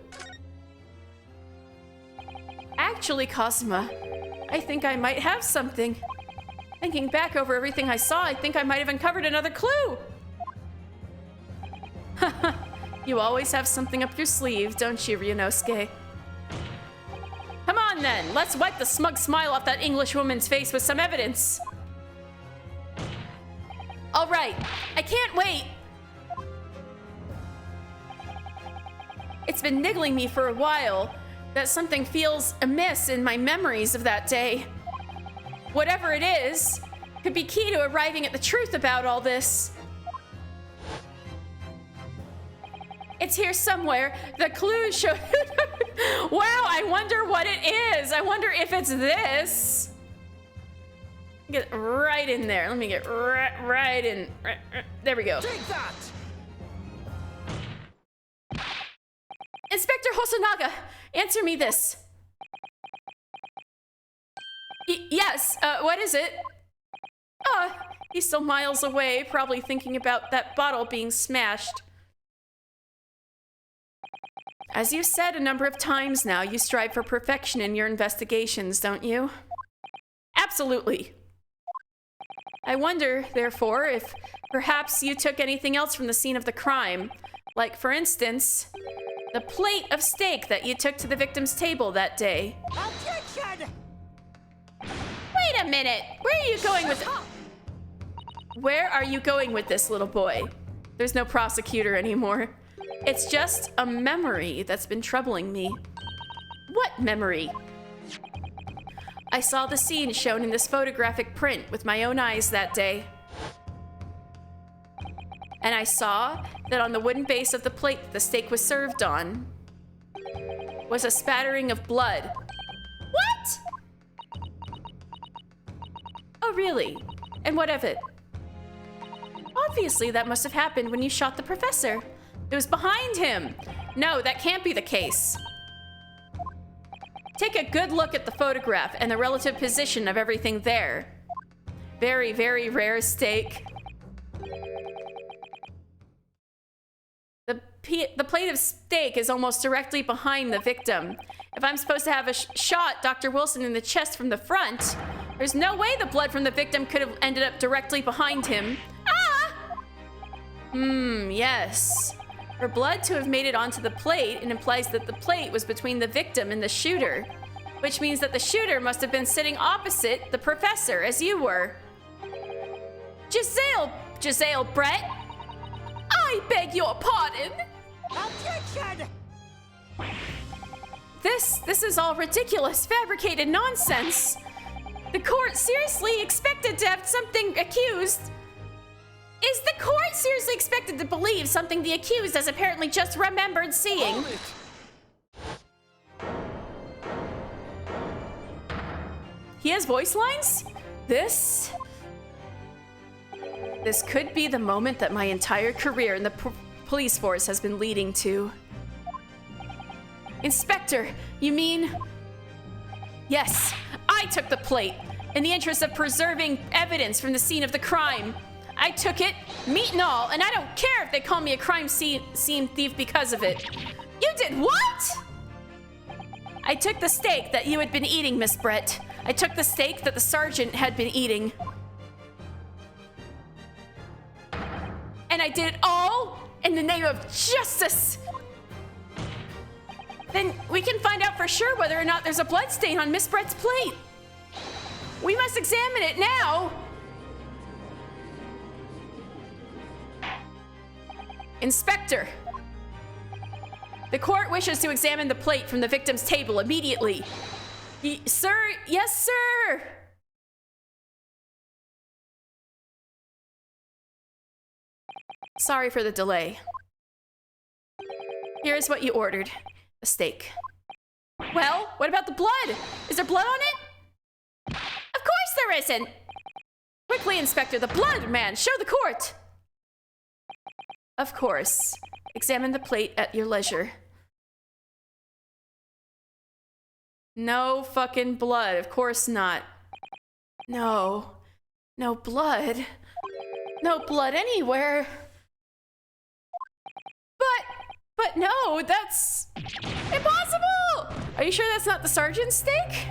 Actually, Kazuma, I think I might have something. Thinking back over everything I saw, I think I might have uncovered another clue. Haha, you always have something up your sleeve, don't you, Ryunosuke? Come on then, let's wipe the smug smile off that English woman's face with some evidence. All right, I can't wait. It's been niggling me for a while that something feels amiss in my memories of that day. Whatever it is, could be key to arriving at the truth about all this. It's here somewhere. The clues show. Wow, I wonder what it is. I wonder if it's this. Get right in there. Let me get right in. There we go. Take that! Inspector Hosonaga, answer me this. Yes, what is it? He's still miles away, probably thinking about that bottle being smashed. As you've said a number of times now, you strive for perfection in your investigations, don't you? Absolutely. I wonder, therefore, if perhaps you took anything else from the scene of the crime. Like, for instance, the plate of steak that you took to the victim's table that day. Objection! Wait a minute! Where are you going with Where are you going with this, little boy? There's no prosecutor anymore. It's just a memory that's been troubling me. What memory? I saw the scene shown in this photographic print with my own eyes that day. And I saw that on the wooden base of the plate the steak was served on was a spattering of blood. What? Oh, really? And what of it? Obviously, that must have happened when you shot the professor. It was behind him. No, that can't be the case. Take a good look at the photograph and the relative position of everything there. Very, very rare steak. The plate of steak is almost directly behind the victim. If I'm supposed to have shot Dr. Wilson in the chest from the front, there's no way the blood from the victim could have ended up directly behind him. Yes. For blood to have made it onto the plate, it implies that the plate was between the victim and the shooter, which means that the shooter must have been sitting opposite the professor, as you were. Giselle Brett, I beg your pardon. Objection! This is all ridiculous, fabricated nonsense. The court seriously expected to have something accused. Is the court seriously expected to believe something the accused has apparently just remembered seeing? He has voice lines? This could be the moment that my entire career in the police force has been leading to. Inspector, you mean? Yes, I took the plate in the interest of preserving evidence from the scene of the crime. I took it, meat and all, and I don't care if they call me a crime scene thief because of it. You did what? I took the steak that you had been eating, Miss Brett. I took the steak that the sergeant had been eating. And I did it all in the name of justice. Then we can find out for sure whether or not there's a blood stain on Miss Brett's plate. We must examine it now. Inspector, the court wishes to examine the plate from the victim's table immediately. Sir, yes, sir. Sorry for the delay. Here's what you ordered. A steak. Well, what about the blood? Is there blood on it? Of course there isn't. Quickly, Inspector, the blood, man. Show the court. Of course. Examine the plate at your leisure. No fucking blood. Of course not. No. No blood. No blood anywhere. But no, that's impossible! Are you sure that's not the sergeant's steak?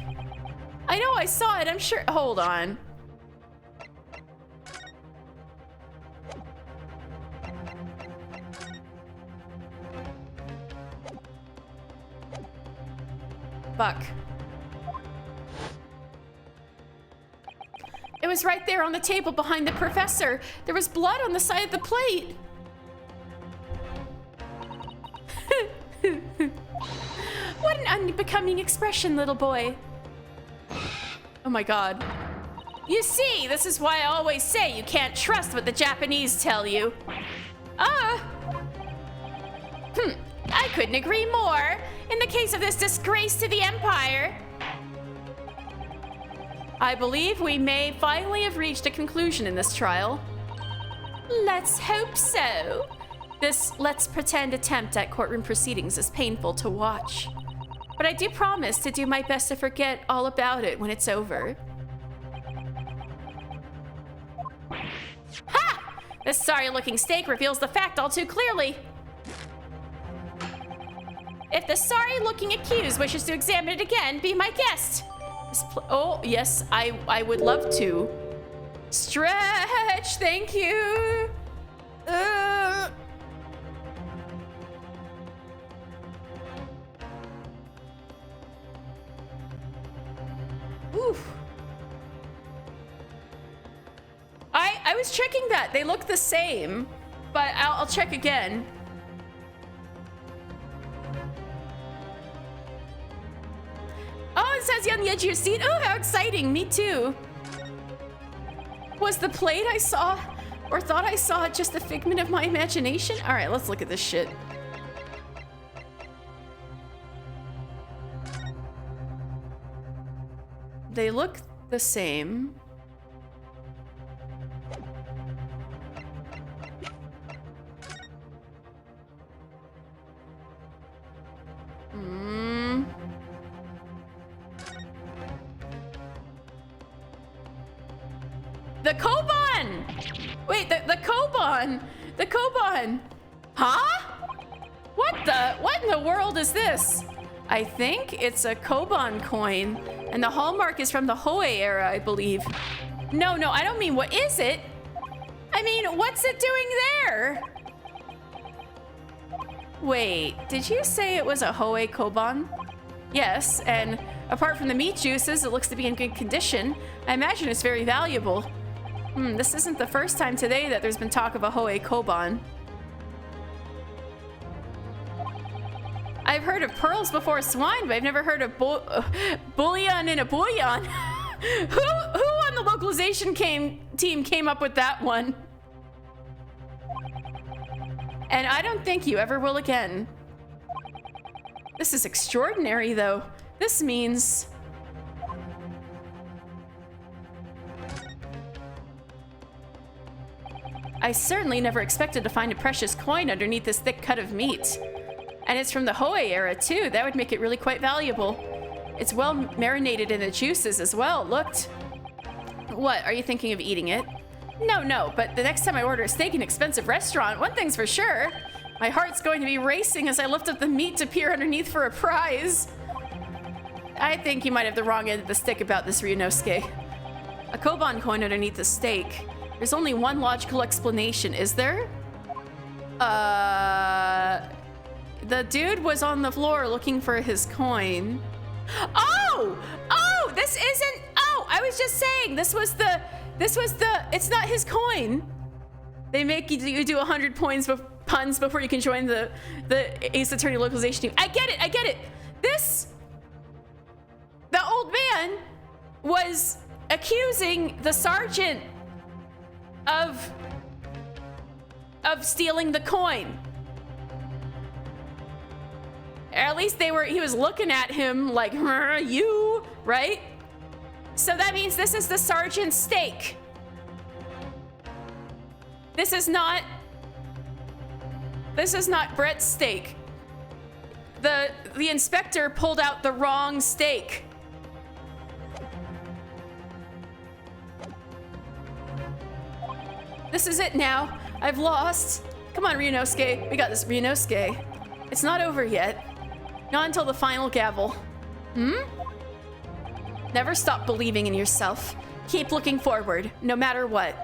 I know I saw it, I'm sure. Hold on. Fuck. It was right there on the table behind the professor. There was blood on the side of the plate. What an unbecoming expression, little boy. Oh my god. You see, this is why I always say you can't trust what the Japanese tell you. I couldn't agree more. In the case of this disgrace to the Empire, I believe we may finally have reached a conclusion in this trial. Let's hope so. This let's pretend attempt at courtroom proceedings is painful to watch. But I do promise to do my best to forget all about it when it's over. Ha! This sorry-looking steak reveals the fact all too clearly. If the sorry-looking accused wishes to examine it again, be my guest. Oh, yes, I would love to. Stretch, thank you. Oof. I was checking that. They look the same, but I'll check again. Oh, it says you on the edge of your seat. Oh, how exciting. Me too. Was the plate I saw or thought I saw just a figment of my imagination? All right, let's look at this shit. They look the same. The Koban! Wait, the Koban! The Koban! Huh? What in the world is this? I think it's a Koban coin, and the hallmark is from the Hoei era, I believe. No, I don't mean what is it? I mean, what's it doing there? Wait, did you say it was a Hoei Koban? Yes, and apart from the meat juices, it looks to be in good condition. I imagine it's very valuable. This isn't the first time today that there's been talk of a Hoei Koban. I've heard of pearls before swine, but I've never heard of bullion in a bouillon. Who on the localization team came up with that one? And I don't think you ever will again. This is extraordinary, though. This means... I certainly never expected to find a precious coin underneath this thick cut of meat. And it's from the Hoei era, too. That would make it really quite valuable. It's well marinated in the juices as well. Looked. What, are you thinking of eating it? No, but the next time I order a steak in an expensive restaurant, one thing's for sure. My heart's going to be racing as I lift up the meat to peer underneath for a prize. I think you might have the wrong end of the stick about this, Ryunosuke. A Koban coin underneath the steak. There's only one logical explanation, is there? The dude was on the floor looking for his coin. Oh, this isn't, I was just saying, this was the, it's not his coin. They make you do 100 puns before you can join the Ace Attorney localization team. I get it. The old man was accusing the sergeant of stealing the coin. Or at least he was looking at him like, you, right? So that means this is the sergeant's steak. This is not Brett's steak. The inspector pulled out the wrong steak. This is it now. I've lost. Come on, Ryunosuke. We got this, Ryunosuke. It's not over yet. Not until the final gavel. Never stop believing in yourself. Keep looking forward, no matter what.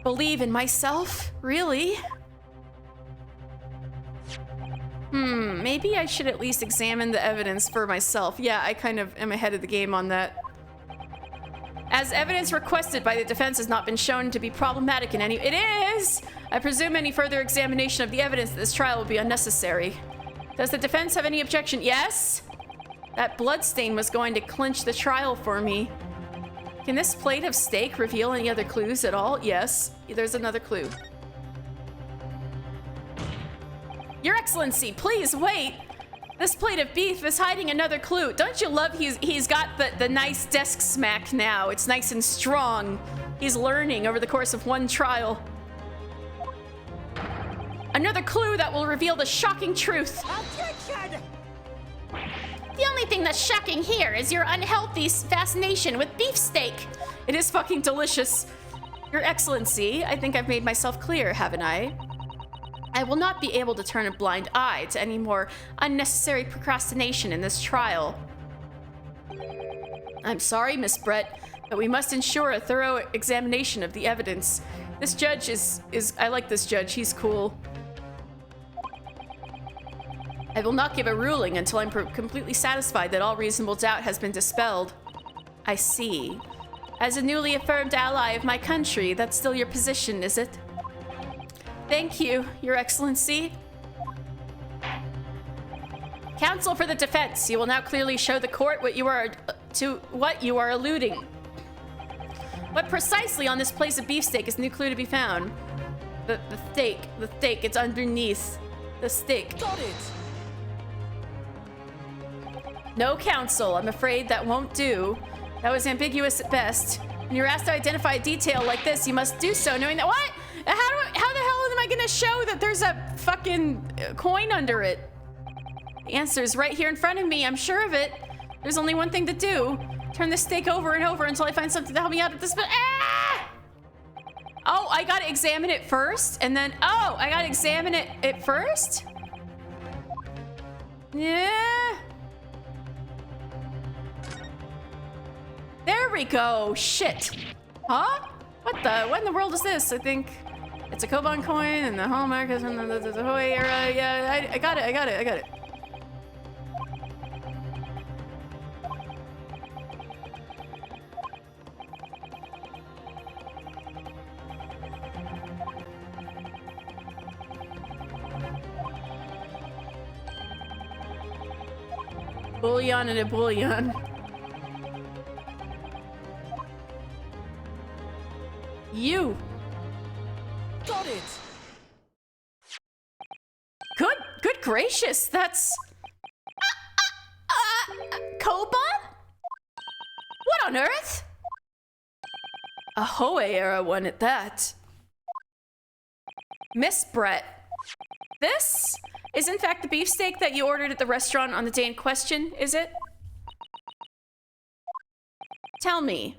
Believe in myself? Really? Maybe I should at least examine the evidence for myself. Yeah, I kind of am ahead of the game on that. As evidence requested by the defense has not been shown to be problematic in any... It is! I presume any further examination of the evidence at this trial will be unnecessary. Does the defense have any objection? Yes? That bloodstain was going to clinch the trial for me. Can this plate of steak reveal any other clues at all? Yes. There's another clue. Your Excellency, please wait! This plate of beef is hiding another clue. Don't you love he's got the nice desk smack now. It's nice and strong. He's learning over the course of one trial. Another clue that will reveal the shocking truth. Objection! The only thing that's shocking here is your unhealthy fascination with beefsteak. It is fucking delicious. Your Excellency, I think I've made myself clear, haven't I? I will not be able to turn a blind eye to any more unnecessary procrastination in this trial. I'm sorry, Miss Brett, but we must ensure a thorough examination of the evidence. This judge is I like this judge, he's cool. I will not give a ruling until I'm completely satisfied that all reasonable doubt has been dispelled. I see. As a newly affirmed ally of my country, that's still your position, is it? Thank you, Your Excellency. Counsel for the defense, you will now clearly show the court what you are alluding. What precisely on this place of beefsteak is the new clue to be found? The steak, it's underneath the steak. Got it! No counsel, I'm afraid that won't do. That was ambiguous at best. When you're asked to identify a detail like this, you must do so knowing that— What? How the hell am I gonna show that there's a fucking coin under it? The answer's right here in front of me, I'm sure of it. There's only one thing to do. Turn this steak over and over until I find something to help me out of this— Ah! Oh, I gotta examine it first, and then— Oh, I gotta examine it first? Yeah. There we go. Shit. Huh? What in the world is this? I think it's a Koban coin and the hallmark is from the Hoei era. Yeah, I got it. Bouillon and a bouillon. You. Got it! Good gracious, that's... Koban? What on earth? A Hoei era one at that. Miss Brett, this is in fact the beefsteak that you ordered at the restaurant on the day in question, is it? Tell me,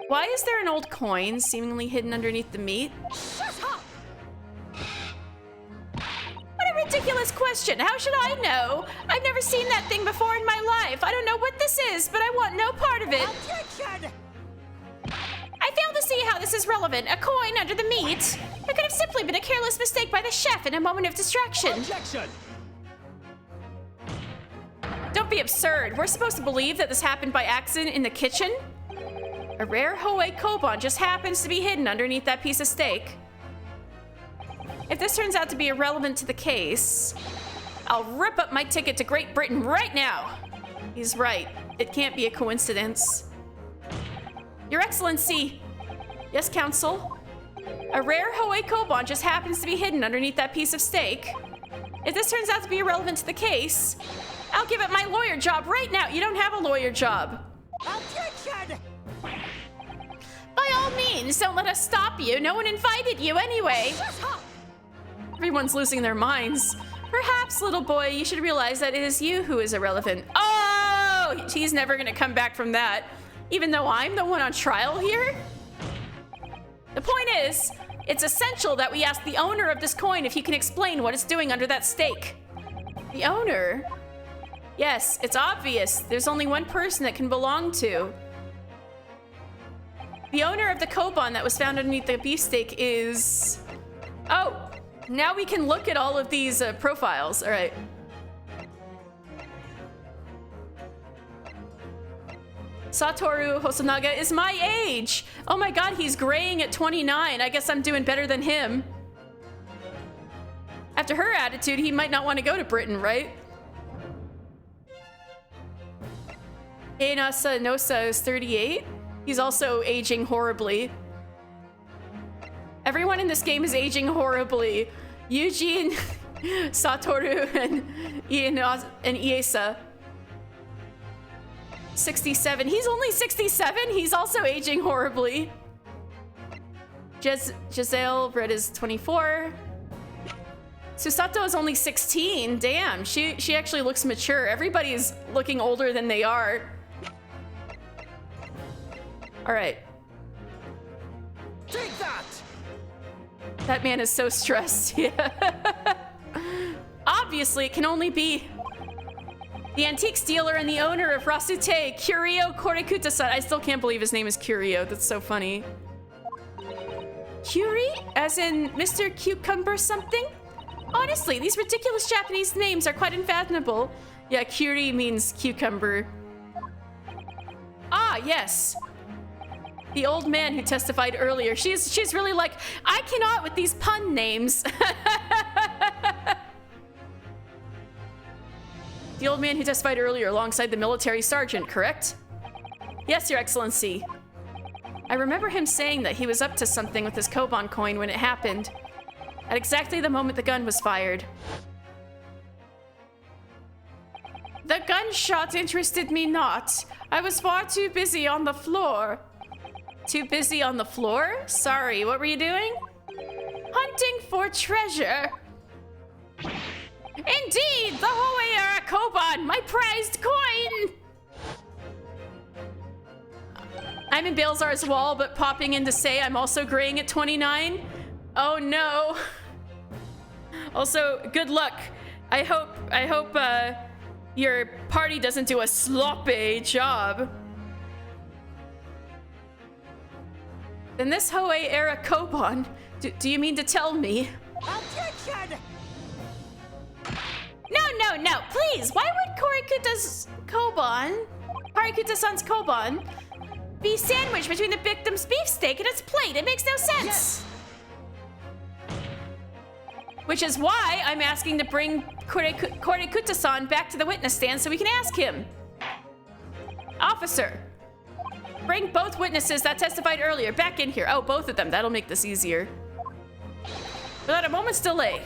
why is there an old coin seemingly hidden underneath the meat? Shut up! What a ridiculous question. How should I know? I've never seen that thing before in my life. I don't know what this is, but I want no part of it. Objection! I fail to see how this is relevant. A coin under the meat? It could have simply been a careless mistake by the chef in a moment of distraction. Objection! Don't be absurd. We're supposed to believe that this happened by accident in the kitchen? A rare Hoei Koban just happens to be hidden underneath that piece of steak. If this turns out to be irrelevant to the case, I'll rip up my ticket to Great Britain right now. He's right. It can't be a coincidence. Your Excellency. Yes, Counsel. A rare Hoei Koban just happens to be hidden underneath that piece of steak. If this turns out to be irrelevant to the case, I'll give up my lawyer job right now. You don't have a lawyer job. Objection! By all means, don't let us stop you. No one invited you anyway. Shut up! Everyone's losing their minds. Perhaps, little boy, you should realize that it is you who is irrelevant. Oh! He's never gonna come back from that. Even though I'm the one on trial here? The point is, it's essential that we ask the owner of this coin if he can explain what it's doing under that steak. The owner? Yes, it's obvious. There's only one person that can belong to. The owner of the Koban that was found underneath the beefsteak is... Oh, now we can look at all of these profiles. All right. Satoru Hosonaga is my age. Oh my god, he's graying at 29. I guess I'm doing better than him. After her attitude, he might not want to go to Britain, right? Einasa Nosa is 38. He's also aging horribly. Everyone in this game is aging horribly. Eugene, Satoru, and Iesa. 67. He's only 67. He's also aging horribly. Giselle Brett is 24. Susato is only 16. Damn, she actually looks mature. Everybody's looking older than they are. All right. Take that! That man is so stressed. Yeah. Obviously, it can only be the antiques dealer and the owner of Rasute, Curio Korikuta-san. I still can't believe his name is Curio. That's so funny. Curie? As in Mr. Cucumber something? Honestly, these ridiculous Japanese names are quite unfathomable. Yeah, Curie means cucumber. Ah, yes. The old man who testified earlier. She's really like, I cannot with these pun names. The old man who testified earlier alongside the military sergeant, correct? Yes, Your Excellency. I remember him saying that he was up to something with his Koban coin when it happened. At exactly the moment the gun was fired. The gunshot interested me not. I was far too busy on the floor. Too busy on the floor? Sorry, what were you doing? Hunting for treasure. Indeed, the Hoei era Koban, my prized coin! I'm in Balezar's wall, but popping in to say I'm also graying at 29. Oh no. Also, good luck. I hope your party doesn't do a sloppy job. Then this Hoei era Koban, do you mean to tell me? Objection! No, please, why would Korikuta-san's Koban, be sandwiched between the victim's beefsteak and its plate? It makes no sense. Yes. Which is why I'm asking to bring Korekuta-san back to the witness stand so we can ask him. Officer, bring both witnesses that testified earlier back in here. Oh, both of them. That'll make this easier. Without a moment's delay.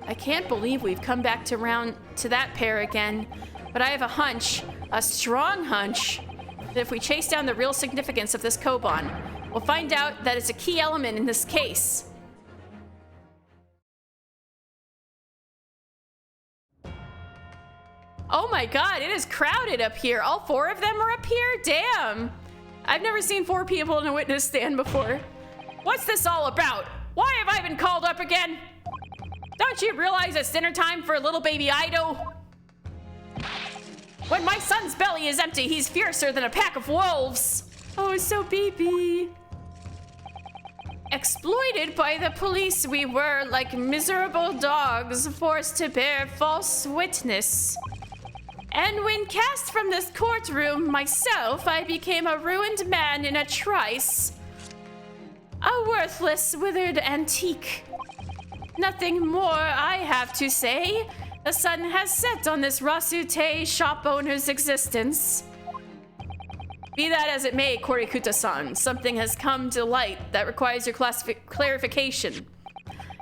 I can't believe we've come back to that pair again, but I have a hunch, a strong hunch, that if we chase down the real significance of this Koban, we'll find out that it's a key element in this case. Oh my god, it is crowded up here. All 4 of them are up here? Damn. I've never seen 4 people in a witness stand before. What's this all about? Why have I been called up again? Don't you realize it's dinner time for little baby Ido? When my son's belly is empty, he's fiercer than a pack of wolves. Oh, so baby. Exploited by the police, we were like miserable dogs forced to bear false witness. And when cast from this courtroom myself, I became a ruined man in a trice. A worthless, withered antique. Nothing more I have to say. The sun has set on this Rasute shop owner's existence. Be that as it may, Korekuta-san, something has come to light that requires your clarification.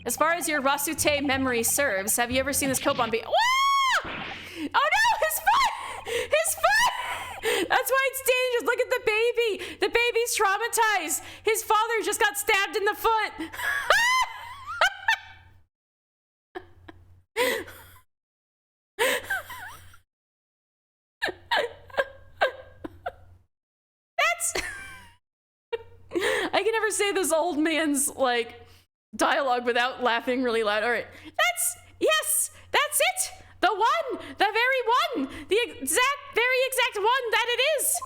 As far as your Rasute memory serves, have you ever seen this Koban be— Wah! Oh no, his foot! His foot! That's why it's dangerous. Look at the baby. The baby's traumatized. His father just got stabbed in the foot. That's... I can never say this old man's, like, dialogue without laughing really loud. All right. Yes, that's it. The one, the very one, the very exact one that it is.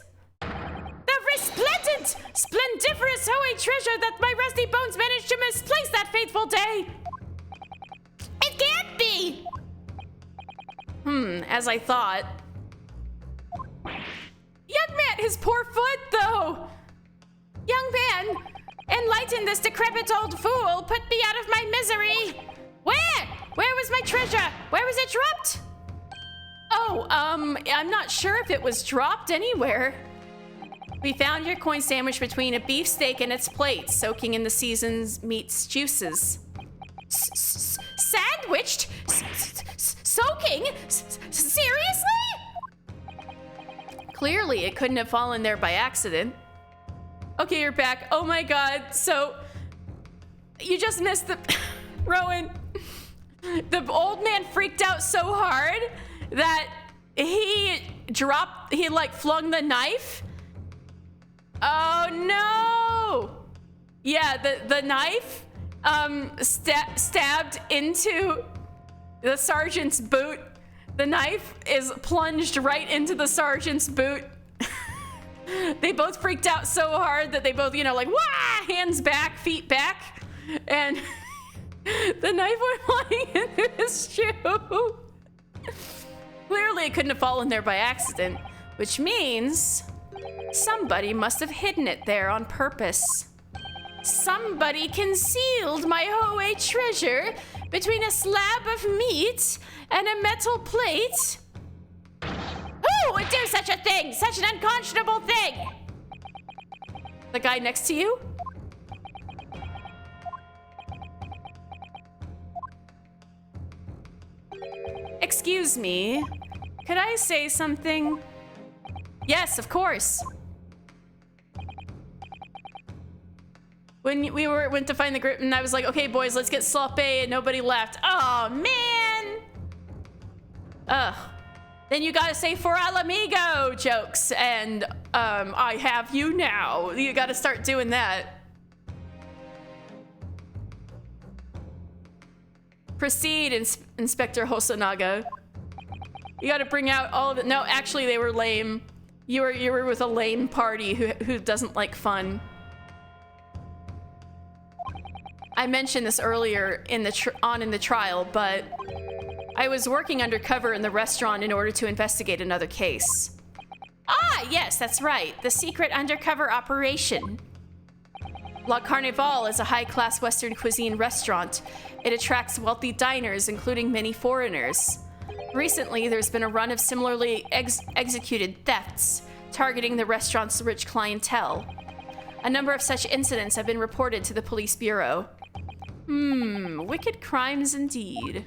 The resplendent, splendiferous Hoei treasure that my rusty bones managed to misplace that fateful day. It can't be. As I thought. Young man, his poor foot, though. Young man, enlighten this decrepit old fool. Put me out of my misery. Where? Where was my treasure? Where was it dropped? Oh, I'm not sure if it was dropped anywhere. We found your coin sandwich between a beefsteak and its plate, soaking in the season's meat's juices. Sandwiched? Soaking? Seriously? Clearly, it couldn't have fallen there by accident. Okay, you're back. Oh my god, so... You just missed the... Rowan... The old man freaked out so hard that he like flung the knife. Oh no! Yeah, the knife stabbed into the sergeant's boot. The knife is plunged right into the sergeant's boot. They both freaked out so hard that they both, like, wah! Hands back, feet back. And the knife went flying into his shoe. Clearly, it couldn't have fallen there by accident, which means somebody must have hidden it there on purpose. Somebody concealed my Hoei treasure between a slab of meat and a metal plate. Who would do such a thing? Such an unconscionable thing? The guy next to you? Excuse me. Could I say something? Yes, of course. When we went to find the group and I was like, okay, boys, let's get slope, and nobody left. Oh, man. Ugh. Then you gotta say for al amigo jokes, and I have you now. You gotta start doing that. Proceed, Inspector Hosonaga. You gotta bring out all of it. No, actually, they were lame. You were with a lame party who doesn't like fun. I mentioned this earlier in the trial, but I was working undercover in the restaurant in order to investigate another case. Ah, yes, that's right. The secret undercover operation. La Carnival is a high-class Western cuisine restaurant. It attracts wealthy diners, including many foreigners. Recently, there's been a run of similarly executed thefts, targeting the restaurant's rich clientele. A number of such incidents have been reported to the police bureau. Wicked crimes indeed.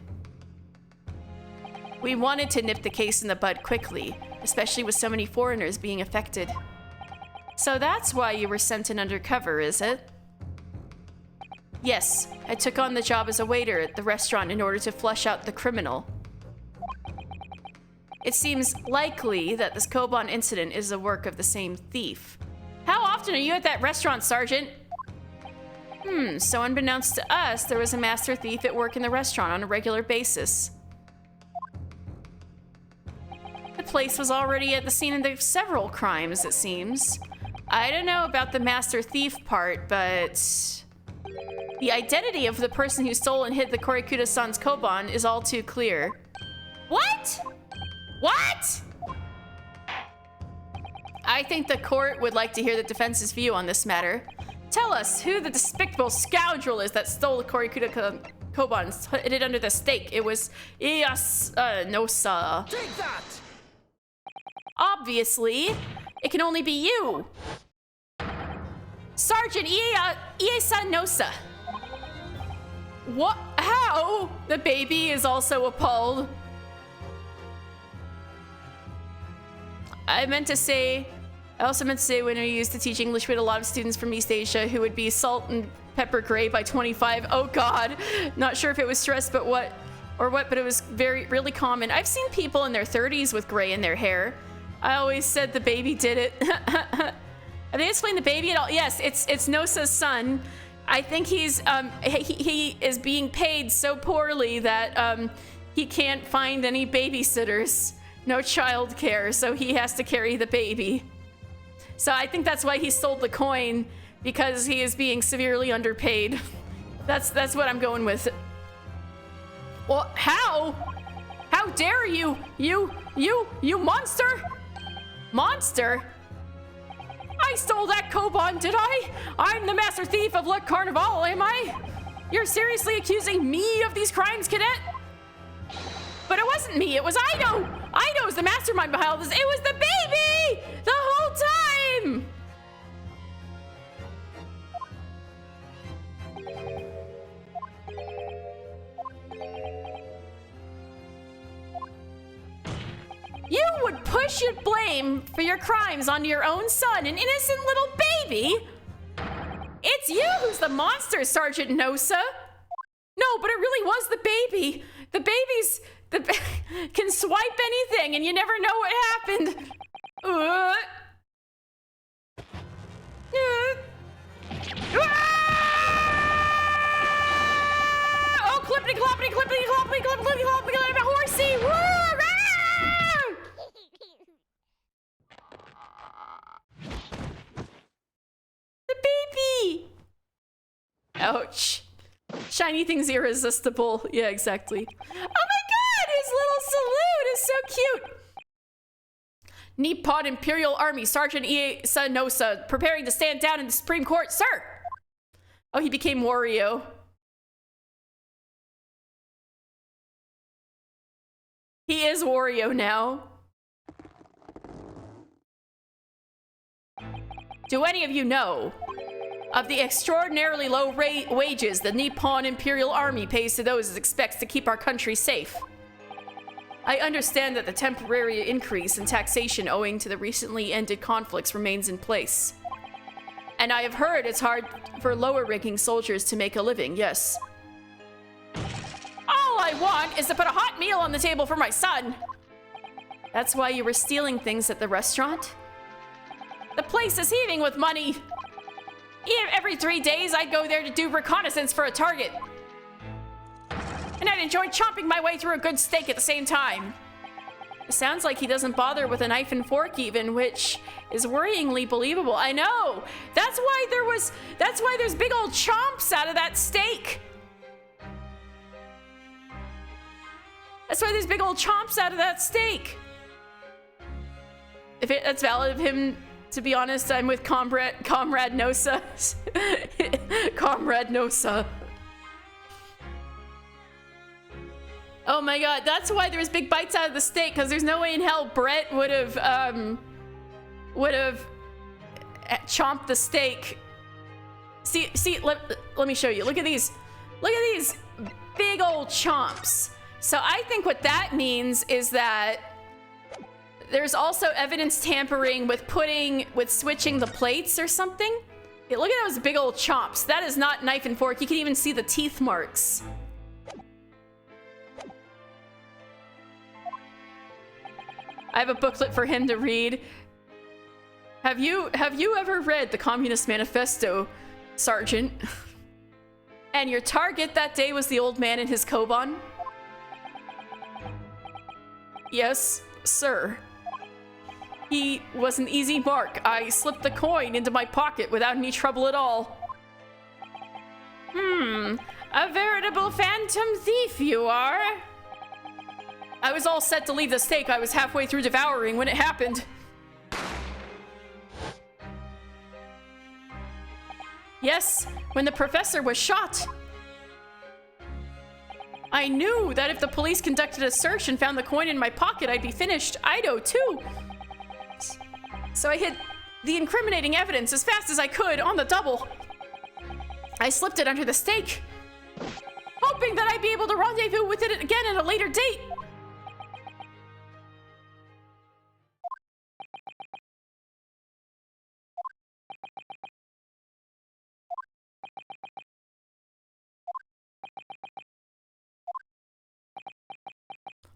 We wanted to nip the case in the bud quickly, especially with so many foreigners being affected. So that's why you were sent in undercover, is it? Yes, I took on the job as a waiter at the restaurant in order to flush out the criminal. It seems likely that this Koban incident is the work of the same thief. How often are you at that restaurant, Sergeant? So unbeknownst to us, there was a master thief at work in the restaurant on a regular basis. The place was already at the scene of several crimes, it seems. I don't know about the master thief part, but the identity of the person who stole and hid the Korikuta-san's Koban is all too clear. What? What? I think the court would like to hear the defense's view on this matter. Tell us who the despicable scoundrel is that stole the Korikuta Koban and hid it under the stake. It was Nosa. Take that! Obviously, it can only be you. Sergeant Iesa Nosa. What? How? The baby is also appalled. I also meant to say when I used to teach English, we had a lot of students from East Asia who would be salt and pepper gray by 25. Oh God, not sure if it was stress, but it was really common. I've seen people in their 30s with gray in their hair. I always said the baby did it. Have they explained the baby at all? Yes, it's Nosa's son. I think he is being paid so poorly that he can't find any babysitters. No childcare, so he has to carry the baby. So I think that's why he stole the coin, because he is being severely underpaid. That's what I'm going with. Well, how? How dare you? You monster! Monster? I stole that Koban, did I? I'm the master thief of Le Carnival, am I? You're seriously accusing me of these crimes, cadet? But it wasn't me, it was Ido! Ido's the mastermind behind all this. It was the baby! The whole time! You would push your blame for your crimes onto your own son, an innocent little baby? It's you who's the monster, Sergeant Nosa. No, but it really was the baby. The babies can swipe anything and you never know what happened. Oh, clippity cloppity clippity cloppity clippity cloppity clippity horsey. The baby. Ouch. Shiny thing's irresistible. Yeah, exactly. Oh my god, his little salute is so cute. Nippon Imperial Army Sergeant Iesa Nosa preparing to stand down in the Supreme Court, sir. Oh, he became Wario. He is Wario now. Do any of you know of the extraordinarily low wages the Nippon Imperial Army pays to those it expects to keep our country safe? I understand that the temporary increase in taxation owing to the recently ended conflicts remains in place. And I have heard it's hard for lower-ranking soldiers to make a living, yes. All I want is to put a hot meal on the table for my son. That's why you were stealing things at the restaurant? The place is heaving with money. Every 3 days, I'd go there to do reconnaissance for a target. And I'd enjoy chomping my way through a good steak at the same time. It sounds like he doesn't bother with a knife and fork even, which is worryingly believable. I know. That's why there's big old chomps out of that steak. That's why there's big old chomps out of that steak. If that's valid of him To be honest, I'm with Comrade Nosa. Comrade Nosa. Oh my god, that's why there was big bites out of the steak, because there's no way in hell Brett would have chomped the steak. See, let me show you. Look at these big old chomps. So I think what that means is that there's also evidence tampering with switching the plates or something. Yeah, look at those big old chomps. That is not knife and fork. You can even see the teeth marks. I have a booklet for him to read. Have you ever read the Communist Manifesto, Sergeant? And your target that day was the old man in his koban? Yes, sir. He was an easy mark. I slipped the coin into my pocket without any trouble at all. A veritable phantom thief you are. I was all set to leave the steak I was halfway through devouring when it happened. Yes, when the professor was shot. I knew that if the police conducted a search and found the coin in my pocket, I'd be finished. Ido, too. So I hid the incriminating evidence as fast as I could on the double. I slipped it under the steak, hoping that I'd be able to rendezvous with it again at a later date.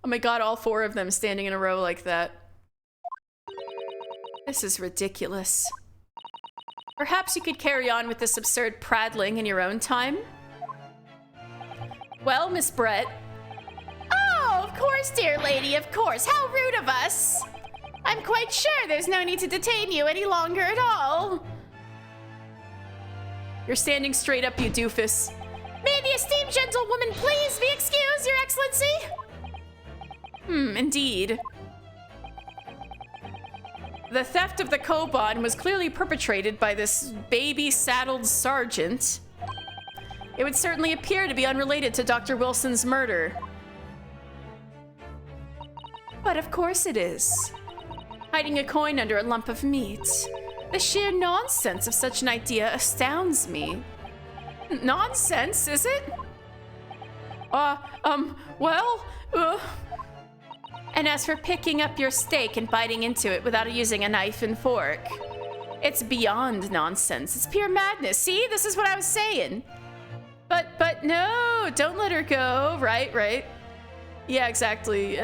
Oh my god, all four of them standing in a row like that. This is ridiculous. Perhaps you could carry on with this absurd prattling in your own time? Well, Miss Brett. Oh, of course, dear lady, of course. How rude of us. I'm quite sure there's no need to detain you any longer at all. You're standing straight up, you doofus. May the esteemed gentlewoman please be excused, Your Excellency? Indeed. The theft of the koban was clearly perpetrated by this baby-saddled sergeant. It would certainly appear to be unrelated to Dr. Wilson's murder. But of course it is. Hiding a coin under a lump of meat. The sheer nonsense of such an idea astounds me. Nonsense, is it? And as for picking up your steak and biting into it without using a knife and fork, it's beyond nonsense. It's pure madness. See, this is what I was saying. But no, don't let her go. Right. Yeah, exactly.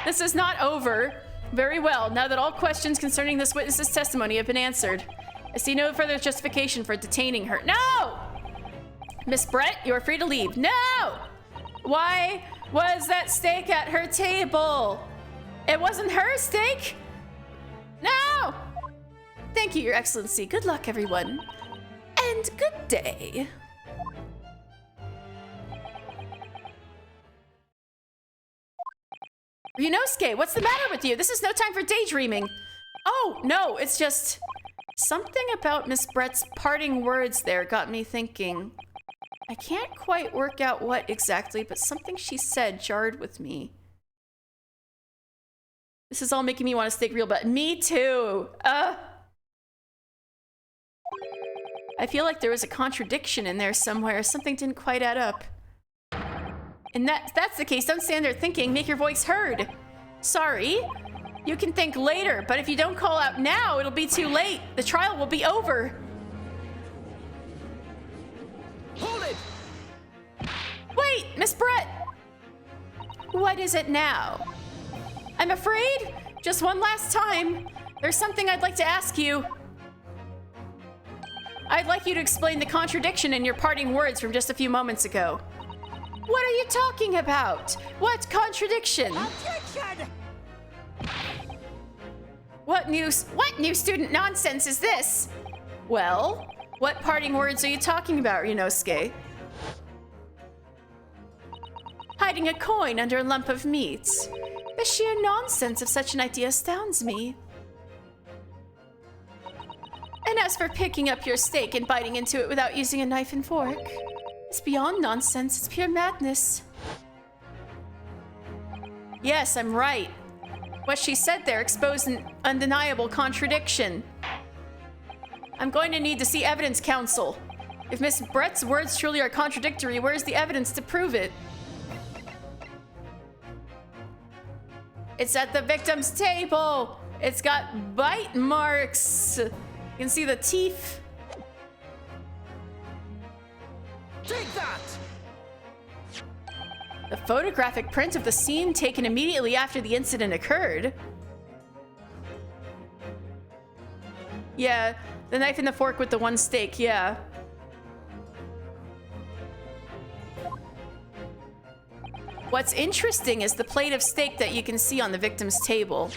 This is not over. Very well. Now that all questions concerning this witness's testimony have been answered, I see no further justification for detaining her. No! Miss Brett, you are free to leave. No! Why was that steak at her table? It wasn't her steak. No! Thank you, Your Excellency. Good luck, everyone. And good day. Ryunosuke, what's the matter with you? This is no time for daydreaming. Oh, no, it's just something about Miss Brett's parting words there got me thinking. I can't quite work out what exactly, but something she said jarred with me. This is all making me want to steak real bad. Me too. I feel like there was a contradiction in there somewhere. Something didn't quite add up. And that's the case. Don't stand there thinking. Make your voice heard. Sorry. You can think later, but if you don't call out now, it'll be too late. The trial will be over. Hold it! Wait, Miss Brett! What is it now? I'm afraid, just one last time, there's something I'd like to ask you. I'd like you to explain the contradiction in your parting words from just a few moments ago. What are you talking about? What contradiction? Objection! What new student nonsense is this? Well, what parting words are you talking about, Ryunosuke? Hiding a coin under a lump of meat. The sheer nonsense of such an idea astounds me. As for picking up your steak and biting into it without using a knife and fork, it's beyond nonsense. It's pure madness. Yes, I'm right. What she said there exposed an undeniable contradiction. I'm going to need to see evidence, counsel. If Miss Brett's words truly are contradictory, where's the evidence to prove it? It's at the victim's table. It's got bite marks. You can see the teeth. Take that! The photographic print of the scene taken immediately after the incident occurred. Yeah, the knife and the fork with the one steak, yeah. What's interesting is the plate of steak that you can see on the victim's table.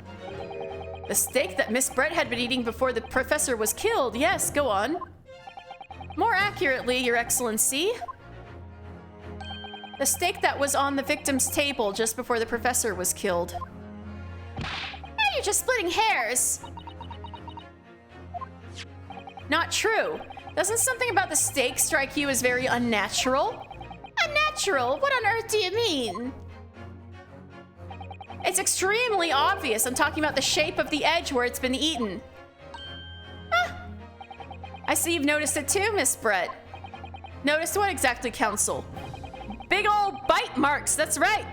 The steak that Miss Brett had been eating before the professor was killed. Yes, go on. More accurately, Your Excellency, the steak that was on the victim's table just before the professor was killed. Now you're just splitting hairs. Not true. Doesn't something about the steak strike you as very unnatural? Unnatural? What on earth do you mean? It's extremely obvious. I'm talking about the shape of the edge where it's been eaten. Ah. I see you've noticed it too, Miss Brett. Noticed what exactly, counsel? Big old bite marks, that's right.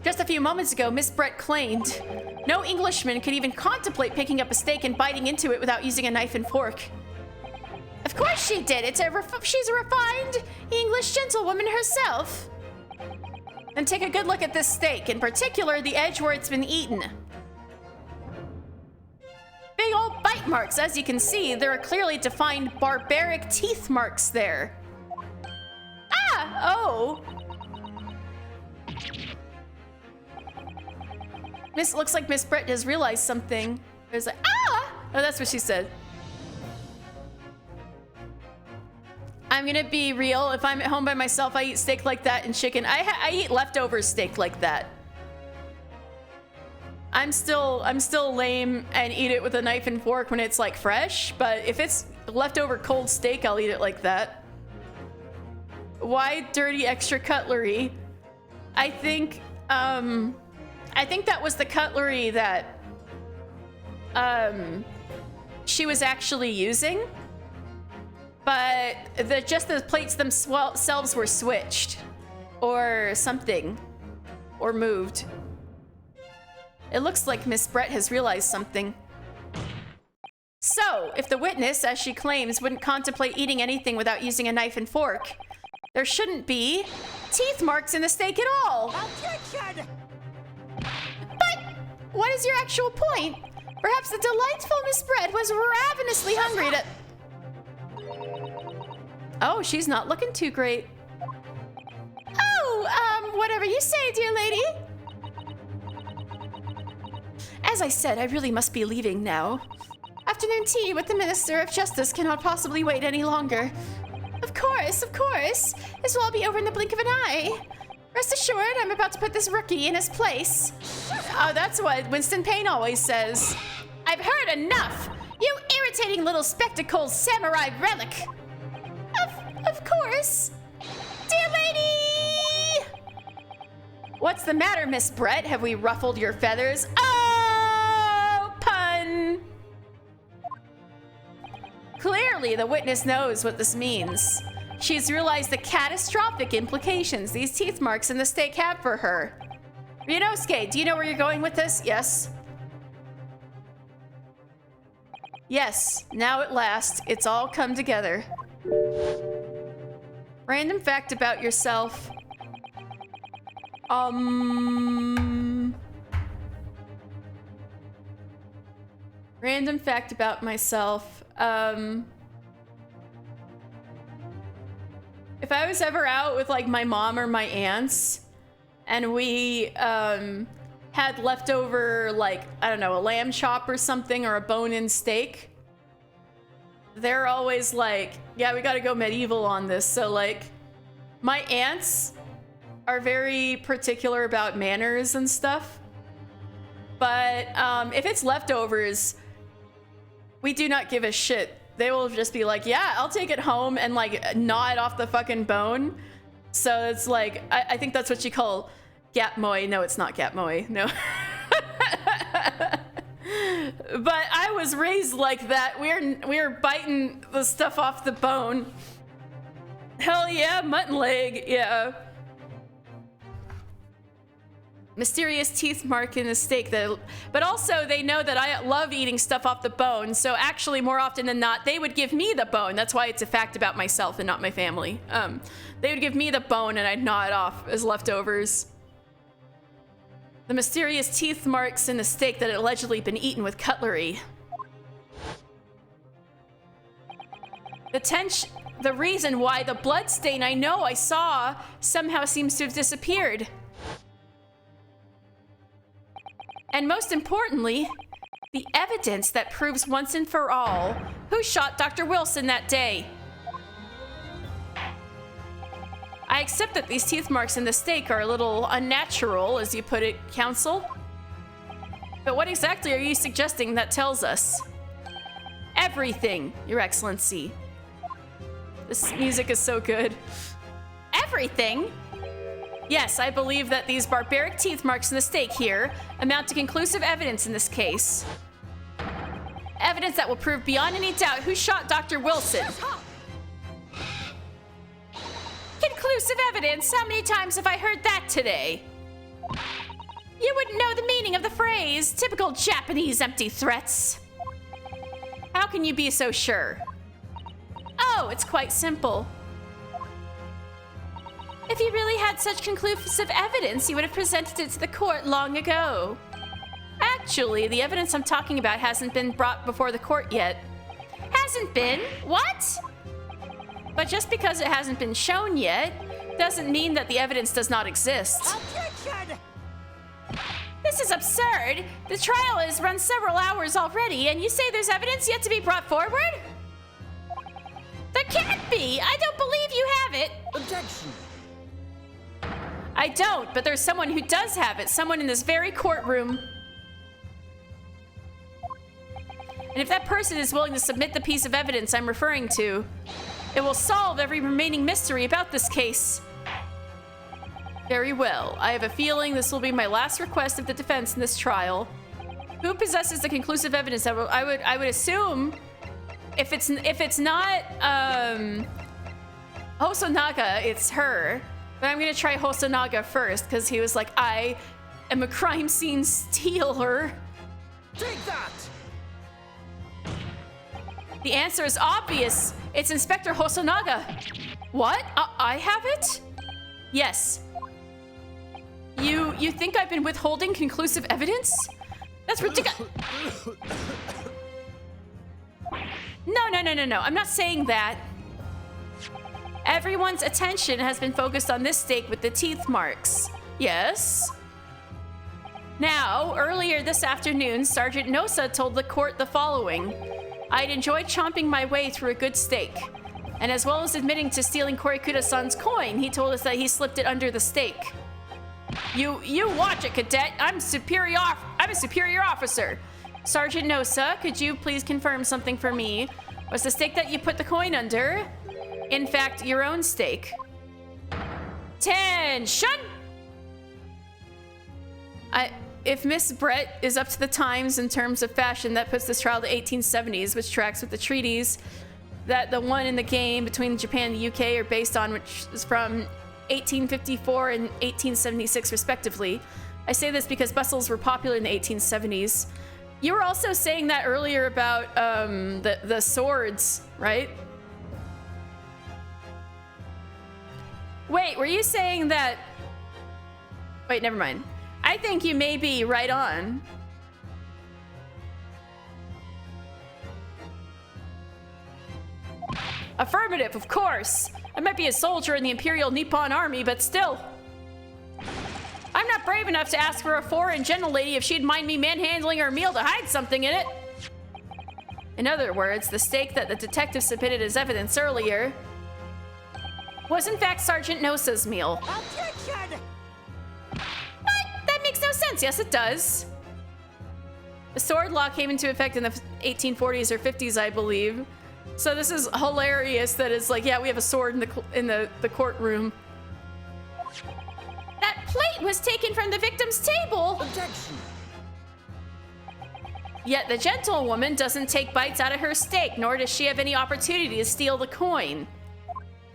Just a few moments ago, Miss Brett claimed no Englishman could even contemplate picking up a steak and biting into it without using a knife and fork. Of course she did. She's a refined English gentlewoman herself. And take a good look at this steak, in particular the edge where it's been eaten. Big old bite marks. As you can see, there are clearly defined barbaric teeth marks there. Ah! Oh! Looks like Miss Brett has realized something. There's like, ah! Oh, that's what she said. I'm gonna be real. If I'm at home by myself, I eat steak like that and chicken. I eat leftover steak like that. I'm still lame and eat it with a knife and fork when it's like fresh, but if it's leftover cold steak, I'll eat it like that. Why dirty extra cutlery? I think that was the cutlery that she was actually using. But just the plates themselves were switched or something or moved. It looks like Miss Brett has realized something. So, if the witness, as she claims, wouldn't contemplate eating anything without using a knife and fork, there shouldn't be teeth marks in the steak at all. Objection! But what is your actual point? Perhaps the delightful Miss Brett was ravenously hungry to... Oh, she's not looking too great. Oh, whatever you say, dear lady. As I said, I really must be leaving now. Afternoon tea with the Minister of Justice cannot possibly wait any longer. Of course, of course. This will all be over in the blink of an eye. Rest assured, I'm about to put this rookie in his place. Oh, that's what Winston Payne always says. I've heard enough! You irritating little spectacled samurai relic! Of course! Dear lady! What's the matter, Miss Brett? Have we ruffled your feathers? Oh, pun! Clearly, the witness knows what this means. She's realized the catastrophic implications these teeth marks in the steak have for her. Ryunosuke, do you know where you're going with this? Yes. Yes, now at last, it's all come together. Random fact about yourself. Random fact about myself. If I was ever out with like my mom or my aunts and we had leftover like, I don't know, a lamb chop or something or a bone-in steak, they're always like, yeah, we gotta go medieval on this. So like, my aunts are very particular about manners and stuff. But if it's leftovers, we do not give a shit. They will just be like, yeah, I'll take it home and like gnaw it off the fucking bone. So it's like, I think that's what you call gap moy. No, it's not gap moy. No. But I was raised like that. We're biting the stuff off the bone. Hell yeah, mutton leg, yeah. Mysterious teeth mark in the steak. But also they know that I love eating stuff off the bone. So actually, more often than not, they would give me the bone. That's why it's a fact about myself and not my family. They would give me the bone and I'd gnaw it off as leftovers. The mysterious teeth marks in the steak that had allegedly been eaten with cutlery. The reason why the blood stain I know I saw somehow seems to have disappeared. And most importantly, the evidence that proves once and for all who shot Dr. Wilson that day. I accept that these teeth marks in the steak are a little unnatural, as you put it, Counsel. But what exactly are you suggesting that tells us? Everything, Your Excellency. This music is so good. Everything? Yes, I believe that these barbaric teeth marks in the steak here amount to conclusive evidence in this case. Evidence that will prove beyond any doubt who shot Dr. Wilson. Conclusive evidence? How many times have I heard that today? You wouldn't know the meaning of the phrase, typical Japanese empty threats. How can you be so sure? Oh, it's quite simple. If you really had such conclusive evidence, you would have presented it to the court long ago. Actually, the evidence I'm talking about hasn't been brought before the court yet. Hasn't been? What? But just because it hasn't been shown yet, doesn't mean that the evidence does not exist. Objection! This is absurd. The trial has run several hours already, and you say there's evidence yet to be brought forward? There can't be! I don't believe you have it! Objection! I don't, but there's someone who does have it. Someone in this very courtroom. And if that person is willing to submit the piece of evidence I'm referring to, it will solve every remaining mystery about this case. Very well. I have a feeling this will be my last request of the defense in this trial. Who possesses the conclusive evidence? I would assume if it's not Hosonaga, it's her. But I'm gonna try Hosonaga first because he was like, I am a crime scene stealer. Take that! The answer is obvious. It's Inspector Hosonaga. What? I have it? Yes. You think I've been withholding conclusive evidence? That's ridiculous. No. I'm not saying that. Everyone's attention has been focused on this steak with the teeth marks. Yes? Now, earlier this afternoon, Sergeant Nosa told the court the following. I'd enjoyed chomping my way through a good steak. And as well as admitting to stealing Korikuda-san's coin, he told us that he slipped it under the steak. You watch it, cadet. I'm a superior officer. Sergeant Nosa, could you please confirm something for me? Was the steak that you put the coin under, in fact, your own steak? Tension! If Miss Brett is up to the times in terms of fashion, that puts this trial to 1870s, which tracks with the treaties that the one in the game between Japan and the UK are based on, which is from 1854 and 1876 respectively. I say this because bustles were popular in the 1870s. You were also saying that earlier about the swords, right? Wait, were you saying that... Wait, never mind. I think you may be right on. Affirmative, of course. I might be a soldier in the Imperial Nippon Army, but still. I'm not brave enough to ask for a foreign gentlelady if she'd mind me manhandling her meal to hide something in it. In other words, the steak that the detective submitted as evidence earlier was in fact Sergeant Nosa's meal. Objection! What? That makes no sense. Yes, it does. The sword law came into effect in the 1840s or 50s, I believe. So this is hilarious that it's like, yeah, we have a sword in the courtroom. That plate was taken from the victim's table. Objection. Yet the gentlewoman doesn't take bites out of her steak, nor does she have any opportunity to steal the coin.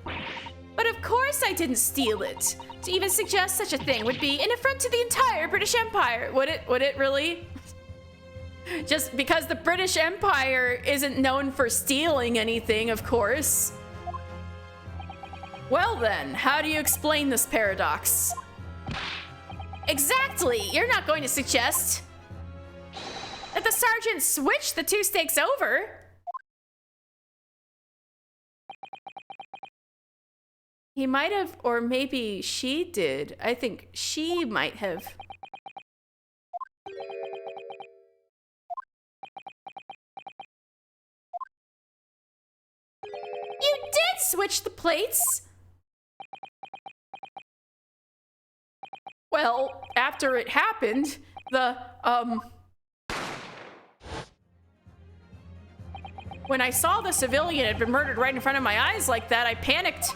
But of course I didn't steal it. To even suggest such a thing would be an affront to the entire British Empire. Would it really? Just because the British Empire isn't known for stealing anything, of course. Well then, how do you explain this paradox? Exactly! You're not going to suggest that the sergeant switched the two stakes over? He might have, or maybe she did. I think she might have. You did switch the plates! Well, after it happened, when I saw the civilian had been murdered right in front of my eyes like that, I panicked.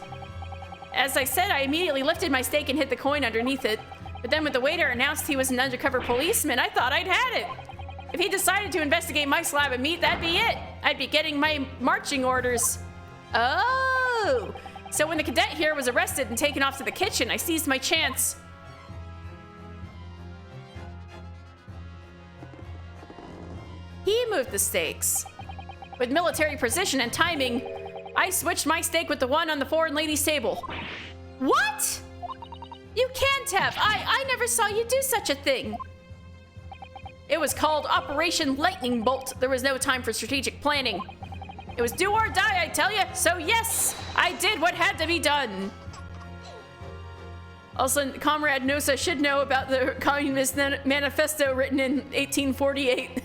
As I said, I immediately lifted my stake and hid the coin underneath it. But then when the waiter announced he was an undercover policeman, I thought I'd had it. If he decided to investigate my slab of meat, that'd be it. I'd be getting my marching orders. Oh! So when the cadet here was arrested and taken off to the kitchen, I seized my chance. He moved the stakes. With military precision and timing, I switched my stake with the one on the foreign lady's table. What? You can't have. I never saw you do such a thing. It was called Operation Lightning Bolt. There was no time for strategic planning. It was do or die, I tell you. So yes, I did what had to be done. Also, Comrade Nosa should know about the Communist Manifesto written in 1848.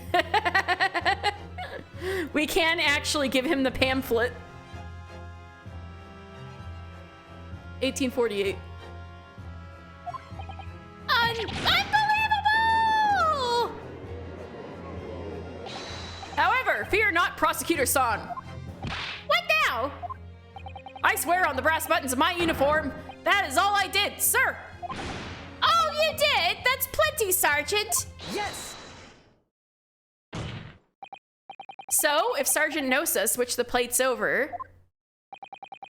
We can actually give him the pamphlet. 1848. Unbelievable! However, fear not, Prosecutor San. What now? I swear on the brass buttons of my uniform, that is all I did, sir. Oh, you did? That's plenty, Sergeant. Yes. So, if Sergeant Nosa switched the plates over,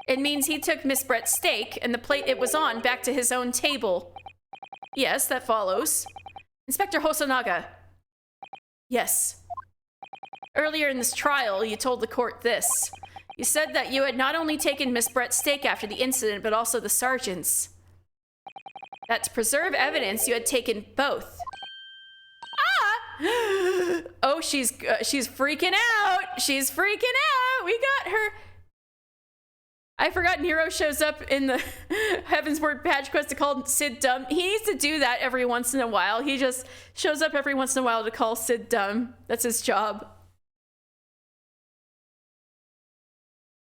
it means he took Miss Brett's steak and the plate it was on back to his own table. Yes, that follows. Inspector Hosonaga. Yes. Earlier in this trial, you told the court this. You said that you had not only taken Miss Brett's steak after the incident, but also the sergeant's. That to preserve evidence, you had taken both. Ah! Oh, she's freaking out. She's freaking out. We got her. I forgot Nero shows up in the Heaven's Word patch quest to call Sid dumb. He needs to do that every once in a while. He just shows up every once in a while to call Sid dumb. That's his job.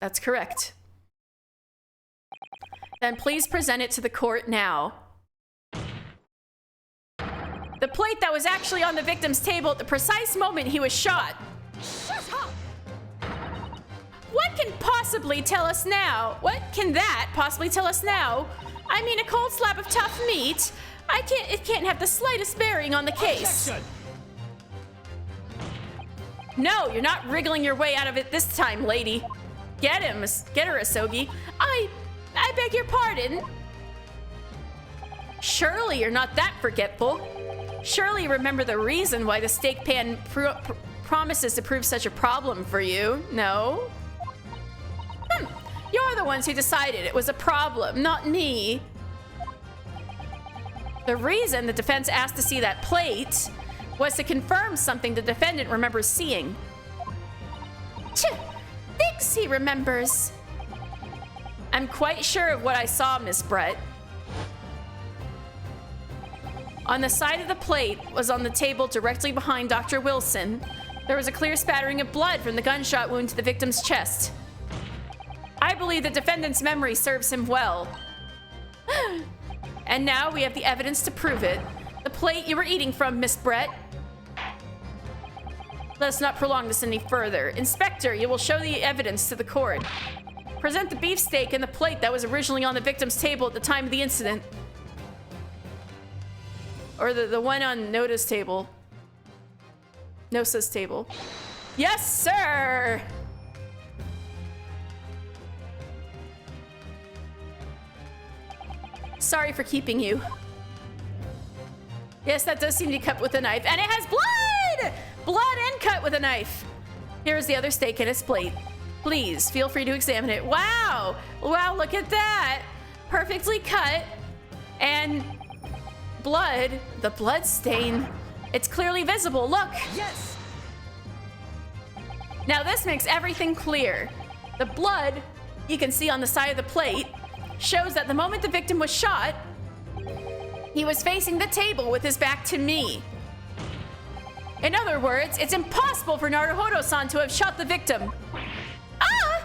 That's correct. Then please present it to the court now. The plate that was actually on the victim's table at the precise moment he was shot. Shut up. What can possibly tell us now? What can that possibly tell us now? I mean, a cold slab of tough meat. It can't have the slightest bearing on the case. Objection. No, you're not wriggling your way out of it this time, lady. Get him, get her, Asogi. I beg your pardon. Surely you're not that forgetful. Surely you remember the reason why the steak pan promises to prove such a problem for you, no? You're the ones who decided it was a problem, not me. The reason the defense asked to see that plate was to confirm something the defendant remembers seeing. Thinks he remembers. I'm quite sure of what I saw, Miss Brett. On the side of the plate was on the table directly behind Dr. Wilson. There was a clear spattering of blood from the gunshot wound to the victim's chest. I believe the defendant's memory serves him well. And now we have the evidence to prove it. The plate you were eating from, Miss Brett. Let's not prolong this any further. Inspector, you will show the evidence to the court. Present the beefsteak and the plate that was originally on the victim's table at the time of the incident. Or the one on Nota's table. Nosa's table. Yes, sir! Sorry for keeping you. Yes, that does seem to be cut with a knife. And it has blood! Blood and cut with a knife. Here's the other steak in its plate. Please, feel free to examine it. Wow! Wow, look at that! Perfectly cut. And blood. The blood stain. It's clearly visible. Look! Yes! Now this makes everything clear. The blood, you can see on the side of the plate, shows that the moment the victim was shot, he was facing the table with his back to me. In other words, it's impossible for Naruhodo-san to have shot the victim. Ah!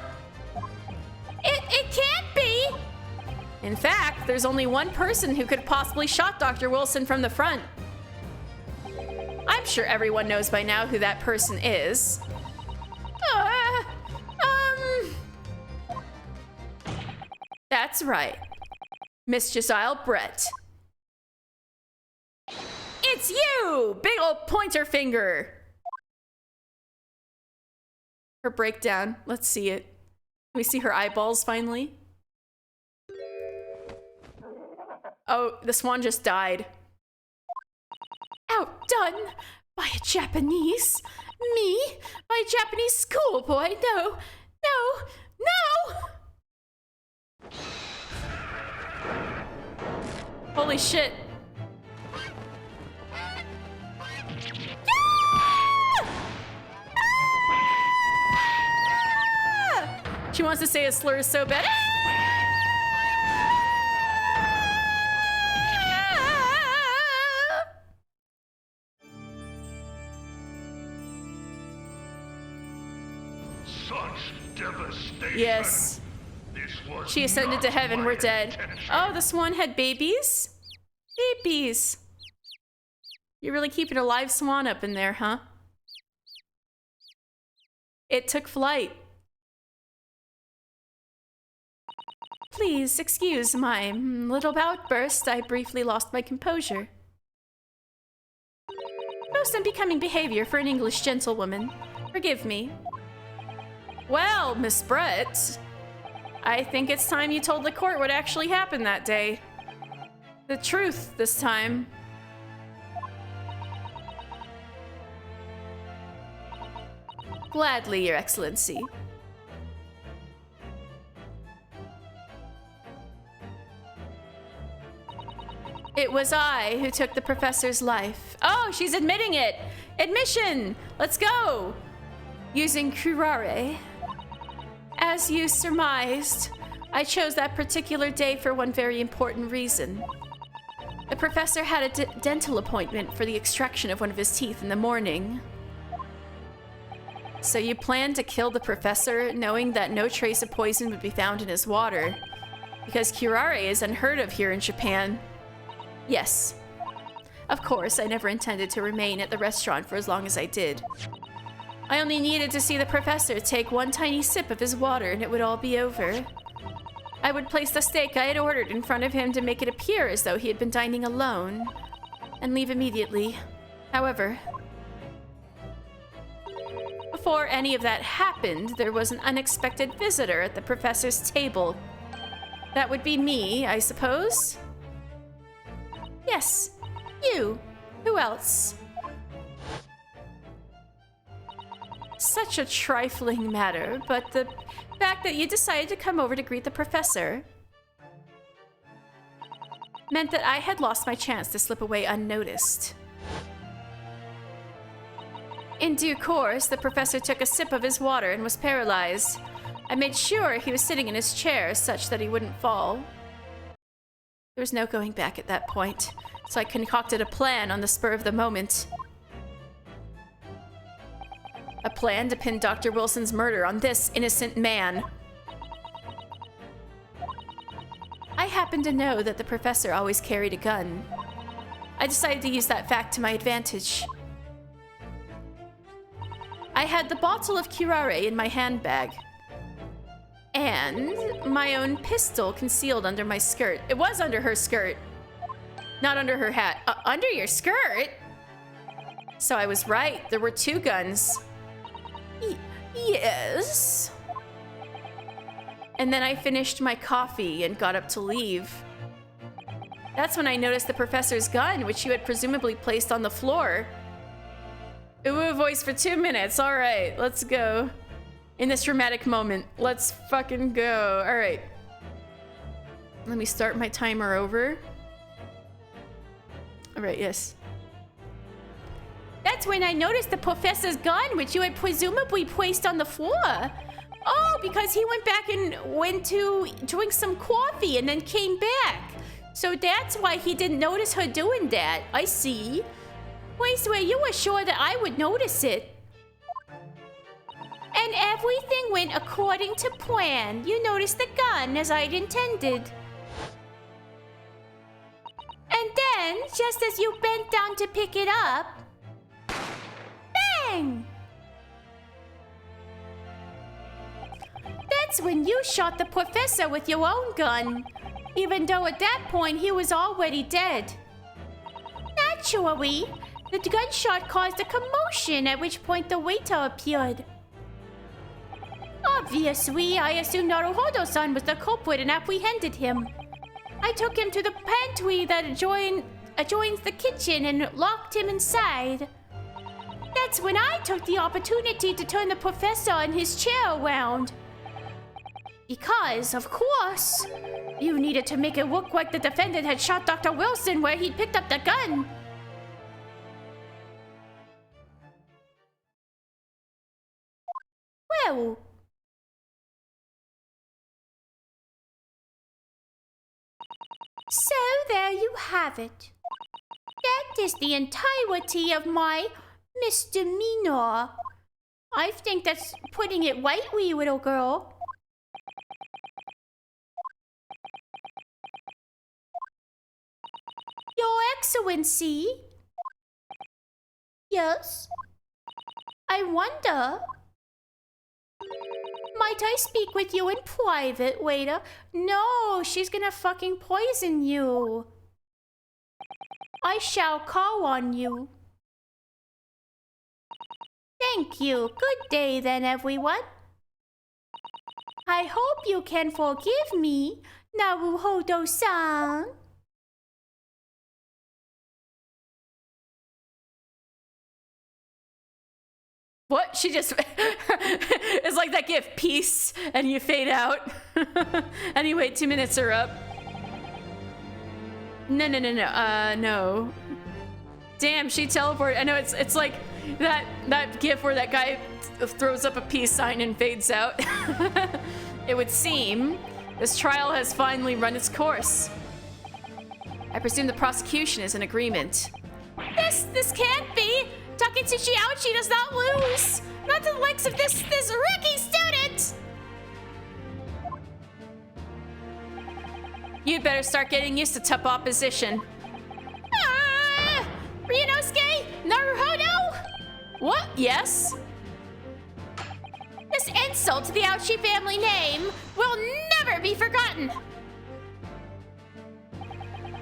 It can't be! In fact, there's only one person who could have possibly shot Dr. Wilson from the front. I'm sure everyone knows by now who that person is. That's right. Miss Giselle Brett. It's you! Big old pointer finger! Her breakdown. Let's see it. Can we see her eyeballs finally? Oh, the swan just died. Outdone by a Japanese? Me? By a Japanese schoolboy? No, no, no! Holy shit. She wants to say a slur so bad. Such devastation. Yes. This was She ascended to not heaven. my We're dead. intention. Oh, the swan had babies? Babies. You're really keeping a live swan up in there, huh? It took flight. Please excuse my little outburst. I briefly lost my composure. Most unbecoming behavior for an English gentlewoman. Forgive me. Well, Miss Brett, I think it's time you told the court what actually happened that day. The truth this time. Gladly, Your Excellency. It was I who took the professor's life. Oh, she's admitting it! Admission! Let's go! Using curare. As you surmised, I chose that particular day for one very important reason. The professor had a dental appointment for the extraction of one of his teeth in the morning. So you planned to kill the professor, knowing that no trace of poison would be found in his water, because curare is unheard of here in Japan. Yes. Of course, I never intended to remain at the restaurant for as long as I did. I only needed to see the professor take one tiny sip of his water and it would all be over. I would place the steak I had ordered in front of him to make it appear as though he had been dining alone, and leave immediately. However, before any of that happened, there was an unexpected visitor at the professor's table. That would be me, I suppose? Yes, you. Who else? Such a trifling matter, but the fact that you decided to come over to greet the professor meant that I had lost my chance to slip away unnoticed. In due course, the professor took a sip of his water and was paralyzed. I made sure he was sitting in his chair such that he wouldn't fall. There was no going back at that point, so I concocted a plan on the spur of the moment. A plan to pin Dr. Wilson's murder on this innocent man. I happened to know that the professor always carried a gun. I decided to use that fact to my advantage. I had the bottle of curare in my handbag. And my own pistol concealed under my skirt. It was under her skirt. Not under her hat. Under your skirt? So I was right. There were 2 guns. Yes. And then I finished my coffee and got up to leave. That's when I noticed the professor's gun, which you had presumably placed on the floor. Ooh, voice for 2 minutes. All right, let's go. In this dramatic moment, let's fucking go. All right. Let me start my timer over. All right, yes. That's when I noticed the professor's gun, which you had presumably placed on the floor. Oh, because he went back and went to drink some coffee and then came back. So that's why he didn't notice her doing that. I see. I swear you were sure that I would notice it. And everything went according to plan. You noticed the gun as I'd intended. And then, just as you bent down to pick it up, bang! That's when you shot the professor with your own gun, even though at that point he was already dead. Naturally, the gunshot caused a commotion, at which point the waiter appeared. Obviously, I assumed Naruhodo-san was the culprit and apprehended him. I took him to the pantry that adjoins the kitchen and locked him inside. That's when I took the opportunity to turn the professor and his chair around. Because, of course, you needed to make it look like the defendant had shot Dr. Wilson where he'd picked up the gun. Well... So there you have it. That is the entirety of my misdemeanor. I think that's putting it lightly, little girl. Your Excellency? Yes? I wonder... Might I speak with you in private, waiter? No, she's gonna fucking poison you. I shall call on you. Thank you. Good day then, everyone. I hope you can forgive me, Naruhodo-san. What? She just... It's like that gif, peace, and you fade out. Anyway, 2 minutes are up. No. No. Damn, she teleported. I know, it's like that gif where that guy throws up a peace sign and fades out. It would seem this trial has finally run its course. I presume the prosecution is in agreement. This can't be! Taketsuchi Ouchi does not lose! Not to the likes of this rookie student! You'd better start getting used to tough opposition. Ah! Ryunosuke? Naruhodo? What? Yes? This insult to the Ouchi family name will never be forgotten!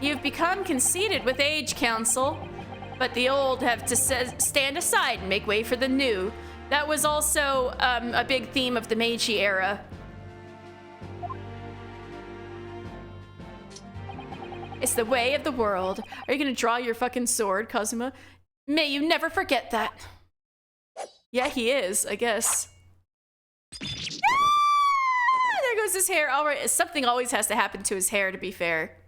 You've become conceited with age, Council. But the old have to stand aside and make way for the new. That was also a big theme of the Meiji era. It's the way of the world. Are you gonna draw your fucking sword, Kazuma? May you never forget that. Yeah, he is, I guess. Ah! There goes his hair. All right, something always has to happen to his hair, to be fair.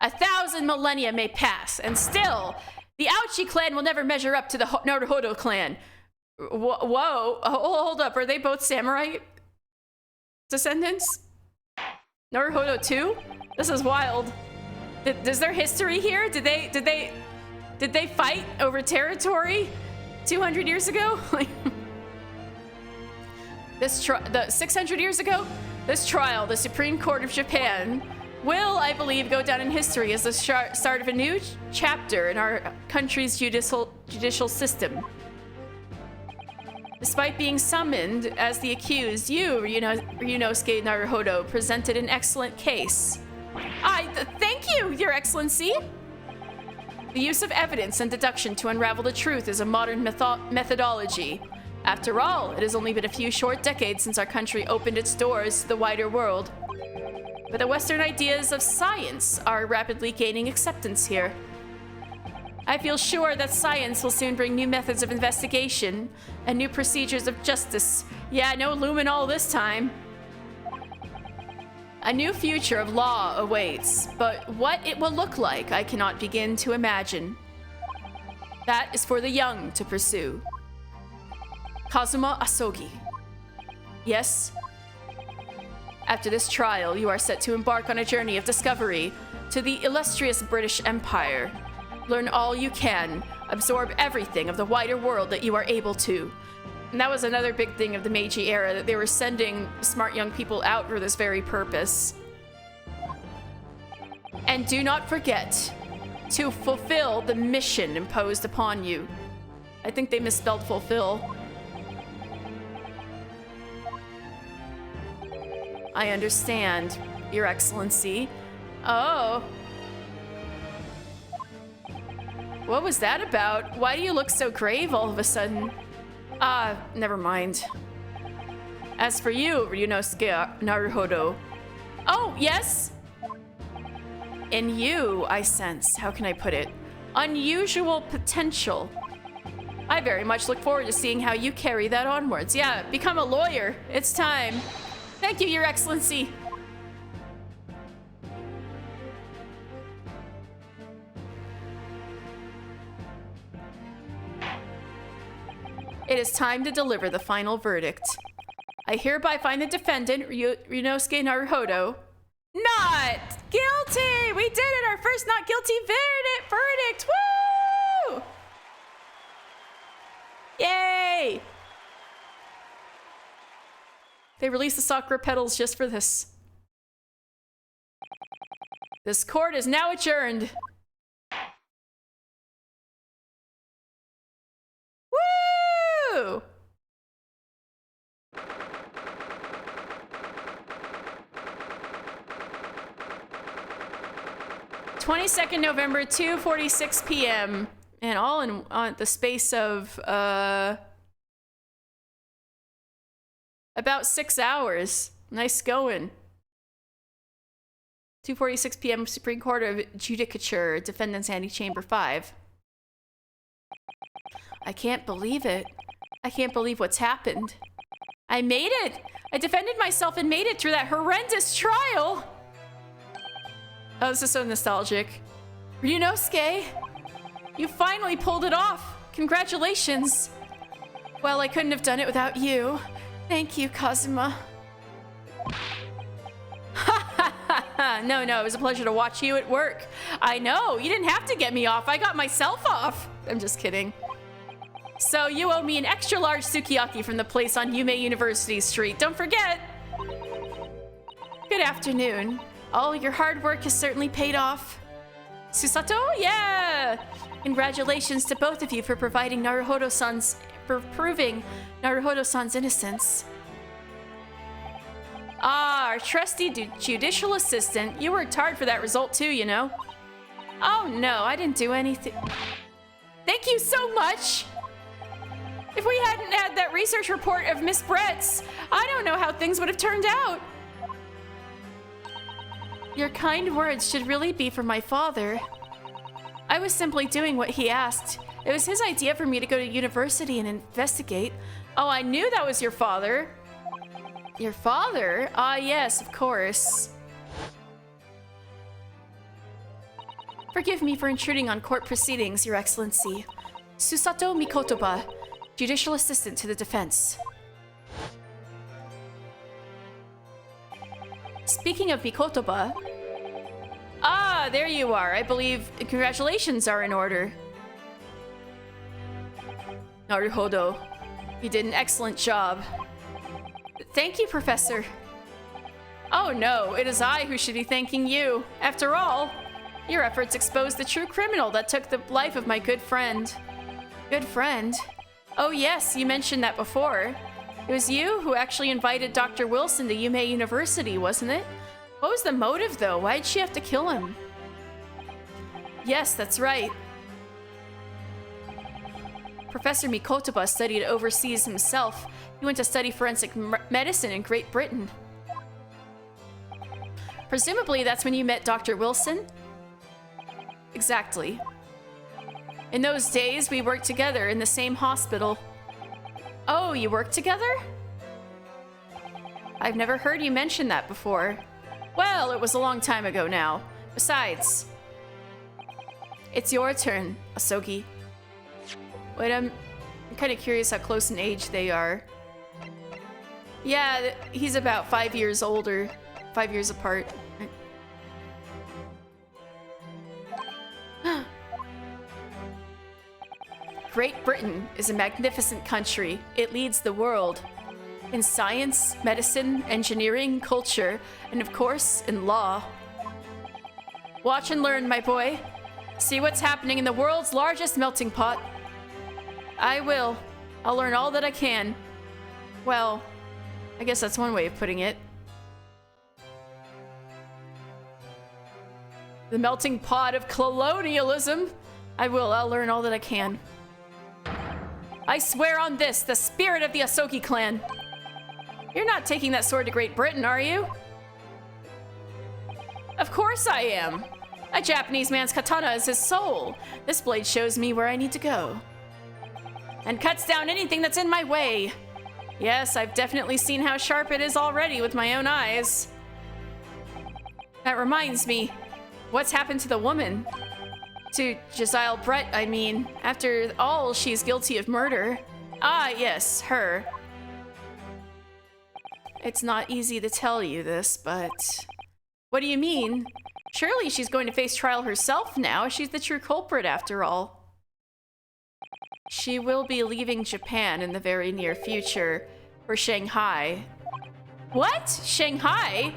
A 1,000 millennia may pass, and still, the Ouchi clan will never measure up to the Naruhodo clan. Whoa, hold up, are they both samurai descendants? Naruhodo too? This is wild. Is there history here? Did they fight over territory 200 years ago? The 600 years ago? This trial, the Supreme Court of Japan will, I believe, go down in history as the start of a new chapter in our country's judicial system. Despite being summoned as the accused, you, Ryunosuke Naruhodo, presented an excellent case. Thank you, Your Excellency! The use of evidence and deduction to unravel the truth is a modern methodology. After all, it has only been a few short decades since our country opened its doors to the wider world. But the Western ideas of science are rapidly gaining acceptance here. I feel sure that science will soon bring new methods of investigation and new procedures of justice. Yeah, no luminol this time. A new future of law awaits, but what it will look like, I cannot begin to imagine. That is for the young to pursue. Kazuma Asogi. Yes? After this trial, you are set to embark on a journey of discovery to the illustrious British Empire. Learn all you can, absorb everything of the wider world that you are able to. And that was another big thing of the Meiji era, that they were sending smart young people out for this very purpose. And do not forget to fulfill the mission imposed upon you. I think they misspelled fulfill. I understand, Your Excellency. Oh. What was that about? Why do you look so grave all of a sudden? Never mind. As for you, Ryunosuke Naruhodo. Oh, yes? In you, I sense, how can I put it, unusual potential. I very much look forward to seeing how you carry that onwards. Yeah, become a lawyer. It's time. Thank you, Your Excellency. It is time to deliver the final verdict. I hereby find the defendant, Ryunosuke Naruhodo, not guilty! We did it! Our first not guilty verdict! Woo! Yay! They released the sakura petals just for this. This court is now adjourned. Woo! 22nd November, 2:46 p.m. And all in the space of about 6 hours. Nice going. 2:46 p.m. Supreme Court of Judicature, Defendant's Antechamber 5. I can't believe it. I can't believe what's happened. I made it! I defended myself and made it through that horrendous trial! Oh, this is so nostalgic. Ryunosuke! You finally pulled it off! Congratulations! Well, I couldn't have done it without you. Thank you, Kazuma. No, it was a pleasure to watch you at work. I know, you didn't have to get me off. I got myself off. I'm just kidding. So you owe me an extra large sukiyaki from the place on Yume University Street. Don't forget. Good afternoon. All your hard work has certainly paid off. Susato? Yeah! Congratulations to both of you for proving Naruhodo-san's innocence. Ah, our trusty judicial assistant. You worked hard for that result too, you know. Oh no, I didn't do anything. Thank you so much! If we hadn't had that research report of Miss Brett's, I don't know how things would have turned out. Your kind words should really be for my father. I was simply doing what he asked. It was his idea for me to go to university and investigate. Oh, I knew that was your father. Your father? Ah, yes, of course. Forgive me for intruding on court proceedings, Your Excellency. Susato Mikotoba, Judicial Assistant to the Defense. Speaking of Mikotoba... Ah, there you are. I believe congratulations are in order. Naruhodo, you did an excellent job. Thank you, Professor. Oh no, it is I who should be thanking you. After all, your efforts exposed the true criminal that took the life of my good friend. Good friend? Oh yes, you mentioned that before. It was you who actually invited Dr. Wilson to Yume University, wasn't it? What was the motive though? Why did she have to kill him? Yes, that's right. Professor Mikotoba studied overseas himself. He went to study forensic medicine in Great Britain. Presumably that's when you met Dr. Wilson? Exactly. In those days, we worked together in the same hospital. Oh, you worked together? I've never heard you mention that before. Well, it was a long time ago now. Besides, it's your turn, Asogi. Wait, I'm kind of curious how close in age they are. Yeah, he's about 5 years older. 5 years apart. Great Britain is a magnificent country. It leads the world. In science, medicine, engineering, culture, and of course, in law. Watch and learn, my boy. See what's happening in the world's largest melting pot. I will. I'll learn all that I can. Well, I guess that's one way of putting it. The melting pot of colonialism. I'll learn all that I can. I swear on this, the spirit of the Asogi clan. You're not taking that sword to Great Britain, are you? Of course I am. A Japanese man's katana is his soul. This blade shows me where I need to go. And cuts down anything that's in my way. Yes, I've definitely seen how sharp it is already with my own eyes. That reminds me, what's happened to the woman? To Josiah Brett, I mean. After all, she's guilty of murder. Ah, yes, her. It's not easy to tell you this, but... What do you mean? Surely she's going to face trial herself now. She's the true culprit, after all. She will be leaving Japan in the very near future for Shanghai. What? Shanghai?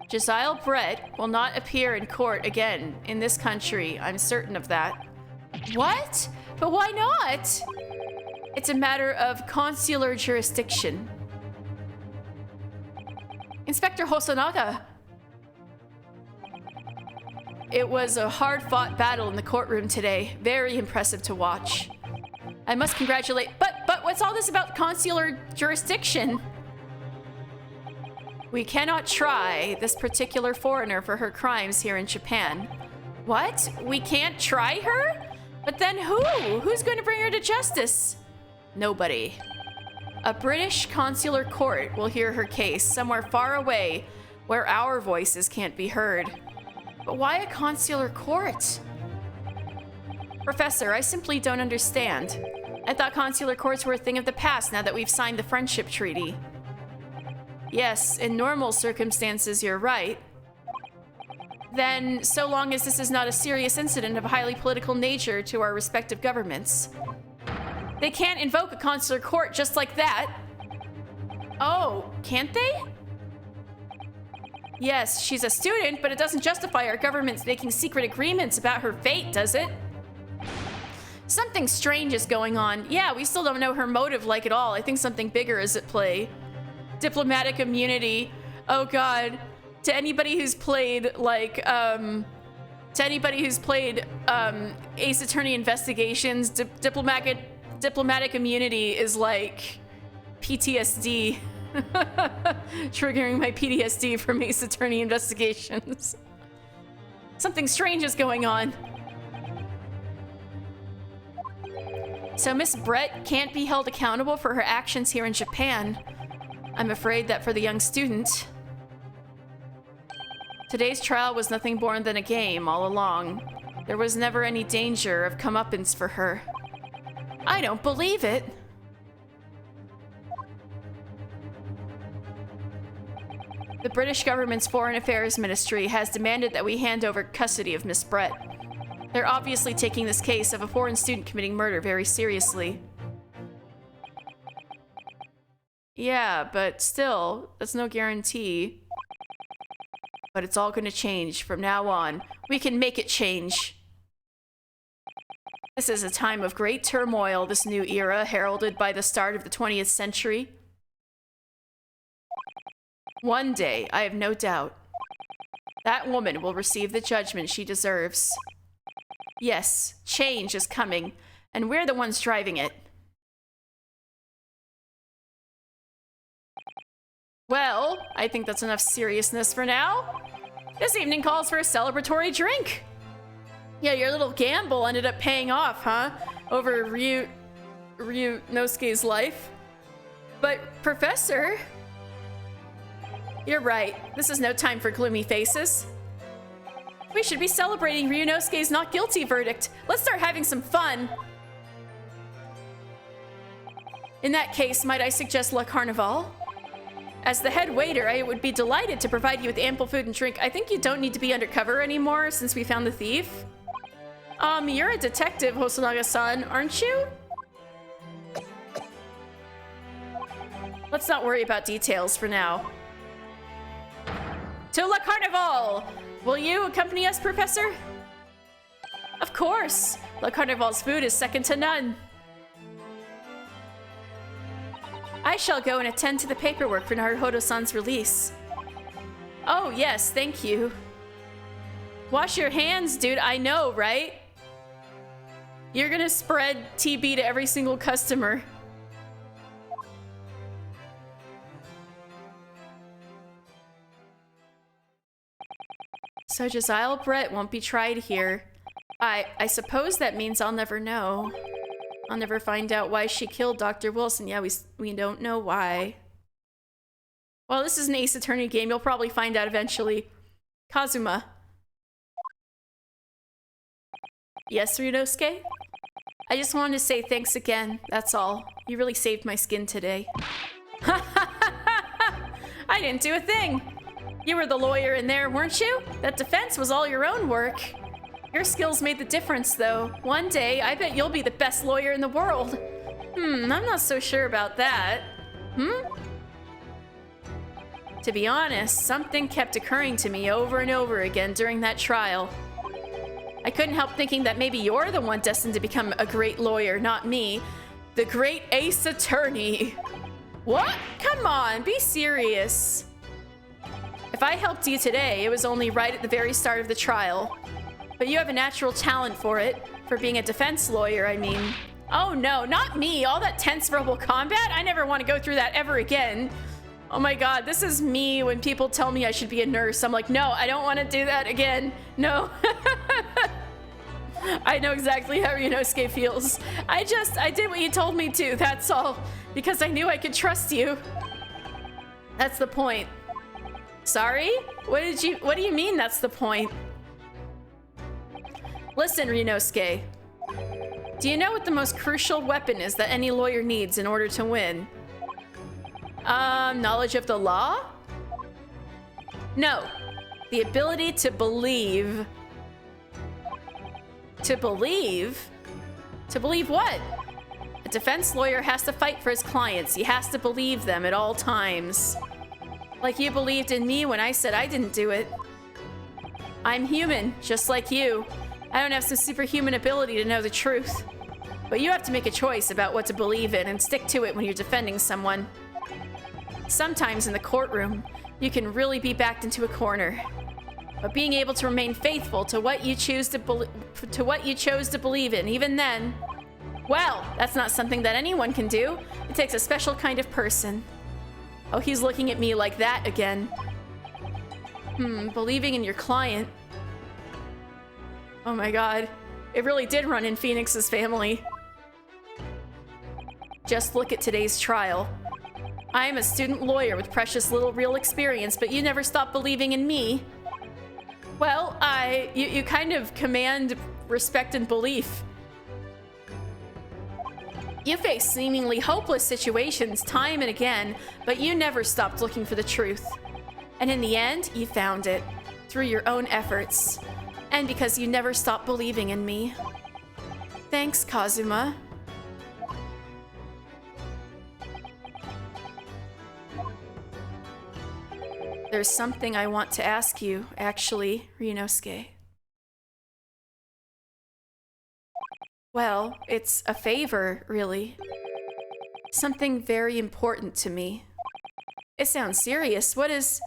Josiah Brett will not appear in court again in this country. I'm certain of that. What? But why not? It's a matter of consular jurisdiction. Inspector Hosonaga. It was a hard-fought battle in the courtroom today. Very impressive to watch. I must congratulate... But what's all this about consular jurisdiction? We cannot try this particular foreigner for her crimes here in Japan. What? We can't try her? But then who? Who's going to bring her to justice? Nobody. A British consular court will hear her case somewhere far away where our voices can't be heard. But why a consular court? Professor, I simply don't understand. I thought consular courts were a thing of the past now that we've signed the friendship treaty. Yes, in normal circumstances, you're right. Then, so long as this is not a serious incident of a highly political nature to our respective governments. They can't invoke a consular court just like that. Oh, can't they? Yes, she's a student, but it doesn't justify our government's making secret agreements about her fate, does it? Something strange is going on. Yeah, we still don't know her motive like at all. I think something bigger is at play. Diplomatic immunity. Oh god. To anybody who's played like Ace Attorney Investigations, diplomatic immunity is like PTSD. Triggering my PTSD from Ace Attorney Investigations. Something strange is going on. So Miss Brett can't be held accountable for her actions here in Japan. I'm afraid that for the young student, today's trial was nothing more than a game all along. There was never any danger of comeuppance for her. I don't believe it. The British government's Foreign Affairs Ministry has demanded that we hand over custody of Miss Brett. They're obviously taking this case of a foreign student committing murder very seriously. Yeah, but still, that's no guarantee. But it's all gonna change from now on. We can make it change. This is a time of great turmoil, this new era, heralded by the start of the 20th century. One day, I have no doubt, that woman will receive the judgment she deserves. Yes, change is coming, and we're the ones driving it. Well, I think that's enough seriousness for now. This evening calls for a celebratory drink. Yeah, your little gamble ended up paying off, huh? Over Ryunosuke's life. But, Professor... You're right. This is no time for gloomy faces. We should be celebrating Ryunosuke's not guilty verdict. Let's start having some fun. In that case, might I suggest La Carnival? As the head waiter, I would be delighted to provide you with ample food and drink. I think you don't need to be undercover anymore since we found the thief. You're a detective, Hosonaga-san, aren't you? Let's not worry about details for now. To La Carnival! Will you accompany us, Professor? Of course! La Carnival's food is second to none. I shall go and attend to the paperwork for Naruhodo-san's release. Oh, yes, thank you. Wash your hands, dude. I know, right? You're gonna spread TB to every single customer. So Josiah Brett won't be tried here. I suppose that means I'll never know. I'll never find out why she killed Dr. Wilson. Yeah, we don't know why. Well, this is an Ace Attorney game. You'll probably find out eventually. Kazuma. Yes, Ryunosuke? I just wanted to say thanks again. That's all. You really saved my skin today. I didn't do a thing. You were the lawyer in there, weren't you? That defense was all your own work. Your skills made the difference, though. One day, I bet you'll be the best lawyer in the world. I'm not so sure about that. To be honest, something kept occurring to me over and over again during that trial. I couldn't help thinking that maybe you're the one destined to become a great lawyer, not me. The great Ace Attorney. What? Come on, be serious. If I helped you today, it was only right at the very start of the trial. But you have a natural talent for it. For being a defense lawyer, I mean. Oh no, not me. All that tense verbal combat? I never want to go through that ever again. Oh my god, this is me when people tell me I should be a nurse. I'm like, no, I don't want to do that again. No. I know exactly how Ryunosuke feels. I did what you told me to, that's all. Because I knew I could trust you. That's the point. Sorry? What do you mean that's the point? Listen, Ryunosuke. Do you know what the most crucial weapon is that any lawyer needs in order to win? Knowledge of the law? No. The ability to believe. To believe? To believe what? A defense lawyer has to fight for his clients. He has to believe them at all times. Like you believed in me when I said I didn't do it. I'm human, just like you. I don't have some superhuman ability to know the truth. But you have to make a choice about what to believe in and stick to it when you're defending someone. Sometimes in the courtroom, you can really be backed into a corner. But being able to remain faithful to what you chose to believe in, even then, well, that's not something that anyone can do. It takes a special kind of person. Oh, he's looking at me like that again. Believing in your client. Oh my god. It really did run in Phoenix's family. Just look at today's trial. I am a student lawyer with precious little real experience, but you never stopped believing in me. Well, you kind of command respect and belief. You face seemingly hopeless situations time and again, but you never stopped looking for the truth. And in the end, you found it, through your own efforts. And because you never stopped believing in me. Thanks, Kazuma. There's something I want to ask you, actually, Ryunosuke. Well, it's a favor, really. Something very important to me. It sounds serious. What is...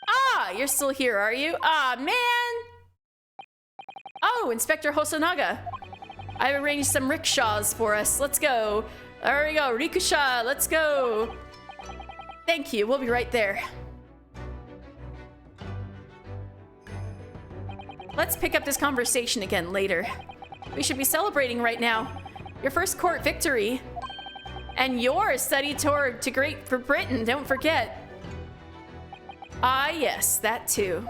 Ah, you're still here, are you? Ah, man! Oh, Inspector Hosonaga. I've arranged some rickshaws for us. Let's go. There we go, rickshaw, let's go. Thank you, we'll be right there. Let's pick up this conversation again later. We should be celebrating right now. Your first court victory. And your study tour to Great Britain, don't forget. Ah, yes, that too.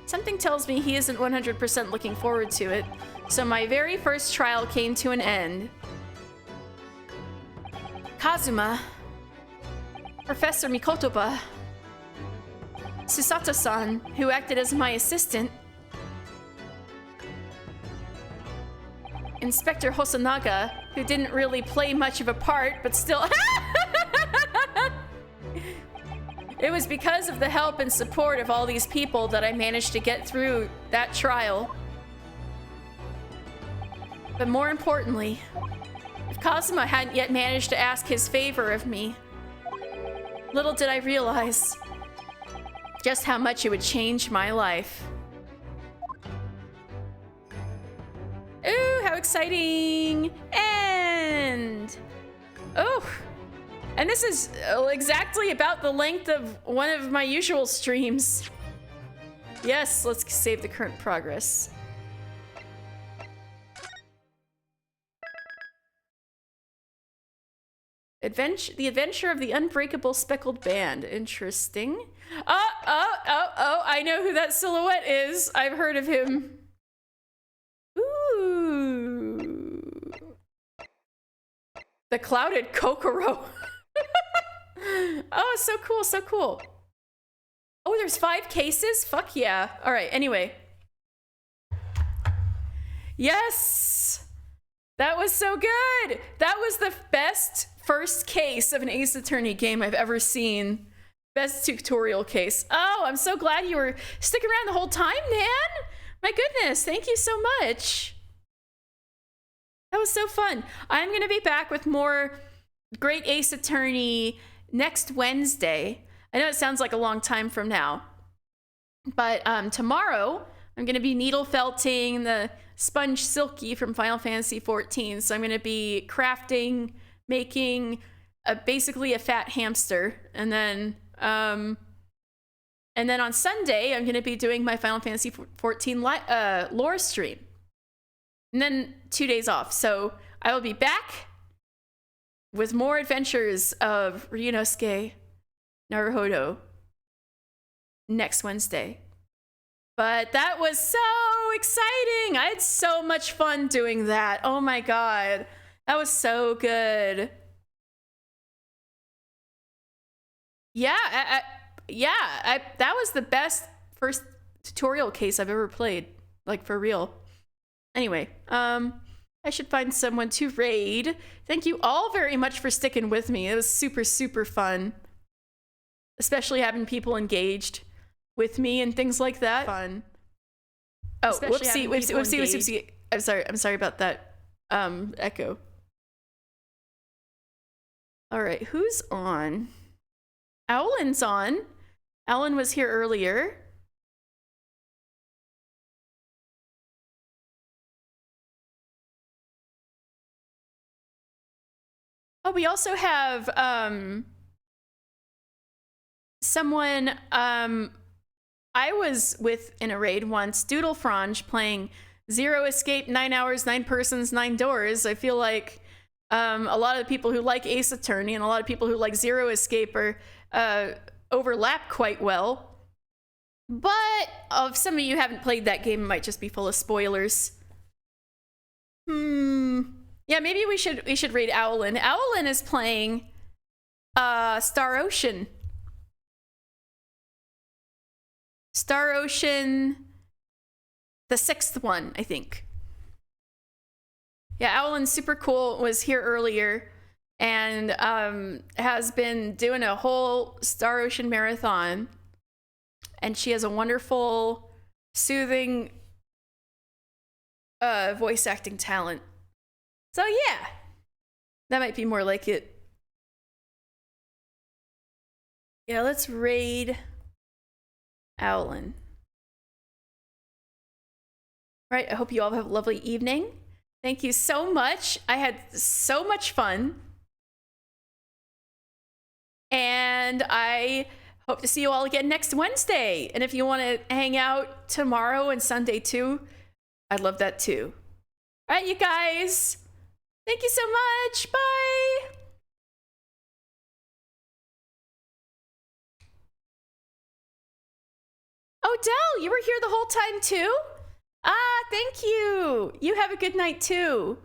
Something tells me he isn't 100% looking forward to it, so my very first trial came to an end. Kazuma, Professor Mikotoba, Susato-san, who acted as my assistant, Inspector Hosonaga, who didn't really play much of a part, but still... It was because of the help and support of all these people that I managed to get through that trial. But more importantly, if Kazuma hadn't yet managed to ask his favor of me, little did I realize just how much it would change my life. Ooh, how exciting! And... oh! And this is exactly about the length of one of my usual streams. Yes, let's save the current progress. The adventure of the unbreakable speckled band. Interesting. Oh, I know who that silhouette is. I've heard of him. Ooh. The clouded Kokoro. Oh, so cool, so cool. Oh, there's 5 cases? Fuck yeah. All right, anyway. Yes! That was so good! That was the best first case of an Ace Attorney game I've ever seen. Best tutorial case. Oh, I'm so glad you were sticking around the whole time, man! My goodness, thank you so much. That was so fun. I'm gonna be back with more Great Ace Attorney next Wednesday. I know it sounds like a long time from now, but tomorrow I'm gonna be needle felting the sponge silky from Final Fantasy XIV. So I'm gonna be crafting, making basically a fat hamster, and then on Sunday I'm gonna be doing my Final Fantasy XIV lore stream, and then 2 days off. So I will be back with more adventures of Ryunosuke Naruhodo next Wednesday. But that was so exciting! I had so much fun doing that. Oh my god. That was so good. Yeah, that was the best first tutorial case I've ever played. Like, for real. Anyway, I should find someone to raid. Thank you all very much for sticking with me. It was super, super fun. Especially having people engaged with me and things like that. Fun. Oh, whoopsie. I'm sorry about that echo. All right, who's on? Owlin's on. Owlin was here earlier. Oh, we also have someone I was with in a raid once, Doodle Frange, playing Zero Escape, 9 Hours, 9 Persons, 9 Doors. I feel like a lot of the people who like Ace Attorney and a lot of people who like Zero Escape are overlap quite well. But if some of you haven't played that game, it might just be full of spoilers. Yeah, maybe we should raid Owlin. Owlin is playing Star Ocean. Star Ocean, the 6th one, I think. Yeah, Owlin's super cool, was here earlier. and has been doing a whole Star Ocean marathon. And she has a wonderful, soothing voice acting talent. So yeah, that might be more like it. Yeah, let's raid Owlin. All right, I hope you all have a lovely evening. Thank you so much. I had so much fun. And I hope to see you all again next Wednesday. And if you want to hang out tomorrow and Sunday too, I'd love that too. All right, you guys. Thank you so much. Bye. Oh, Dell, you were here the whole time too? Ah, thank you. You have a good night too.